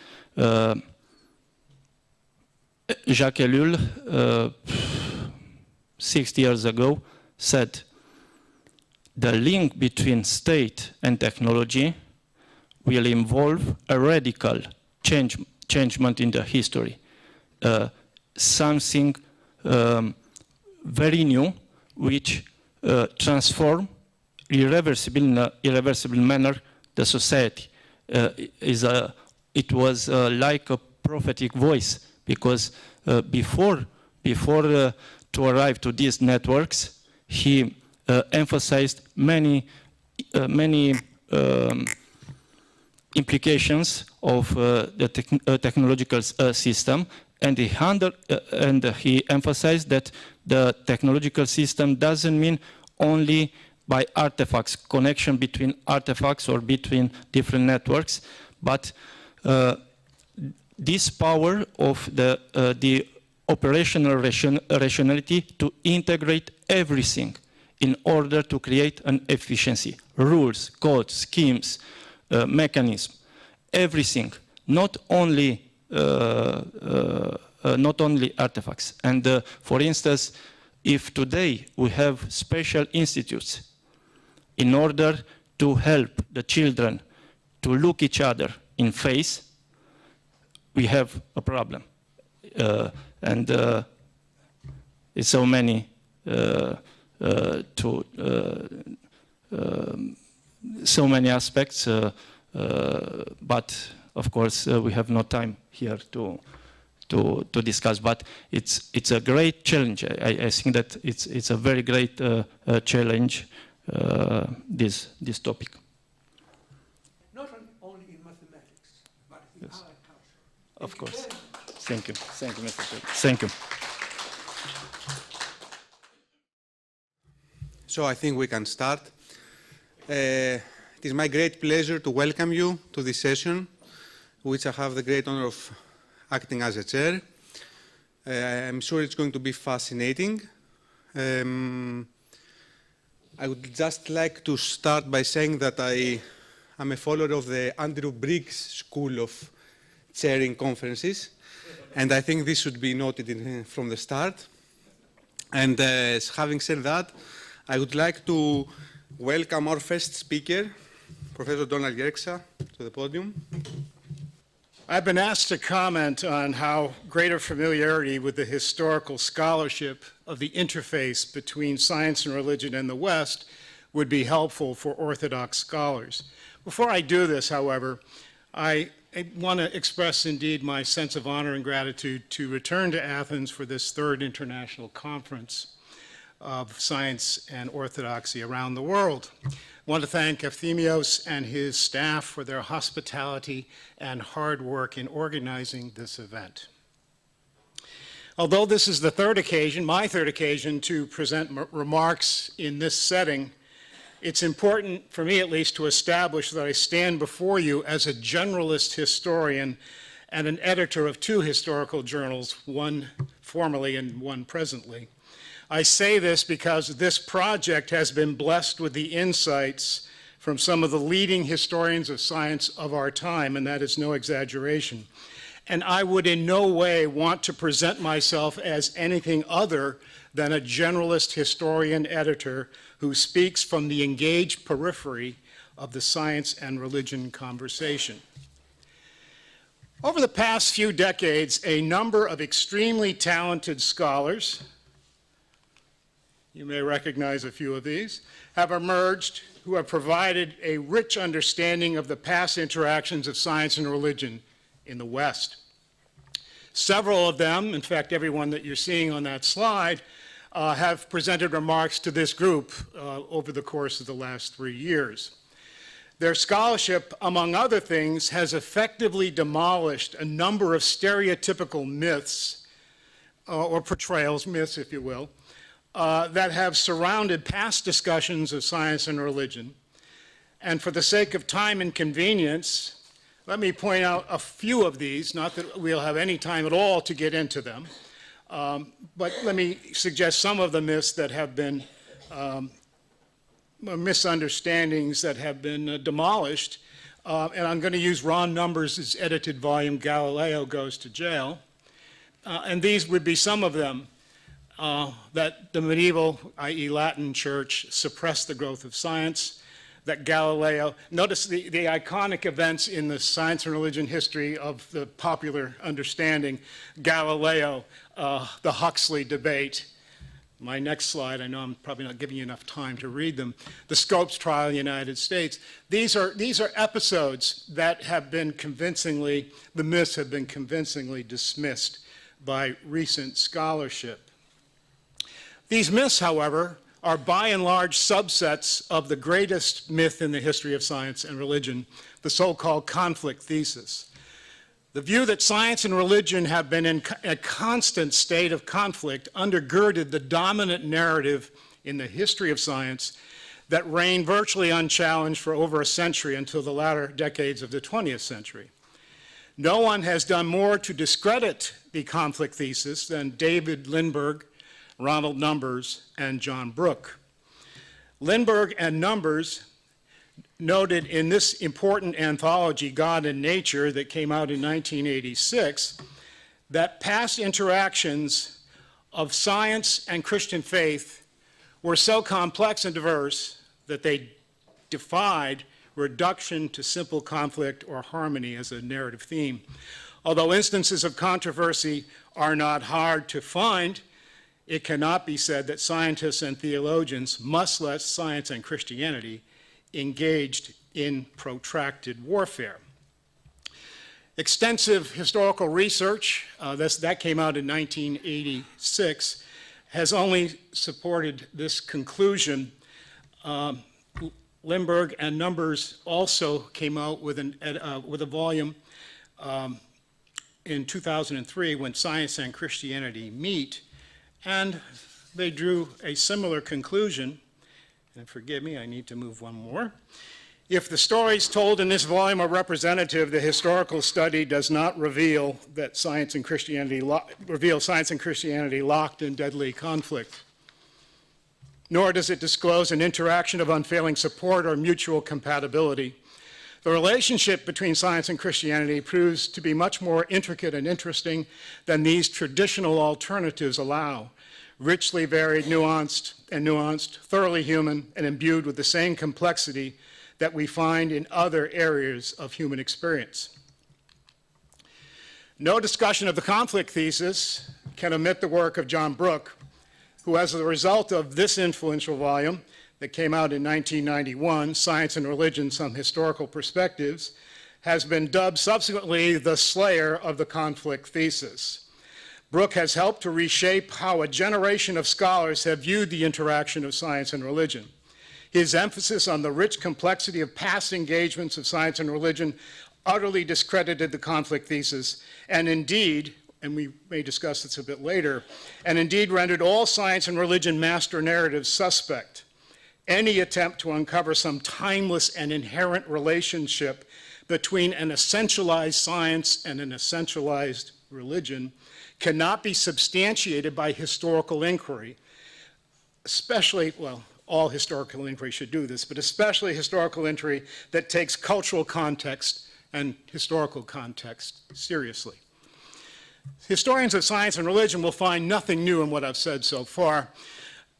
Jacques Ellul, 60 years ago, said, the link between state and technology will involve a radical changement in the history. Something very new, which transform in an irreversible manner the society. It was like a prophetic voice, because before to arrive to these networks, he emphasized many implications of the technological system, and he emphasized that the technological system doesn't mean only by artifacts, connection between artifacts or between different networks, but this power of the operational rationality to integrate everything in order to create an efficiency. Rules, codes, schemes, mechanism, everything, not only artifacts. And for instance, if today we have special institutes in order to help the children to look each other in face, we have a problem. And it's so many so many aspects, but of course we have no time here to discuss. But it's a great challenge. I think that it's a very great challenge, this topic. Not only in mathematics, but in Yes. our culture. Of course. Thank you. Thank you, Mr. Chair. Thank you. So I think we can start. It is my great pleasure to welcome you to this session, which I have the great honor of acting as a chair. I'm sure it's going to be fascinating. I would just like to start by saying that I am a follower of the Andrew Briggs school of chairing conferences, and I think this should be noted from the start. And having said that, I would like to welcome our first speaker, Professor Donald Yerxa, to the podium. I've been asked to comment on how greater familiarity with the historical scholarship of the interface between science and religion in the West would be helpful for Orthodox scholars. Before I do this, however, I want to express indeed my sense of honor and gratitude to return to Athens for this third international conference of science and orthodoxy around the world. I want to thank Efthymios and his staff for their hospitality and hard work in organizing this event. Although this is the third occasion, my third occasion, to present remarks in this setting, it's important, for me at least, to establish that I stand before you as a generalist historian and an editor of two historical journals, one formerly and one presently. I say this because this project has been blessed with the insights from some of the leading historians of science of our time, and that is no exaggeration. And I would in no way want to present myself as anything other than a generalist historian editor who speaks from the engaged periphery of the science and religion conversation. Over the past few decades, a number of extremely talented scholars, you may recognize a few of these, have emerged who have provided a rich understanding of the past interactions of science and religion in the West. Several of them, in fact, everyone that you're seeing on that slide, have presented remarks to this group over the course of the last 3 years. Their scholarship, among other things, has effectively demolished a number of stereotypical myths, or portrayals, myths if you will, that have surrounded past discussions of science and religion. And for the sake of time and convenience, let me point out a few of these, not that we'll have any time at all to get into them, but let me suggest some of the myths that have been, misunderstandings that have been demolished. And I'm going to use Ron Numbers' edited volume, Galileo Goes to Jail. And these would be some of them. That the medieval, i.e. Latin church, suppressed the growth of science, that Galileo, notice the iconic events in the science and religion history of the popular understanding, Galileo, the Huxley debate. My next slide, I know I'm probably not giving you enough time to read them, the Scopes trial in the United States. These are episodes that have been convincingly, the myths have been convincingly dismissed by recent scholarship. These myths, however, are by and large subsets of the greatest myth in the history of science and religion, the so-called conflict thesis. The view that science and religion have been in a constant state of conflict undergirded the dominant narrative in the history of science that reigned virtually unchallenged for over a century until the latter decades of the 20th century. No one has done more to discredit the conflict thesis than David Lindbergh, Ronald Numbers, and John Brooke. Lindbergh and Numbers noted in this important anthology, God and Nature, that came out in 1986, that past interactions of science and Christian faith were so complex and diverse that they defied reduction to simple conflict or harmony as a narrative theme. Although instances of controversy are not hard to find, it cannot be said that scientists and theologians, much less science and Christianity, engaged in protracted warfare. Extensive historical research, that came out in 1986, has only supported this conclusion. Lindbergh and Numbers also came out with a volume in 2003, When Science and Christianity Meet, and they drew a similar conclusion. And forgive me, I need to move one more. If the stories told in this volume are representative, the historical study does not reveal that science and Christianity locked in deadly conflict. Nor does it disclose an interaction of unfailing support or mutual compatibility. The relationship between science and Christianity proves to be much more intricate and interesting than these traditional alternatives allow. Richly varied, nuanced, thoroughly human, and imbued with the same complexity that we find in other areas of human experience. No discussion of the conflict thesis can omit the work of John Brooke, who, as a result of this influential volume that came out in 1991, Science and Religion, Some Historical Perspectives, has been dubbed subsequently the slayer of the conflict thesis. Brooke has helped to reshape how a generation of scholars have viewed the interaction of science and religion. His emphasis on the rich complexity of past engagements of science and religion utterly discredited the conflict thesis, and indeed, and we may discuss this a bit later, and indeed rendered all science and religion master narratives suspect. Any attempt to uncover some timeless and inherent relationship between an essentialized science and an essentialized religion cannot be substantiated by historical inquiry, especially, well, all historical inquiry should do this, but especially historical inquiry that takes cultural context and historical context seriously. Historians of science and religion will find nothing new in what I've said so far,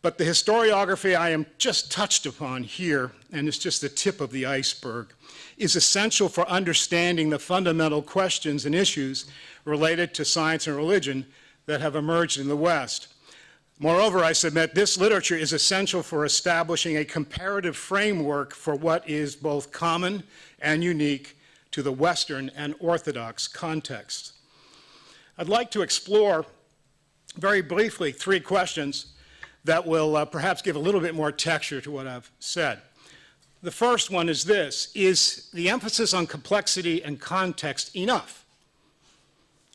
but the historiography I am just touched upon here, and it's just the tip of the iceberg, is essential for understanding the fundamental questions and issues related to science and religion that have emerged in the West. Moreover, I submit this literature is essential for establishing a comparative framework for what is both common and unique to the Western and Orthodox context. I'd like to explore very briefly 3 questions that will perhaps give a little bit more texture to what I've said. The first one is this: is the emphasis on complexity and context enough?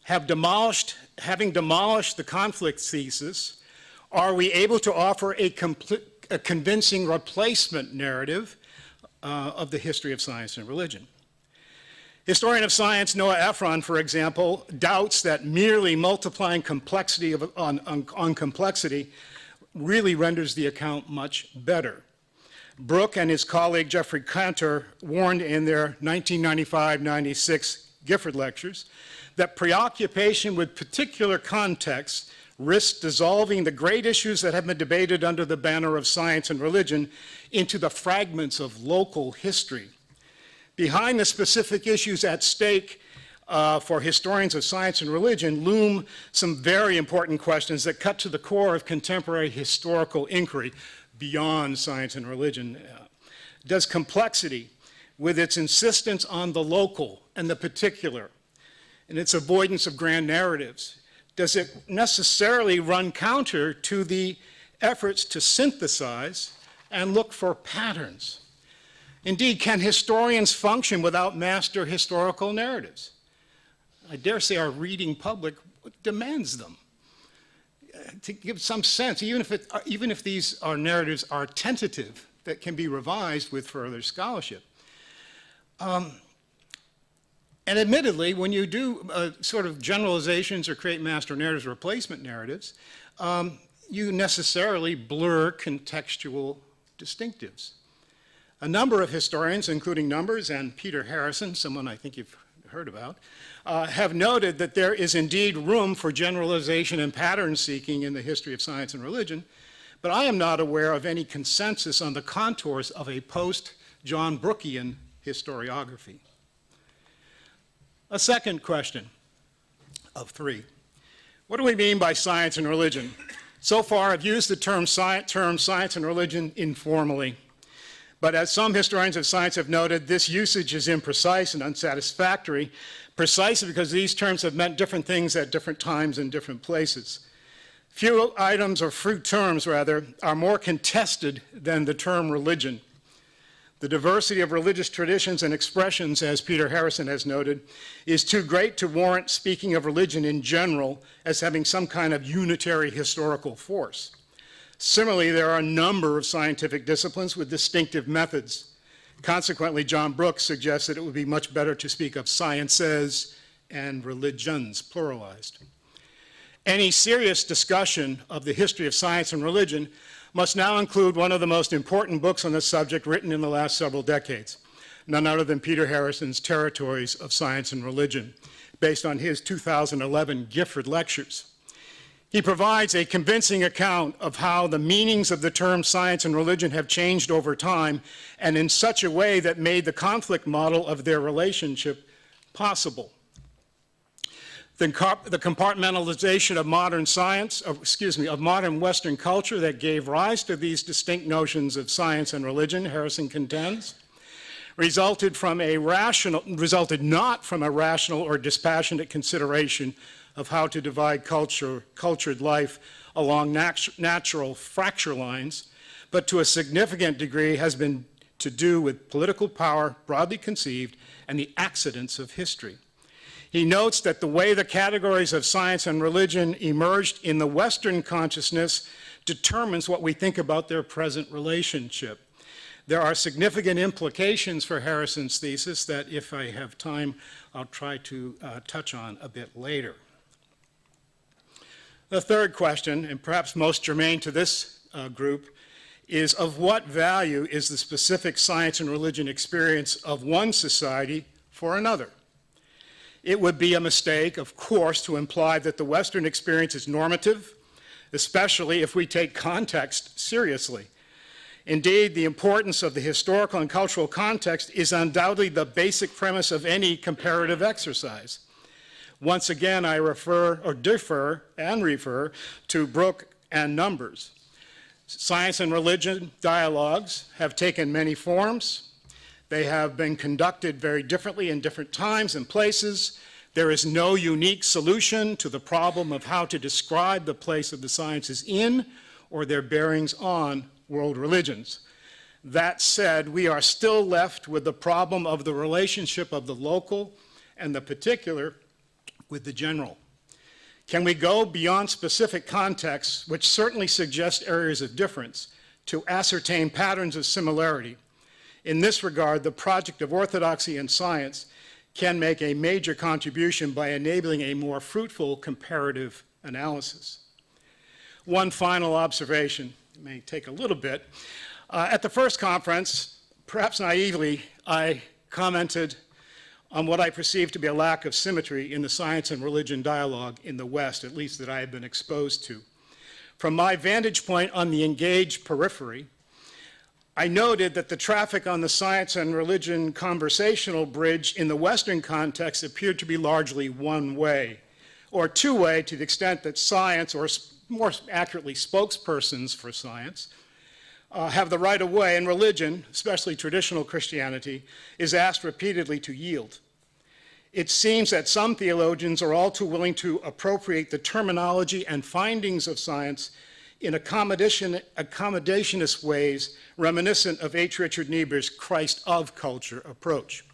Having demolished the conflict thesis, are we able to offer a convincing replacement narrative of the history of science and religion? Historian of science Noah Ephron, for example, doubts that merely multiplying complexity on complexity really renders the account much better. Brooke and his colleague Jeffrey Cantor warned in their 1995-96 Gifford lectures that preoccupation with particular contexts risks dissolving the great issues that have been debated under the banner of science and religion into the fragments of local history. Behind the specific issues at stake for historians of science and religion loom some very important questions that cut to the core of contemporary historical inquiry beyond science and religion. Does complexity, with its insistence on the local and the particular, and its avoidance of grand narratives, does it necessarily run counter to the efforts to synthesize and look for patterns. Indeed, can historians function without master historical narratives? I dare say our reading public demands them. To give some sense, even if these narratives are tentative, that can be revised with further scholarship. And admittedly, when you do sort of generalizations or create master narratives, replacement narratives, you necessarily blur contextual distinctives. A number of historians, including Numbers and Peter Harrison, someone I think you've heard about, have noted that there is indeed room for generalization and pattern seeking in the history of science and religion, but I am not aware of any consensus on the contours of a post-John Brookian historiography. A second question of three. What do we mean by science and religion? So far, I've used the term science and religion informally. But as some historians of science have noted, this usage is imprecise and unsatisfactory, precisely because these terms have meant different things at different times and different places. Few items, or few terms rather, are more contested than the term religion. The diversity of religious traditions and expressions, as Peter Harrison has noted, is too great to warrant speaking of religion in general as having some kind of unitary historical force. Similarly, there are a number of scientific disciplines with distinctive methods. Consequently, John Brooks suggests that it would be much better to speak of sciences and religions, pluralized. Any serious discussion of the history of science and religion must now include one of the most important books on this subject written in the last several decades, none other than Peter Harrison's Territories of Science and Religion, based on his 2011 Gifford Lectures. He provides a convincing account of how the meanings of the terms science and religion have changed over time, and in such a way that made the conflict model of their relationship possible. The compartmentalization of modern science, of modern Western culture that gave rise to these distinct notions of science and religion, Harrison contends, resulted not from a rational or dispassionate consideration of how to divide cultured life along natural fracture lines, but to a significant degree has been to do with political power, broadly conceived, and the accidents of history. He notes that the way the categories of science and religion emerged in the Western consciousness determines what we think about their present relationship. There are significant implications for Harrison's thesis that, if I have time, I'll try to touch on a bit later. The third question, and perhaps most germane to this group, is of what value is the specific science and religion experience of one society for another? It would be a mistake, of course, to imply that the Western experience is normative, especially if we take context seriously. Indeed, the importance of the historical and cultural context is undoubtedly the basic premise of any comparative exercise. Once again, I refer to Brooke and Numbers. Science and religion dialogues have taken many forms. They have been conducted very differently in different times and places. There is no unique solution to the problem of how to describe the place of the sciences in or their bearings on world religions. That said, we are still left with the problem of the relationship of the local and the particular with the general. Can we go beyond specific contexts, which certainly suggest areas of difference, to ascertain patterns of similarity? In this regard, the Project of Orthodoxy and Science can make a major contribution by enabling a more fruitful comparative analysis. One final observation, it may take a little bit. At the first conference, perhaps naively, I commented on what I perceived to be a lack of symmetry in the science and religion dialogue in the West, at least that I had been exposed to. From my vantage point on the engaged periphery, I noted that the traffic on the science and religion conversational bridge in the Western context appeared to be largely one-way, or two-way to the extent that science, or more accurately spokespersons for science, have the right of way, and religion, especially traditional Christianity, is asked repeatedly to yield. It seems that some theologians are all too willing to appropriate the terminology and findings of science in accommodationist ways reminiscent of H. Richard Niebuhr's Christ of culture approach.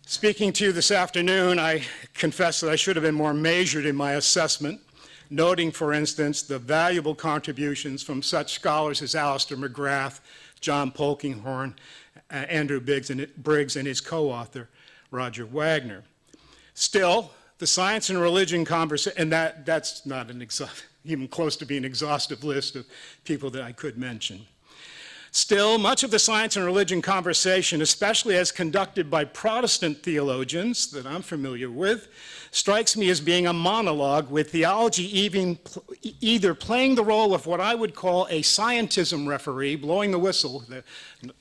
Speaking to you this afternoon, I confess that I should have been more measured in my assessment, noting, for instance, the valuable contributions from such scholars as Alistair McGrath, John Polkinghorne, Andrew Briggs, and his co-author, Roger Wagner. Still, the science and religion conversation, and that's not even close to being an exhaustive list of people that I could mention. Still, much of the science and religion conversation, especially as conducted by Protestant theologians that I'm familiar with, strikes me as being a monologue, with theology either playing the role of what I would call a scientism referee, blowing the whistle,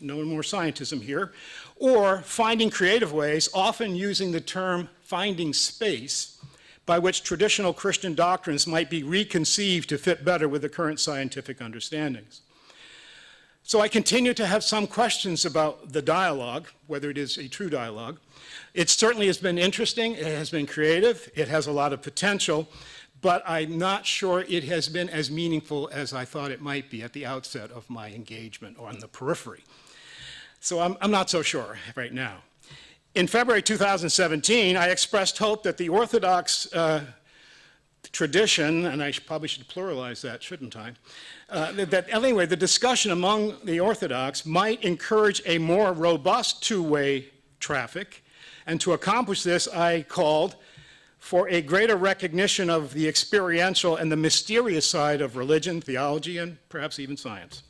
no more scientism here, or finding creative ways, often using the term finding space, by which traditional Christian doctrines might be reconceived to fit better with the current scientific understandings. So I continue to have some questions about the dialogue, whether it is a true dialogue. It certainly has been interesting, it has been creative, it has a lot of potential, but I'm not sure it has been as meaningful as I thought it might be at the outset of my engagement or on the periphery. So I'm not so sure right now. In February 2017, I expressed hope that the Orthodox tradition, and I probably should pluralize that, shouldn't I? Anyway, the discussion among the Orthodox might encourage a more robust two-way traffic, and to accomplish this, I called for a greater recognition of the experiential and the mysterious side of religion, theology, and perhaps even science.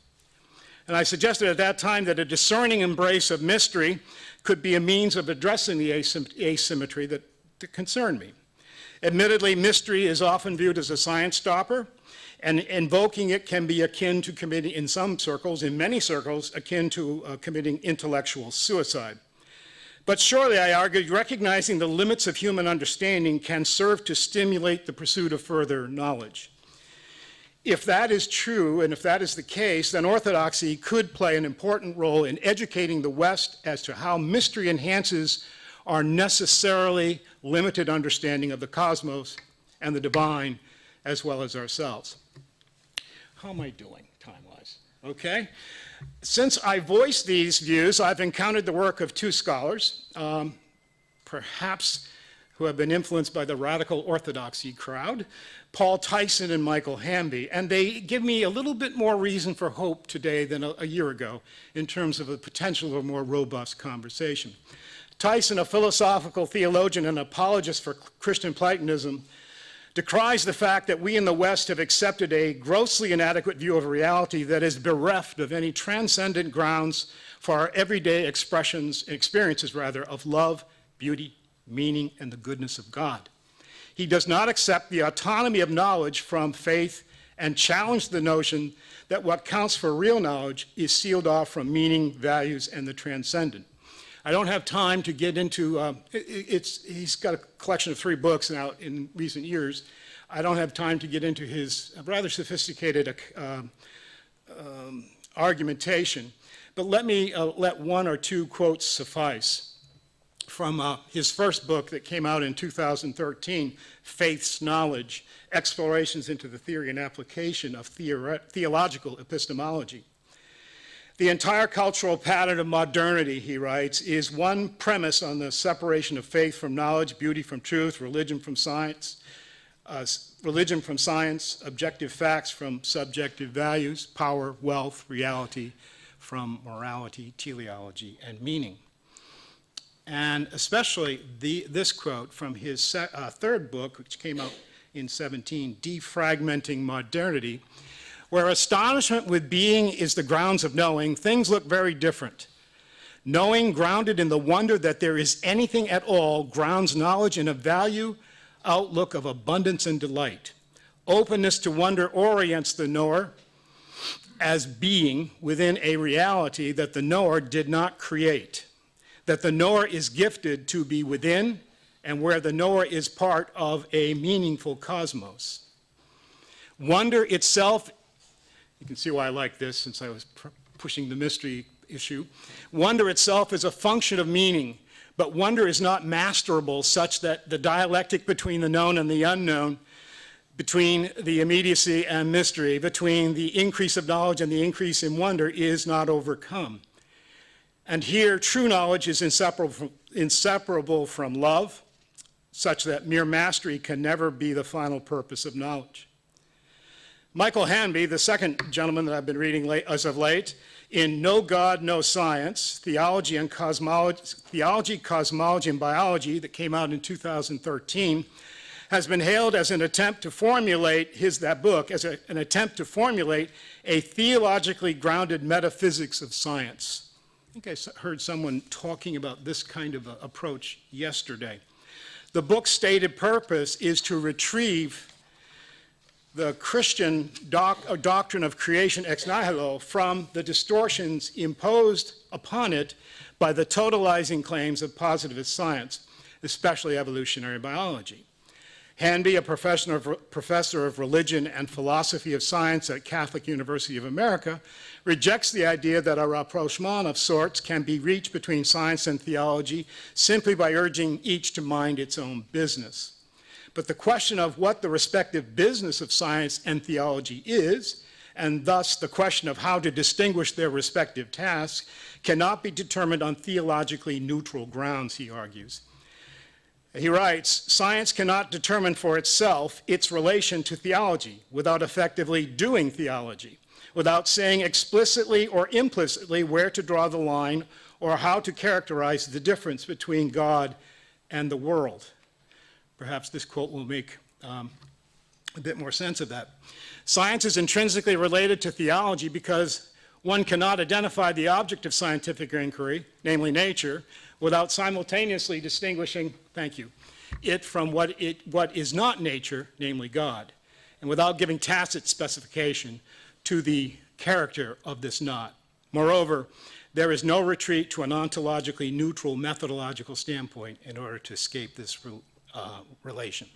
And I suggested at that time that a discerning embrace of mystery could be a means of addressing the asymmetry that concerned me. Admittedly, mystery is often viewed as a science stopper, and invoking it can be akin to committing, in some circles, in many circles, akin to committing intellectual suicide. But surely, I argued, recognizing the limits of human understanding can serve to stimulate the pursuit of further knowledge. If that is true, and if that is the case, then orthodoxy could play an important role in educating the West as to how mystery enhances our necessarily limited understanding of the cosmos and the divine, as well as ourselves. How am I doing time-wise? Okay. Since I voiced these views, I've encountered the work of two scholars, perhaps who have been influenced by the radical orthodoxy crowd, Paul Tyson and Michael Hamby, and they give me a little bit more reason for hope today than a year ago in terms of the potential of a more robust conversation. Tyson, a philosophical theologian and apologist for Christian Platonism, decries the fact that we in the West have accepted a grossly inadequate view of reality that is bereft of any transcendent grounds for our everyday experiences of love, beauty, meaning, and the goodness of God. He does not accept the autonomy of knowledge from faith and challenge the notion that what counts for real knowledge is sealed off from meaning, values, and the transcendent. I don't have time to get into, he's got a collection of 3 books now in recent years. I don't have time to get into his rather sophisticated argumentation, but let me let 1 or 2 quotes suffice. From his first book that came out in 2013, Faith's Knowledge, Explorations into the Theory and Application of Theological Epistemology. The entire cultural pattern of modernity, he writes, is one premise on the separation of faith from knowledge, beauty from truth, religion from science, objective facts from subjective values, power, wealth, reality from morality, teleology, and meaning. And especially this quote from his third book, which came out in 2017, Defragmenting Modernity, where astonishment with being is the grounds of knowing, things look very different. Knowing grounded in the wonder that there is anything at all grounds knowledge in a value outlook of abundance and delight. Openness to wonder orients the knower as being within a reality that the knower did not create, that the knower is gifted to be within, and where the knower is part of a meaningful cosmos. Wonder itself, you can see why I like this since I was pushing the mystery issue. Wonder itself is a function of meaning, but wonder is not masterable such that the dialectic between the known and the unknown between the immediacy and mystery, between the increase of knowledge and the increase in wonder, is not overcome. And here, true knowledge is inseparable from love, such that mere mastery can never be the final purpose of knowledge. Michael Hanby, the second gentleman that I've been reading as of late, in No God, No Science, Theology, Cosmology, and Biology, that came out in 2013, has been hailed as an attempt to formulate, that book, as an attempt to formulate a theologically grounded metaphysics of science. I think I heard someone talking about this kind of approach yesterday. The book's stated purpose is to retrieve the Christian doctrine of creation ex nihilo from the distortions imposed upon it by the totalizing claims of positivist science, especially evolutionary biology. Hanby, a professor of religion and philosophy of science at Catholic University of America, rejects the idea that a rapprochement of sorts can be reached between science and theology simply by urging each to mind its own business. But the question of what the respective business of science and theology is, and thus the question of how to distinguish their respective tasks, cannot be determined on theologically neutral grounds, he argues. He writes, science cannot determine for itself its relation to theology without effectively doing theology, without saying explicitly or implicitly where to draw the line or how to characterize the difference between God and the world. Perhaps this quote will make a bit more sense of that. Science is intrinsically related to theology because one cannot identify the object of scientific inquiry, namely nature, without simultaneously distinguishing, it from what is not nature, namely God, and without giving tacit specification to the character of this not. Moreover, there is no retreat to an ontologically neutral methodological standpoint in order to escape this relation.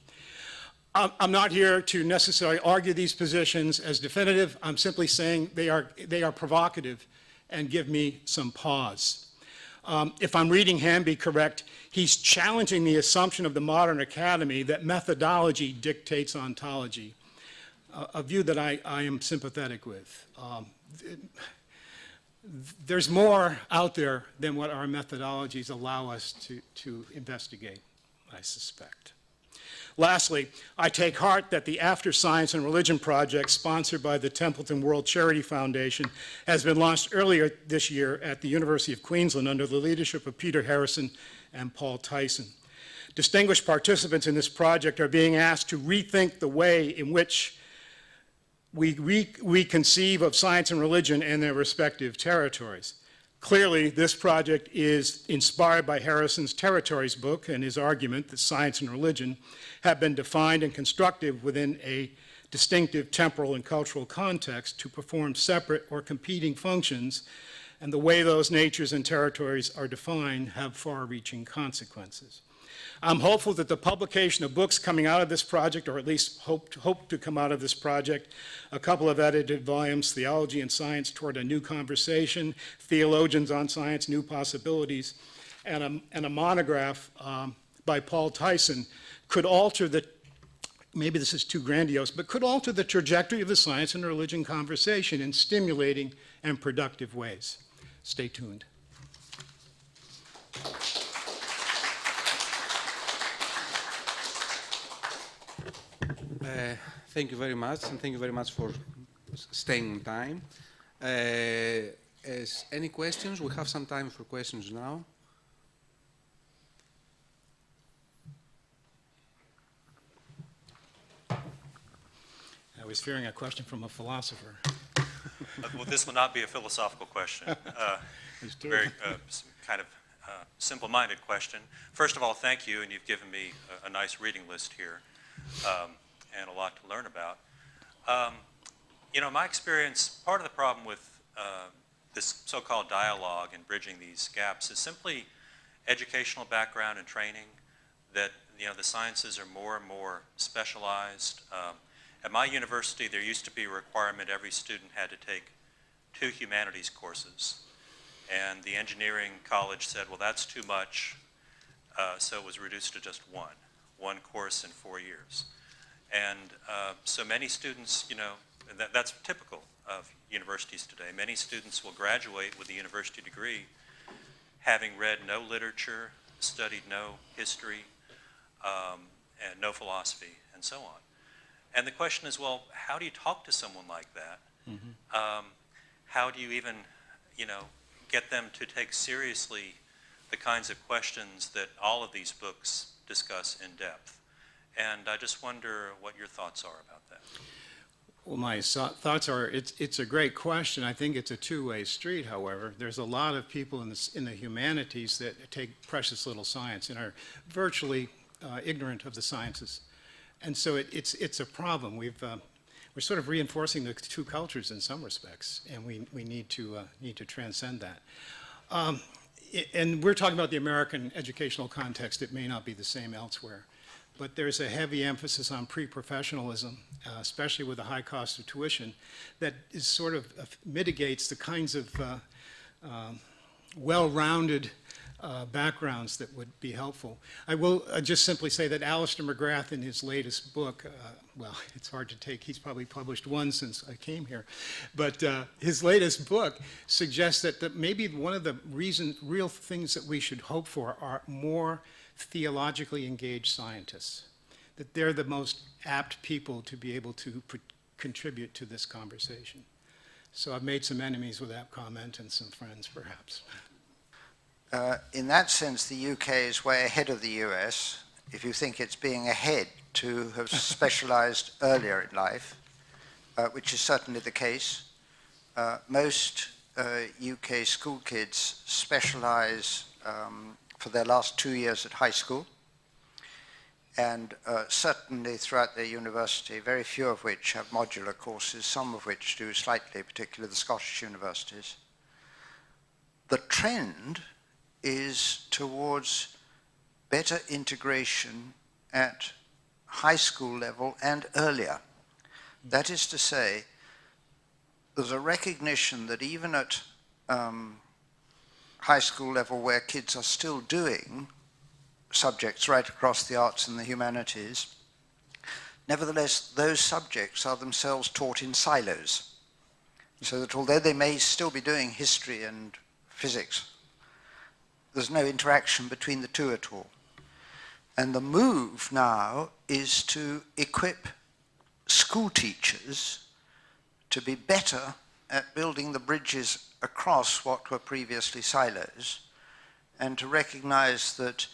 I'm not here to necessarily argue these positions as definitive. I'm simply saying they are provocative and give me some pause. If I'm reading Hanby correct, he's challenging the assumption of the modern academy that methodology dictates ontology, a view that I am sympathetic with. There's more out there than what our methodologies allow us to investigate, I suspect. Lastly, I take heart that the After Science and Religion project, sponsored by the Templeton World Charity Foundation, has been launched earlier this year at the University of Queensland under the leadership of Peter Harrison and Paul Tyson. Distinguished participants in this project are being asked to rethink the way in which we conceive of science and religion in their respective territories. Clearly, this project is inspired by Harrison's Territories book and his argument that science and religion have been defined and constructed within a distinctive temporal and cultural context to perform separate or competing functions, and the way those natures and territories are defined have far-reaching consequences. I'm hopeful that the publication of books coming out of this project, or at least hope to come out of this project, a couple of edited volumes, Theology and Science Toward a New Conversation, Theologians on Science, New Possibilities, and a monograph by Paul Tyson could alter the, maybe this is too grandiose, but could alter the trajectory of the science and religion conversation in stimulating and productive ways. Stay tuned. Thank you very much, and thank you very much for staying on time. Any questions? We have some time for questions now. I was fearing a question from a philosopher. Well, this will not be a philosophical question. Very kind of simple-minded question. First of all, thank you, and you've given me a nice reading list here. And a lot to learn about. You know, my experience, part of the problem with this so-called dialogue and bridging these gaps is simply educational background and training, that, you know, the sciences are more and more specialized. At my university, there used to be a requirement every student had to take 2 humanities courses. And the engineering college said, well, that's too much, so it was reduced to just one course in 4 years. And so many students, you know, that's typical of universities today. Many students will graduate with a university degree having read no literature, studied no history, and no philosophy, and so on. And the question is, well, how do you talk to someone like that? How do you even, you know, get them to take seriously the kinds of questions that all of these books discuss in depth? And I just wonder what your thoughts are about that. Well, my thoughts are, it's a great question. I think it's a two-way street, however. There's a lot of people in the humanities that take precious little science and are virtually ignorant of the sciences. And so it's a problem. We're sort of reinforcing the two cultures in some respects, and we need to transcend that. And we're talking about the American educational context. It may not be the same elsewhere. But there's a heavy emphasis on pre-professionalism, especially with the high cost of tuition, that is sort of mitigates the kinds of well-rounded backgrounds that would be helpful. I will just simply say that Alistair McGrath, in his latest book, well, it's hard to take, he's probably published one since I came here, but his latest book suggests that maybe one of the real things that we should hope for are more theologically engaged scientists, that they're the most apt people to be able to contribute to this conversation. So I've made some enemies with that comment and some friends, perhaps. In that sense, the UK is way ahead of the US, if you think it's being ahead to have specialized earlier in life, which is certainly the case. Most UK school kids specialize for their last 2 years at high school, and certainly throughout their university, very few of which have modular courses, some of which do slightly, particularly the Scottish universities. The trend is towards better integration at high school level and earlier. That is to say, there's a recognition that even at high school level, where kids are still doing subjects right across the arts and the humanities, nevertheless, those subjects are themselves taught in silos. So that although they may still be doing history and physics, there's no interaction between the two at all. And the move now is to equip school teachers to be better at building the bridges across what were previously silos, and to recognize that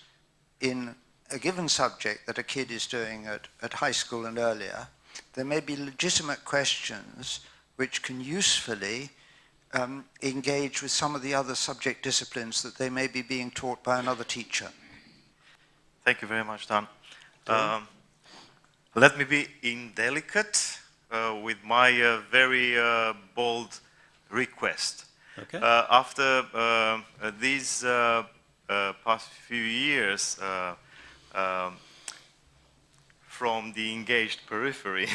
in a given subject that a kid is doing at high school and earlier, there may be legitimate questions which can usefully engage with some of the other subject disciplines that they may be being taught by another teacher. Thank you very much, Dan. Let me be indelicate with my very bold request. Okay. After these past few years from the engaged periphery,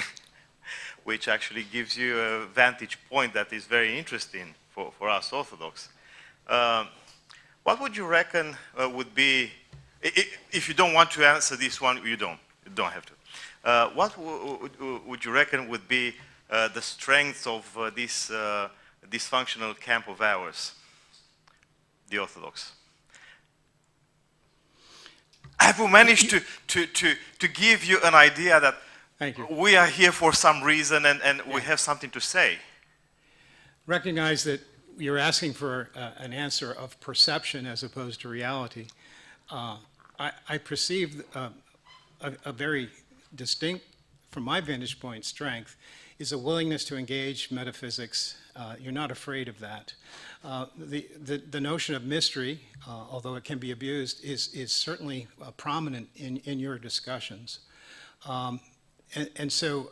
which actually gives you a vantage point that is very interesting for us Orthodox. What would you reckon would be, if you don't want to answer this one, you don't have to. What would you reckon would be the strength of this dysfunctional camp of ours, the Orthodox? Have we managed to give you an idea that we are here for some reason and we have something to say? Recognize that you're asking for an answer of perception as opposed to reality. I perceive a very distinct, from my vantage point, strength is a willingness to engage metaphysics. You're not afraid of that. The notion of mystery, although it can be abused, is certainly prominent in your discussions. And so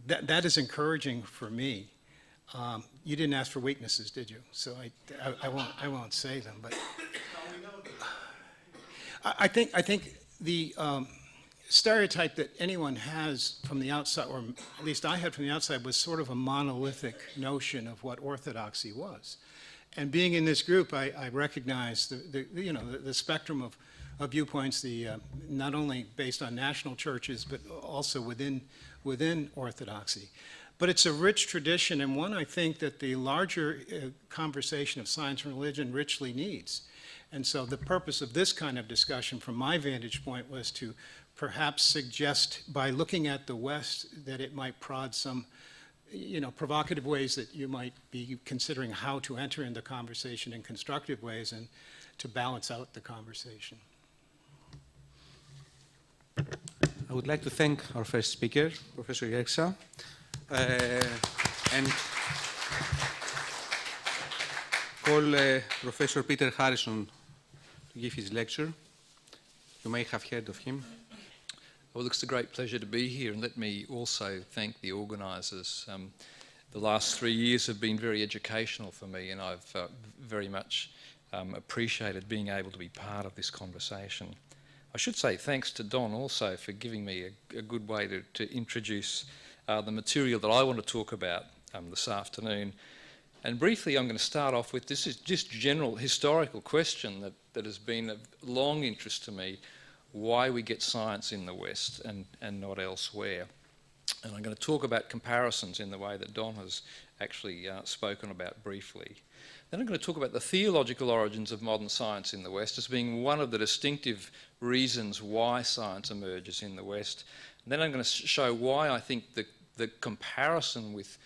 that is encouraging for me. You didn't ask for weaknesses, did you? So I won't say them. But I think the stereotype that anyone has from the outside, or at least I had from the outside, was sort of a monolithic notion of what orthodoxy was. And being in this group, I recognize the spectrum viewpoints, not only based on national churches, but also within Orthodoxy. But it's a rich tradition, and one I think that the larger conversation of science and religion richly needs. And so the purpose of this kind of discussion, from my vantage point, was to perhaps suggest, by looking at the West, that it might prod some provocative ways that you might be considering how to enter in the conversation in constructive ways and to balance out the conversation. I would like to thank our first speaker, Professor Yerxa, and call Professor Peter Harrison to give his lecture. You may have heard of him. Well, it's a great pleasure to be here, and let me also thank the organisers. The last 3 years have been very educational for me, and I've very much appreciated being able to be part of this conversation. I should say thanks to Don also for giving me a good way to introduce the material that I want to talk about this afternoon. And briefly, I'm going to start off with this is just general historical question that has been of long interest to me, why we get science in the West and not elsewhere. And I'm going to talk about comparisons in the way that Don has actually spoken about briefly. Then I'm going to talk about the theological origins of modern science in the West as being one of the distinctive reasons why science emerges in the West. And then I'm going to show why I think the comparison with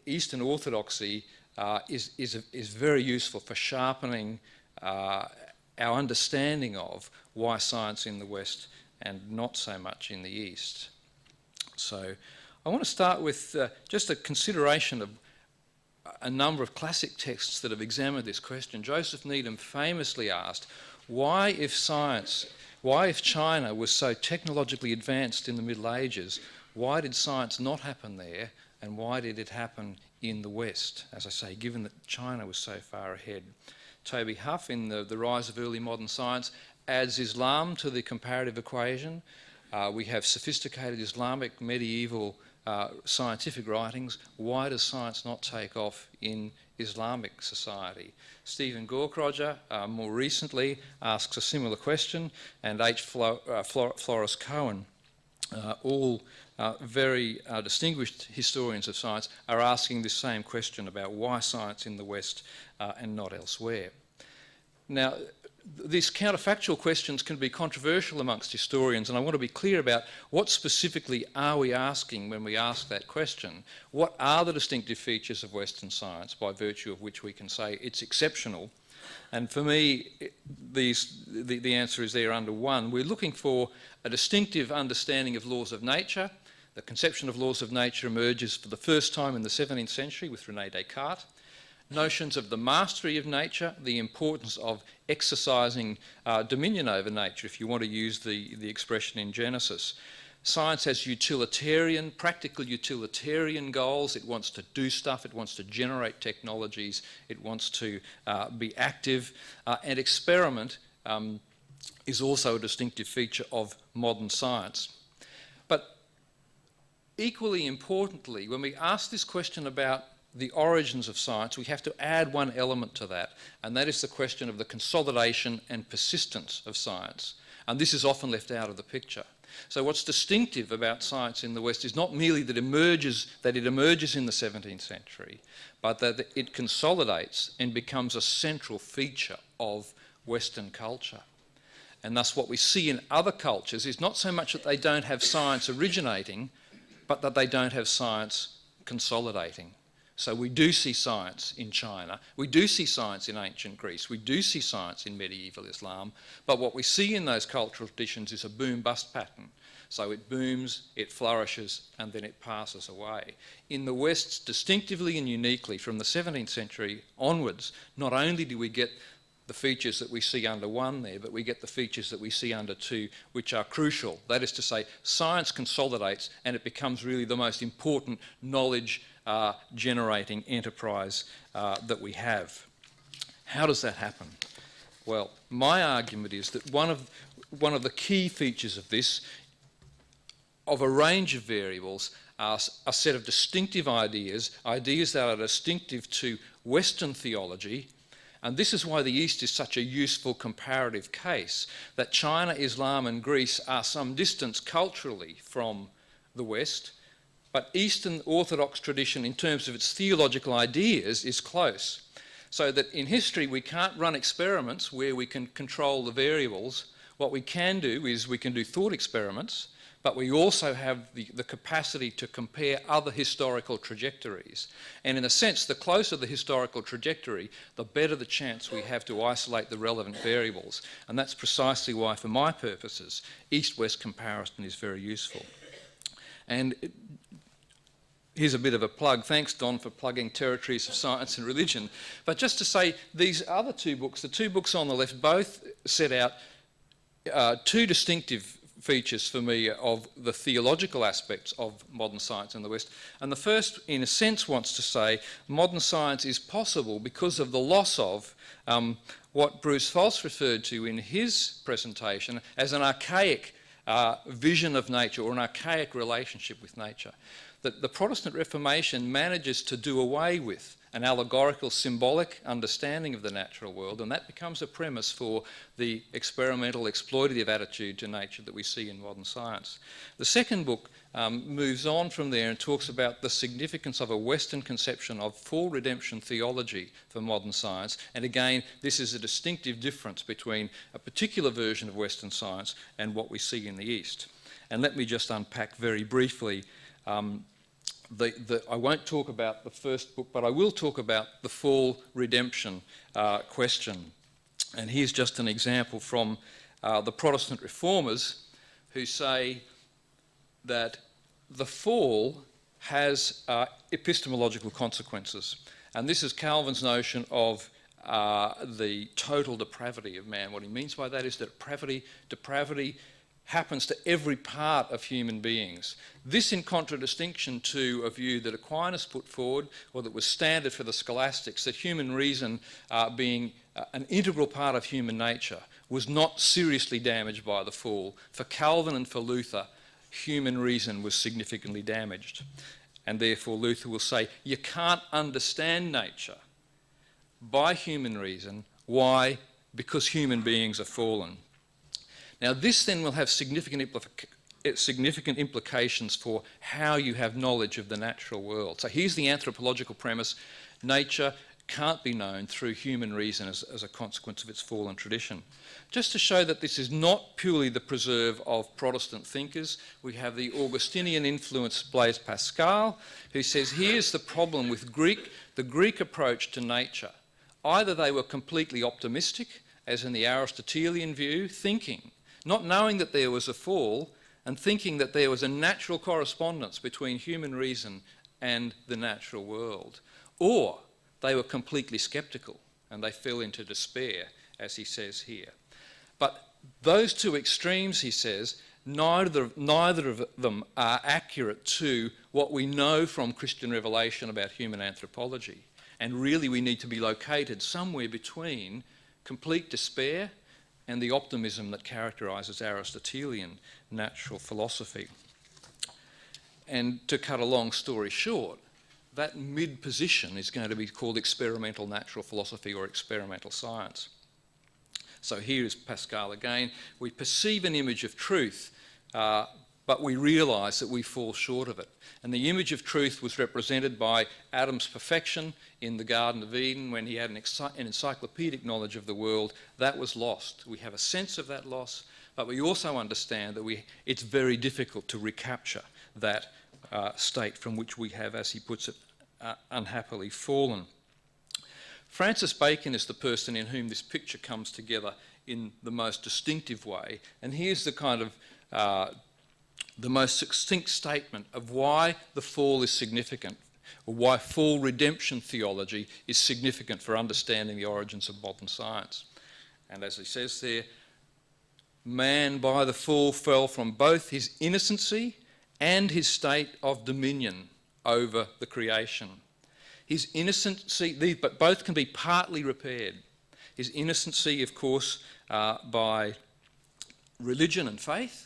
Eastern Orthodoxy is very useful for sharpening our understanding of why science in the West and not so much in the East. So I want to start with just a consideration of a number of classic texts that have examined this question. Joseph Needham famously asked, why if China was so technologically advanced in the Middle Ages, why did science not happen there, and why did it happen in the West, as I say, given that China was so far ahead? Toby Huff, in The Rise of Early Modern Science, adds Islam to the comparative equation. We have sophisticated Islamic medieval scientific writings. Why does science not take off in Islamic society? Stephen Gaukroger, more recently, asks a similar question, and H. Flores Cohen, all very distinguished historians of science, are asking this same question about why science in the West and not elsewhere. Now, these counterfactual questions can be controversial amongst historians, and I want to be clear about what specifically are we asking when we ask that question. What are the distinctive features of Western science by virtue of which we can say it's exceptional? And for me, the answer is there under one. We're looking for a distinctive understanding of laws of nature. The conception of laws of nature emerges for the first time in the 17th century with René Descartes. Notions of the mastery of nature, the importance of exercising dominion over nature, if you want to use the expression in Genesis. Science has utilitarian, practical utilitarian goals. It wants to do stuff, it wants to generate technologies, it wants to be active, and experiment is also a distinctive feature of modern science. But equally importantly, when we ask this question about the origins of science, we have to add one element to that, and that is the question of the consolidation and persistence of science. And this is often left out of the picture. So what's distinctive about science in the West is not merely that it emerges in the 17th century, but that it consolidates and becomes a central feature of Western culture. And thus what we see in other cultures is not so much that they don't have science originating, but that they don't have science consolidating. So we do see science in China, we do see science in ancient Greece, we do see science in medieval Islam, but what we see in those cultural traditions is a boom-bust pattern. So it booms, it flourishes, and then it passes away. In the West, distinctively and uniquely, from the 17th century onwards, not only do we get the features that we see under one there, but we get the features that we see under two, which are crucial. That is to say, science consolidates and it becomes really the most important knowledge generating enterprise that we have. How does that happen? Well, my argument is that one of the key features of this, of a range of variables, are a set of distinctive ideas that are distinctive to Western theology And this is why the East is such a useful comparative case, that China, Islam and Greece are some distance culturally from the West, but Eastern Orthodox tradition in terms of its theological ideas is close. So that in history we can't run experiments where we can control the variables. What we can do is we can do thought experiments, but we also have the capacity to compare other historical trajectories. And in a sense, the closer the historical trajectory, the better the chance we have to isolate the relevant variables. And that's precisely why, for my purposes, East-West comparison is very useful. And here's a bit of a plug. Thanks, Don, for plugging Territories of Science and Religion. But just to say, these other two books, the two books on the left, both set out two distinctive features for me of the theological aspects of modern science in the West. And the first, in a sense, wants to say modern science is possible because of the loss of what Bruce False referred to in his presentation as an archaic vision of nature, or an archaic relationship with nature. That the Protestant Reformation manages to do away with an allegorical, symbolic understanding of the natural world, and that becomes a premise for the experimental, exploitative attitude to nature that we see in modern science. The second book moves on from there and talks about the significance of a Western conception of full redemption theology for modern science, and again, this is a distinctive difference between a particular version of Western science and what we see in the East. And let me just unpack very briefly I won't talk about the first book, but I will talk about the full redemption question. And here's just an example from the Protestant reformers who say that the fall has epistemological consequences. And this is Calvin's notion of the total depravity of man. What he means by that is that depravity happens to every part of human beings. This in contradistinction to a view that Aquinas put forward, or that was standard for the scholastics, that human reason being an integral part of human nature was not seriously damaged by the fall. For Calvin and for Luther, human reason was significantly damaged. And therefore Luther will say, you can't understand nature by human reason. Why? Because human beings are fallen. Now this then will have significant implications for how you have knowledge of the natural world. So here's the anthropological premise. Nature can't be known through human reason as a consequence of its fallen tradition. Just to show that this is not purely the preserve of Protestant thinkers, we have the Augustinian influenced Blaise Pascal, who says here's the problem with the Greek approach to nature. Either they were completely optimistic, as in the Aristotelian view, thinking, not knowing that there was a fall, and thinking that there was a natural correspondence between human reason and the natural world. Or they were completely sceptical, and they fell into despair, as he says here. But those two extremes, he says, neither of them are accurate to what we know from Christian revelation about human anthropology. And really we need to be located somewhere between complete despair and the optimism that characterises Aristotelian natural philosophy. And to cut a long story short, that mid-position is going to be called experimental natural philosophy or experimental science. So here is Pascal again. We perceive an image of truth, but we realise that we fall short of it. And the image of truth was represented by Adam's perfection in the Garden of Eden when he had an encyclopedic knowledge of the world. That was lost. We have a sense of that loss, but we also understand that it's very difficult to recapture that state from which we have, as he puts it, unhappily fallen. Francis Bacon is the person in whom this picture comes together in the most distinctive way. And here's the kind of the most succinct statement of why the fall is significant, or why full redemption theology is significant for understanding the origins of modern science. And as he says there, man by the fall fell from both his innocency and his state of dominion over the creation. His innocency, but both can be partly repaired. His innocency, of course, by religion and faith,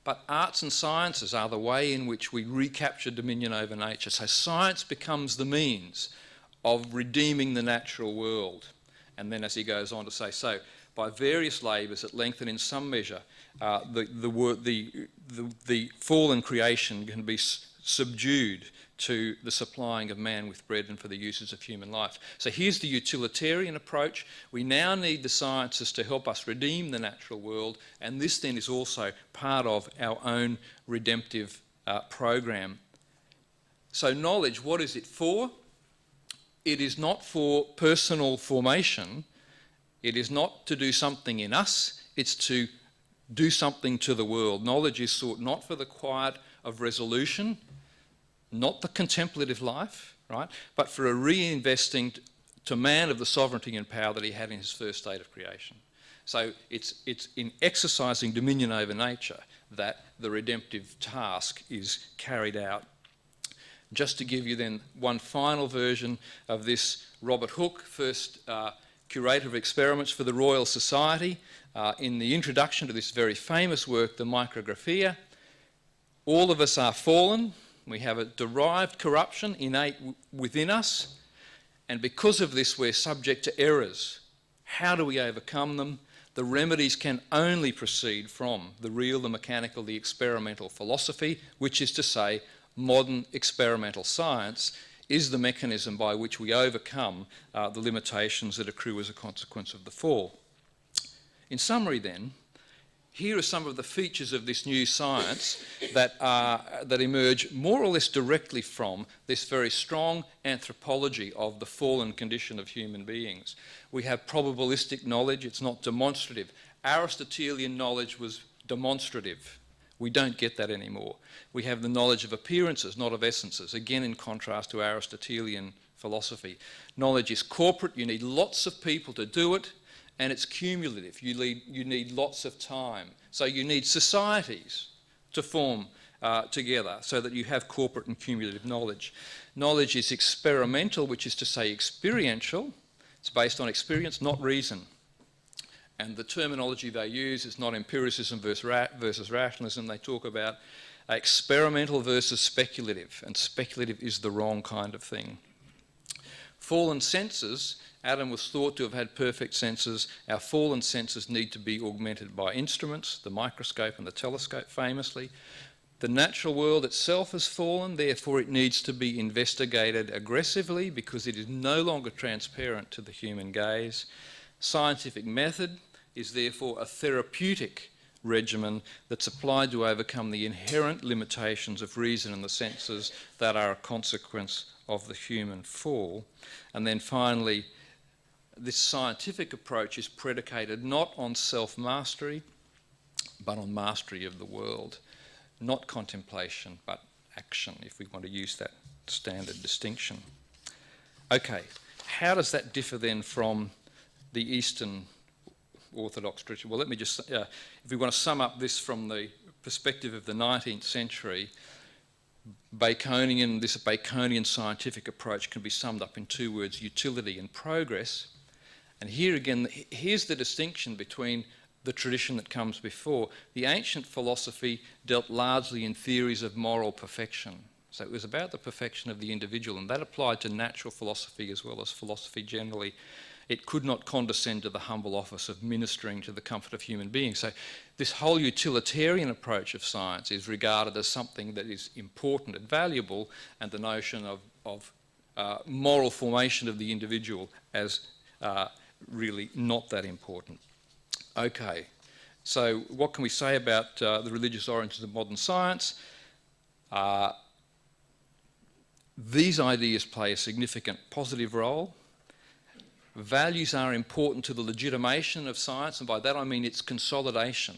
but arts and sciences are the way in which we recapture dominion over nature. So science becomes the means of redeeming the natural world. And then as he goes on to say, so by various labours at length and in some measure, the fallen creation can be subdued to the supplying of man with bread and for the uses of human life. So here's the utilitarian approach. We now need the sciences to help us redeem the natural world, and this then is also part of our own redemptive program. So knowledge, what is it for? It is not for personal formation. It is not to do something in us. It's to do something to the world. Knowledge is sought not for the quiet of resolution, not the contemplative life, right, but for a reinvesting to man of the sovereignty and power that he had in his first state of creation. So it's in exercising dominion over nature that the redemptive task is carried out. Just to give you then one final version of this, Robert Hooke, first curator of experiments for the Royal Society, in the introduction to this very famous work, The Micrographia, all of us are fallen. We have a derived corruption innate within us, and because of this we're subject to errors. How do we overcome them? The remedies can only proceed from the real, the mechanical, the experimental philosophy, which is to say modern experimental science is the mechanism by which we overcome the limitations that accrue as a consequence of the fall. In summary then, here are some of the features of this new science that emerge more or less directly from this very strong anthropology of the fallen condition of human beings. We have probabilistic knowledge, it's not demonstrative. Aristotelian knowledge was demonstrative. We don't get that anymore. We have the knowledge of appearances, not of essences, again in contrast to Aristotelian philosophy. Knowledge is corporate, you need lots of people to do it, and it's cumulative. You need lots of time. So you need societies to form together so that you have corporate and cumulative knowledge. Knowledge is experimental, which is to say experiential. It's based on experience, not reason. And the terminology they use is not empiricism versus rationalism. They talk about experimental versus speculative, and speculative is the wrong kind of thing. Fallen senses, Adam was thought to have had perfect senses. Our fallen senses need to be augmented by instruments, the microscope and the telescope famously. The natural world itself has fallen, therefore it needs to be investigated aggressively because it is no longer transparent to the human gaze. Scientific method is therefore a therapeutic regimen that's applied to overcome the inherent limitations of reason and the senses that are a consequence of the human fall. And then finally, this scientific approach is predicated not on self-mastery, but on mastery of the world. Not contemplation, but action, if we want to use that standard distinction. Okay, how does that differ then from the Eastern Orthodox tradition? Well, let me just, if we want to sum up this from the perspective of the 19th century, this Baconian scientific approach can be summed up in two words, utility and progress. And here again, here's the distinction between the tradition that comes before. The ancient philosophy dealt largely in theories of moral perfection. So it was about the perfection of the individual, and that applied to natural philosophy as well as philosophy generally. It could not condescend to the humble office of ministering to the comfort of human beings. So this whole utilitarian approach of science is regarded as something that is important and valuable, and the notion of moral formation of the individual as really not that important. Okay, so what can we say about the religious origins of modern science? These ideas play a significant positive role. Values are important to the legitimation of science, and by that I mean its consolidation.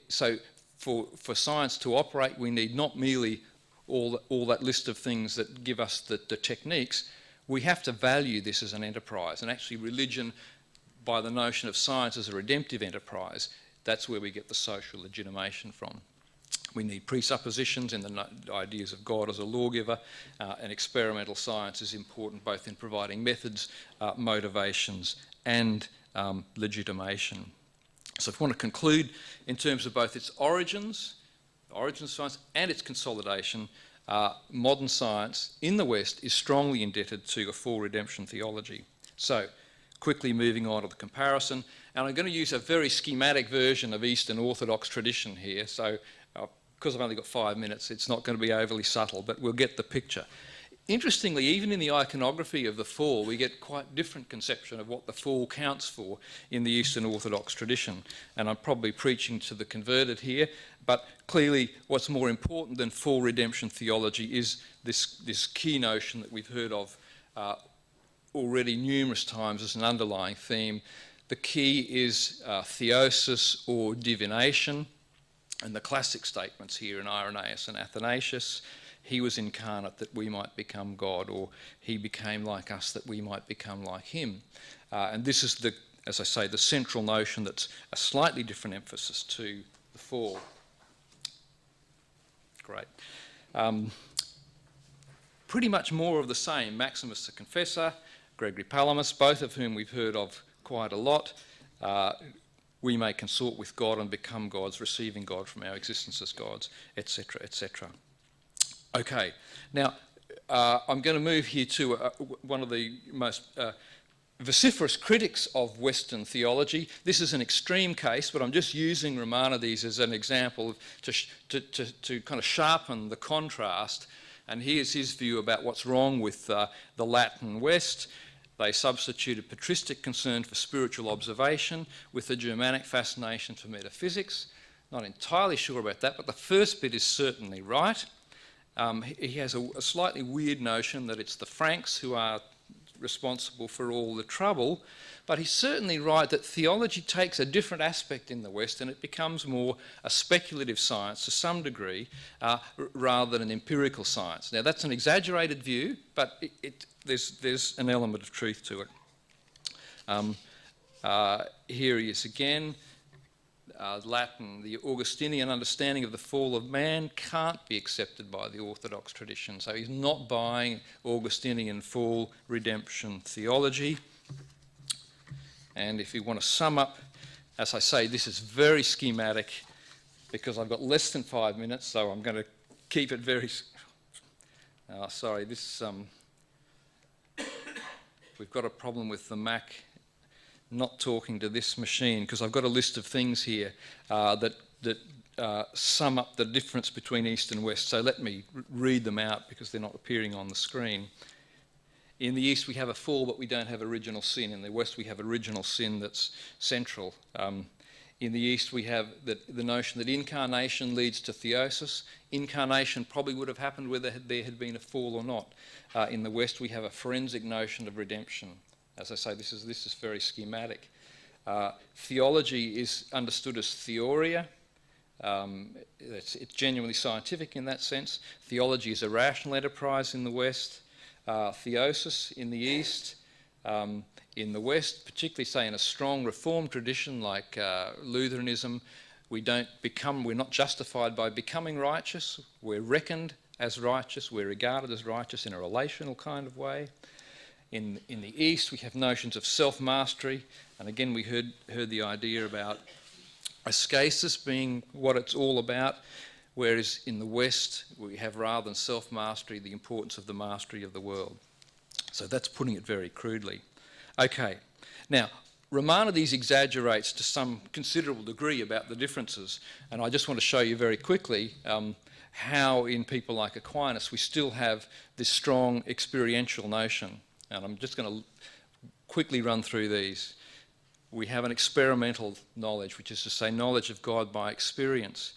So for science to operate, we need not merely all that list of things that give us the techniques. We have to value this as an enterprise, and actually religion, by the notion of science as a redemptive enterprise, that's where we get the social legitimation from. We need presuppositions in the ideas of God as a lawgiver, and experimental science is important both in providing methods, motivations, and legitimation. So if we want to conclude in terms of both its origins, the origin of science, and its consolidation, modern science in the West is strongly indebted to a full redemption theology. So quickly moving on to the comparison. And I'm going to use a very schematic version of Eastern Orthodox tradition here. So because I've only got 5 minutes, it's not going to be overly subtle, but we'll get the picture. Interestingly, even in the iconography of the fall, we get quite different conception of what the fall counts for in the Eastern Orthodox tradition. And I'm probably preaching to the converted here, but clearly what's more important than full redemption theology is this key notion that we've heard of already numerous times as an underlying theme. The key is theosis or divination, and the classic statements here in Irenaeus and Athanasius: he was incarnate that we might become God, or he became like us that we might become like him. And this is, as I say, the central notion that's a slightly different emphasis to the fall. Great. Pretty much more of the same. Maximus the Confessor, Gregory Palamas, both of whom we've heard of quite a lot. We may consort with God and become gods, receiving God from our existence as gods, etc., etc. Okay, now I'm going to move here to one of the most vociferous critics of Western theology. This is an extreme case, but I'm just using Maimonides as an example to kind of sharpen the contrast. And here's his view about what's wrong with the Latin West. They substituted patristic concern for spiritual observation with a Germanic fascination for metaphysics. Not entirely sure about that, but the first bit is certainly right. He has a slightly weird notion that it's the Franks who are responsible for all the trouble, but he's certainly right that theology takes a different aspect in the West and it becomes more a speculative science to some degree rather than an empirical science. Now that's an exaggerated view, but there's an element of truth to it. Here he is again. Latin, the Augustinian understanding of the fall of man can't be accepted by the Orthodox tradition. So he's not buying Augustinian full redemption theology. And if you want to sum up, as I say, this is very schematic because I've got less than 5 minutes, so I'm going to keep it very... sorry, this... we've got a problem with the Mac not talking to this machine because I've got a list of things here that sum up the difference between East and West. So let me read them out because they're not appearing on the screen. In the East we have a fall, but we don't have original sin. In the West we have original sin that's central. In the East we have the notion that incarnation leads to theosis. Incarnation probably would have happened whether there had been a fall or not. In the West we have a forensic notion of redemption. As I say, this is very schematic. Theology is understood as theoria. It's genuinely scientific in that sense. Theology is a rational enterprise in the West. Theosis in the East. In the West, particularly say in a strong Reformed tradition like Lutheranism, we're not justified by becoming righteous. We're reckoned as righteous. We're regarded as righteous in a relational kind of way. In the East, we have notions of self-mastery, and again we heard the idea about ascesis being what it's all about, whereas in the West we have, rather than self-mastery, the importance of the mastery of the world. So that's putting it very crudely. Okay, now Maimonides exaggerates to some considerable degree about the differences, and I just want to show you very quickly how in people like Aquinas we still have this strong experiential notion. And I'm just going to quickly run through these. We have an experimental knowledge, which is to say knowledge of God by experience.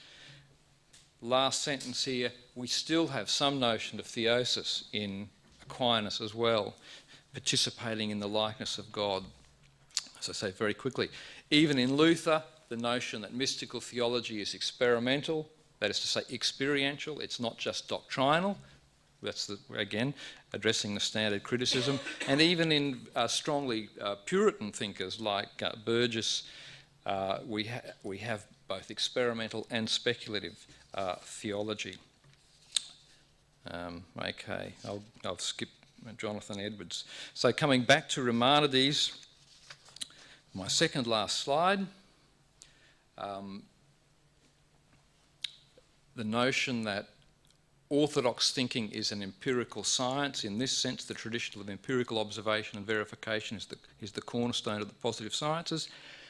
Last sentence here, we still have some notion of theosis in Aquinas as well, participating in the likeness of God. As I say very quickly, even in Luther, the notion that mystical theology is experimental, that is to say experiential, it's not just doctrinal. That's, again, addressing the standard criticism. And even in strongly Puritan thinkers like Burgess, we have both experimental and speculative theology. Okay, I'll skip Jonathan Edwards. So coming back to Maimonides, my second last slide, the notion that orthodox thinking is an empirical science. In this sense, the tradition of empirical observation and verification is the cornerstone of the positive sciences.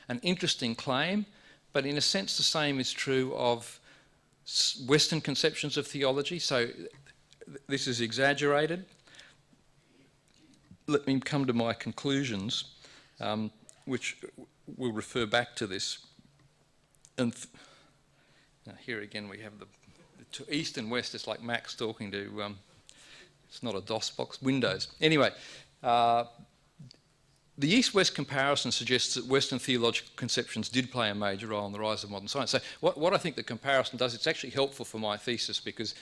An interesting claim, but in a sense the same is true of Western conceptions of theology. So this is exaggerated. Let me come to my conclusions, which will refer back to this. And now here again we have the east and west. It's like Max talking to, it's not a DOS box, Windows. Anyway, the east-west comparison suggests that Western theological conceptions did play a major role in the rise of modern science. So what I think the comparison does, it's actually helpful for my thesis because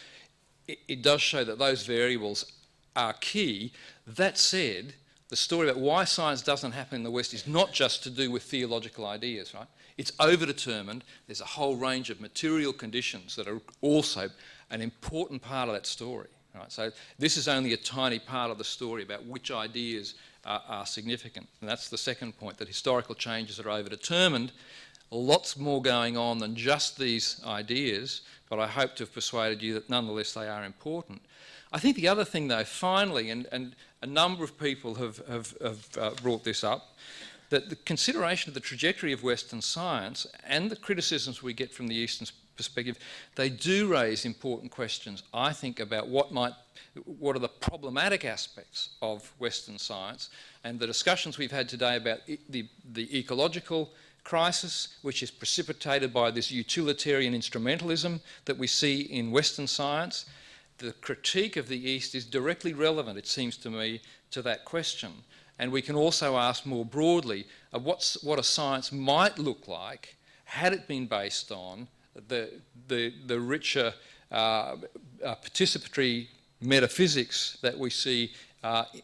it does show that those variables are key. That said, the story about why science doesn't happen in the West is not just to do with theological ideas, right? It's overdetermined. There's a whole range of material conditions that are also an important part of that story, right? So this is only a tiny part of the story about which ideas are significant. And that's the second point, that historical changes are overdetermined. Lots more going on than just these ideas, but I hope to have persuaded you that nonetheless they are important. I think the other thing, though, finally, and a number of people have brought this up, that the consideration of the trajectory of Western science and the criticisms we get from the Eastern perspective, they do raise important questions, I think, about what are the problematic aspects of Western science, and the discussions we've had today about the ecological crisis, which is precipitated by this utilitarian instrumentalism that we see in Western science. The critique of the East is directly relevant, it seems to me, to that question. And we can also ask more broadly what a science might look like had it been based on the richer participatory metaphysics that we see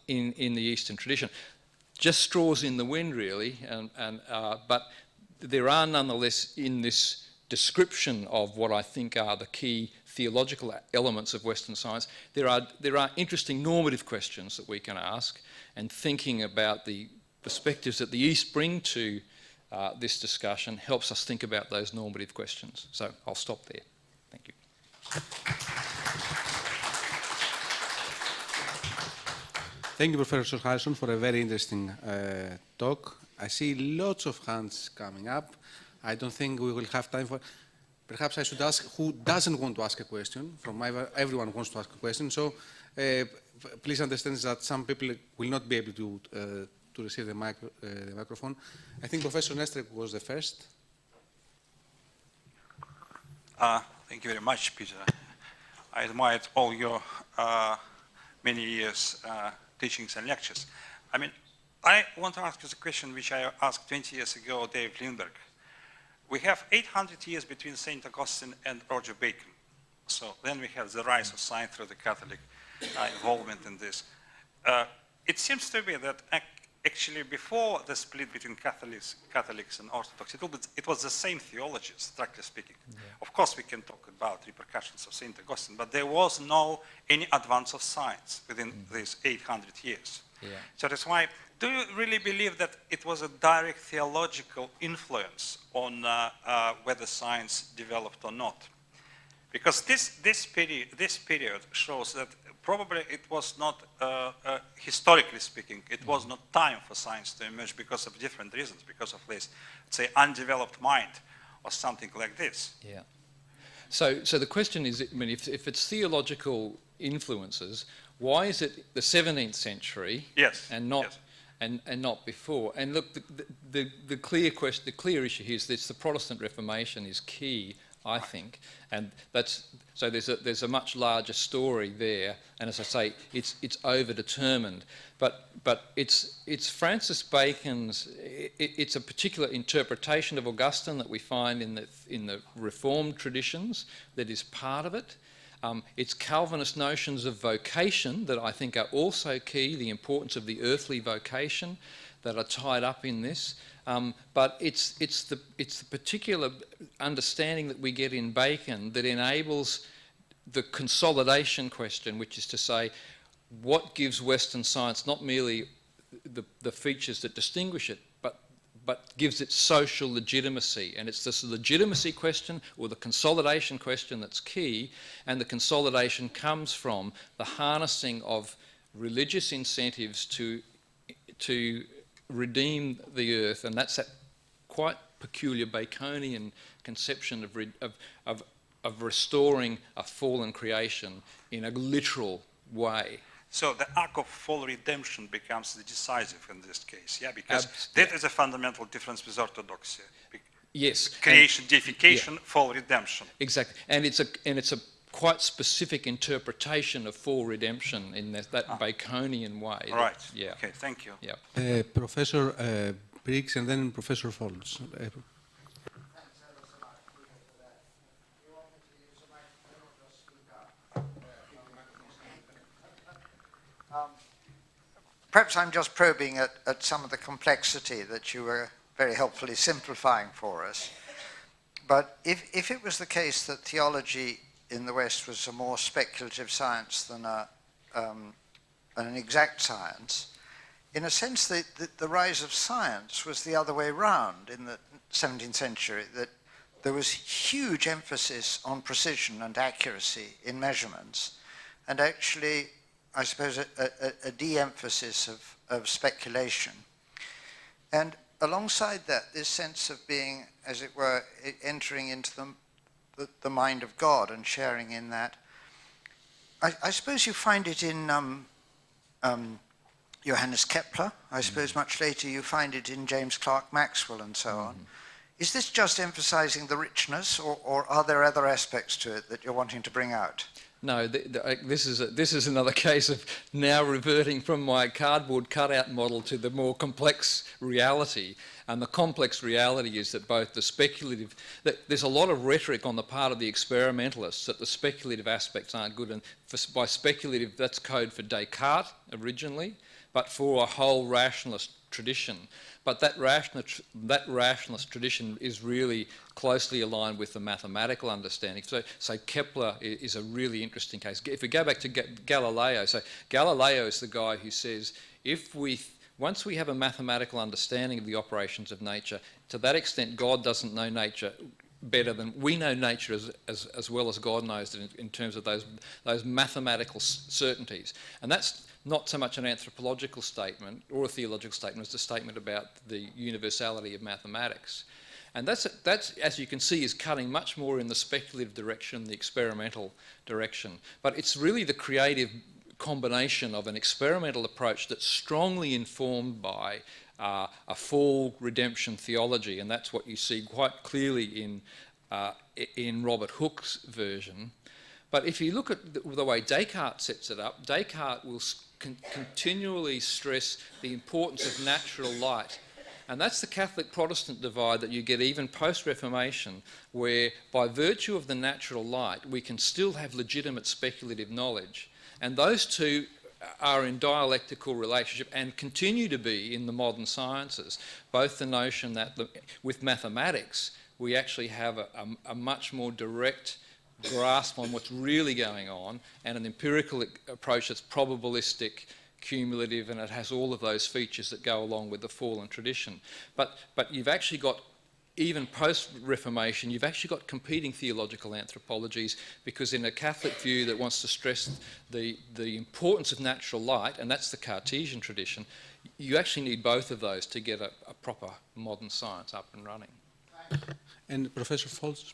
in the Eastern tradition. Just straws in the wind, really, but there are nonetheless in this description of what I think are the key theological elements of Western science, there are interesting normative questions that we can ask, and thinking about the perspectives that the East bring to this discussion helps us think about those normative questions. So I'll stop there. Thank you. Thank you, Professor Harrison, for a very interesting talk. I see lots of hands coming up. I don't think we will have time for... Perhaps I should ask who doesn't want to ask a question. Everyone wants to ask a question. So please understand that some people will not be able to receive the microphone. I think Professor Nestrek was the first. Thank you very much, Peter. I admired all your many years teachings and lectures. I mean, I want to ask you the question which I asked 20 years ago, Dave Lindbergh. We have 800 years between St. Augustine and Roger Bacon. So then we have the rise of science through the Catholic involvement in this. It seems to me that actually before the split between Catholics and Orthodox, it was the same theology, strictly speaking. Yeah. Of course, we can talk about repercussions of St. Augustine, but there was any advance of science within these 800 years. Yeah. So that's why, do you really believe that it was a direct theological influence on whether science developed or not? Because this period shows that probably it was not, historically speaking, it was not time for science to emerge because of different reasons, because of this, say, undeveloped mind or something like this. Yeah. So the question is, I mean, if it's theological influences, why is it the 17th century and not? Yes. And not before. And look, the clear question, the clear issue here is that the Protestant Reformation is key, I think, and so there's a much larger story there. And as I say, it's overdetermined, but it's Francis Bacon's. It's a particular interpretation of Augustine that we find in the Reformed traditions that is part of it. It's Calvinist notions of vocation that I think are also key, the importance of the earthly vocation that are tied up in this. But it's the particular understanding that we get in Bacon that enables the consolidation question, which is to say, what gives Western science not merely the features that distinguish it, but gives it social legitimacy. And it's this legitimacy question or the consolidation question that's key, and the consolidation comes from the harnessing of religious incentives to redeem the earth, and that's that quite peculiar Baconian conception of restoring a fallen creation in a literal way. So the arc of full redemption becomes decisive in this case, yeah, because that is a fundamental difference with orthodoxy. Yes. Creation, deification, full redemption. Exactly, and it's a quite specific interpretation of full redemption in that Baconian way. Right. Yeah. Okay. Thank you. Yeah. Professor Briggs and then Professor Foltz. Perhaps I'm just probing at some of the complexity that you were very helpfully simplifying for us. But if it was the case that theology in the West was a more speculative science than an exact science, in a sense the rise of science was the other way round in the 17th century, that there was huge emphasis on precision and accuracy in measurements, and actually, I suppose, a de-emphasis of speculation. And alongside that, this sense of being, as it were, entering into the mind of God and sharing in that. I suppose you find it in Johannes Kepler. I suppose much later you find it in James Clerk Maxwell and so on. Is this just emphasizing the richness, or are there other aspects to it that you're wanting to bring out? No, this is another case of now reverting from my cardboard cutout model to the more complex reality. And the complex reality is that both the speculative, there's a lot of rhetoric on the part of the experimentalists that the speculative aspects aren't good. And by speculative, that's code for Descartes originally, but for a whole rationalist tradition. But that rationalist tradition is really closely aligned with the mathematical understanding. So Kepler is a really interesting case. If we go back to Galileo, so Galileo is the guy who says, once we have a mathematical understanding of the operations of nature, to that extent God doesn't know nature better than we know nature as well as God knows it in terms of those mathematical certainties. And that's not so much an anthropological statement or a theological statement, it's a statement about the universality of mathematics. And that's, as you can see, is cutting much more in the speculative direction, the experimental direction. But it's really the creative combination of an experimental approach that's strongly informed by a full redemption theology, and that's what you see quite clearly in Robert Hooke's version. But if you look at the way Descartes sets it up, Descartes will continually stress the importance of natural light. And that's the Catholic-Protestant divide that you get even post-Reformation, where by virtue of the natural light, we can still have legitimate speculative knowledge. And those two are in dialectical relationship and continue to be in the modern sciences. Both the notion that with mathematics, we actually have a much more direct grasp on what's really going on, and an empirical approach that's probabilistic, cumulative, and it has all of those features that go along with the fallen tradition. But you've actually got, even post-Reformation, you've actually got competing theological anthropologies, because in a Catholic view that wants to stress the importance of natural light, and that's the Cartesian tradition, you actually need both of those to get a proper modern science up and running. And Professor Foltz?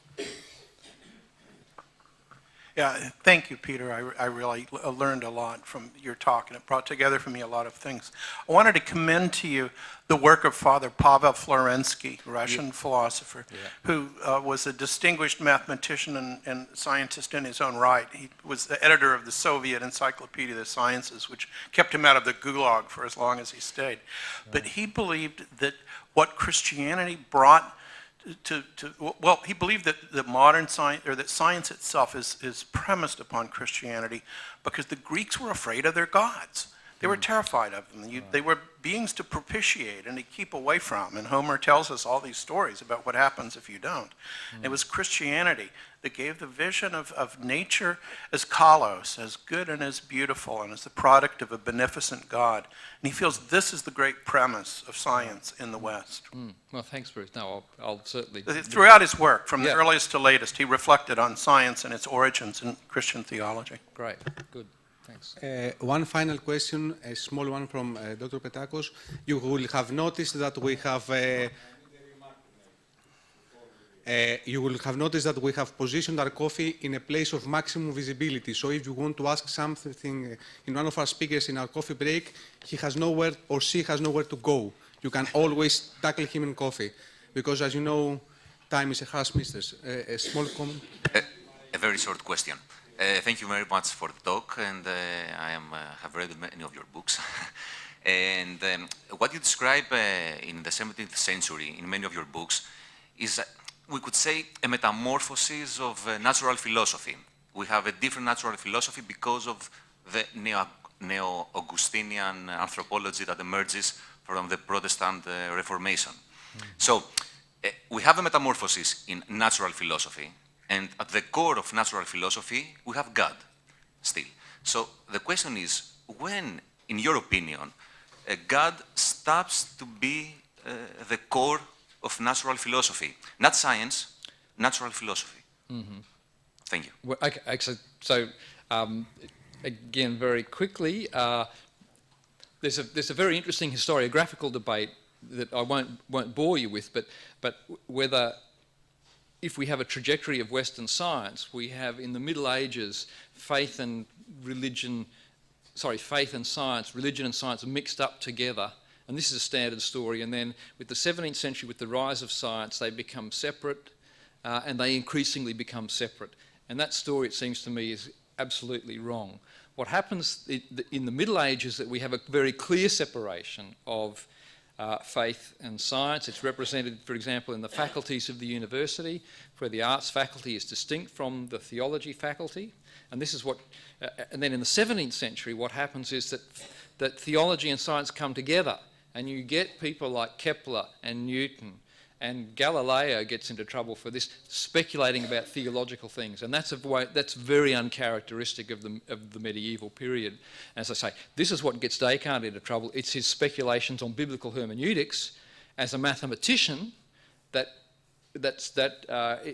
Yeah, thank you, Peter. I really learned a lot from your talk, and it brought together for me a lot of things. I wanted to commend to you the work of Father Pavel Florensky, Russian philosopher, who was a distinguished mathematician and scientist in his own right. He was the editor of the Soviet Encyclopedia of the Sciences, which kept him out of the Gulag for as long as he stayed. But he believed that what Christianity brought he believed that the modern science, or that science itself is premised upon Christianity, because the Greeks were afraid of their gods. They were terrified of them. They were beings to propitiate and to keep away from. And Homer tells us all these stories about what happens if you don't. It was Christianity that gave the vision of nature as kalos, as good and as beautiful, and as the product of a beneficent God. And he feels this is the great premise of science in the West. Well, thanks, Bruce. No, I'll certainly... Throughout his work, from the earliest to latest, he reflected on science and its origins in Christian theology. Great, good. Thanks. One final question, a small one from Dr. Petakos. You will have noticed that we have positioned our coffee in a place of maximum visibility. So if you want to ask something in one of our speakers in our coffee break, he has nowhere or she has nowhere to go. You can always tackle him in coffee, because as you know, time is a harsh mistress. A small comment. A very short question. Thank you very much for the talk, and I have read many of your books. And what you describe in the 17th century in many of your books is, we could say, a metamorphosis of natural philosophy. We have a different natural philosophy because of the neo-Augustinian anthropology that emerges from the Protestant Reformation. So we have a metamorphosis in natural philosophy. And at the core of natural philosophy, we have God still. So the question is, when, in your opinion, God stops to be the core of natural philosophy? Not science, natural philosophy. Thank you. Well, okay, so again, very quickly, there's a very interesting historiographical debate that I won't bore you with, but whether, if we have a trajectory of Western science, we have in the Middle Ages faith and science, religion and science mixed up together, and this is a standard story. And then with the 17th century, with the rise of science, they become separate, and they increasingly become separate. And that story, it seems to me, is absolutely wrong. What happens in the Middle Ages is that we have a very clear separation of faith and science. It's represented, for example, in the faculties of the university, where the arts faculty is distinct from the theology faculty. And this is what, and then in the 17th century, what happens is that theology and science come together, and you get people like Kepler and Newton, and Galileo gets into trouble for this, speculating about theological things, and that's very uncharacteristic of the medieval period. As I say, this is what gets Descartes into trouble. It's his speculations on biblical hermeneutics as a mathematician that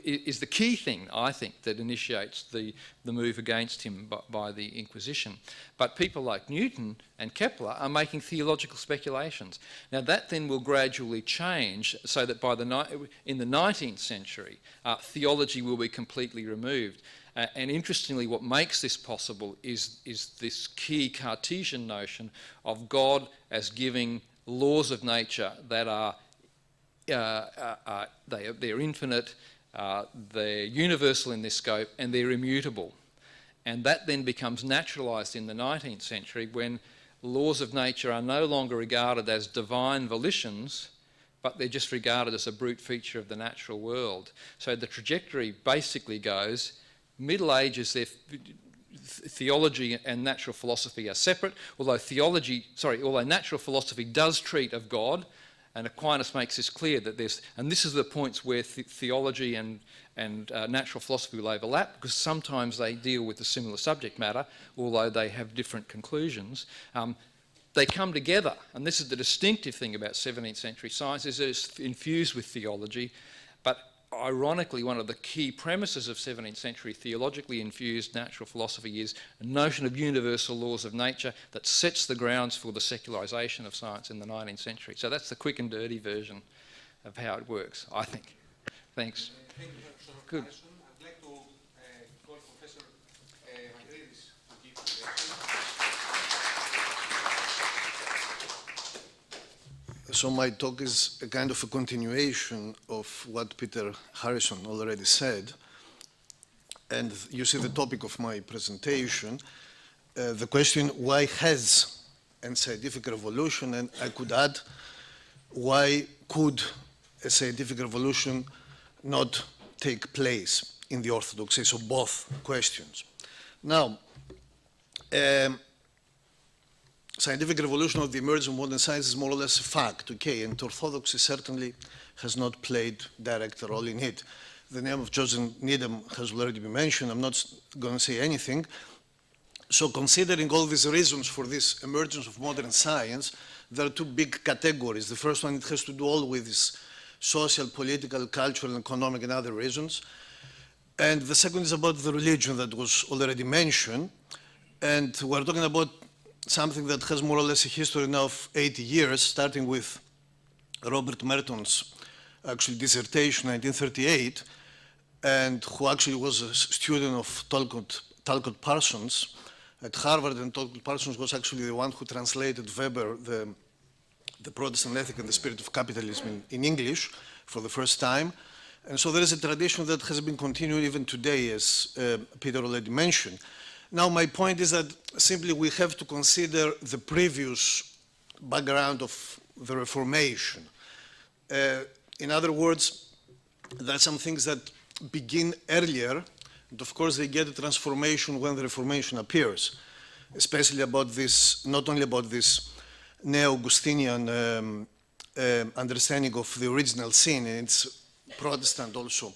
is the key thing, I think, that initiates the move against him by the Inquisition. But people like Newton and Kepler are making theological speculations. Now that then will gradually change, so that in the 19th century, theology will be completely removed. And interestingly, what makes this possible is this key Cartesian notion of God as giving laws of nature that are they're infinite, they're universal in their scope, and they're immutable. And that then becomes naturalised in the 19th century, when laws of nature are no longer regarded as divine volitions, but they're just regarded as a brute feature of the natural world. So the trajectory basically goes, Middle Ages, theology and natural philosophy are separate, although natural philosophy does treat of God. And Aquinas makes this clear that and this is the points where theology and natural philosophy will overlap, because sometimes they deal with a similar subject matter, although they have different conclusions. They come together, and this is the distinctive thing about 17th century science, is that it's infused with theology. But ironically, one of the key premises of 17th century theologically infused natural philosophy is a notion of universal laws of nature that sets the grounds for the secularisation of science in the 19th century. So that's the quick and dirty version of how it works, I think. Thanks. Thank you, Professor. Good. I'd like to call Professor Makridis to give the So my talk is a kind of a continuation of what Peter Harrison already said. And you see the topic of my presentation, the question, why has a scientific revolution? And I could add, why could a scientific revolution not take place in the Orthodoxy? So both questions. Now, scientific revolution of the emergence of modern science is more or less a fact, okay, and orthodoxy certainly has not played direct role in it. The name of Joseph Needham has already been mentioned. I'm not going to say anything. So considering all these reasons for this emergence of modern science, there are two big categories. The first one, it has to do all with this social, political, cultural, economic, and other reasons. And the second is about the religion that was already mentioned. And we're talking about something that has more or less a history now of 80 years, starting with Robert Merton's actually dissertation, 1938, and who actually was a student of Talcott Parsons at Harvard, and Talcott Parsons was actually the one who translated Weber, the Protestant Ethic and the Spirit of Capitalism in English for the first time. And so there is a tradition that has been continued even today, as Peter already mentioned. Now, my point is that simply we have to consider the previous background of the Reformation. In other words, there are some things that begin earlier, and of course they get a transformation when the Reformation appears, especially about this, not only about this neo-Augustinian understanding of the original sin and its Protestant also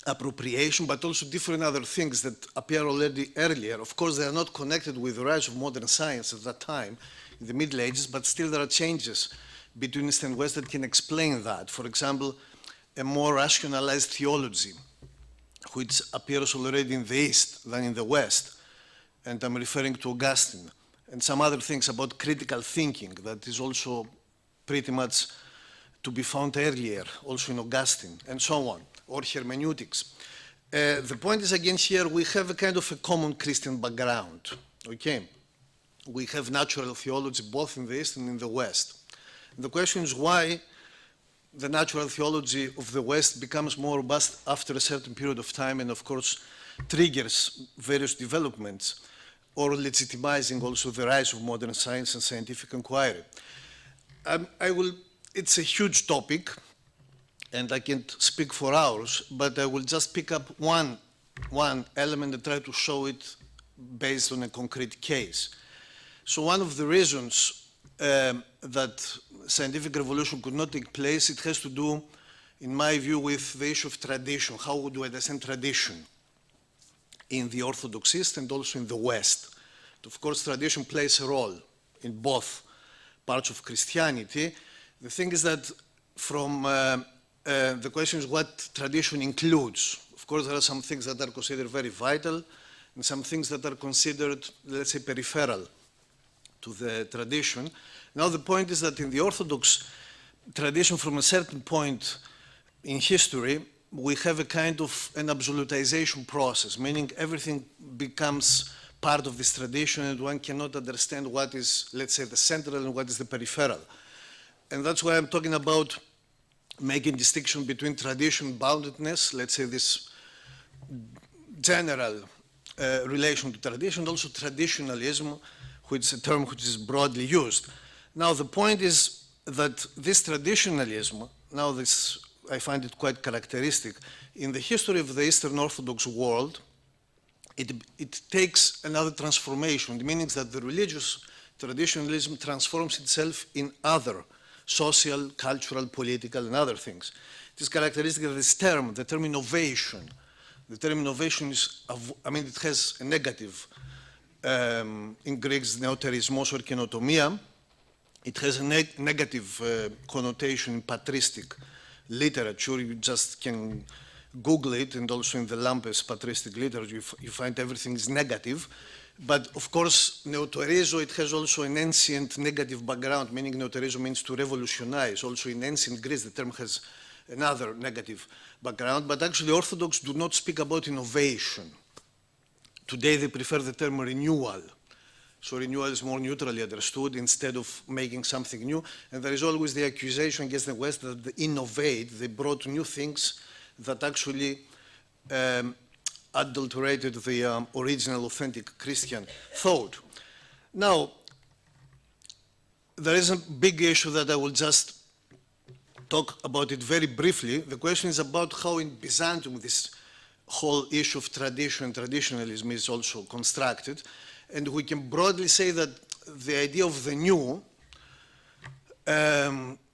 appropriation, but also different other things that appear already earlier. Of course, they are not connected with the rise of modern science at that time, in the Middle Ages, but still there are changes between East and West that can explain that. For example, a more rationalized theology, which appears already in the East than in the West, and I'm referring to Augustine, and some other things about critical thinking that is also pretty much to be found earlier, also in Augustine, and so on, or hermeneutics. The point is, again, here we have a kind of a common Christian background, okay? We have natural theology both in the East and in the West. And the question is why the natural theology of the West becomes more robust after a certain period of time and, of course, triggers various developments or legitimizing also the rise of modern science and scientific inquiry. It's a huge topic, and I can't speak for hours, but I will just pick up one element and try to show it based on a concrete case. So one of the reasons that scientific revolution could not take place, it has to do, in my view, with the issue of tradition. How would we understand tradition in the Orthodox East and also in the West? Of course, tradition plays a role in both parts of Christianity. The thing is that from the question is what tradition includes. Of course, there are some things that are considered very vital and some things that are considered, let's say, peripheral to the tradition. Now, the point is that in the Orthodox tradition, from a certain point in history, we have a kind of an absolutization process, meaning everything becomes part of this tradition and one cannot understand what is, let's say, the central and what is the peripheral. And that's why I'm talking about making distinction between tradition, boundedness, let's say this general relation to tradition, and also traditionalism, which is a term which is broadly used. Now, the point is that this traditionalism, now this, I find it quite characteristic, in the history of the Eastern Orthodox world, it takes another transformation, meaning that the religious traditionalism transforms itself in other social, cultural, political, and other things. It is characteristic of this term, the term innovation. The term innovation is, it has a negative, in Greek, neoterismos or kenotomia. It has a negative connotation in patristic literature. You just can Google it, and also in the Lampes patristic literature, you find everything is negative. But of course, neoterizo, it has also an ancient negative background, meaning neoterizo means to revolutionize. Also in ancient Greece, the term has another negative background. But actually, Orthodox do not speak about innovation. Today, they prefer the term renewal. So renewal is more neutrally understood instead of making something new. And there is always the accusation against the West that they innovate, they brought new things that actually adulterated the original authentic Christian thought. Now, there is a big issue that I will just talk about it very briefly. The question is about how in Byzantium this whole issue of tradition and traditionalism is also constructed. And we can broadly say that the idea of the new,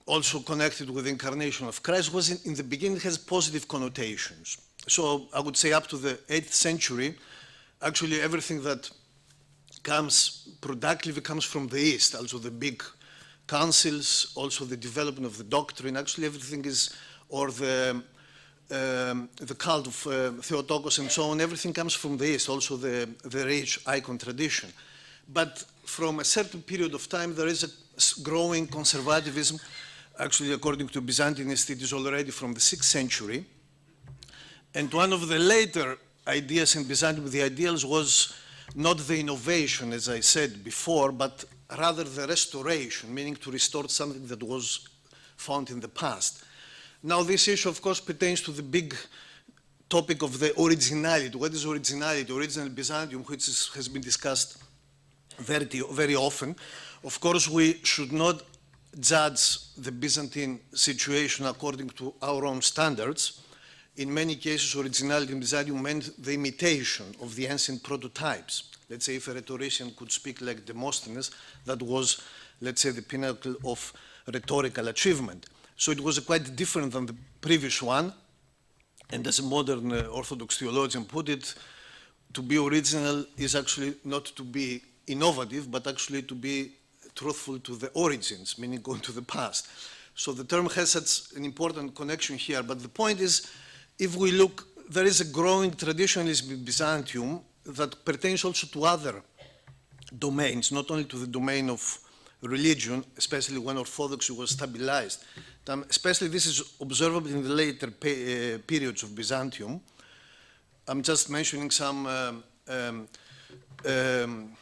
also connected with the incarnation of Christ, was in the beginning has positive connotations. So I would say up to the 8th century, actually everything that comes productively comes from the East, also the big councils, also the development of the doctrine, actually everything is, or the cult of Theotokos and so on, everything comes from the East, also the rich icon tradition. But from a certain period of time, there is a growing conservatism. Actually, according to Byzantinists, it is already from the 6th century. And one of the later ideas in Byzantium, the ideals was not the innovation, as I said before, but rather the restoration, meaning to restore something that was found in the past. Now, this issue, of course, pertains to the big topic of the originality. What is originality? Original Byzantium, which has been discussed very often. Of course, we should not judge the Byzantine situation according to our own standards. In many cases, originality in Byzantium meant the imitation of the ancient prototypes. Let's say if a rhetorician could speak like Demosthenes, that was, let's say, the pinnacle of rhetorical achievement. So it was quite different than the previous one. And as a modern Orthodox theologian put it, to be original is actually not to be innovative, but actually to be truthful to the origins, meaning going to the past. So the term has such an important connection here. But the point is, if we look, there is a growing traditionalism in Byzantium that pertains also to other domains, not only to the domain of religion, especially when Orthodoxy was stabilized. Especially this is observable in the later periods of Byzantium. I'm just mentioning some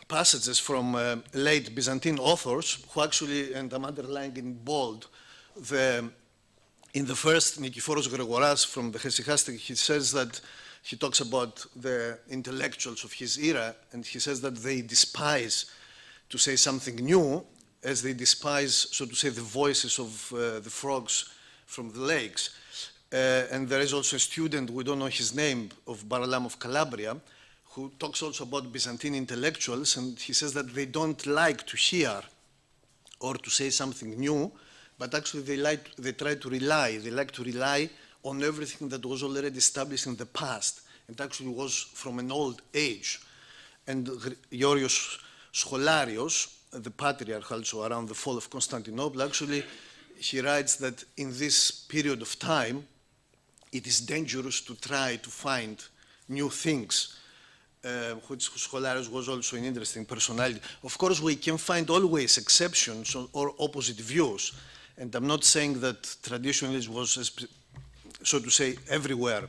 passages from late Byzantine authors who actually, and I'm underlining in bold, in the first Nikephoros Gregoras from the Hesychastic, he says that he talks about the intellectuals of his era, and he says that they despise to say something new, as they despise, so to say, the voices of the frogs from the lakes. And there is also a student, we don't know his name, of Baralam of Calabria, who talks also about Byzantine intellectuals, and he says that they don't like to hear or to say something new, but actually they like to rely on everything that was already established in the past, and actually was from an old age. And Georgios Scholarios, the patriarch also around the fall of Constantinople, actually he writes that in this period of time, it is dangerous to try to find new things, which Scholarios was also an interesting personality. Of course, we can find always exceptions or opposite views, and I'm not saying that traditionalism was, so to say, everywhere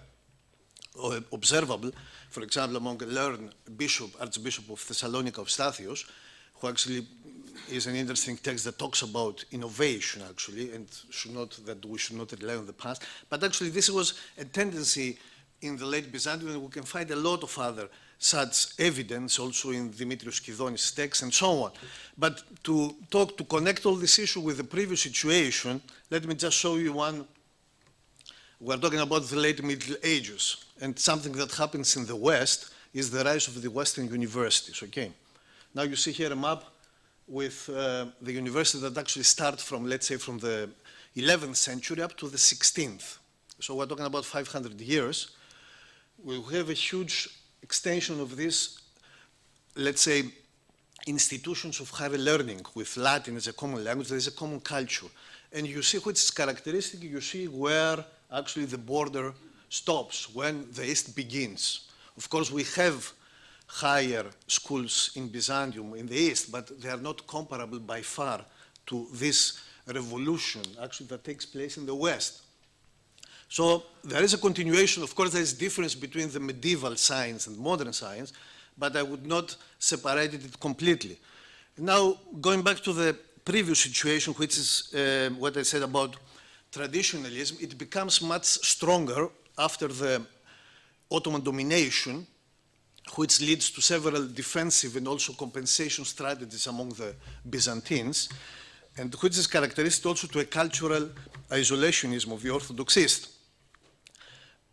observable. For example, among a learned bishop, Archbishop of Thessalonica, Eustathios, who actually is an interesting text that talks about innovation, actually, and that we should not rely on the past. But actually, this was a tendency in the late Byzantium, and we can find a lot of other such evidence also in Dimitrios Kydonis' text and so on. But to connect all this issue with the previous situation, let me just show you one. We're talking about the late Middle Ages, and something that happens in the West is the rise of the Western universities, okay? Now you see here a map with the universities that actually start from, let's say, from the 11th century up to the 16th. So we're talking about 500 years. We have a huge extension of this, let's say, institutions of higher learning with Latin as a common language. There is a common culture. And you see which is characteristic, you see where actually the border stops, when the East begins. Of course, we have higher schools in Byzantium in the East, but they are not comparable by far to this revolution actually that takes place in the West. So there is a continuation. Of course, there is a difference between the medieval science and modern science, but I would not separate it completely. Now, going back to the previous situation, which is what I said about traditionalism, it becomes much stronger after the Ottoman domination, which leads to several defensive and also compensation strategies among the Byzantines, and which is characteristic also to a cultural isolationism of the Orthodox East.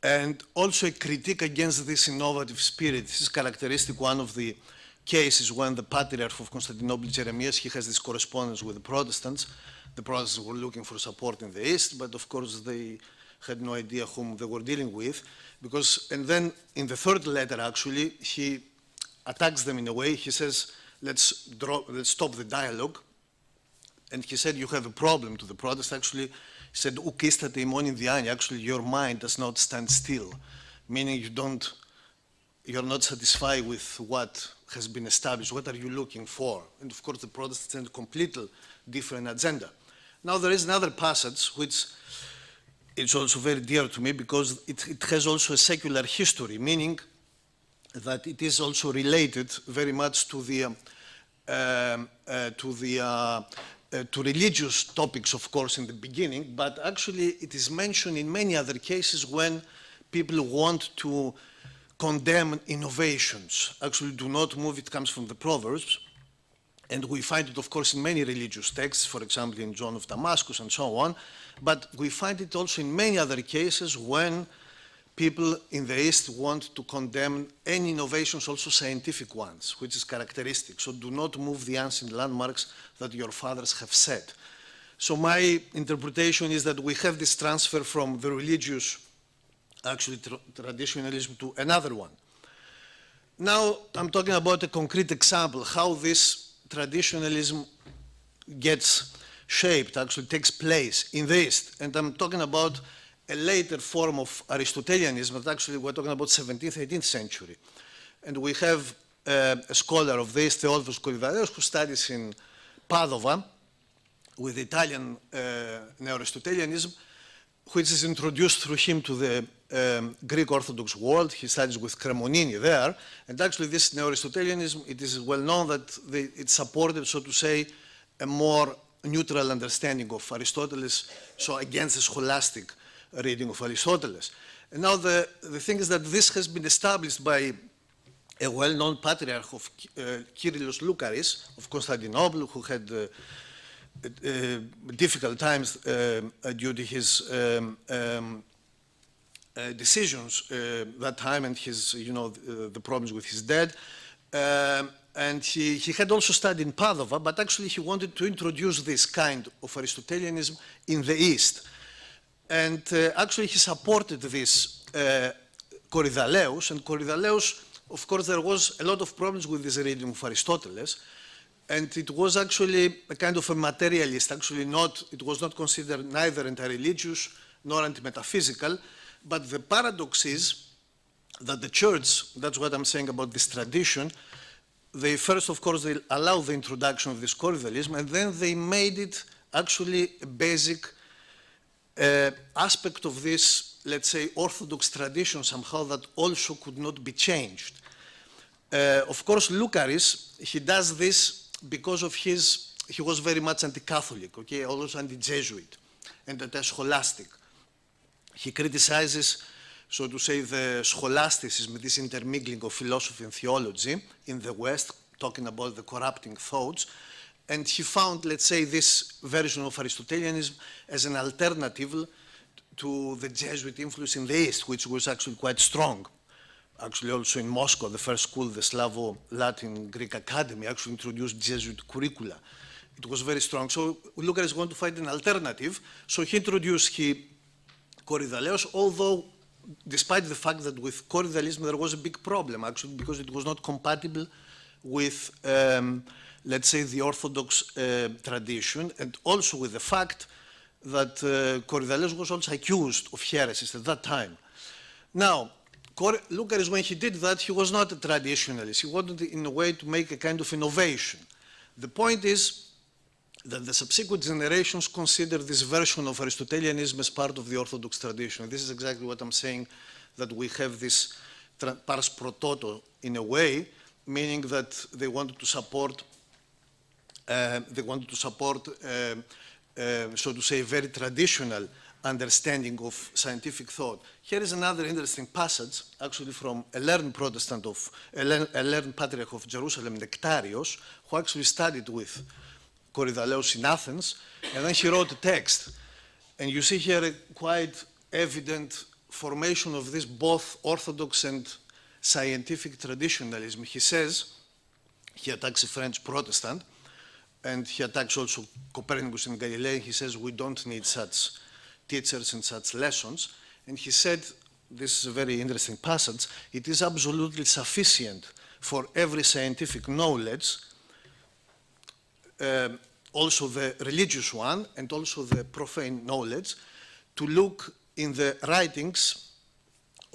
And also a critique against this innovative spirit. This is characteristic, one of the cases when the Patriarch of Constantinople, Jeremias, he has this correspondence with the Protestants. The Protestants were looking for support in the East, but of course they had no idea whom they were dealing with. And then in the third letter, actually, he attacks them in a way. He says, let's stop the dialogue. And he said, you have a problem to the Protestants. Actually, he said, ukistate imon in diani. Actually, your mind does not stand still, meaning you're not satisfied with what has been established. What are you looking for? And of course, the Protestants had a completely different agenda. Now, there is another passage which is also very dear to me because it has also a secular history, meaning that it is also related very much to religious topics, of course, in the beginning, but actually it is mentioned in many other cases when people want to condemn innovations. Actually, do not move, it comes from the Proverbs, and we find it, of course, in many religious texts, for example, in John of Damascus and so on, but we find it also in many other cases when people in the East want to condemn any innovations, also scientific ones, which is characteristic. So do not move the ancient landmarks that your fathers have set. So my interpretation is that we have this transfer from the religious, actually traditionalism, to another one. Now I'm talking about a concrete example, how this traditionalism gets shaped, actually takes place in the East. And I'm talking about a later form of Aristotelianism, but actually we're talking about 17th, 18th century. And we have a scholar of this, Theodorus Korydalleus, who studies in Padova with Italian Neo-Aristotelianism, which is introduced through him to the Greek Orthodox world. He studies with Cremonini there. And actually this Neo-Aristotelianism, it is well known that it supported, so to say, a more neutral understanding of Aristotle, so against the scholastic reading of Aristotle. And now the thing is that this has been established by a well-known patriarch of Kyrillos Loukaris of Constantinople, who had difficult times due to his decisions that time and his, the problems with his dad. And he had also studied in Padova, but actually he wanted to introduce this kind of Aristotelianism in the East. And actually he supported this Korydalleus, and Korydalleus, of course, there was a lot of problems with this reading of Aristotle, and it was actually a kind of a materialist, actually it was not considered neither anti-religious nor anti-metaphysical, but the paradox is that the church, that's what I'm saying about this tradition, they first, of course, they allowed the introduction of this Korydallism, and then they made it actually a basic aspect of this, let's say, Orthodox tradition somehow that also could not be changed. Of course, Loukaris, he does this because of he was very much anti-Catholic, okay, also anti-Jesuit and anti-scholastic. He criticizes, so to say, the scholasticism, this intermingling of philosophy and theology in the West, talking about the corrupting thoughts. And he found, let's say, this version of Aristotelianism as an alternative to the Jesuit influence in the East, which was actually quite strong. Actually, also in Moscow, the first school, the Slavo-Latin-Greek Academy, actually introduced Jesuit curricula. It was very strong. So Loukaris is going to find an alternative. So he introduced Korydalleus, although despite the fact that with Korydallism there was a big problem, actually, because it was not compatible with let's say, the Orthodox tradition, and also with the fact that Korydalleus was also accused of heresies at that time. Now, Loukaris, when he did that, he was not a traditionalist. He wanted, in a way, to make a kind of innovation. The point is that the subsequent generations consider this version of Aristotelianism as part of the Orthodox tradition. This is exactly what I'm saying, that we have this pars pro toto, in a way, meaning that they wanted to support so to say, very traditional understanding of scientific thought. Here is another interesting passage, actually from a learned Protestant a learned Patriarch of Jerusalem, Nectarios, who actually studied with Korydalleus in Athens, and then he wrote a text. And you see here a quite evident formation of this both Orthodox and scientific traditionalism. He says, He attacks a French Protestant, and he attacks also Copernicus and Galilei. He says we don't need such teachers and such lessons. And he said, this is a very interesting passage, it is absolutely sufficient for every scientific knowledge, also the religious one and also the profane knowledge, to look in the writings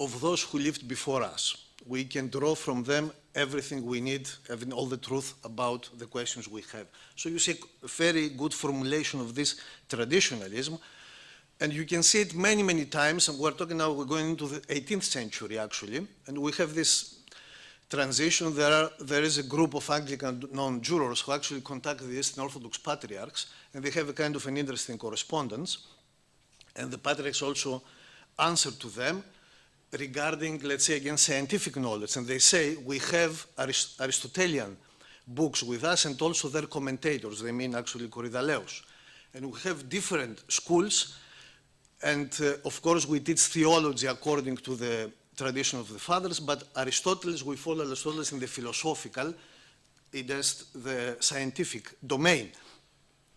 of those who lived before us. We can draw from them everything we need, having all the truth about the questions we have. So you see a very good formulation of this traditionalism, and you can see it many, many times. And we're talking now, we're going into the 18th century, actually, and we have this transition. There is a group of Anglican non-jurors who actually contact the Eastern Orthodox patriarchs, and they have a kind of an interesting correspondence, and the patriarchs also answer to them regarding, let's say, again, scientific knowledge. And they say, we have Aristotelian books with us and also their commentators. They mean actually Korydaleus. And we have different schools. And of course, we teach theology according to the tradition of the fathers, but Aristotle, we follow Aristotle in the philosophical, it is the scientific domain.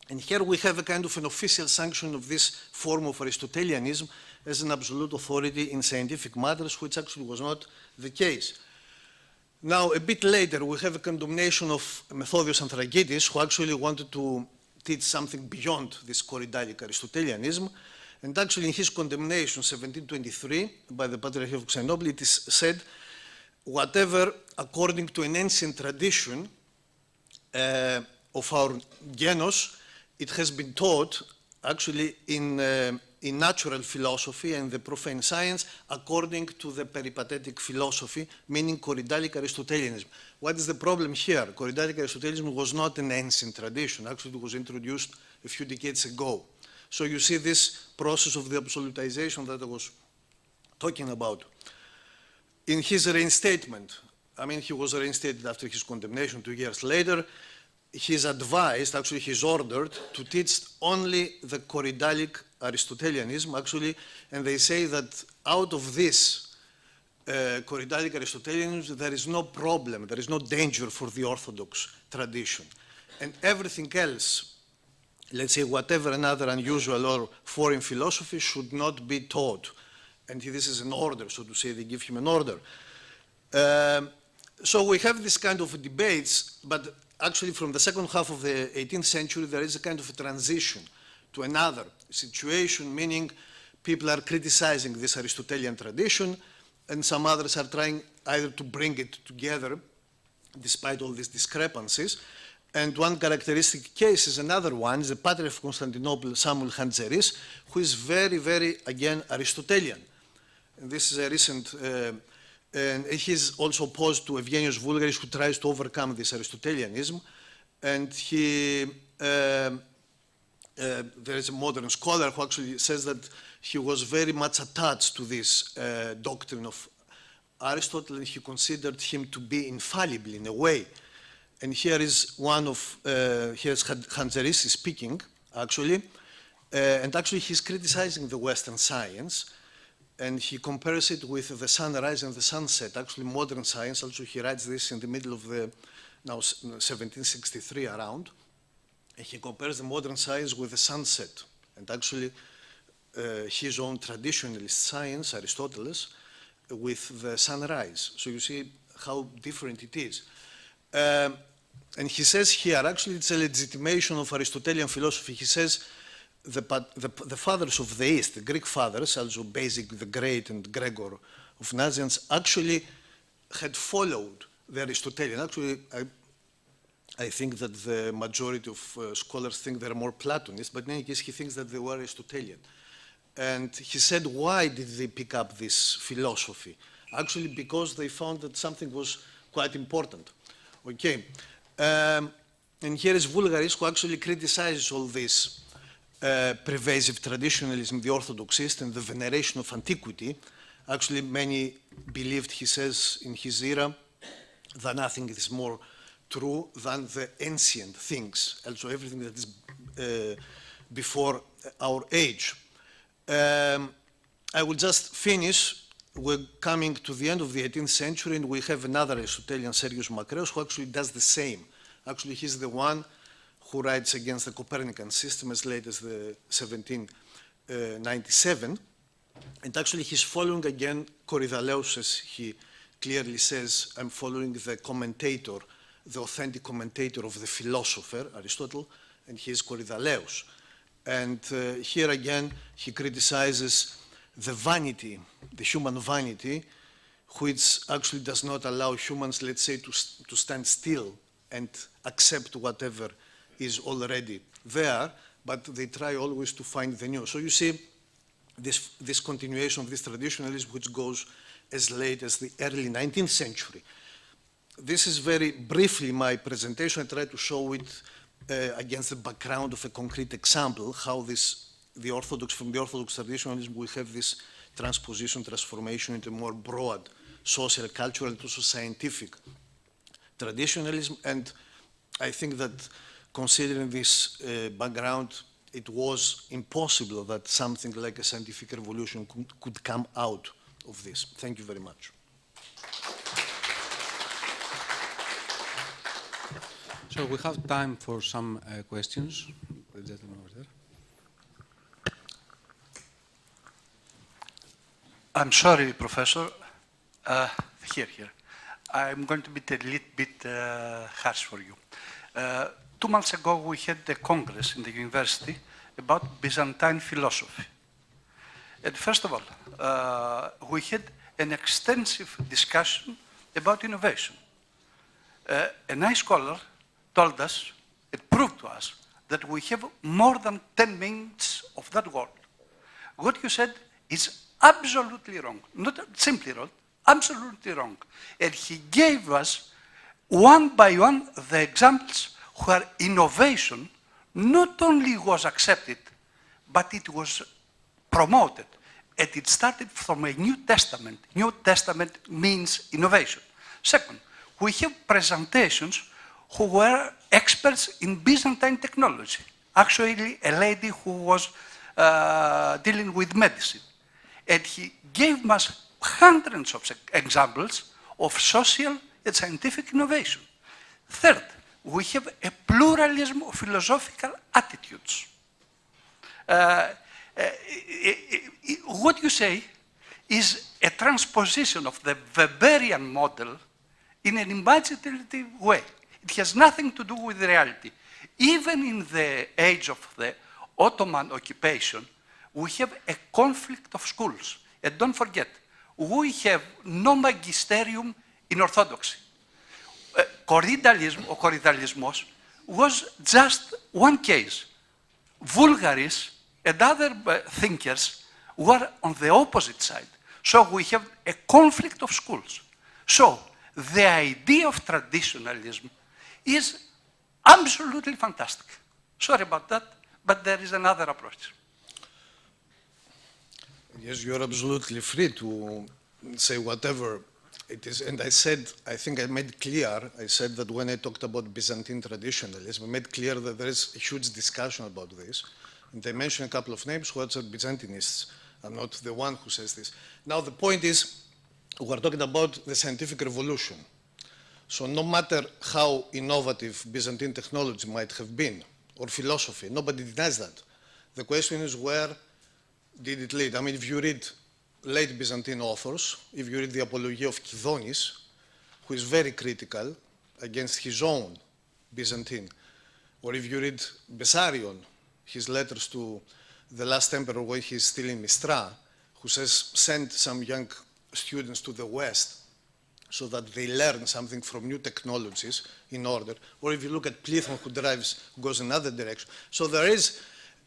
And here we have a kind of an official sanction of this form of Aristotelianism as an absolute authority in scientific matters, which actually was not the case. Now, a bit later, we have a condemnation of Methodius Anthrakitis, who actually wanted to teach something beyond this Korydalic Aristotelianism. And actually, in his condemnation, 1723, by the Patriarch of Constantinople, it is said, whatever, according to an ancient tradition of our genus, it has been taught actually in natural philosophy and the profane science according to the peripatetic philosophy, meaning Korydalic Aristotelianism. What is the problem here? Korydalic Aristotelianism was not an ancient tradition. Actually, it was introduced a few decades ago. So you see this process of the absolutization that I was talking about. In his reinstatement, I mean, he was reinstated after his condemnation 2 years later, he is advised, actually he is ordered, to teach only the Korydalic Aristotelianism, actually, and they say that out of this Korydalic Aristotelianism, there is no problem, there is no danger for the Orthodox tradition. And everything else, let's say whatever another unusual or foreign philosophy, should not be taught. And this is an order, so to say, they give him an order. So we have this kind of debates, but actually from the second half of the 18th century, there is a kind of a transition to another situation, meaning people are criticizing this Aristotelian tradition, and some others are trying either to bring it together, despite all these discrepancies. And one characteristic case is another one, is the Patriarch of Constantinople, Samuel Hantzeris, who is very, very, again, Aristotelian. And this is a recent, and he's also opposed to Eugenius Vulgaris, who tries to overcome this Aristotelianism. And he, there is a modern scholar who actually says that he was very much attached to this doctrine of Aristotle, and he considered him to be infallible in a way. And here is one of, here's Hantzeris speaking, actually, and actually he's criticizing the Western science, and he compares it with the sunrise and the sunset, actually modern science. Also, he writes this in the middle of the, now 1763 around, and he compares the modern science with the sunset, and actually his own traditionalist science, Aristoteles, with the sunrise. So you see how different it is. And he says here, actually it's a legitimation of Aristotelian philosophy. He says the fathers of the East, the Greek fathers, also Basic the Great and Gregor of Nazianz, actually had followed the Aristotelian. Actually, I think that the majority of scholars think they're more Platonist, but in any case, he thinks that they were Aristotelian. And he said, why did they pick up this philosophy? Actually, because they found that something was quite important. Okay, and here is Vulgaris, who actually criticizes all this pervasive traditionalism, the Orthodox East, and the veneration of antiquity. Actually, many believed, he says, in his era, that nothing is more true than the ancient things, also everything that is before our age. I will just finish we're coming to the end of the 18th century, and we have another Aristotelian, Sergius Macreus, who actually does the same. Actually, he's the one who writes against the Copernican system as late as the 1797. And actually, he's following again Korydaleus, as he clearly says, I'm following the commentator, the authentic commentator of the philosopher, Aristotle, and he is Korydaleus. And here again, he criticizes the vanity, the human vanity, which actually does not allow humans, let's say, to stand still and accept whatever is already there, but they try always to find the new. So you see this continuation of this traditionalism, which goes as late as the early 19th century. This is very briefly my presentation. I try to show it against the background of a concrete example, how from the Orthodox traditionalism, we have this transformation into more broad social, cultural, and also scientific traditionalism. And I think that considering this background, it was impossible that something like a scientific revolution could come out of this. Thank you very much. So we have time for some questions. The gentleman over there. I'm sorry, Professor. Here. I'm going to be a little bit harsh for you. 2 months ago, we had a congress in the university about Byzantine philosophy. And first of all, we had an extensive discussion about innovation. A nice scholar told us, it proved to us, that we have more than 10 minutes of that word. What you said is absolutely wrong, not simply wrong, absolutely wrong. And he gave us, one by one, the examples where innovation not only was accepted, but it was promoted. And it started from a New Testament. New Testament means innovation. Second, we have presentations who were experts in Byzantine technology. Actually, a lady who was dealing with medicine. And he gave us hundreds of examples of social and scientific innovation. Third, we have a pluralism of philosophical attitudes. What you say is a transposition of the Weberian model in an imaginative way. It has nothing to do with reality. Even in the age of the Ottoman occupation, we have a conflict of schools. And don't forget, we have no magisterium in Orthodoxy. Korydalism or Korydalismos was just one case. Vulgaris and other thinkers were on the opposite side. So we have a conflict of schools. So the idea of traditionalism is absolutely fantastic. Sorry about that, but there is another approach. Yes, you're absolutely free to say whatever it is. And I said, I think I made clear, I said that when I talked about Byzantine traditionalism, I made clear that there is a huge discussion about this. And I mentioned a couple of names who are Byzantinists. I'm not the one who says this. Now, the point is, we're talking about the scientific revolution. So no matter how innovative Byzantine technology might have been, or philosophy, nobody denies that. The question is, where did it lead? I mean, if you read late Byzantine authors, if you read the Apologia of Kydonis, who is very critical against his own Byzantine, or if you read Bessarion, his letters to the last emperor when he's still in Mistra, who says, send some young students to the West so that they learn something from new technologies in order. Or if you look at Plethon, who goes another direction. So there is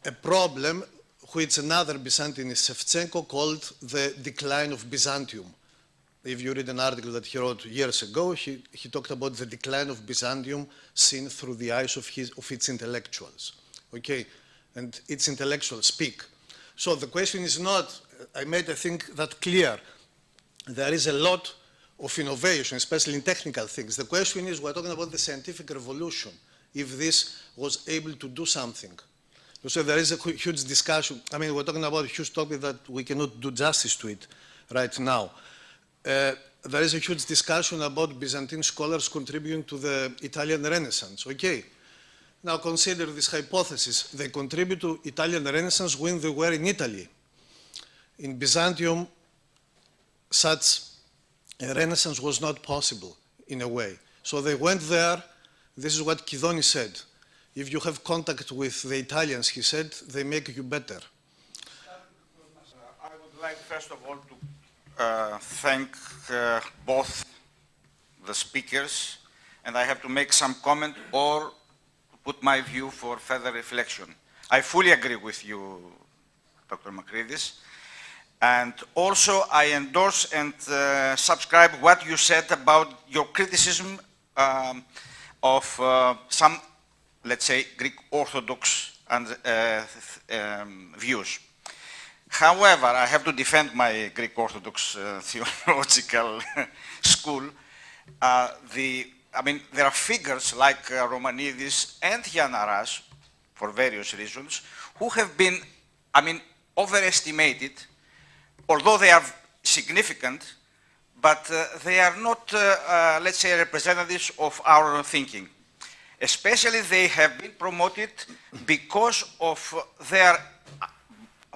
a problem which another Byzantinist, Shevchenko, called the decline of Byzantium. If you read an article that he wrote years ago, he talked about the decline of Byzantium seen through the eyes of its intellectuals. Okay, and its intellectuals speak. So the question is not, I made, I think, that clear. There is a lot of innovation, especially in technical things. The question is, we're talking about the scientific revolution, if this was able to do something. So there is a huge discussion. I mean, we're talking about a huge topic that we cannot do justice to it right now. There is a huge discussion about Byzantine scholars contributing to the Italian Renaissance. Okay. Now consider this hypothesis. They contribute to Italian Renaissance when they were in Italy. In Byzantium, such a Renaissance was not possible in a way. So they went there. This is what Chidoni said. If you have contact with the Italians, he said, they make you better. I would like, first of all, to thank both the speakers, and I have to make some comment or put my view for further reflection. I fully agree with you, Dr. Makridis, and also I endorse and subscribe what you said about your criticism of some, let's say, Greek Orthodox views. However, I have to defend my Greek Orthodox theological school. I mean, there are figures like Romanidis and Gianaras, for various reasons, who have been, I mean, overestimated, although they are significant, but they are not, let's say, representatives of our thinking. Especially they have been promoted because of their,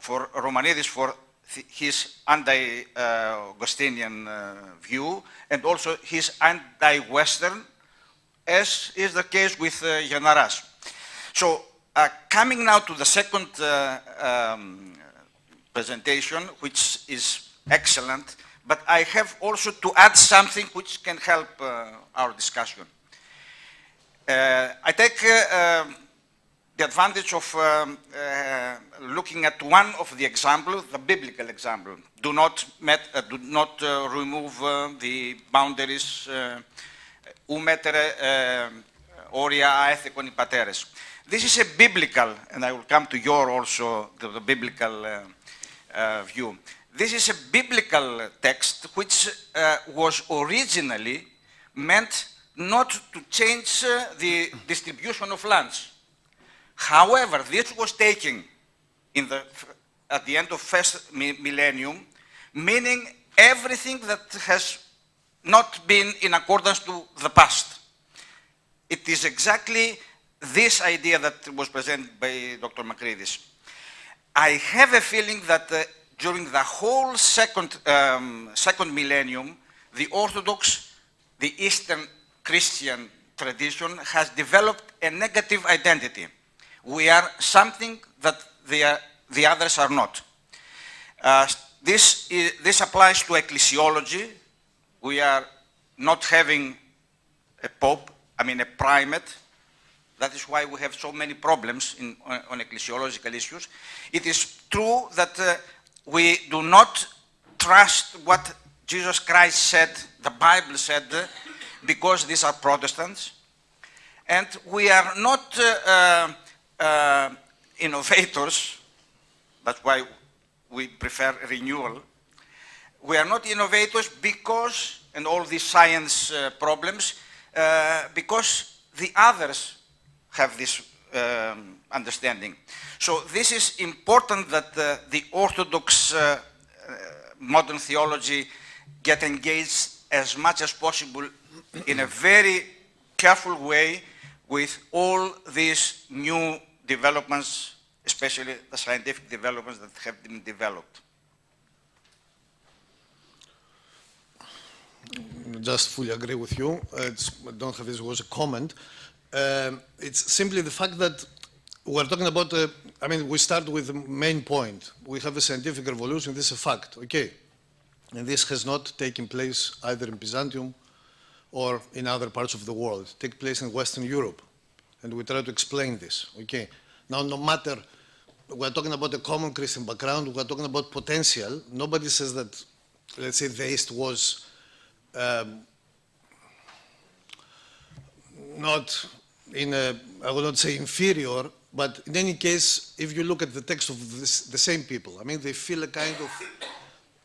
for Romanidis, for his anti-Augustinian view, and also his anti-Western, as is the case with Gianaras. So coming now to the second presentation, which is excellent, but I have also to add something which can help our discussion. I take the advantage of looking at one of the examples, the biblical example. Do not remove the boundaries. Ou mettere oria aethekon pateres. This is a biblical, and I will come to your also the biblical view. This is a biblical text which was originally meant not to change the distribution of lands. However, this was taken at the end of first millennium, meaning everything that has not been in accordance to the past. It is exactly this idea that was presented by Dr. Makridis. I have a feeling that during the whole second millennium, the Orthodox, the Eastern Christian tradition has developed a negative identity. We are something that the others are not. This applies to ecclesiology. We are not having a pope, I mean a primate. That is why we have so many problems on ecclesiological issues. It is true that we do not trust what Jesus Christ said, the Bible said, because these are Protestants. And we are not innovators. That's why we prefer renewal. We are not innovators because, and all these science problems, because the others have this understanding. So this is important that the Orthodox modern theology get engaged as much as possible in a very careful way with all these new developments, especially the scientific developments that have been developed. Just fully agree with you. I don't have this was a comment. It's simply the fact that we're talking about, I mean, we start with the main point. We have a scientific revolution, this is a fact, okay? And this has not taken place either in Byzantium or in other parts of the world. It takes place in Western Europe. And we try to explain this, okay? Now, no matter, we're talking about a common Christian background, we're talking about potential. Nobody says that, let's say, the East was not in a, I will not say inferior, but in any case, if you look at the text of the same people, I mean, they feel a kind of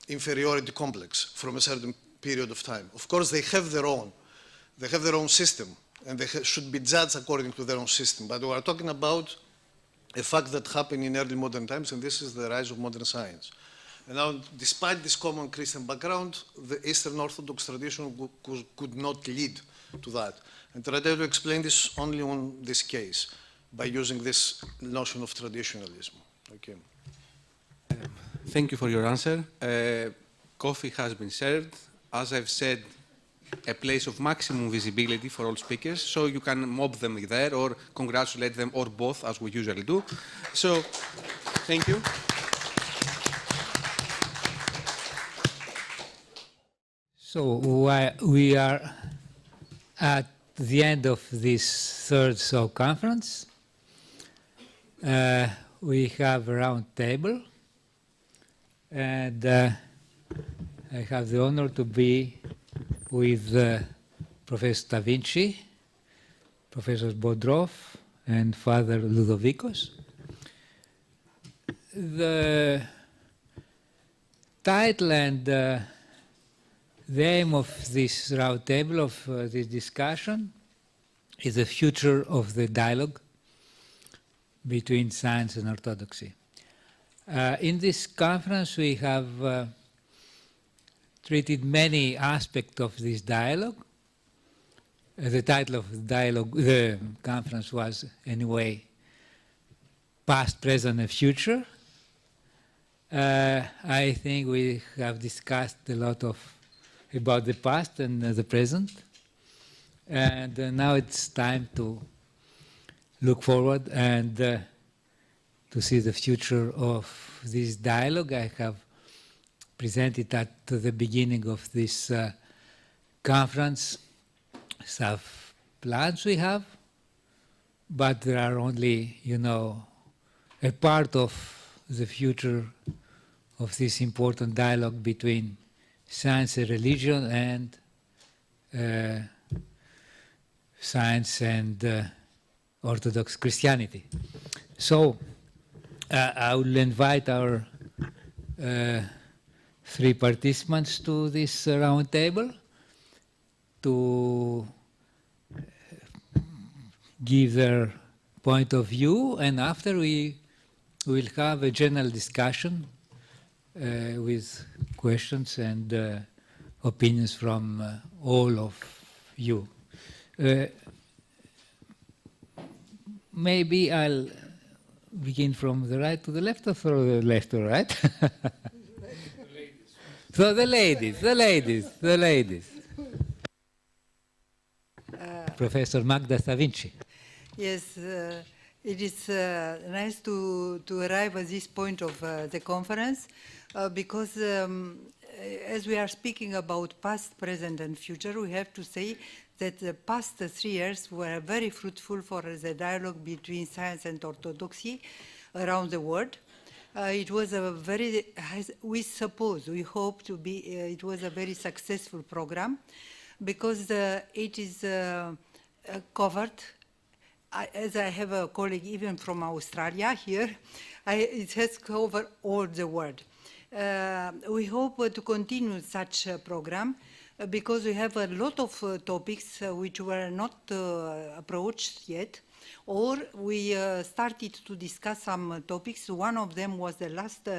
inferiority complex from a certain period of time. Of course, they have their own system, and they should be judged according to their own system. But we are talking about a fact that happened in early modern times, and this is the rise of modern science. And now, despite this common Christian background, the Eastern Orthodox tradition could not lead to that. And I try to explain this only on this case, by using this notion of traditionalism. Okay. Thank you for your answer. Coffee has been served. As I've said, a place of maximum visibility for all speakers, so you can mob them there or congratulate them or both, as we usually do. So, thank you. So we are at the end of this third SOW conference. We have a round table, and I have the honor to be with Professor Da Vinci, Professor Bodrov, and Father Ludovicos. The title and the aim of this round table, of this discussion, is the future of the dialogue between science and orthodoxy. In this conference, we have treated many aspects of this dialogue. The title of the conference was, anyway, Past, Present, and Future. I think we have discussed a lot about the past and the present. And now it's time to look forward and to see the future of this dialogue. I have presented at the beginning of this conference some plans we have, but there are only, a part of the future of this important dialogue between science and religion and science and Orthodox Christianity. So I will invite our three participants to this round table to give their point of view, and after we will have a general discussion with questions and opinions from all of you. Maybe I'll begin from the right to the left, or from the left to the right? So the ladies. Professor Magda Da Vinci. Yes, it is nice to arrive at this point of the conference because as we are speaking about past, present, and future, we have to say that the past 3 years were very fruitful for the dialogue between science and orthodoxy around the world. It was a very, we hope to be, it was a very successful program because it is covered, as I have a colleague even from Australia here, it has covered all the world. We hope to continue such a program because we have a lot of topics which were not approached yet, or we started to discuss some topics. One of them was the last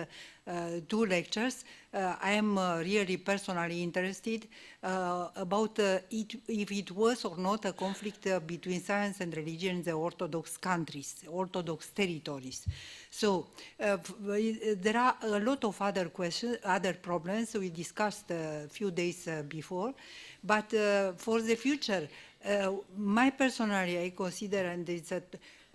2 lectures. I am really personally interested about if it was or not a conflict between science and religion in the Orthodox countries, Orthodox territories. So there are a lot of other questions, other problems we discussed a few days before, but for the future, personally, I consider, and it's a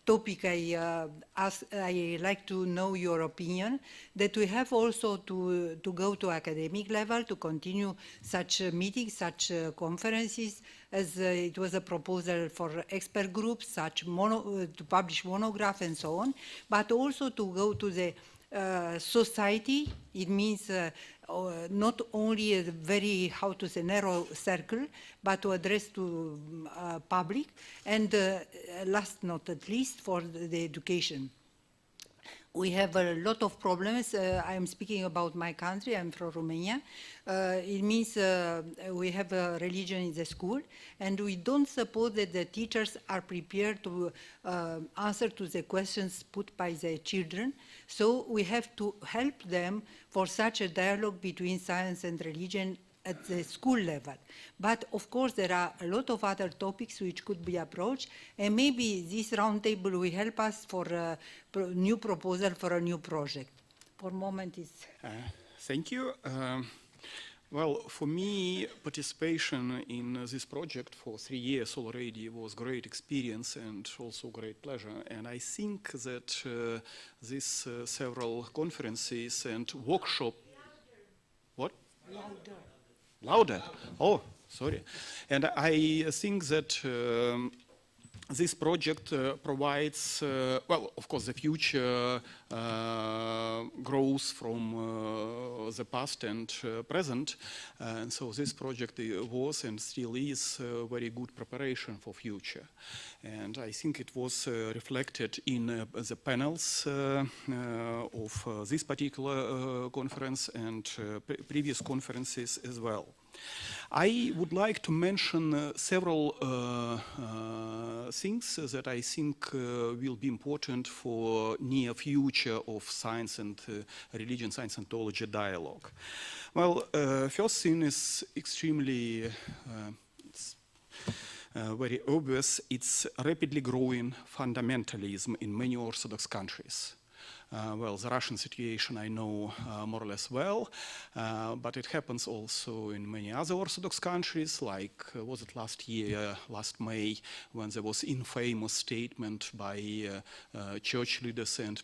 topic I like to know your opinion, that we have also to go to academic level to continue such meetings, such conferences, as it was a proposal for expert groups, to publish monograph and so on, but also to go to the society. It means not only a very, narrow circle, but to address to public, and last not at least for the education. we have a lot of problems. I'm speaking about my country, I'm from Romania. It means we have a religion in the school, and we don't suppose that the teachers are prepared to answer to the questions put by the children. So we have to help them for such a dialogue between science and religion at the school level. But of course there are a lot of other topics which could be approached, and maybe this roundtable will help us for a new proposal for a new project. For the moment is... Thank you. Well, for me, participation in this project for 3 years already was great experience and also great pleasure. And I think that these several conferences and workshop... What? Louder. Louder? Oh, sorry. And I think that this project provides, well, of course, the future grows from the past and present. And so this project was and still is a very good preparation for future. And I think it was reflected in the panels of this particular conference and previous conferences as well. I would like to mention several things that I think will be important for near future of science and religion, science and theology dialogue. Well, first thing is extremely very obvious. It's rapidly growing fundamentalism in many Orthodox countries. Well, the Russian situation I know more or less well, but it happens also in many other Orthodox countries, like, was it last year, last May, when there was infamous statement by church leaders and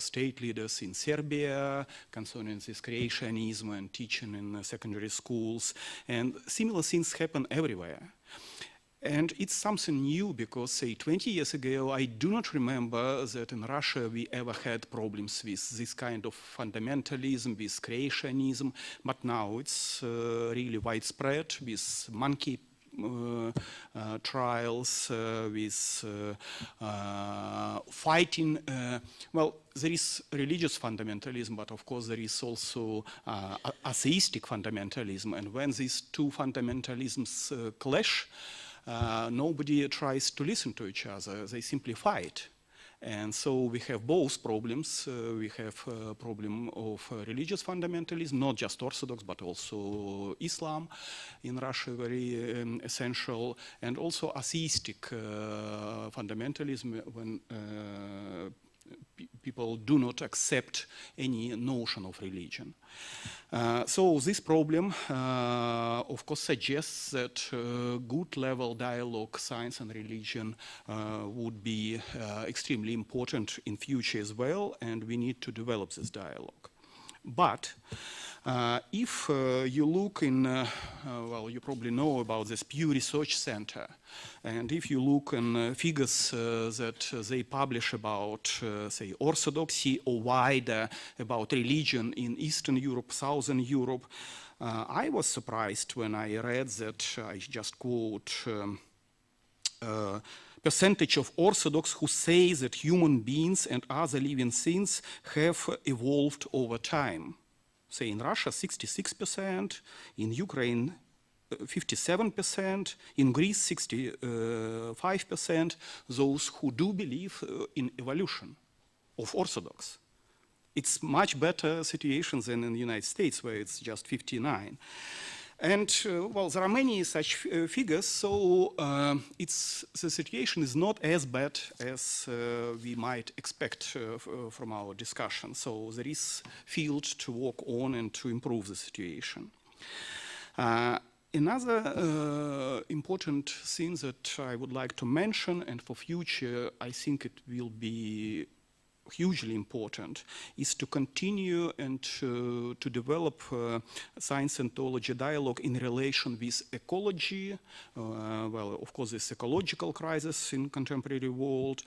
state leaders in Serbia concerning this creationism and teaching in secondary schools, and similar things happen everywhere. And it's something new because, say, 20 years ago, I do not remember that in Russia we ever had problems with this kind of fundamentalism, with creationism, but now it's really widespread with monkey trials, with fighting. Well, there is religious fundamentalism, but of course there is also atheistic fundamentalism. And when these two fundamentalisms clash, nobody tries to listen to each other. They simply fight. And so we have both problems. We have a problem of religious fundamentalism, not just Orthodox, but also Islam in Russia, very essential, and also atheistic fundamentalism when people do not accept any notion of religion. So this problem, of course, suggests that good level dialogue, science and religion, would be extremely important in future as well, and we need to develop this dialogue. But if you look in, well, you probably know about this Pew Research Center, and if you look in figures that they publish about, say, Orthodoxy or wider about religion in Eastern Europe, Southern Europe, I was surprised when I read that, I just quote, percentage of Orthodox who say that human beings and other living things have evolved over time. Say in Russia, 66%, in Ukraine, 57%, in Greece, 65%, those who do believe in evolution of Orthodox. It's much better situation than in the United States, where it's just 59%. And, well, there are many such figures, so the situation is not as bad as we might expect from our discussion. So there is field to work on and to improve the situation. Another important thing that I would like to mention, and for future I think it will be hugely important, is to continue and to develop science and theology dialogue in relation with ecology. Well, of course, this ecological crisis in contemporary world.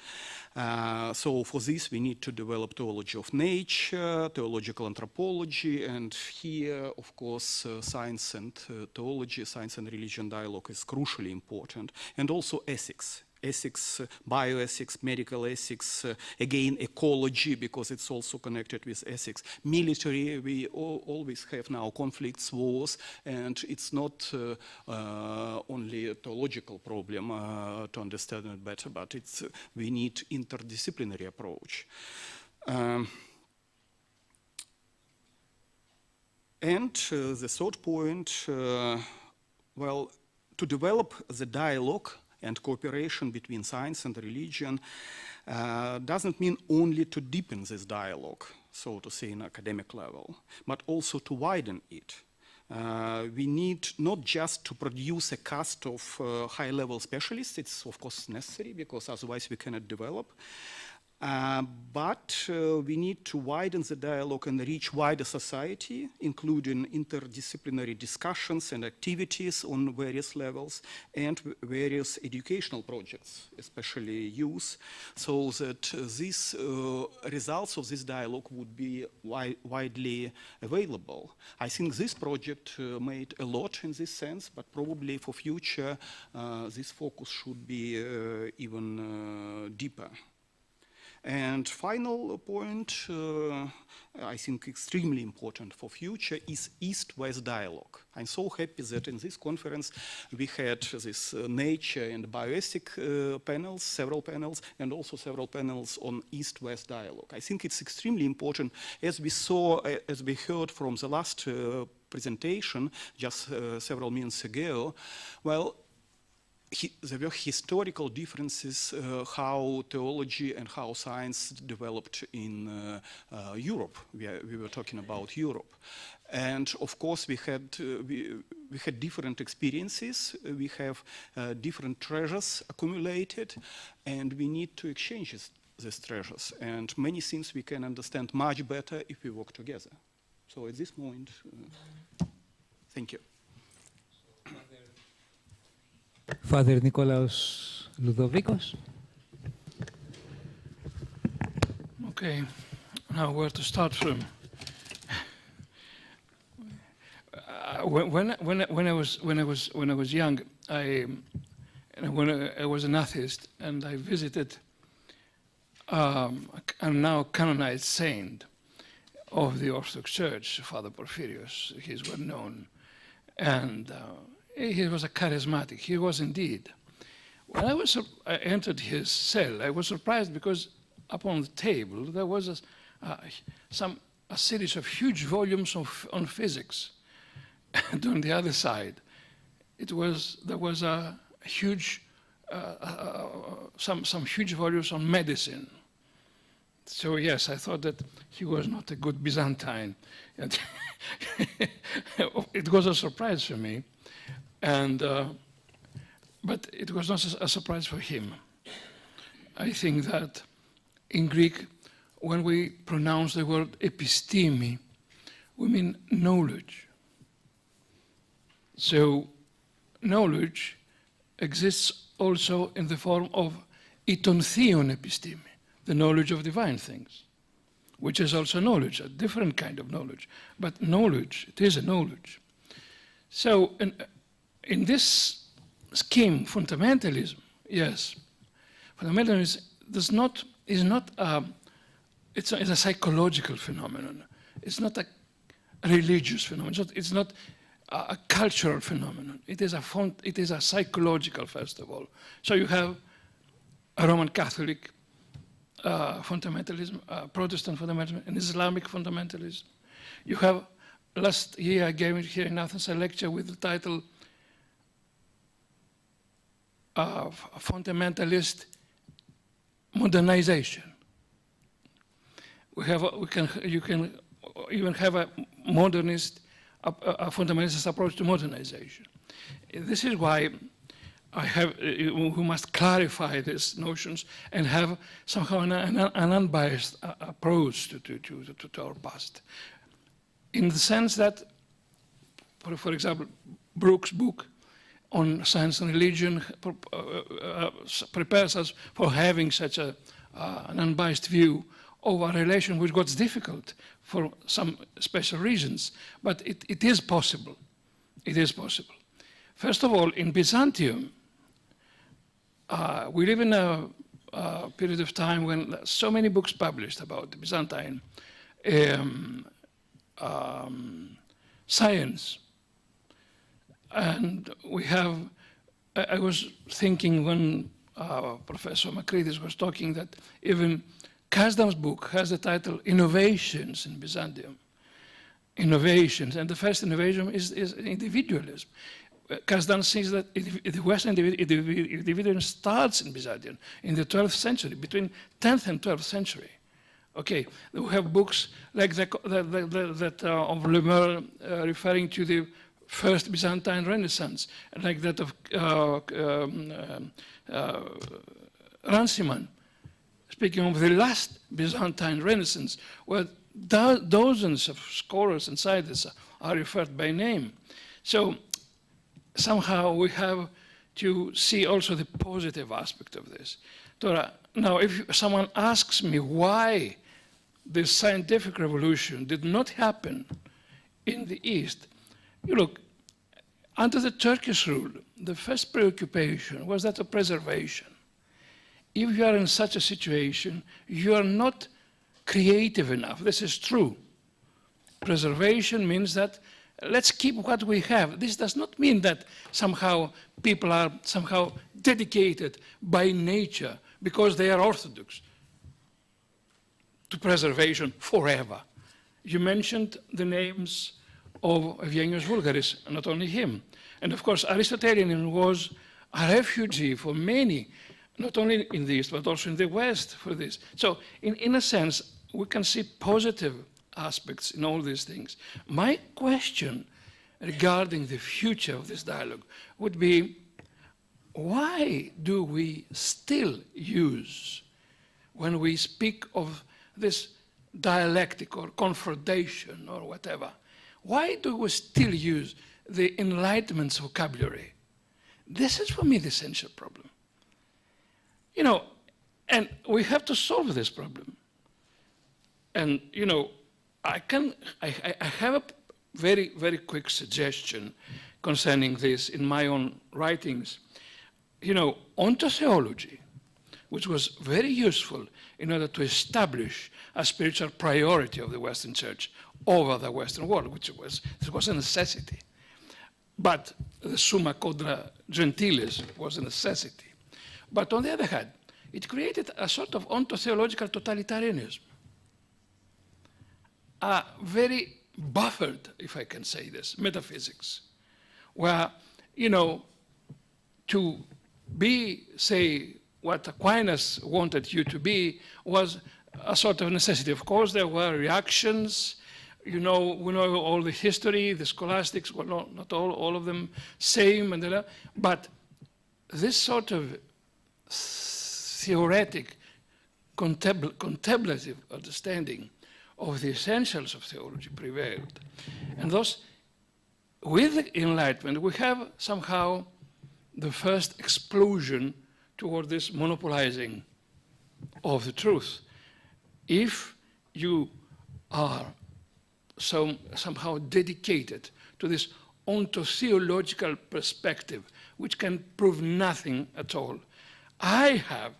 So for this, we need to develop theology of nature, theological anthropology, and here, of course, science and theology, science and religion dialogue is crucially important, and also ethics. ethics, bioethics, medical ethics, again, ecology, because it's also connected with ethics. Military, we always have now conflicts, wars, and it's not only a theological problem to understand it better, but it's, we need interdisciplinary approach. And the third point, well, to develop the dialogue and cooperation between science and religion doesn't mean only to deepen this dialogue, so to say, in academic level, but also to widen it. We need not just to produce a cast of high-level specialists, it's of course necessary because otherwise we cannot develop, but we need to widen the dialogue and reach wider society, including interdisciplinary discussions and activities on various levels and various educational projects, especially youth, so that these results of this dialogue would be widely available. I think this project made a lot in this sense, but probably for future this focus should be even deeper. And final point, I think extremely important for future, is East-West dialogue. I'm so happy that in this conference we had this nature and bioethic panels, several panels, and also several panels on East-West dialogue. I think it's extremely important, as we saw, as we heard from the last presentation just several minutes ago. Well, there were historical differences how theology and how science developed in Europe. We were talking about Europe. And of course we had different experiences, we have different treasures accumulated, and we need to exchange these treasures. And many things we can understand much better if we work together. So at this moment, thank you. Father Nikolaos Ludovicos. Okay, now where to start from? When I was young, when I was an atheist, and I visited a now canonized saint of the Orthodox Church, Father Porphyrios. He's well known, and he was a charismatic. He was indeed. When I entered his cell, I was surprised because upon the table there was a series of huge volumes on physics, and on the other side, there was a huge some huge volumes on medicine. So yes, I thought that he was not a good Byzantine, and it was a surprise for me. And, but it was not a surprise for him. I think that in Greek, when we pronounce the word episteme, we mean knowledge. So knowledge exists also in the form of iton theon episteme, the knowledge of divine things, which is also knowledge, a different kind of knowledge. But knowledge, it is a knowledge. So, in this scheme, fundamentalism, yes, fundamentalism it's a psychological phenomenon. It's not a religious phenomenon. It's not a cultural phenomenon. It is a psychological, first of all. So you have a Roman Catholic fundamentalism, Protestant fundamentalism, and Islamic fundamentalism. You have, last year I gave here in Athens a lecture with the title Fundamentalist Modernization. You can even have a modernist, a fundamentalist approach to modernization. This is why we must clarify these notions and have somehow an unbiased approach to our past. In the sense that, for example, Brooks' book on science and religion prepares us for having such an unbiased view of a relation which got difficult for some special reasons, but it is possible. It is possible. First of all, in Byzantium, we live in a period of time when so many books published about the Byzantine science. And we have, I was thinking when Professor Makridis was talking that even Kasdan's book has the title Innovations in Byzantium. Innovations, and the first innovation is individualism. Kasdan says that the Western individualism starts in Byzantium in the 12th century, between 10th and 12th century. Okay, we have books like that of Lemur referring to the first Byzantine Renaissance, like that of Ranciman, speaking of the last Byzantine Renaissance, where dozens of scholars and scientists are referred by name. So somehow we have to see also the positive aspect of this. Now, if someone asks me why this scientific revolution did not happen in the East, you look, under the Turkish rule, the first preoccupation was that of preservation. If you are in such a situation, you are not creative enough. This is true. Preservation means that let's keep what we have. This does not mean that somehow people are somehow dedicated by nature because they are Orthodox to preservation forever. You mentioned the names of Eugenius Vulgaris, and not only him. And of course, Aristotelianism was a refugee for many, not only in the East, but also in the West for this. So in a sense, we can see positive aspects in all these things. My question regarding the future of this dialogue would be, why do we still use, when we speak of this dialectic or confrontation or whatever, why do we still use the Enlightenment's vocabulary? This is for me the essential problem. You know, and we have to solve this problem. And, you know, I have a very, very quick suggestion concerning this in my own writings. You know, ontotheology, which was very useful in order to establish a spiritual priority of the Western Church over the Western world, which was a necessity. But the summa contra gentiles was a necessity. But on the other hand, it created a sort of ontotheological totalitarianism. A very buffered, if I can say this, metaphysics, where, you know, to be, say, what Aquinas wanted you to be was a sort of necessity. Of course, there were reactions. You know, we know all the history, the scholastics, well, not all of them same, and but this sort of theoretic, contemplative understanding of the essentials of theology prevailed. And thus, with the Enlightenment, we have somehow the first explosion toward this monopolizing of the truth. If you are somehow dedicated to this ontotheological perspective, which can prove nothing at all, I have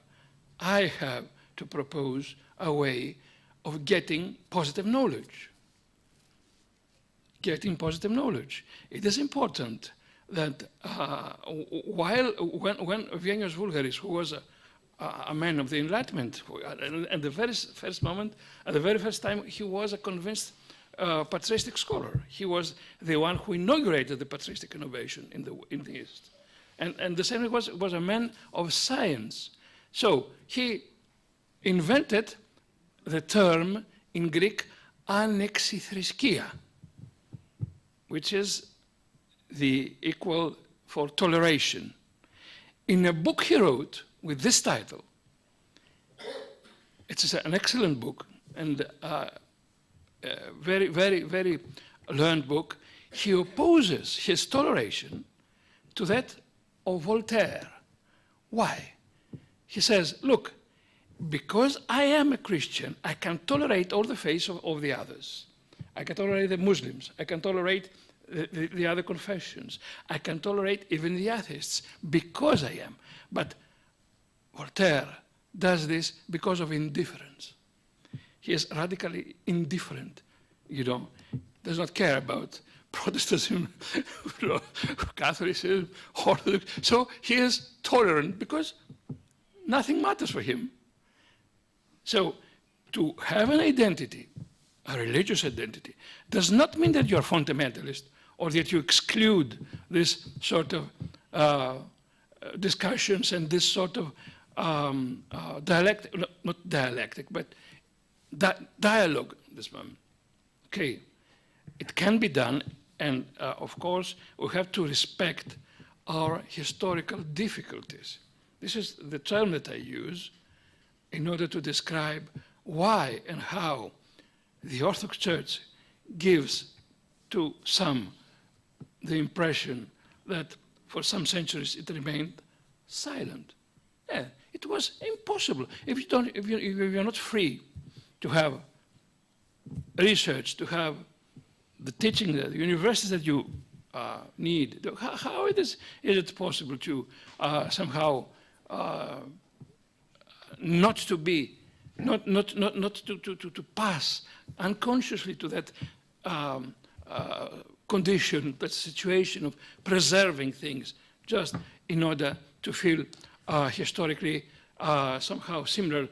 to propose a way of getting positive knowledge. Getting positive knowledge. It is important that when Eugenius Vulgaris, who was a man of the Enlightenment, at the very first moment, at the very first time, he was a convinced patristic scholar. He was the one who inaugurated the patristic innovation in the East. And the same was a man of science. So he invented the term in Greek anexithriskia, which is the equal for toleration. In a book he wrote with this title, it's an excellent book and very, very, very learned book. He opposes his toleration to that of Voltaire. Why? He says, look, because I am a Christian, I can tolerate all the faiths of the others. I can tolerate the Muslims. I can tolerate the other confessions. I can tolerate even the atheists because I am. But Voltaire does this because of indifference. He is radically indifferent, does not care about Protestantism, Catholicism, Orthodox. So he is tolerant because nothing matters for him. So to have an identity, a religious identity, does not mean that you're fundamentalist or that you exclude this sort of discussions and this sort of dialectic, not dialectic, but dialogue at this moment. Okay, it can be done, and of course, we have to respect our historical difficulties. This is the term that I use in order to describe why and how the Orthodox Church gives to some the impression that for some centuries it remained silent. Yeah, it was impossible. If you're not free to have research, to have the teaching, the universities that you need, how is it possible to somehow not to pass unconsciously to that condition, that situation of preserving things, just in order to feel historically somehow similar,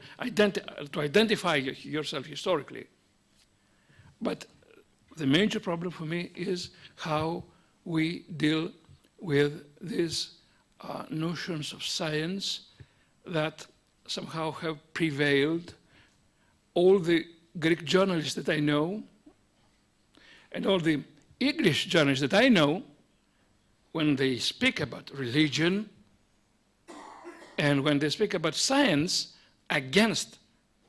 to identify yourself historically. But the major problem for me is how we deal with these notions of science that somehow have prevailed. All the Greek journalists that I know and all the English journalists that I know, when they speak about religion and when they speak about science against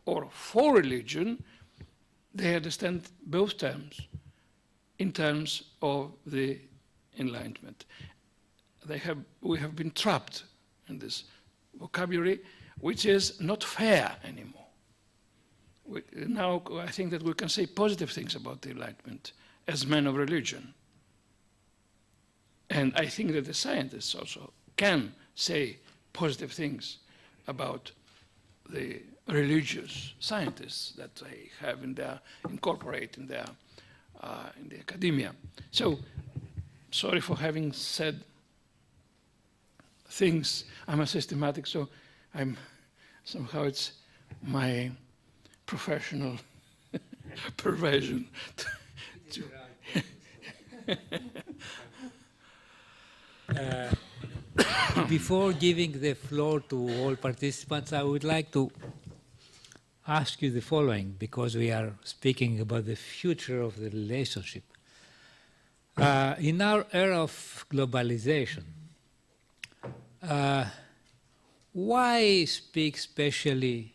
or for religion, they understand both terms in terms of the Enlightenment. We have been trapped in this vocabulary, which is not fair anymore. Now I think that we can say positive things about the Enlightenment as men of religion. And I think that the scientists also can say positive things about the religious scientists that they have incorporate in the academia. So, sorry for having said things. I'm a systematic, so somehow it's my professional perversion. Before giving the floor to all participants, I would like to ask you the following, because we are speaking about the future of the relationship. In our era of globalization, why speak specially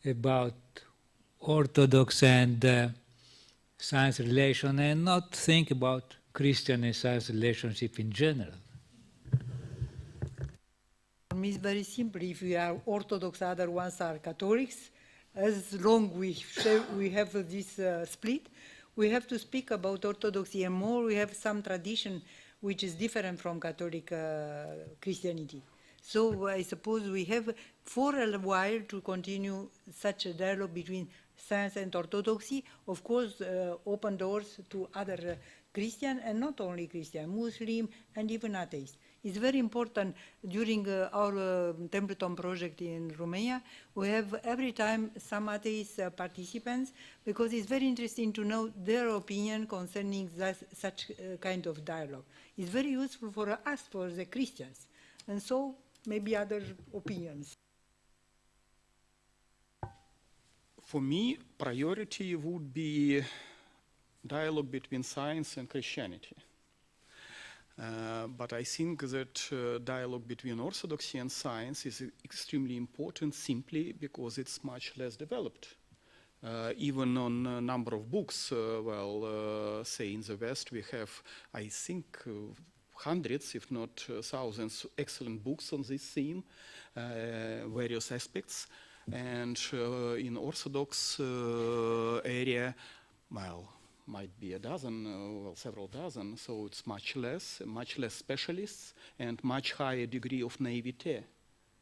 about Orthodox and science relation and not think about Christian and science relationship in general? For me, it's very simple. If we are Orthodox, other ones are Catholics. As long we have this split, we have to speak about Orthodoxy, and more we have some tradition which is different from Catholic Christianity. So I suppose we have for a while to continue such a dialogue between science and Orthodoxy. Of course, open doors to other Christian, and not only Christian, Muslim, and even atheists. It's very important. During our Templeton project in Romania, we have every time some atheist participants, because it's very interesting to know their opinion concerning such kind of dialogue. It's very useful for us, for the Christians, and so maybe other opinions. For me, priority would be dialogue between science and Christianity. But I think that dialogue between Orthodoxy and science is extremely important simply because it's much less developed. Even on a number of books, say in the West we have, I think, hundreds, if not thousands, excellent books on this theme, various aspects. And in Orthodox area, might be a dozen, several dozen, so it's much less specialists and much higher degree of naivete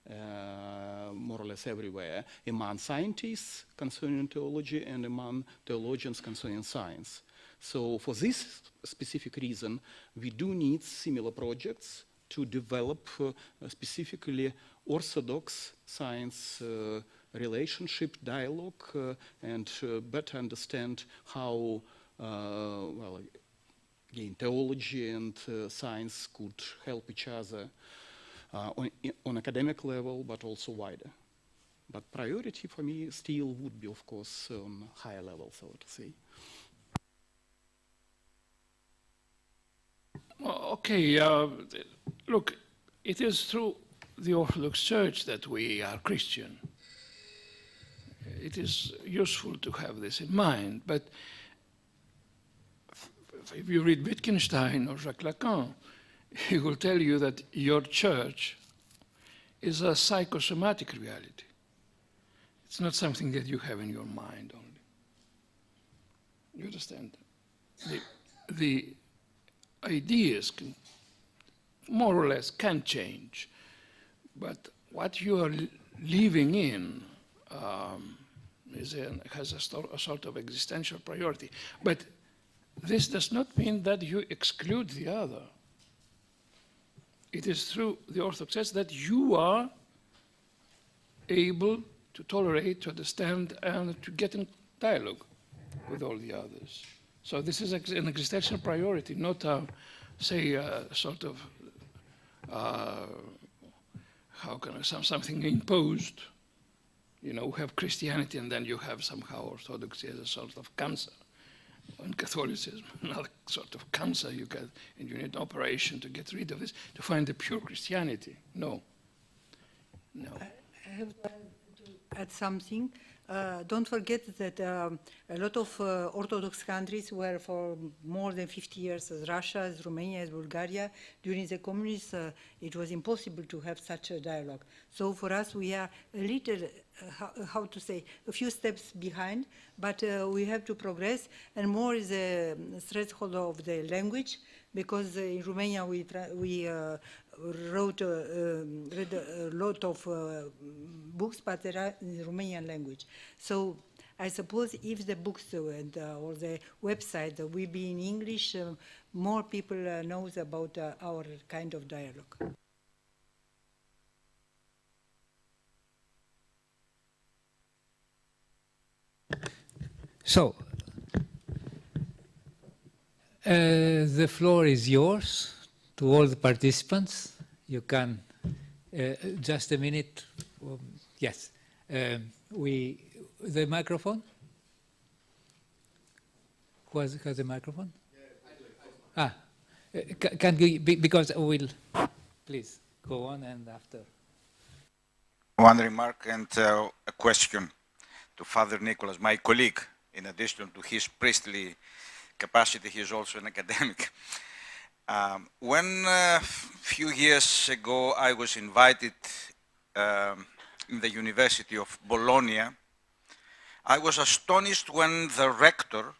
more or less everywhere, among scientists concerning theology and among theologians concerning science. So for this specific reason, we do need similar projects to develop specifically orthodox science relationship, dialogue, and better understand how, well, again, theology and science could help each other on academic level, but also wider. But priority for me still would be, of course, on higher level, so to say. Okay, look, it is through the Orthodox Church that we are Christian. It is useful to have this in mind, but if you read Wittgenstein or Jacques Lacan, he will tell you that your church is a psychosomatic reality. It's not something that you have in your mind only. You understand? The ideas can, more or less can change, but what you are living in has a sort of existential priority. But this does not mean that you exclude the other. It is through the Orthodox Church that you are able to tolerate, to understand, and to get in dialogue with all the others. So this is an existential priority, not say sort of, how can I say, something imposed. You know, we have Christianity and then you have somehow Orthodoxy as a sort of cancer. And Catholicism, another sort of cancer you get, and you need an operation to get rid of this, to find the pure Christianity. No. No. I have to add something. Don't forget that a lot of Orthodox countries were for more than 50 years, as Russia, as Romania, as Bulgaria, during the communists, it was impossible to have such a dialogue. So for us, we are a little, how to say, a few steps behind, but we have to progress, and more is the threshold of the language, because in Romania we read a lot of books, but they are in the Romanian language. So I suppose if the books and, or the website will be in English, more people knows about our kind of dialogue. So, the floor is yours to all the participants. You can, just a minute, yes. The microphone? Who has the microphone? Can we, because we'll, please, go on and after. One remark and a question to Father Nicholas, my colleague. In addition to his priestly capacity, he is also an academic. When a few years ago I was invited in the University of Bologna, I was astonished when the rector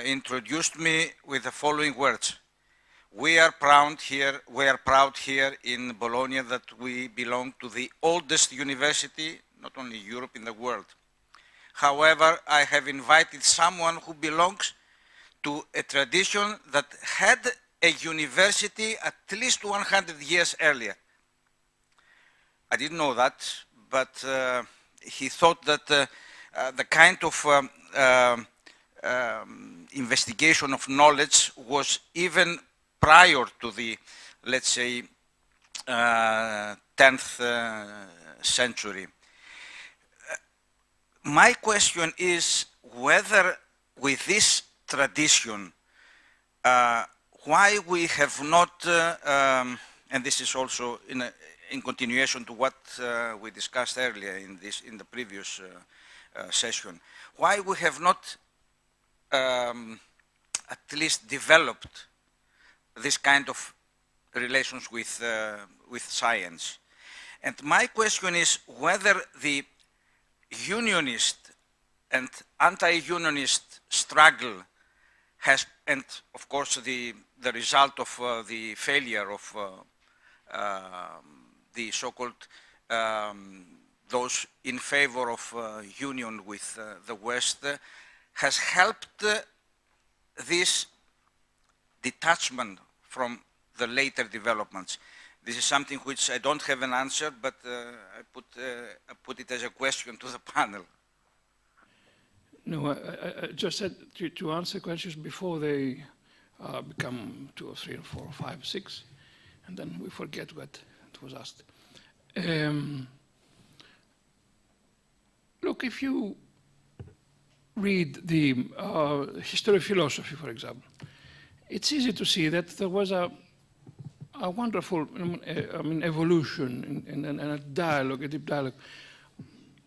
introduced me with the following words. We are proud here in Bologna that we belong to the oldest university, not only Europe, in the world. However, I have invited someone who belongs to a tradition that had a university at least 100 years earlier. I didn't know that, but he thought that the kind of investigation of knowledge was even prior to the, let's say, 10th century. My question is whether with this tradition, why we have not, and this is also in continuation to what we discussed earlier in the previous session, why we have not at least developed this kind of relations with science. And my question is whether the unionist and anti-unionist struggle has, and of course the result of the failure of the so-called those in favor of union with the West, has helped this detachment from the later developments? This is something which I don't have an answer, but I put it as a question to the panel. No, I just said to answer questions before they become 2 or 3 or 4 or 5 or 6, and then we forget what it was asked. Look, if you read the history of philosophy, for example, it's easy to see that there was a wonderful evolution and a dialogue, a deep dialogue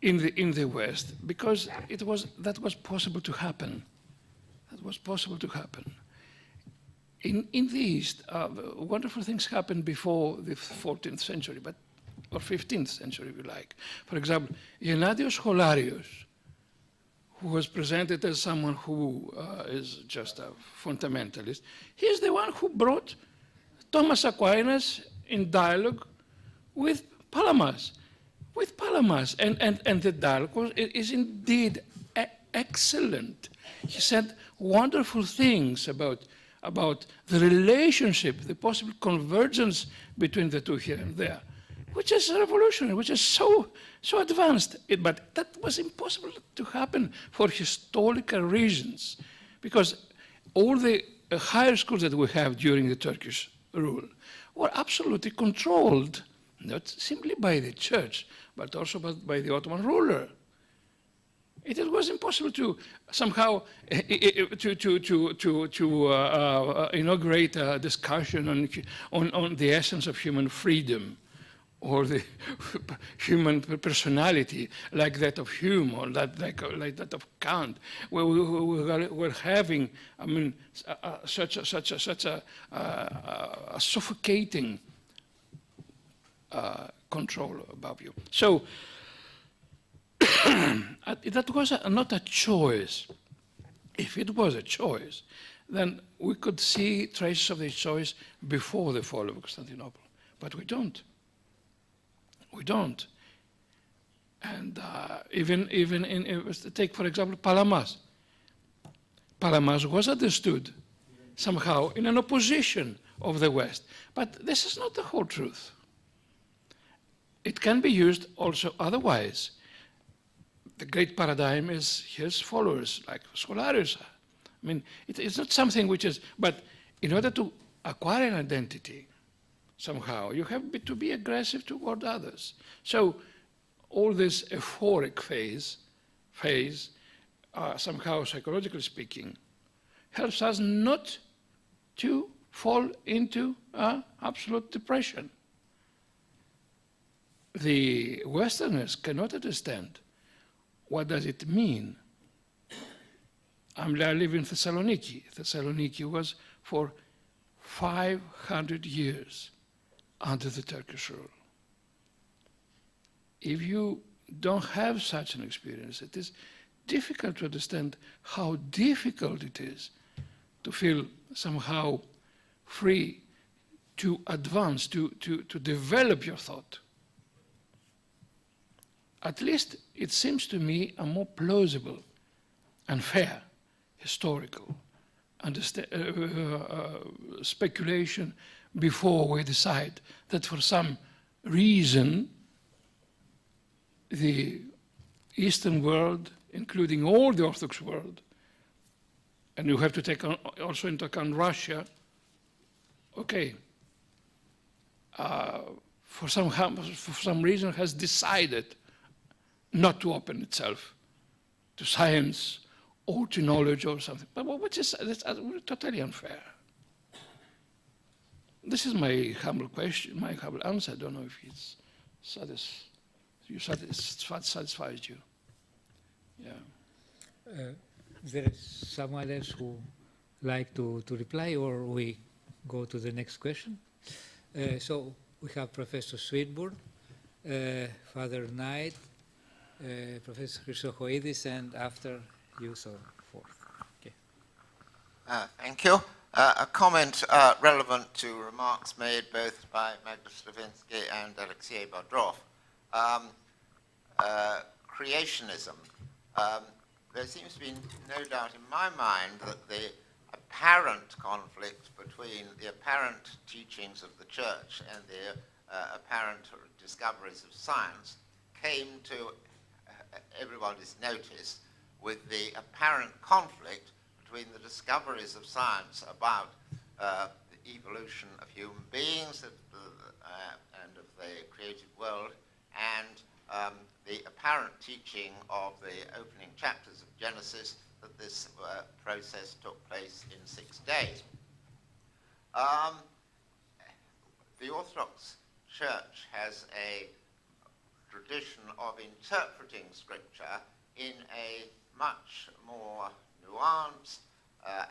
in the West, because that was possible to happen. That was possible to happen. In the East, wonderful things happened before the 14th century, or 15th century, if you like. For example, Gennadios Scholarios, who was presented as someone who is just a fundamentalist, he's the one who brought Thomas Aquinas in dialogue with Palamas. And the dialogue is indeed excellent. He said wonderful things about the relationship, the possible convergence between the two here and there, which is revolutionary, which is so advanced. But that was impossible to happen for historical reasons, because all the higher schools that we have during the Turkish rule were absolutely controlled, not simply by the church, but also by the Ottoman ruler. It was impossible to somehow inaugurate a discussion on the essence of human freedom or the human personality like that of Hume or like that of Kant, where we were having, such a suffocating control above you. So that was not a choice. If it was a choice, then we could see traces of this choice before the fall of Constantinople. But we don't. We don't. And take, for example, Palamas. Palamas was understood somehow in an opposition of the West. But this is not the whole truth. It can be used also otherwise. The great paradigm is his followers, like Scholarius. It's not something which is, but in order to acquire an identity, somehow, you have to be aggressive toward others. So all this euphoric phase, somehow psychologically speaking, helps us not to fall into absolute depression. The Westerners cannot understand what does it mean. I live in Thessaloniki. Thessaloniki was for 500 years under the Turkish rule. If you don't have such an experience, it is difficult to understand how difficult it is to feel somehow free to advance, to develop your thought. At least it seems to me a more plausible and fair historical speculation before we decide that for some reason the Eastern world, including all the Orthodox world, and you have to take also into account Russia, okay, for some reason has decided not to open itself to science or to knowledge or something, but that's totally unfair. This is my humble question, my humble answer. I don't know if it's satisfies you. Yeah. There is someone else who like to reply, or we go to the next question. So we have Professor Sweetburn, Father Knight, Professor Chrysochoidis, and after you, so forth. Okay. Thank you. A comment relevant to remarks made both by Magda Stravinsky and Alexei Bodrov. Creationism. There seems to be no doubt in my mind that the apparent conflict between the apparent teachings of the Church and the apparent discoveries of science came to everybody's notice with the apparent conflict between the discoveries of science about the evolution of human beings and of the created world and the apparent teaching of the opening chapters of Genesis that this process took place in 6 days. The Orthodox Church has a tradition of interpreting Scripture in a much more nuanced,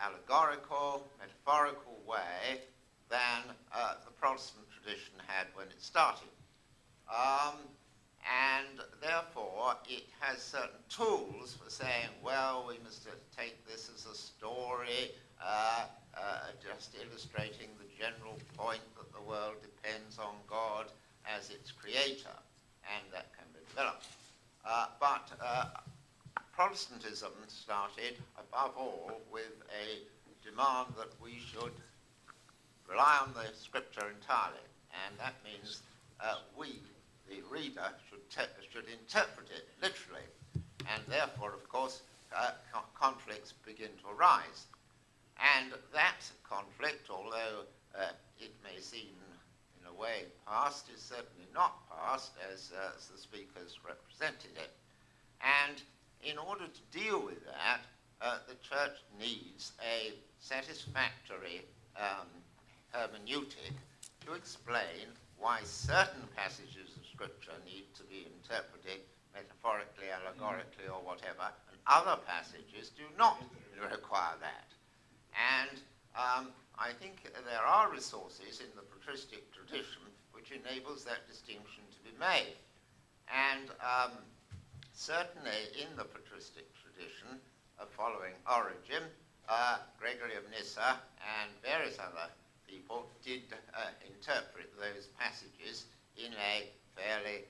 allegorical, metaphorical way than the Protestant tradition had when it started. And therefore, it has certain tools for saying, well, we must take this as a story, just illustrating the general point that the world depends on God as its creator, and that can be developed. But Protestantism started, above all, with a demand that we should rely on the Scripture entirely, and that means we, the reader, should interpret it literally, and therefore, of course, conflicts begin to arise. And that conflict, although it may seem in a way past, is certainly not past as the speakers represented it. And in order to deal with that, the Church needs a satisfactory hermeneutic to explain why certain passages of Scripture need to be interpreted metaphorically, allegorically, or whatever, and other passages do not require that. And I think there are resources in the patristic tradition which enables that distinction to be made. And certainly in the patristic tradition, following Origen, Gregory of Nyssa, and various other people did interpret those passages in a fairly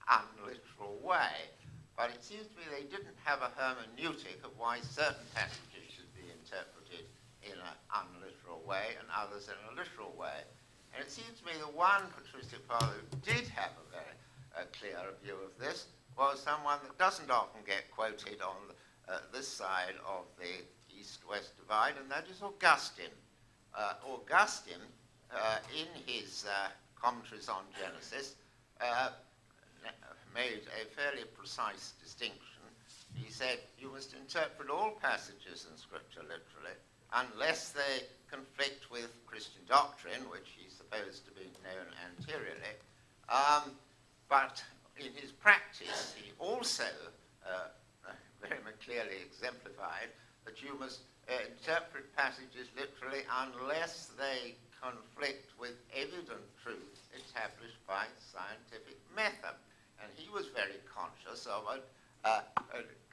unliteral way. But it seems to me they didn't have a hermeneutic of why certain passages should be interpreted in an unliteral way and others in a literal way. And it seems to me the one patristic father who did have a very clear view of this was someone that doesn't often get quoted on this side of the East-West divide, and that is Augustine. Augustine, in his commentaries on Genesis, made a fairly precise distinction. He said, you must interpret all passages in Scripture literally, unless they conflict with Christian doctrine, which he supposed to be known anteriorly. But in his practice, he also very clearly exemplified that you must interpret passages literally unless they conflict with evident truth established by scientific method. And he was very conscious of a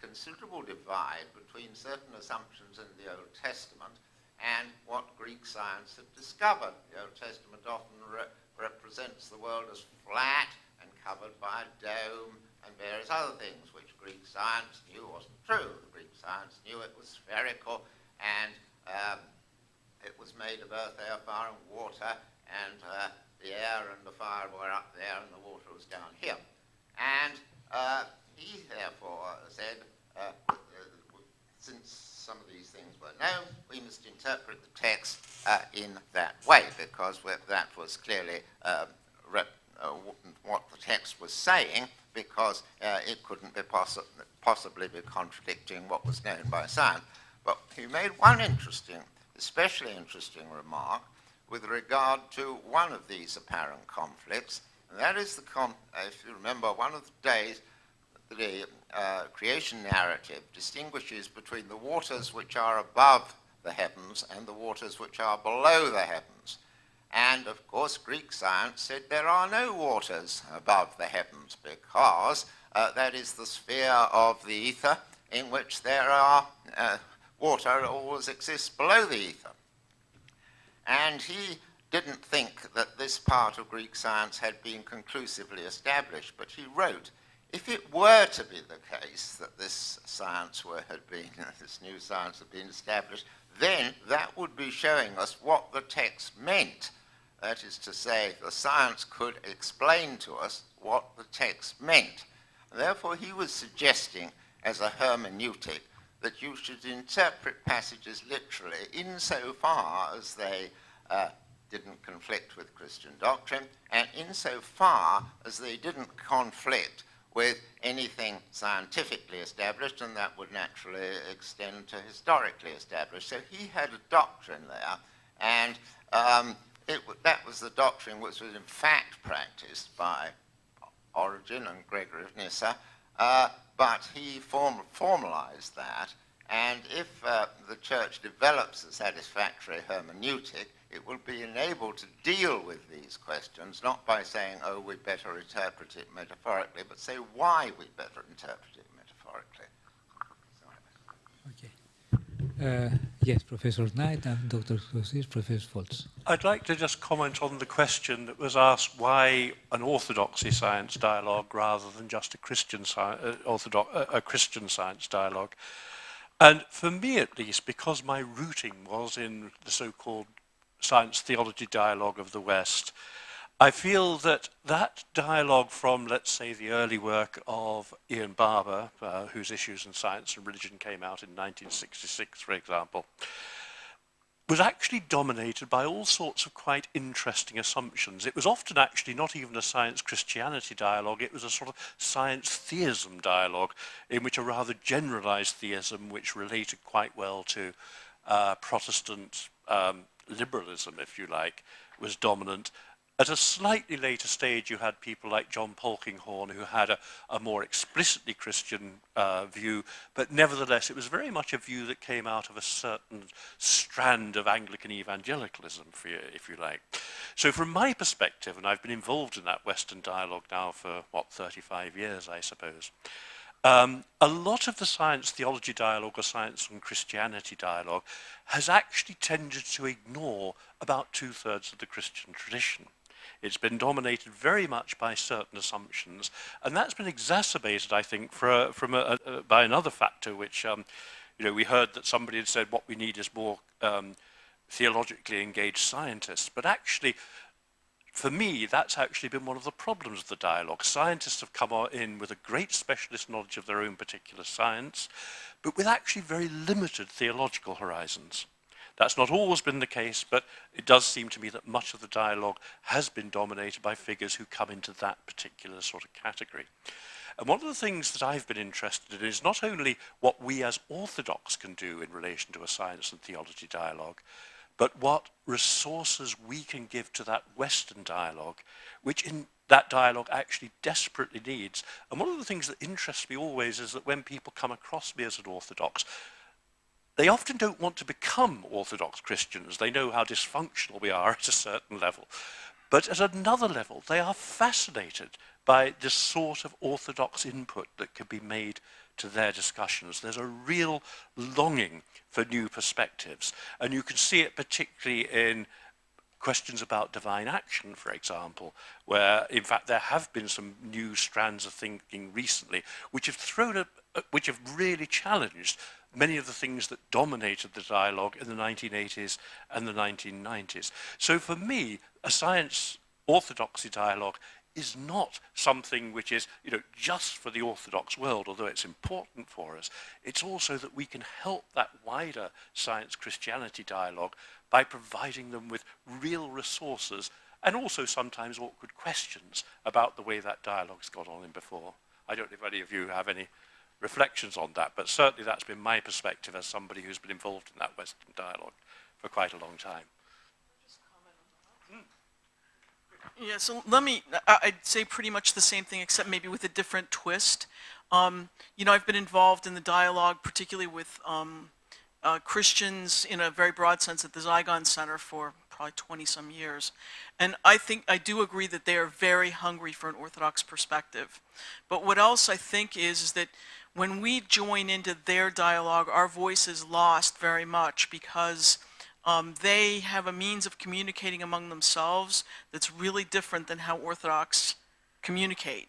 considerable divide between certain assumptions in the Old Testament and what Greek science had discovered. The Old Testament often represents the world as flat and covered by a dome and various other things, which Greek science knew wasn't true. Greek science knew it was spherical, and it was made of earth, air, fire, and water, and the air and the fire were up there, and the water was down here. And he therefore said, since some of these things were known, we must interpret the text in that way, because that was clearly what the text was saying, because it couldn't be possibly be contradicting what was known by science. But he made one especially interesting remark with regard to one of these apparent conflicts, and that is if you remember, one of the days the creation narrative distinguishes between the waters which are above the heavens and the waters which are below the heavens. And of course, Greek science said there are no waters above the heavens, because that is the sphere of the ether in which there are water always exists below the ether. And he didn't think that this part of Greek science had been conclusively established, but he wrote, if it were to be the case that this science this new science had been established, then that would be showing us what the text meant. That is to say, the science could explain to us what the text meant. Therefore, he was suggesting, as a hermeneutic, that you should interpret passages literally insofar as they didn't conflict with Christian doctrine, and insofar as they didn't conflict with anything scientifically established, and that would naturally extend to historically established. So he had a doctrine there, and that was the doctrine which was in fact practiced by Origen and Gregory of Nyssa, but he formalized that, and if the Church develops a satisfactory hermeneutic, it will be enabled to deal with these questions, not by saying, oh, we better interpret it metaphorically, but say why we better interpret it metaphorically. Yes, Professor Knight and Dr. Kostis, Professor Foltz. I'd like to just comment on the question that was asked, why an orthodoxy science dialogue rather than just a Christian science dialogue. And for me at least, because my rooting was in the so-called science theology dialogue of the West, I feel that that dialogue from, let's say, the early work of Ian Barber, whose Issues in Science and Religion came out in 1966, for example, was actually dominated by all sorts of quite interesting assumptions. It was often actually not even a science-Christianity dialogue, it was a sort of science-theism dialogue in which a rather generalized theism, which related quite well to Protestant liberalism, if you like, was dominant. At a slightly later stage, you had people like John Polkinghorne, who had a more explicitly Christian view, but nevertheless, it was very much a view that came out of a certain strand of Anglican evangelicalism, if you like. So from my perspective, and I've been involved in that Western dialogue now for, 35 years, I suppose, a lot of the science theology dialogue or science and Christianity dialogue has actually tended to ignore about 2/3 of the Christian tradition. It's been dominated very much by certain assumptions, and that's been exacerbated, I think, by another factor, which we heard that somebody had said what we need is more theologically engaged scientists, but actually, for me, that's actually been one of the problems of the dialogue. Scientists have come in with a great specialist knowledge of their own particular science, but with actually very limited theological horizons. That's not always been the case, but it does seem to me that much of the dialogue has been dominated by figures who come into that particular sort of category. And one of the things that I've been interested in is not only what we as Orthodox can do in relation to a science and theology dialogue, but what resources we can give to that Western dialogue, which in that dialogue actually desperately needs. And one of the things that interests me always is that when people come across me as an Orthodox, they often don't want to become Orthodox Christians. They know how dysfunctional we are at a certain level. But at another level, they are fascinated by this sort of Orthodox input that can be made to their discussions. There's a real longing for new perspectives. And you can see it particularly in questions about divine action, for example, where, in fact, there have been some new strands of thinking recently which have really challenged many of the things that dominated the dialogue in the 1980s and the 1990s. So for me, a science orthodoxy dialogue is not something which is, just for the Orthodox world, although it's important for us. It's also that we can help that wider science-Christianity dialogue by providing them with real resources and also sometimes awkward questions about the way that dialogue's gone on in before. I don't know if any of you have any reflections on that, but certainly that's been my perspective as somebody who's been involved in that Western dialogue for quite a long time. Yeah, so I'd say pretty much the same thing, except maybe with a different twist. I've been involved in the dialogue, particularly with Christians in a very broad sense at the Zygon Center for probably 20-some years. And I do agree that they are very hungry for an Orthodox perspective. But what else I think is that when we join into their dialogue, our voice is lost very much because they have a means of communicating among themselves that's really different than how Orthodox communicate.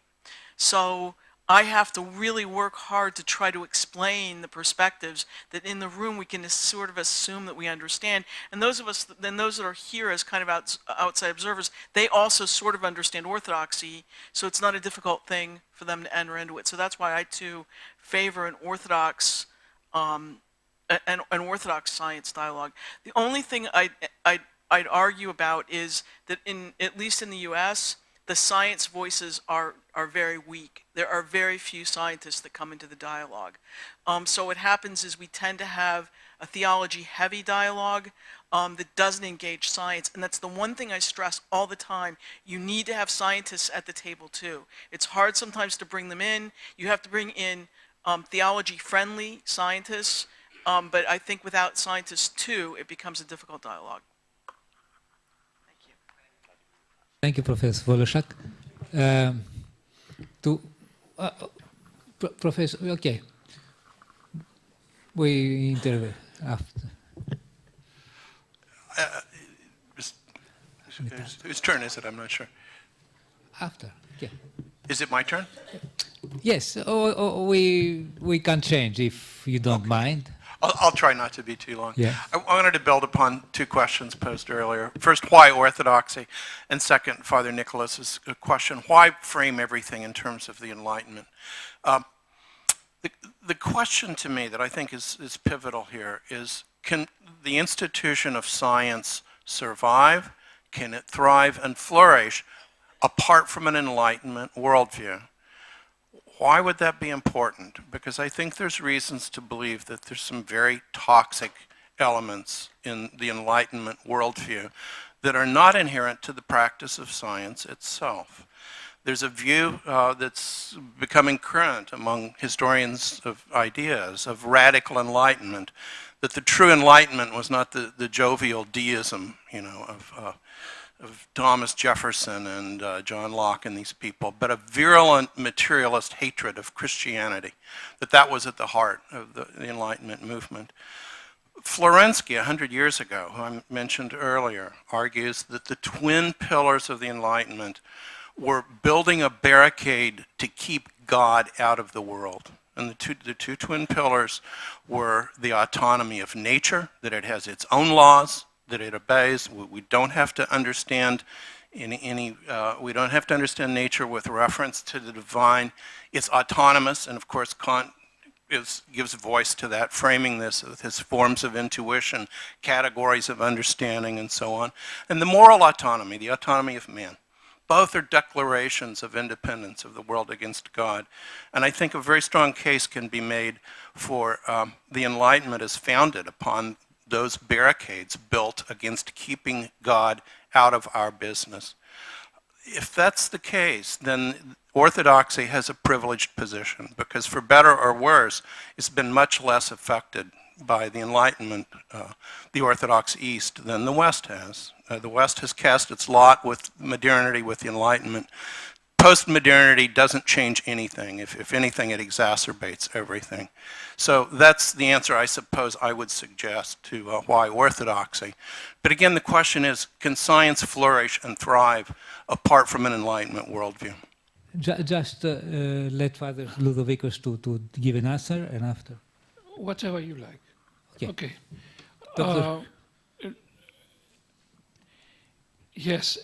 So I have to really work hard to try to explain the perspectives that in the room we can sort of assume that we understand. And those of us, then those that are here as kind of outside observers, they also sort of understand Orthodoxy, so it's not a difficult thing for them to enter into it. So that's why I too favor an Orthodox Orthodox science dialogue. The only thing I'd argue about is that at least in the US, the science voices are very weak. There are very few scientists that come into the dialogue. So what happens is we tend to have a theology-heavy dialogue that doesn't engage science, and that's the one thing I stress all the time. You need to have scientists at the table too. It's hard sometimes to bring them in. You have to bring in theology-friendly scientists, but I think without scientists too, it becomes a difficult dialogue. Thank you, Professor Woloszak. Professor, okay. We interview after. Whose turn is it? I'm not sure. After, yeah. Is it my turn? Yes, we can change if you don't mind. I'll try not to be too long. Yeah. I wanted to build upon two questions posed earlier. First, why Orthodoxy? And second, Father Nicholas's question, why frame everything in terms of the Enlightenment? The question to me that I think is pivotal here is, can the institution of science survive? Can it thrive and flourish apart from an Enlightenment worldview? Why would that be important? Because I think there's reasons to believe that there's some very toxic elements in the Enlightenment worldview that are not inherent to the practice of science itself. There's a view that's becoming current among historians of ideas, of radical enlightenment, that the true enlightenment was not the jovial deism, you know, of Thomas Jefferson and John Locke and these people, but a virulent materialist hatred of Christianity, that was at the heart of the Enlightenment movement. Florensky, 100 years ago, who I mentioned earlier, argues that the twin pillars of the Enlightenment were building a barricade to keep God out of the world. And the two twin pillars were the autonomy of nature, that it has its own laws, that it obeys. We don't have to understand we don't have to understand nature with reference to the divine. It's autonomous, and of course Kant gives voice to that, framing this with his forms of intuition, categories of understanding, and so on. And the moral autonomy, the autonomy of man. Both are declarations of independence of the world against God. And I think a very strong case can be made for the Enlightenment is founded upon those barricades built against keeping God out of our business. If that's the case, then Orthodoxy has a privileged position, because for better or worse, it's been much less affected by the Enlightenment, the Orthodox East, than the West has. The West has cast its lot with modernity, with the Enlightenment. Post-modernity doesn't change anything. If anything, it exacerbates everything. So that's the answer I suppose I would suggest to why Orthodoxy. But again, the question is, can science flourish and thrive apart from an Enlightenment worldview? Just let Father Ludovicus to give an answer, and after. Whatever you like. Okay. Yes,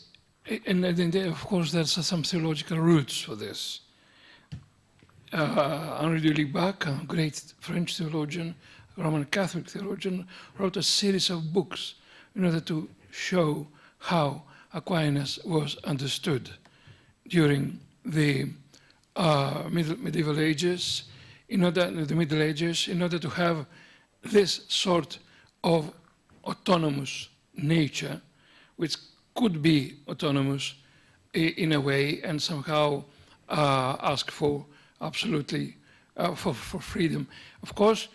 and then of course there's some theological roots for this. Henri de Lubac, a great French theologian, Roman Catholic theologian, wrote a series of books in order to show how Aquinas was understood during the Middle Ages, in order to have this sort of autonomous nature, which could be autonomous in a way and somehow ask for absolutely for freedom. Of course,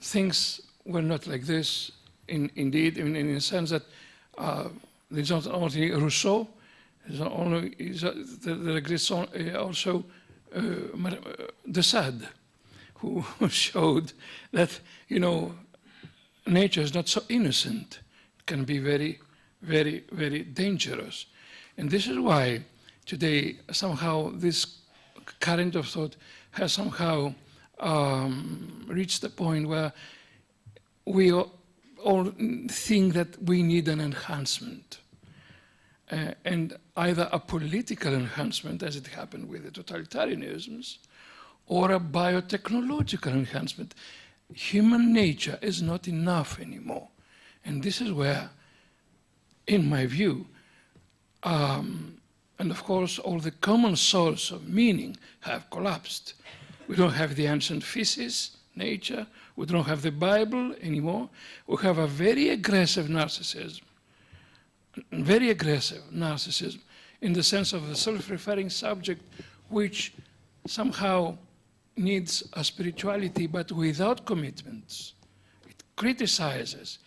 things were not like this indeed, in the sense that there's not only Rousseau, there exists also de Sade, who showed that, nature is not so innocent. It can be very, very, very dangerous. And this is why today somehow this current of thought has somehow reached the point where we all think that we need an enhancement. And either a political enhancement, as it happened with the totalitarianisms, or a biotechnological enhancement. Human nature is not enough anymore. And this is where, in my view, and of course all the common sources of meaning have collapsed. We don't have the ancient physis, nature, we don't have the Bible anymore. We have a very aggressive narcissism in the sense of the self-referring subject, which somehow needs a spirituality but without commitments. It criticizes,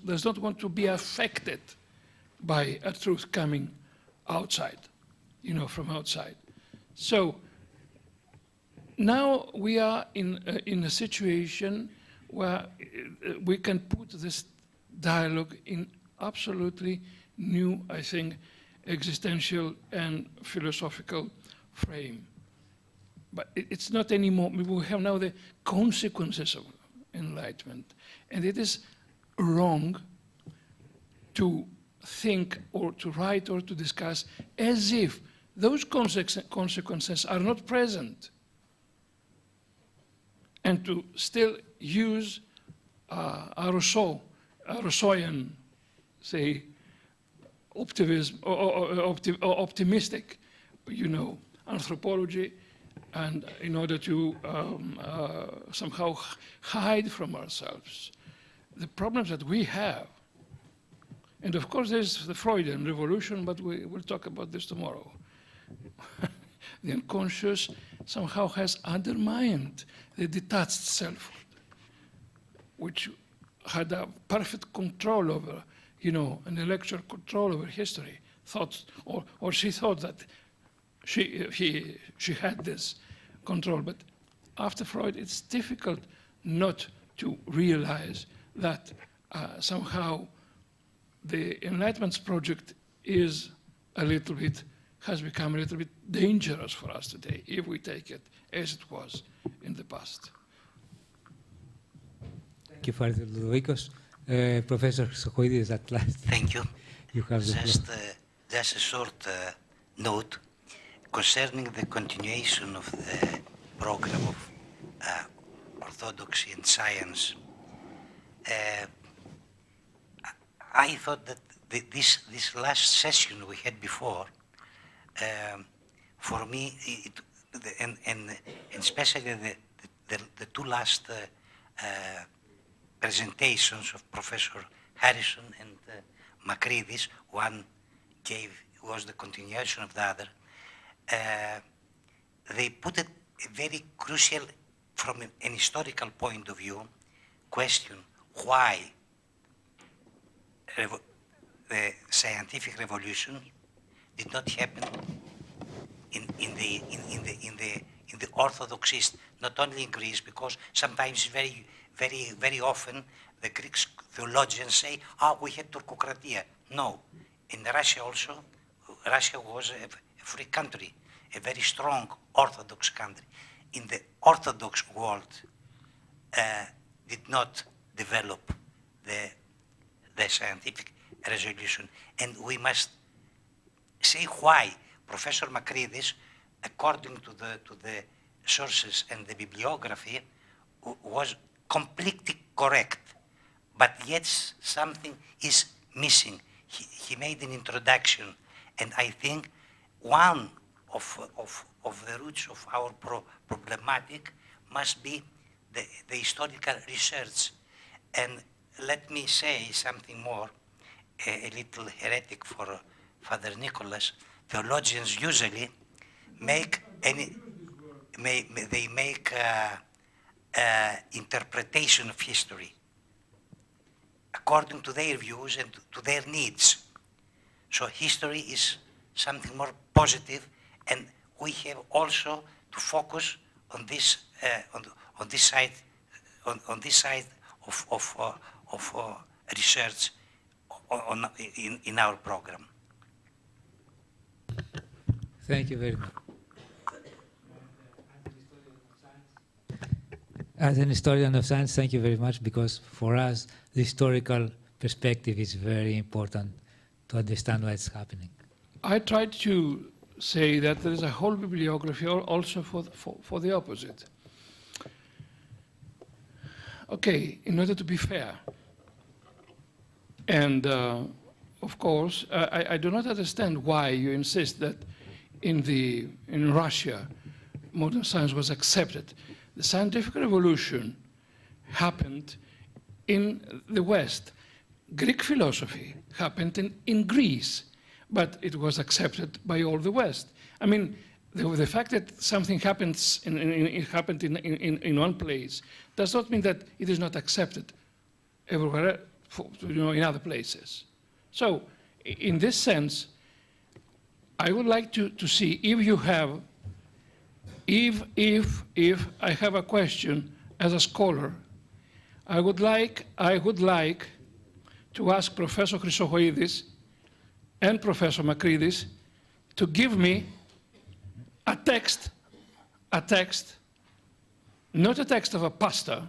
does not want to be affected by a truth coming outside, from outside. So now we are in a situation where we can put this dialogue in absolutely new, I think, existential and philosophical frame. But it's not anymore, we have now the consequences of enlightenment. And it is wrong to think or to write or to discuss as if those consequences are not present, and to still use a Rousseauian, say, optimism or optimistic, anthropology, and in order to somehow hide from ourselves the problems that we have. And of course there's the Freudian revolution, but we'll talk about this tomorrow. The unconscious somehow has undermined the detached selfhood, which had a perfect control over, an intellectual control over history, or she thought that she had this control. But after Freud, it's difficult not to realize that somehow the Enlightenment project has become a little bit dangerous for us today, if we take it as it was in the past. Thank you, Father Ludovicos. Professor Chrysochoidis, at last. Thank you. You have the floor. Just a short note concerning the continuation of the program of orthodoxy and science. I thought that this last session we had before, for me, and especially the two last presentations of Professor Harrison and Makridis, one was the continuation of the other. They put a very crucial, from an historical point of view, question: why the scientific revolution did not happen in the orthodoxies, not only in Greece, because sometimes very often the Greek theologians say, we had Turkocratia. No, in Russia also, Russia was a free country, a very strong Orthodox country. In the Orthodox world did not develop the scientific resolution. And we must say why Professor Makridis, according to the sources and the bibliography, was completely correct, but yet something is missing. He made an introduction, and I think one of the roots of our problematic must be the historical research. And let me say something more, a little heretic for Father Nicholas. Theologians usually make interpretation of history according to their views and to their needs. So history is something more positive, and we have also to focus on this side of research in our program. Thank you very much. As an historian of science, thank you very much, because for us, the historical perspective is very important to understand what's happening. I tried to say that there is a whole bibliography also for the opposite. Okay, in order to be fair, and of course, I do not understand why you insist that in Russia, modern science was accepted. The scientific revolution happened in the West. Greek philosophy happened in Greece, but it was accepted by all the West. I mean, the fact that something happens happened in one place does not mean that it is not accepted everywhere, in other places. So, in this sense, I would like to see if you have, if I have a question as a scholar, I would like to ask Professor Chrysochoidis and Professor Makridis to give me a text, not a text of a pastor,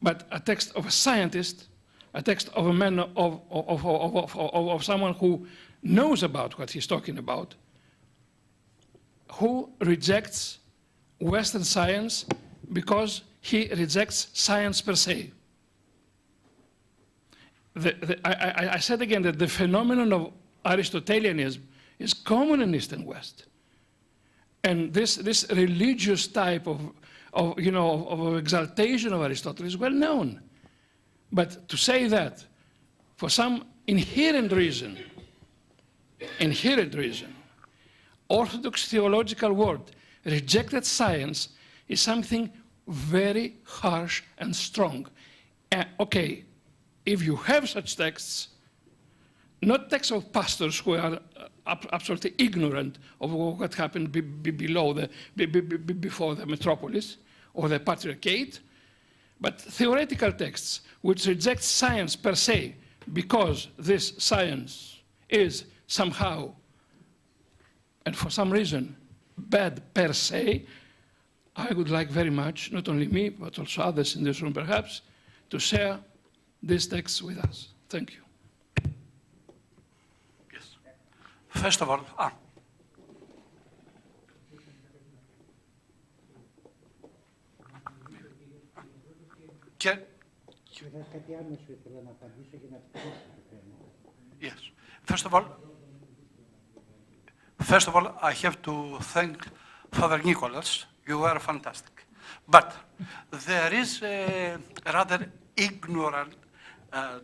but a text of a scientist, a text of a man, of someone who knows about what he's talking about, who rejects Western science because he rejects science per se. I said again that the phenomenon of Aristotelianism is common in East and West. And this religious type of exaltation of Aristotle is well known. But to say that for some inherent reason, Orthodox theological world rejected science is something very harsh and strong. Okay, if you have such texts, not texts of pastors who are absolutely ignorant of what happened before the metropolis or the patriarchate, but theoretical texts which reject science per se because this science is somehow, and for some reason, bad per se, I would like very much, not only me, but also others in this room perhaps, to share these texts with us. Thank you. Yes. First of all, yes. First of all, I have to thank Father Nicholas. You were fantastic. But there is a rather ignorant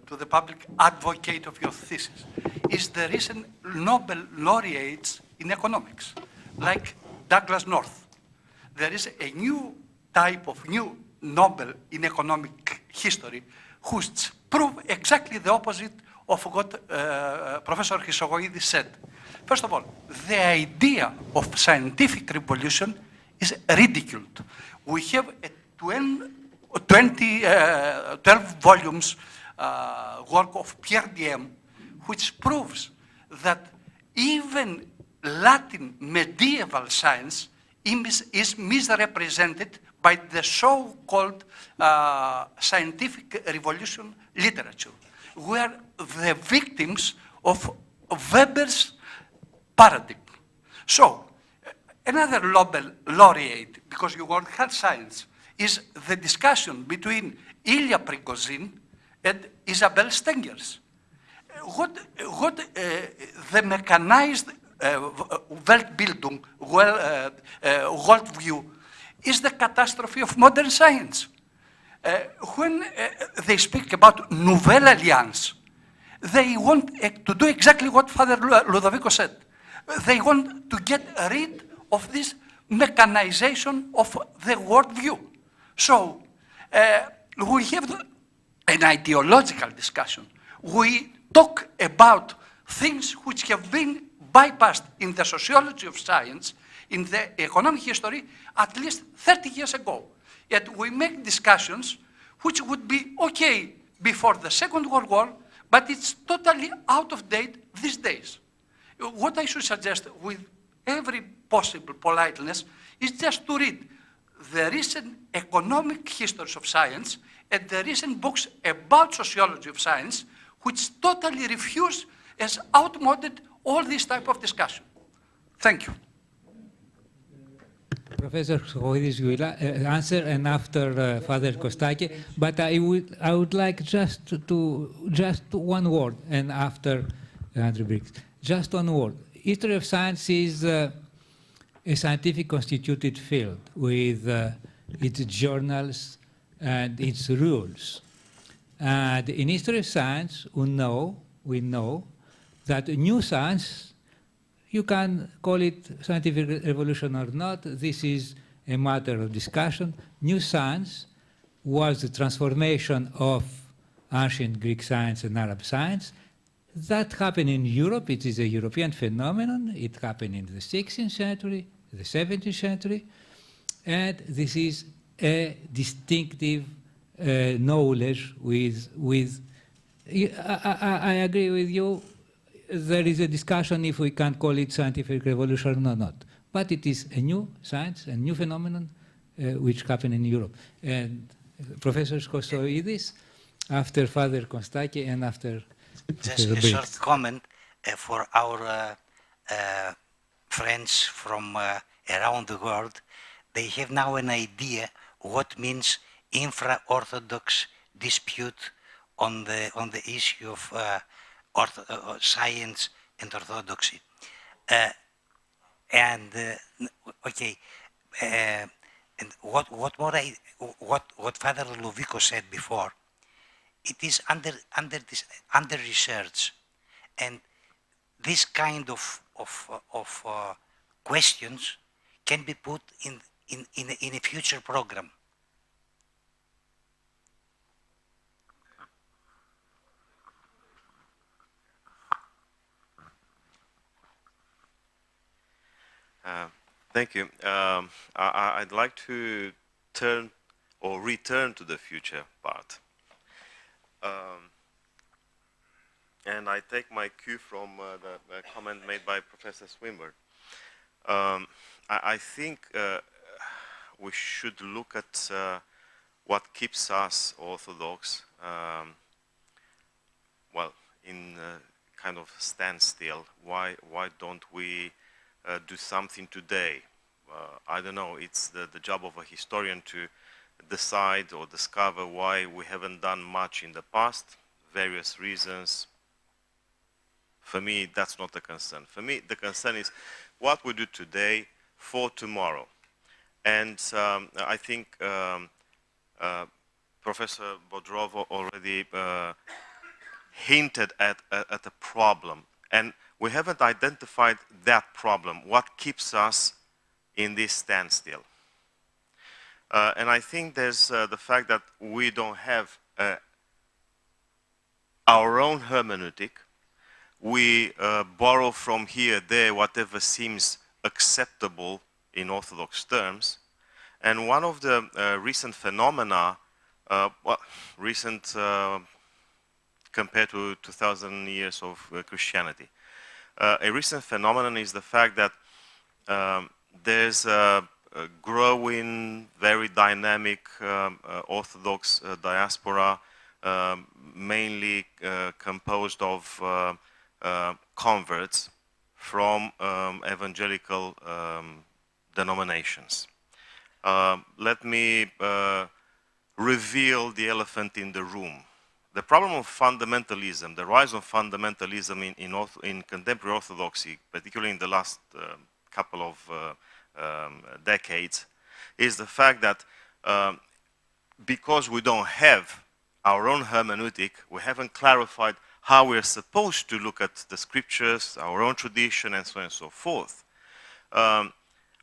to the public advocate of your thesis. Is the recent Nobel laureates in economics, like Douglas North. There is a new type of new Nobel in economic history which prove exactly the opposite of what Professor Chrysochoidis said. First of all, the idea of scientific revolution is ridiculed. We have a 12 volumes work of Pierre Diem, which proves that even Latin medieval science is misrepresented by the so-called scientific revolution literature. We are the victims of Weber's paradigm. So, another Nobel laureate, because you want health science, is the discussion between Ilya Prigozhin and Isabel Stengers. The mechanized Weltbildung, worldview, is the catastrophe of modern science. When they speak about Nouvelle Alliance, they want to do exactly what Father Ludovico said. They want to get rid of this mechanization of the worldview. So we have an ideological discussion. We talk about things which have been bypassed in the sociology of science, in the economic history, at least 30 years ago. Yet we make discussions which would be okay before the Second World War, but it's totally out of date these days. What I should suggest with every possible politeness is just to read the recent economic histories of science and the recent books about sociology of science, which totally refuse as outmoded all this type of discussion. Thank you. Professor Sohoidis will answer, and after Father Kostaki. But I would like just one word, and after Andrew Briggs, just one word. History of science is a scientific constituted field with its journals and its rules. And in history of science, we know that new science, you can call it scientific revolution or not, this is a matter of discussion. New science was the transformation of ancient Greek science and Arab science. That happened in Europe. It is a European phenomenon. It happened in the 16th century, the 17th century, and this is a distinctive knowledge with I agree with you. There is a discussion if we can call it scientific revolution or not. But it is a new science, a new phenomenon which happened in Europe. And Professor Kostoidis, after Father Kostaki, and after just a short comment for our friends from around the world. They have now an idea what means infra-orthodox dispute on the issue of science and orthodoxy. And what Father Lovico said before, it is under research, and this kind of questions can be put in a future program. Thank you. I'd like to return to the future part. And I take my cue from the comment made by Professor Swinburne. I think we should look at what keeps us Orthodox, well, in kind of standstill. Why don't we do something today? I don't know, it's the job of a historian to decide or discover why we haven't done much in the past, various reasons. For me, that's not the concern. For me, the concern is what we do today for tomorrow. And I think Professor Bodrov already hinted at a problem. And we haven't identified that problem, what keeps us in this standstill. And I think there's the fact that we don't have our own hermeneutic. We borrow from here, there, whatever seems acceptable in Orthodox terms. And one of the recent phenomena, recent compared to 2,000 years of Christianity, a recent phenomenon is the fact that there's a growing, very dynamic Orthodox diaspora, mainly composed of converts from evangelical denominations. Let me reveal the elephant in the room. The problem of fundamentalism, the rise of fundamentalism in contemporary Orthodoxy, particularly in the last couple of decades, is the fact that because we don't have our own hermeneutic, we haven't clarified how we're supposed to look at the scriptures, our own tradition, and so on and so forth.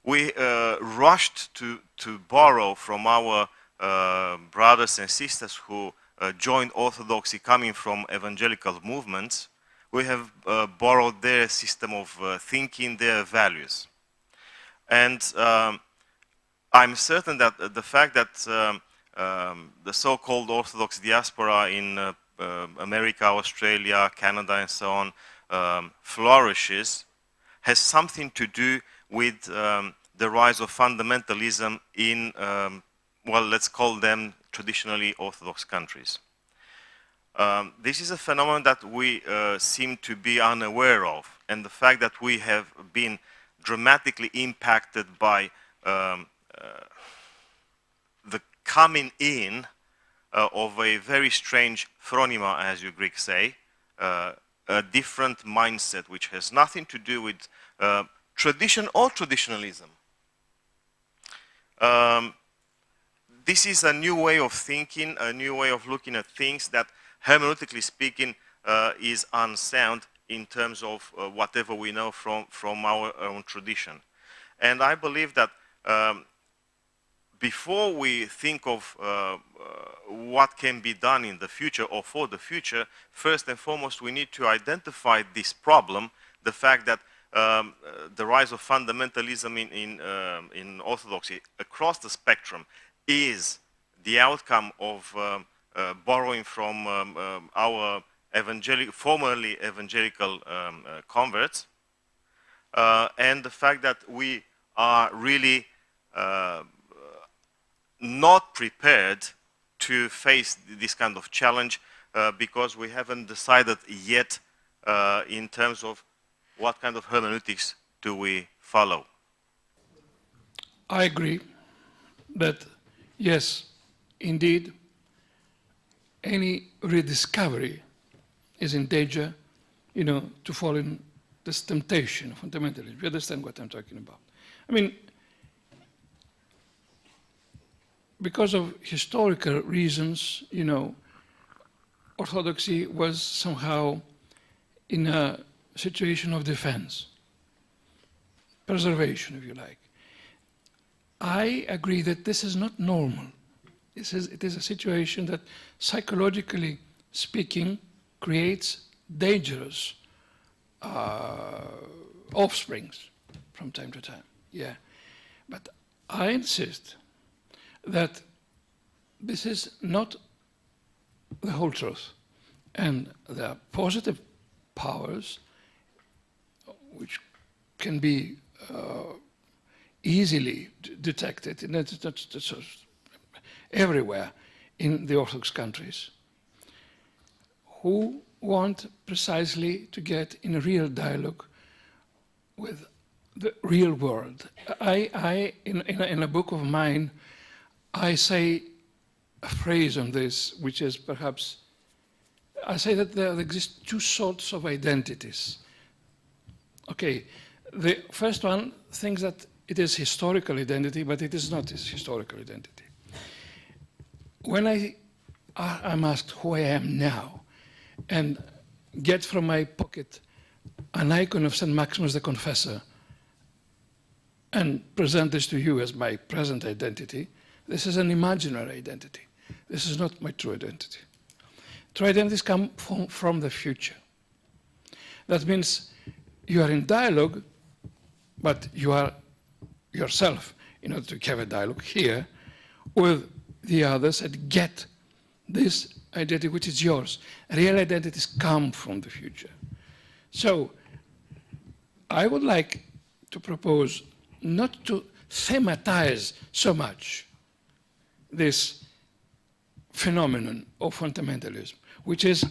We rushed to borrow from our brothers and sisters who joined Orthodoxy coming from evangelical movements. We have borrowed their system of thinking, their values. And I'm certain that the fact that the so-called Orthodox diaspora in America, Australia, Canada, and so on flourishes has something to do with the rise of fundamentalism in, well, let's call them traditionally Orthodox countries. This is a phenomenon that we seem to be unaware of, and the fact that we have been dramatically impacted by the coming in of a very strange phronima, as you Greeks say, a different mindset which has nothing to do with tradition or traditionalism. This is a new way of thinking, a new way of looking at things that, hermeneutically speaking, is unsound in terms of whatever we know from our own tradition. And I believe that before we think of what can be done in the future or for the future, first and foremost we need to identify this problem, the fact that the rise of fundamentalism in Orthodoxy across the spectrum is the outcome of borrowing from our formerly evangelical converts, and the fact that we are really not prepared to face this kind of challenge because we haven't decided yet in terms of what kind of hermeneutics do we follow. I agree that, yes, indeed, any rediscovery is in danger, to fall in this temptation of fundamentalism. You understand what I'm talking about? I mean, because of historical reasons, Orthodoxy was somehow in a situation of defense, preservation, if you like. I agree that this is not normal. It is a situation that, psychologically speaking, creates dangerous offsprings from time to time. Yeah, but I insist that this is not the whole truth, and there are positive powers which can be easily detected, and that's everywhere in the Orthodox countries, who want precisely to get in a real dialogue with the real world. In a book of mine, I say a phrase on this, which is perhaps, I say that there exist two sorts of identities. Okay, the first one thinks that it is historical identity, but it is not its historical identity. When I'm asked who I am now, and get from my pocket an icon of St. Maximus the Confessor, and present this to you as my present identity, this is an imaginary identity. This is not my true identity. True identities come from the future. That means you are in dialogue, but you are yourself, in order to have a dialogue here, with the others and get this identity which is yours. Real identities come from the future. So I would like to propose not to thematize so much this phenomenon of fundamentalism, which is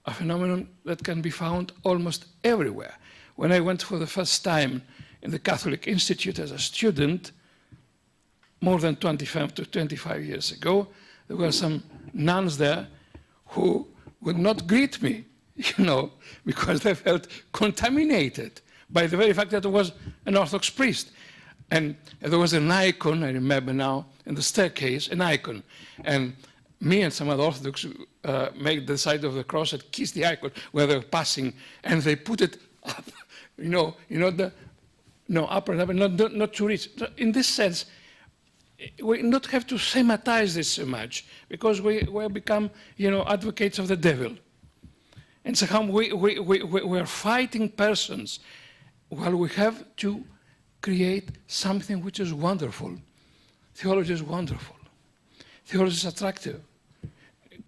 a phenomenon that can be found almost everywhere. When I went for the first time in the Catholic Institute as a student, more than 25 to 25 years ago, there were some nuns there who would not greet me, because they felt contaminated by the very fact that I was an Orthodox priest. And there was an icon, I remember now, in the staircase, an icon. And me and some other Orthodox made the side of the cross and kissed the icon where they were passing, and they put it up, up and up, and not to reach. In this sense, we not have to thematize this so much, because we become, advocates of the devil. And so we're fighting persons, while we have to create something which is wonderful. Theology is wonderful. theology is attractive.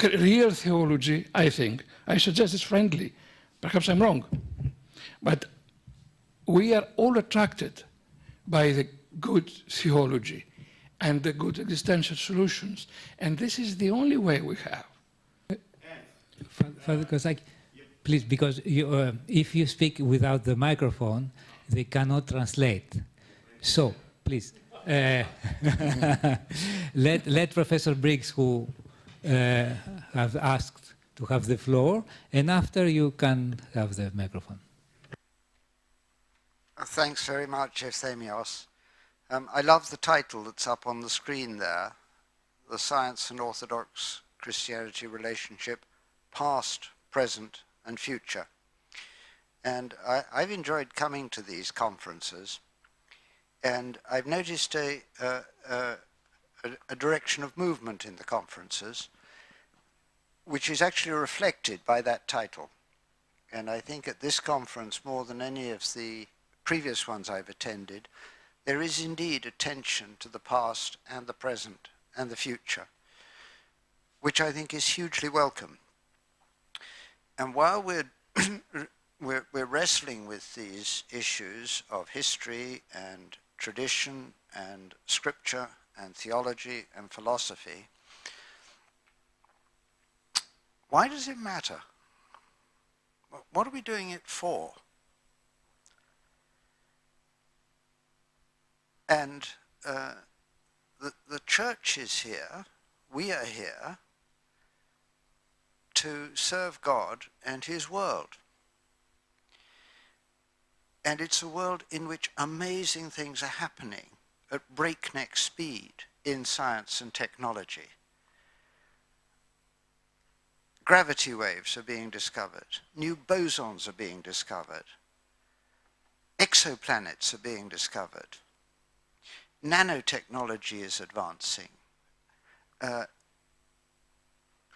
Real theology, I think, I suggest is friendly. Perhaps I'm wrong. But we are all attracted by the good theology and the good existential solutions. And this is the only way we have. Father Kozak, please, because you, if you speak without the microphone, they cannot translate. So, please, let Professor Briggs, who have asked to have the floor, and after you can have the microphone. Thanks very much, Euthemios. I love the title that's up on the screen there, The Science and Orthodox Christianity Relationship, Past, Present, and Future. And I've enjoyed coming to these conferences, and I've noticed a direction of movement in the conferences, which is actually reflected by that title. And I think at this conference, more than any of the previous ones I've attended, there is indeed attention to the past and the present and the future, which I think is hugely welcome. And while we're wrestling with these issues of history and tradition and scripture and theology and philosophy, why does it matter? What are we doing it for? And the church is here, we are here to serve God and his world. And it's a world in which amazing things are happening at breakneck speed in science and technology. Gravity waves are being discovered, new bosons are being discovered, exoplanets are being discovered, nanotechnology is advancing,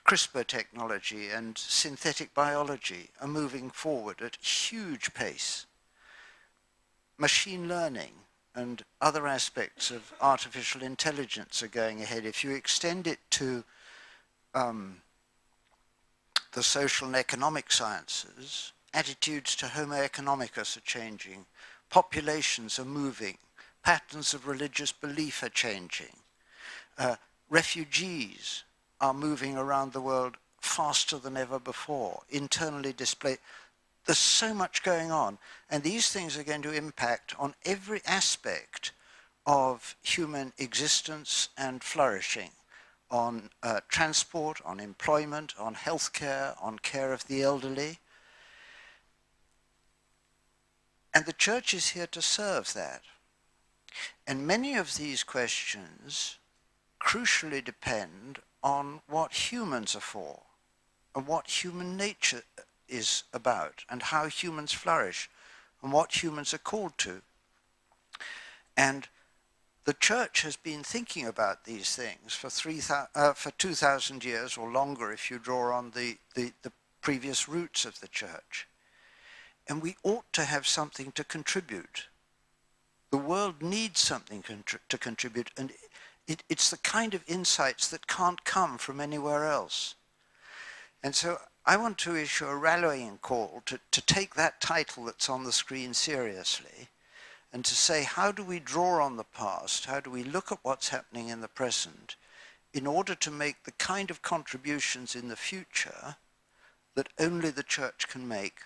CRISPR technology and synthetic biology are moving forward at huge pace. Machine learning and other aspects of artificial intelligence are going ahead. If you extend it to the social and economic sciences, attitudes to Homo economicus are changing, populations are moving, patterns of religious belief are changing, refugees are moving around the world faster than ever before, internally displaced. There's so much going on, and these things are going to impact on every aspect of human existence and flourishing, on transport, on employment, on healthcare, on care of the elderly. And the church is here to serve that. And many of these questions crucially depend on what humans are for, and what human nature is about, and how humans flourish, and what humans are called to. And the church has been thinking about these things for 2,000 years or longer if you draw on the previous roots of the church. And we ought to have something to contribute. The world needs something to contribute, and it's the kind of insights that can't come from anywhere else. And so I want to issue a rallying call to take that title that's on the screen seriously, and to say, how do we draw on the past? How do we look at what's happening in the present in order to make the kind of contributions in the future that only the church can make?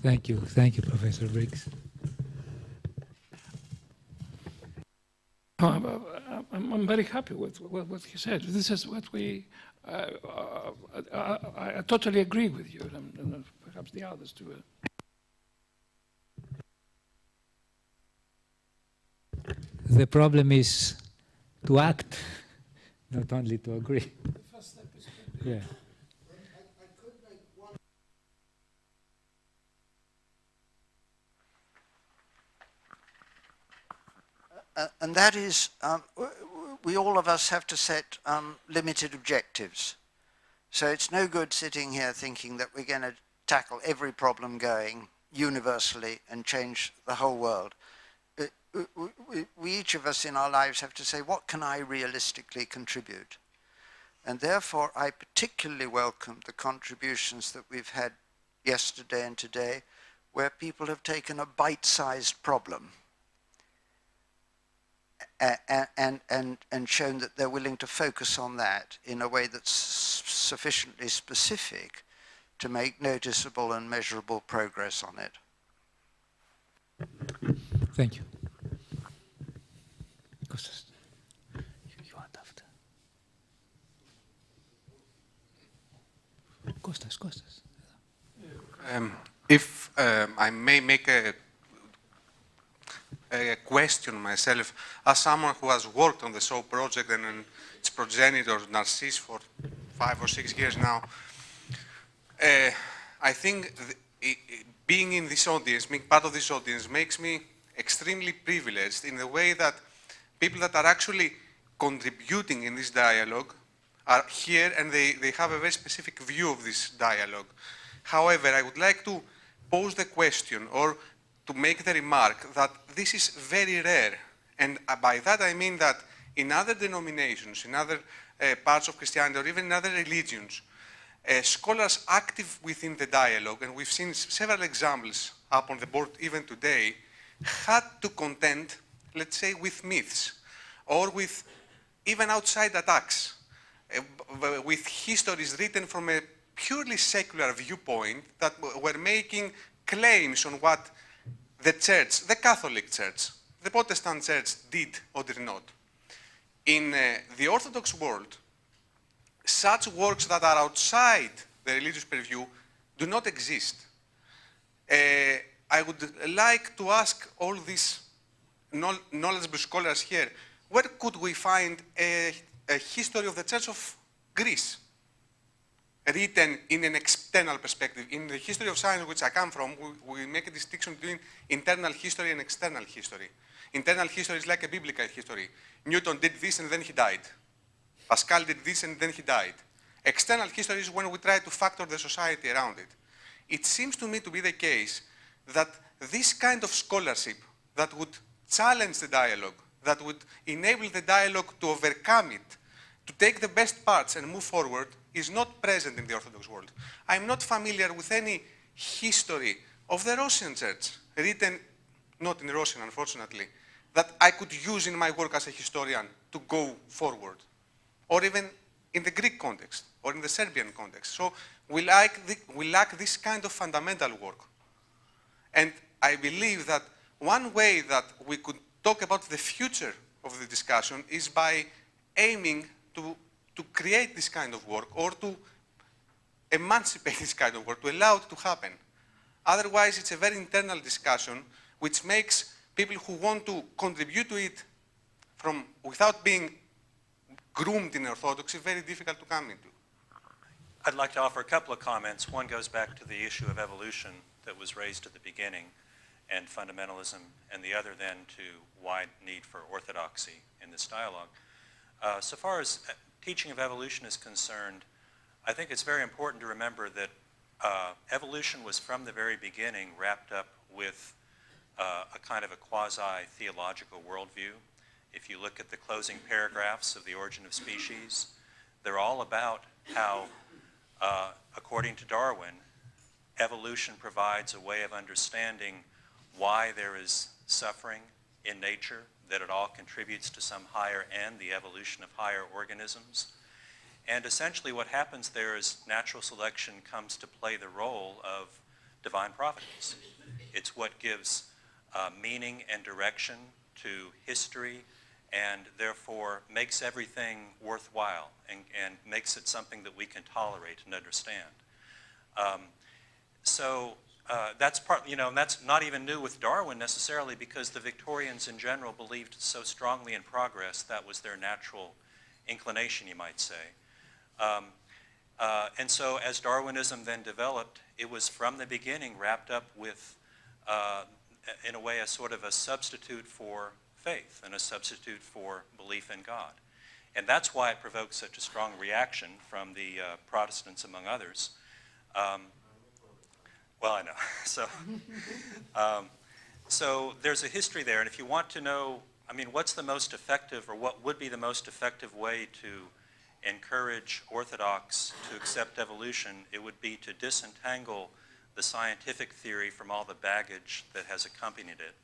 Thank you, Professor Briggs. I'm very happy with what he said. This is what we, I totally agree with you, and perhaps the others too. The problem is to act, not only to agree. The first step is to yeah. And that is, we all of us have to set limited objectives. So it's no good sitting here thinking that we're going to tackle every problem going universally and change the whole world. we each of us in our lives have to say, what can I realistically contribute? And therefore, I particularly welcome the contributions that we've had yesterday and today, where people have taken a bite-sized problem and shown that they're willing to focus on that in a way that's sufficiently specific to make noticeable and measurable progress on it. Thank you. Kostas. You are after. Kostas. If I may make a question myself, as someone who has worked on the SOW project and its progenitor, Narcisse, for 5 or 6 years now, I think being in this audience, being part of this audience, makes me extremely privileged in the way that people that are actually contributing in this dialogue are here and they have a very specific view of this dialogue. However, I would like to pose the question or to make the remark that this is very rare. And by that I mean that in other denominations, in other parts of Christianity, or even in other religions, scholars active within the dialogue, and we've seen several examples up on the board even today, had to contend, let's say, with myths, or with even outside attacks, with histories written from a purely secular viewpoint that were making claims on what the church, the Catholic Church, the Protestant Church did or did not. In the Orthodox world, such works that are outside the religious purview do not exist. I would like to ask all these knowledgeable scholars here, where could we find a history of the Church of Greece written in an external perspective? In the history of science, which I come from, we make a distinction between internal history and external history. Internal history is like a biblical history. Newton did this and then he died. Pascal did this and then he died. External history is when we try to factor the society around it. It seems to me to be the case that this kind of scholarship that would challenge the dialogue, that would enable the dialogue to overcome it, to take the best parts and move forward, is not present in the Orthodox world. I'm not familiar with any history of the Russian Church, written, not in Russian unfortunately, that I could use in my work as a historian to go forward, or even in the Greek context, or in the Serbian context. So we lack this kind of fundamental work. And I believe that one way that we could talk about the future of the discussion is by aiming to create this kind of work, or to emancipate this kind of work, to allow it to happen. Otherwise, it's a very internal discussion, which makes people who want to contribute to it without being groomed in Orthodoxy very difficult to come into. I'd like to offer a couple of comments. One goes back to the issue of evolution that was raised at the beginning, and fundamentalism, and the other then to wide need for orthodoxy in this dialogue. So far as teaching of evolution is concerned, I think it's very important to remember that evolution was from the very beginning wrapped up with a kind of a quasi-theological worldview. If you look at the closing paragraphs of The Origin of Species, they're all about how, according to Darwin, evolution provides a way of understanding why there is suffering in nature, that it all contributes to some higher end, the evolution of higher organisms. And essentially what happens there is natural selection comes to play the role of divine providence. It's what gives meaning and direction to history, and therefore makes everything worthwhile and makes it something that we can tolerate and understand. That's part, and that's not even new with Darwin necessarily, because the Victorians in general believed so strongly in progress. That was their natural inclination, you might say. And so as Darwinism then developed, it was from the beginning wrapped up with, in a way, a sort of a substitute for faith and a substitute for belief in God. And that's why it provoked such a strong reaction from the Protestants, among others. Well, I know. So there's a history there, and if you want to know, I mean, what's the most effective, or what would be the most effective way to encourage Orthodox to accept evolution, it would be to disentangle the scientific theory from all the baggage that has accompanied it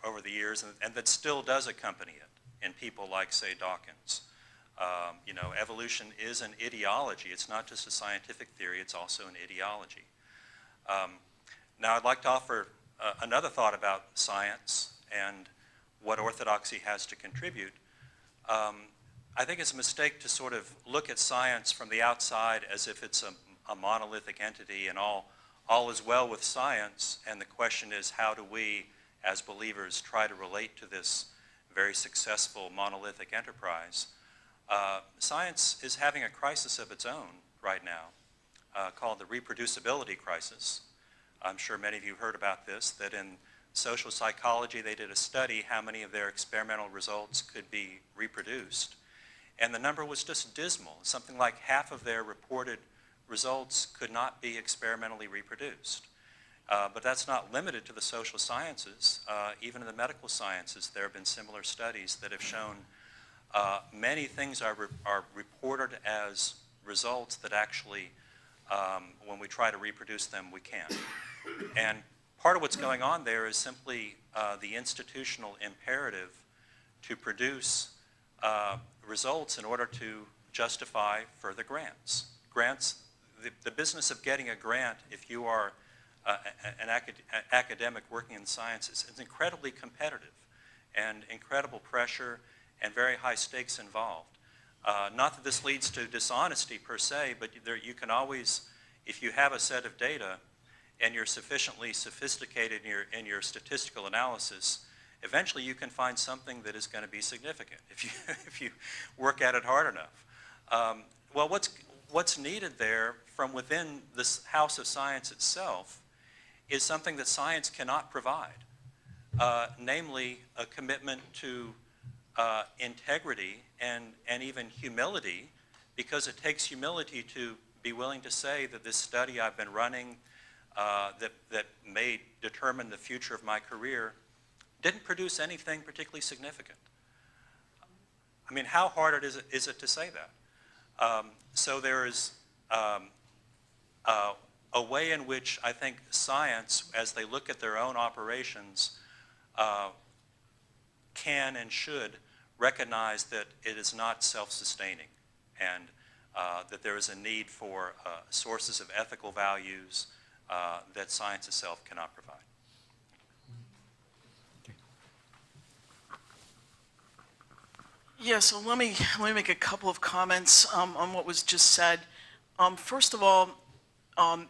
over the years, and that still does accompany it in people like, say, Dawkins. You know, evolution is an ideology. It's not just a scientific theory, it's also an ideology. Now I'd like to offer another thought about science and what orthodoxy has to contribute. I think it's a mistake to sort of look at science from the outside as if it's a monolithic entity and all is well with science, and the question is, how do we as believers try to relate to this very successful monolithic enterprise? Science is having a crisis of its own right now, called the reproducibility crisis. I'm sure many of you heard about this, that in social psychology they did a study how many of their experimental results could be reproduced. And the number was just dismal. Something like half of their reported results could not be experimentally reproduced. But that's not limited to the social sciences. Even in the medical sciences, there have been similar studies that have shown many things are reported as results that actually, when we try to reproduce them, we can't. And part of what's going on there is simply the institutional imperative to produce results in order to justify further grants. Grants, the business of getting a grant, if you are an academic working in sciences, is incredibly competitive and incredible pressure and very high stakes involved. Not that this leads to dishonesty per se, but you can always, if you have a set of data and you're sufficiently sophisticated in your statistical analysis, eventually you can find something that is going to be significant if you work at it hard enough. Well, what's needed there from within this house of science itself is something that science cannot provide, namely a commitment to integrity and even humility, because it takes humility to be willing to say that this study I've been running that may determine the future of my career didn't produce anything particularly significant. I mean, how hard is it to say that? So there is a way in which I think science, as they look at their own operations, can and should recognize that it is not self-sustaining, and that there is a need for sources of ethical values that science itself cannot provide. Yeah, so let me make a couple of comments on what was just said. First of all,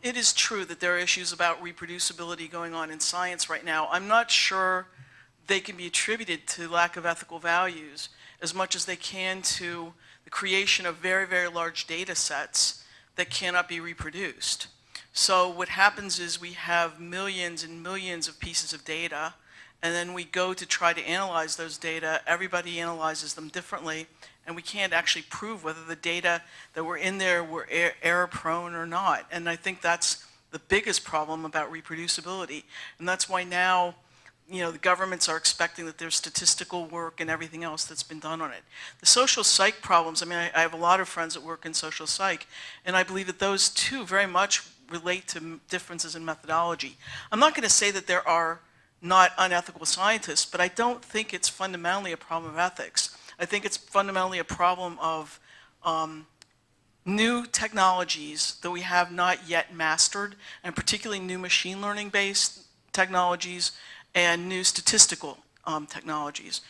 it is true that there are issues about reproducibility going on in science right now. I'm not sure they can be attributed to lack of ethical values as much as they can to the creation of very, very large data sets that cannot be reproduced. So what happens is we have millions and millions of pieces of data, and then we go to try to analyze those data. Everybody analyzes them differently, and we can't actually prove whether the data that were in there were error-prone or not. And I think that's the biggest problem about reproducibility. And that's why now, you know, the governments are expecting that there's statistical work and everything else that's been done on it. The social psych problems, I mean, I have a lot of friends that work in social psych, and I believe that those too very much relate to differences in methodology. I'm not going to say that there are not unethical scientists, but I don't think it's fundamentally a problem of ethics. I think it's fundamentally a problem of new technologies that we have not yet mastered, and particularly new machine learning based technologies and new statistical technologies.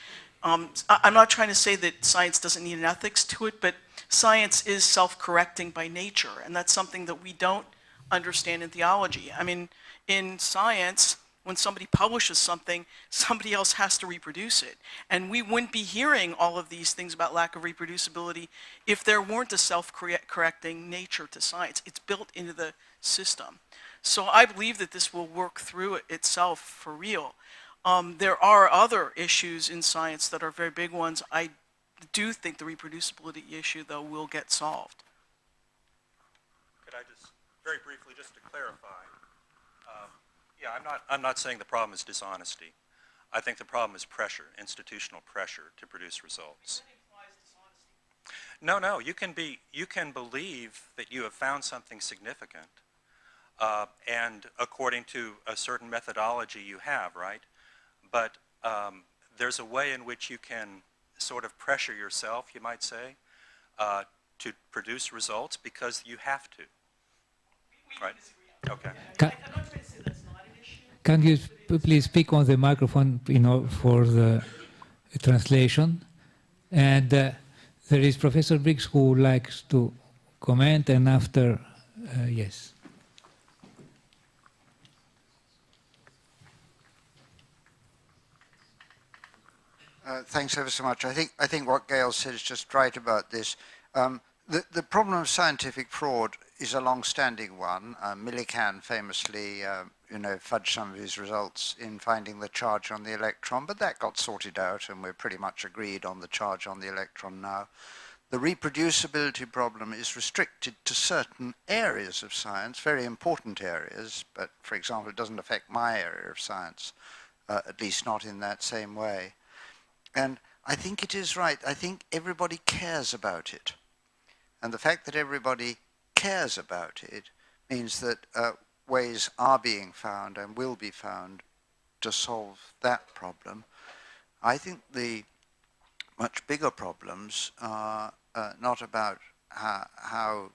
I'm not trying to say that science doesn't need an ethics to it, but science is self-correcting by nature, and that's something that we don't understand in theology. I mean, in science, when somebody publishes something, somebody else has to reproduce it. And we wouldn't be hearing all of these things about lack of reproducibility if there weren't a self-correcting nature to science. It's built into the system. So I believe that this will work through itself for real. There are other issues in science that are very big ones. I do think the reproducibility issue, though, will get solved. Could I just, very briefly, just to clarify, yeah, I'm not saying the problem is dishonesty. I think the problem is pressure, institutional pressure to produce results. No, you can believe that you have found something significant, and according to a certain methodology you have, right? But there's a way in which you can sort of pressure yourself, you might say, to produce results because you have to, right? Okay. Can you please speak on the microphone, for the translation? And there is Professor Briggs who likes to comment, and after, yes. Thanks ever so much. I think what Gail said is just right about this. The problem of scientific fraud is a long-standing one. Millikan famously, fudged some of his results in finding the charge on the electron, but that got sorted out, and we're pretty much agreed on the charge on the electron now. The reproducibility problem is restricted to certain areas of science, very important areas, but for example, it doesn't affect my area of science, at least not in that same way. And I think it is right. I think everybody cares about it. And the fact that everybody cares about it means that ways are being found and will be found to solve that problem. I think the much bigger problems are not about how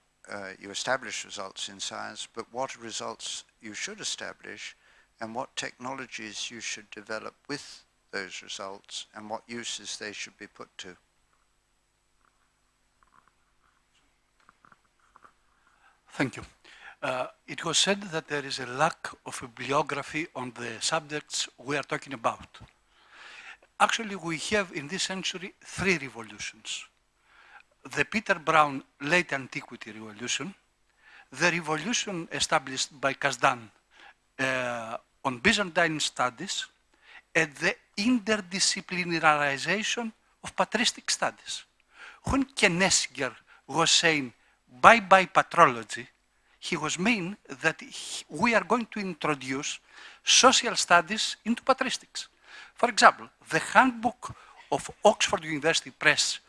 you establish results in science, but what results you should establish and what technologies you should develop with those results and what uses they should be put to. Thank you. It was said that there is a lack of bibliography on the subjects we are talking about. Actually, we have in this century 3 revolutions. The Peter Brown late antiquity revolution, the revolution established by Kasdan on Byzantine studies, and the interdisciplinarization of patristic studies. When Kenesiger was saying bye-bye patrology, he was meaning that we are going to introduce social studies into patristics. For example, the handbook of Oxford University Press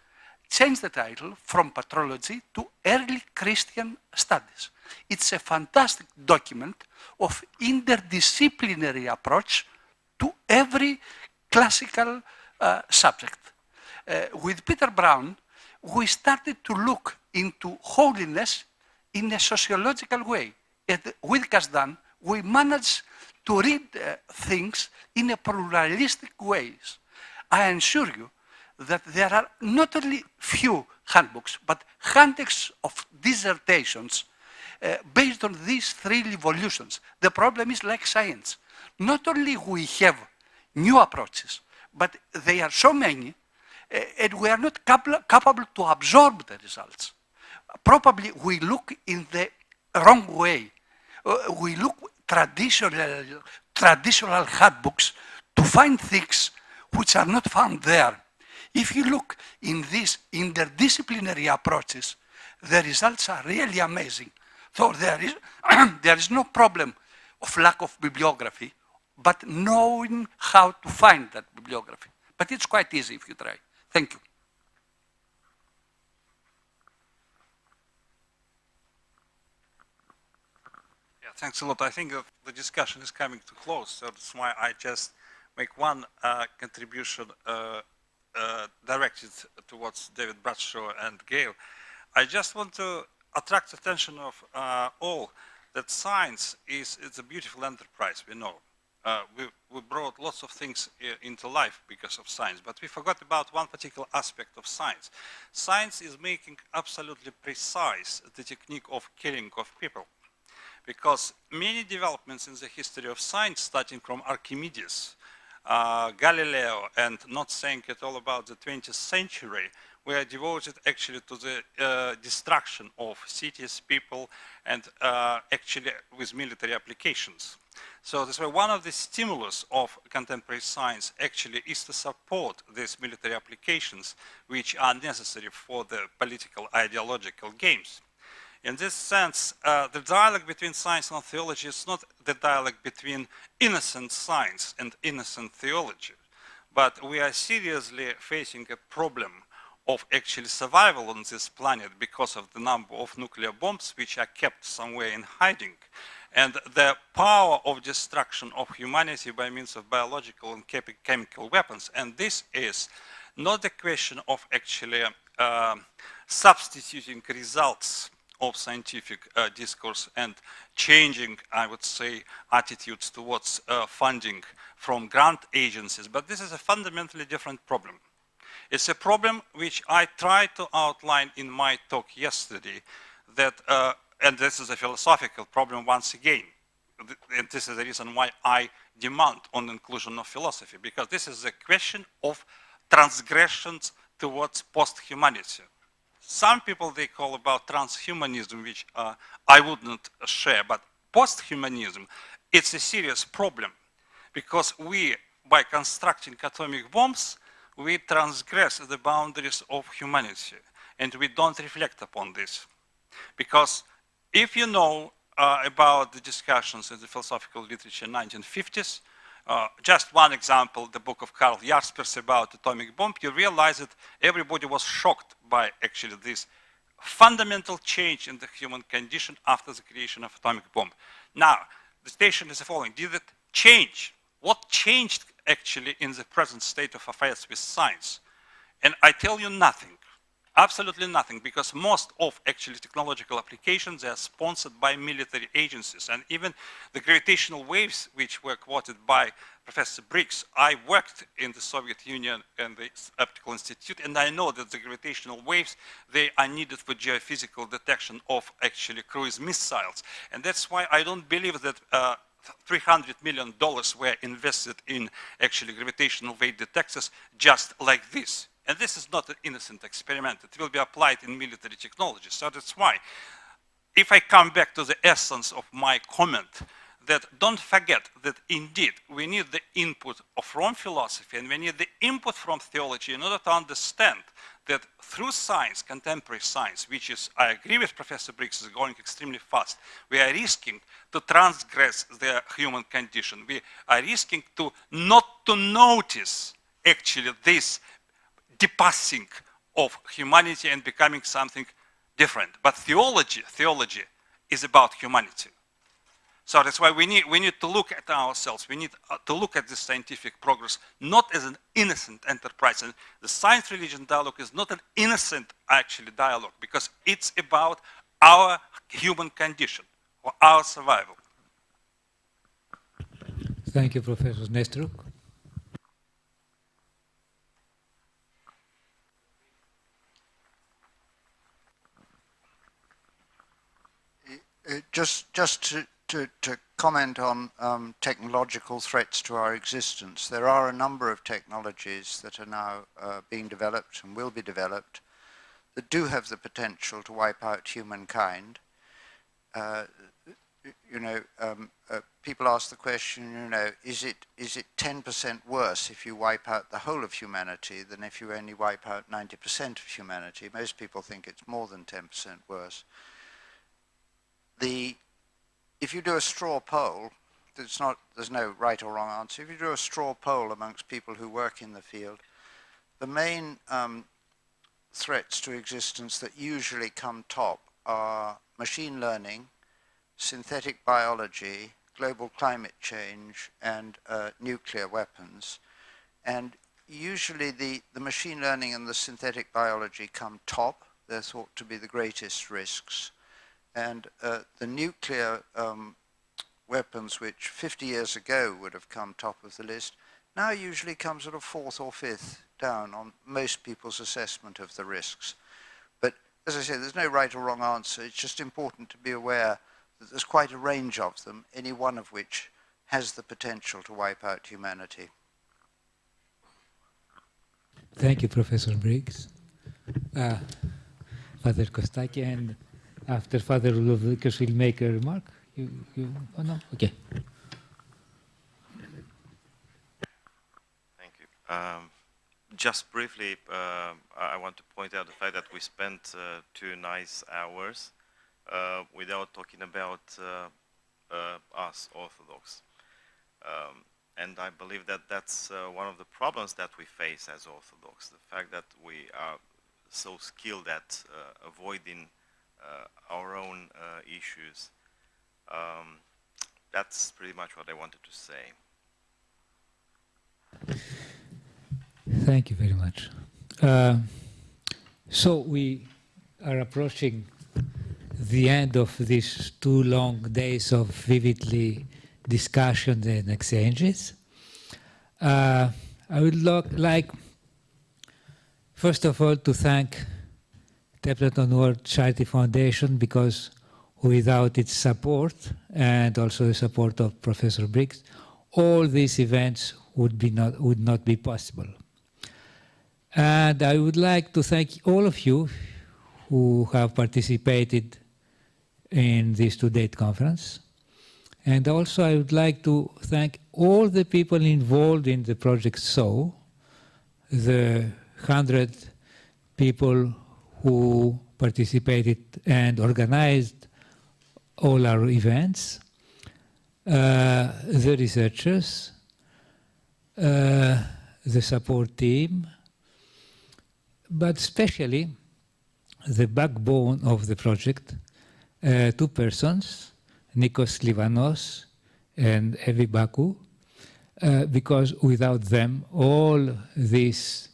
changed the title from patrology to early Christian studies. It's a fantastic document of interdisciplinary approach to every classical subject. With Peter Brown, we started to look into holiness in a sociological way. And with Kasdan, we managed to read things in a pluralistic ways. I assure you that there are not only few handbooks, but hundreds of dissertations based on these 3 revolutions. The problem is like science. Not only we have new approaches, but they are so many, and we are not capable to absorb the results. Probably we look in the wrong way. We look traditional handbooks to find things which are not found there. If you look in these interdisciplinary approaches, the results are really amazing. So there is no problem of lack of bibliography, but knowing how to find that bibliography. But it's quite easy if you try. Thank you. Yeah, thanks a lot. I think the discussion is coming to close, so that's why I just make one contribution directed towards David Bradshaw and Gail. I just want to attract attention of all that science it's a beautiful enterprise, we know. We brought lots of things into life because of science, but we forgot about one particular aspect of science. Science is making absolutely precise the technique of killing of people, because many developments in the history of science, starting from Archimedes, Galileo, and not saying at all about the 20th century, were devoted actually to the destruction of cities, people, and actually with military applications. So this way, one of the stimulus of contemporary science actually is to support these military applications which are necessary for the political ideological games. In this sense, the dialogue between science and theology is not the dialogue between innocent science and innocent theology, but we are seriously facing a problem of actually survival on this planet because of the number of nuclear bombs which are kept somewhere in hiding, and the power of destruction of humanity by means of biological and chemical weapons. And this is not a question of actually substituting results of scientific discourse and changing, I would say, attitudes towards funding from grant agencies, but this is a fundamentally different problem. It's a problem which I tried to outline in my talk yesterday, that, and this is a philosophical problem once again, and this is the reason why I demand on inclusion of philosophy, because this is a question of transgressions towards post-humanity. Some people, they call about transhumanism, which I wouldn't share, but post-humanism, it's a serious problem, because we, by constructing atomic bombs, we transgress the boundaries of humanity, and we don't reflect upon this. Because if you know about the discussions in the philosophical literature in the 1950s, just one example, the book of Karl Jaspers about atomic bomb, you realize that everybody was shocked by actually this fundamental change in the human condition after the creation of atomic bomb. Now, the question is the following: did it change? What changed actually in the present state of affairs with science? And I tell you nothing, absolutely nothing, because most of actually technological applications are sponsored by military agencies, and even the gravitational waves which were quoted by Professor Briggs. I worked in the Soviet Union and the Optical Institute, and I know that the gravitational waves, they are needed for geophysical detection of actually cruise missiles. And that's why I don't believe that $300 million were invested in actually gravitational wave detectors just like this. And this is not an innocent experiment. It will be applied in military technology. So that's why, if I come back to the essence of my comment, that don't forget that indeed we need the input from philosophy, and we need the input from theology in order to understand that through science, contemporary science, which is, I agree with Professor Briggs, is going extremely fast, we are risking to transgress the human condition. We are risking to not to notice actually this depassing of humanity and becoming something different. But theology is about humanity. So that's why we need to look at ourselves. We need to look at this scientific progress not as an innocent enterprise. And the science-religion dialogue is not an innocent, actually, dialogue, because it's about our human condition, or our survival. Thank you, Professor Nestruk. Just to comment on technological threats to our existence, there are a number of technologies that are now being developed and will be developed that do have the potential to wipe out humankind. People ask the question, is it 10% worse if you wipe out the whole of humanity than if you only wipe out 90% of humanity? Most people think it's more than 10% worse. If you do a straw poll, there's no right or wrong answer. If you do a straw poll amongst people who work in the field, the main threats to existence that usually come top are machine learning, synthetic biology, global climate change, and nuclear weapons. And usually the machine learning and the synthetic biology come top. They're thought to be the greatest risks. And the nuclear weapons, which 50 years ago would have come top of the list, now usually comes sort of fourth or fifth down on most people's assessment of the risks. But as I say, there's no right or wrong answer. It's just important to be aware that there's quite a range of them, any one of which has the potential to wipe out humanity. Thank you, Professor Briggs. Father Kostaki, and after Father Ludovikus will make a remark. Oh no? Okay. Thank you. Just briefly, I want to point out the fact that we spent 2 nice hours without talking about us Orthodox. And I believe that that's one of the problems that we face as Orthodox, the fact that we are so skilled at avoiding our own issues. That's pretty much what I wanted to say. Thank you very much. So we are approaching the end of these 2 long days of vividly discussions and exchanges. I would like, first of all, to thank Templeton World Charity Foundation, because without its support and also the support of Professor Briggs, all these events would not be possible. And I would like to thank all of you who have participated in this two-day conference. And also I would like to thank all the people involved in the Project SOW, the 100 people who participated and organized all our events, the researchers, the support team, but especially the backbone of the project, 2 persons, Nikos Livanos and Evi Baku, because without them all this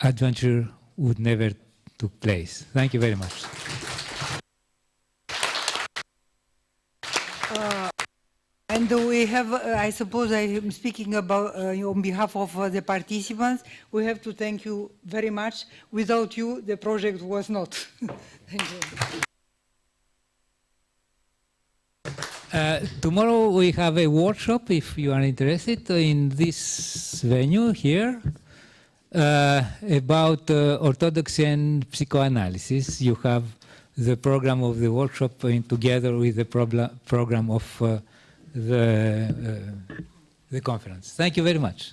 adventure would never took place. Thank you very much. And we have, I suppose I am speaking about on behalf of the participants, we have to thank you very much. Without you, the project was not. Thank you. Tomorrow we have a workshop, if you are interested, in this venue here, about orthodoxy and psychoanalysis. You have the program of the workshop together with the program of the conference. Thank you very much.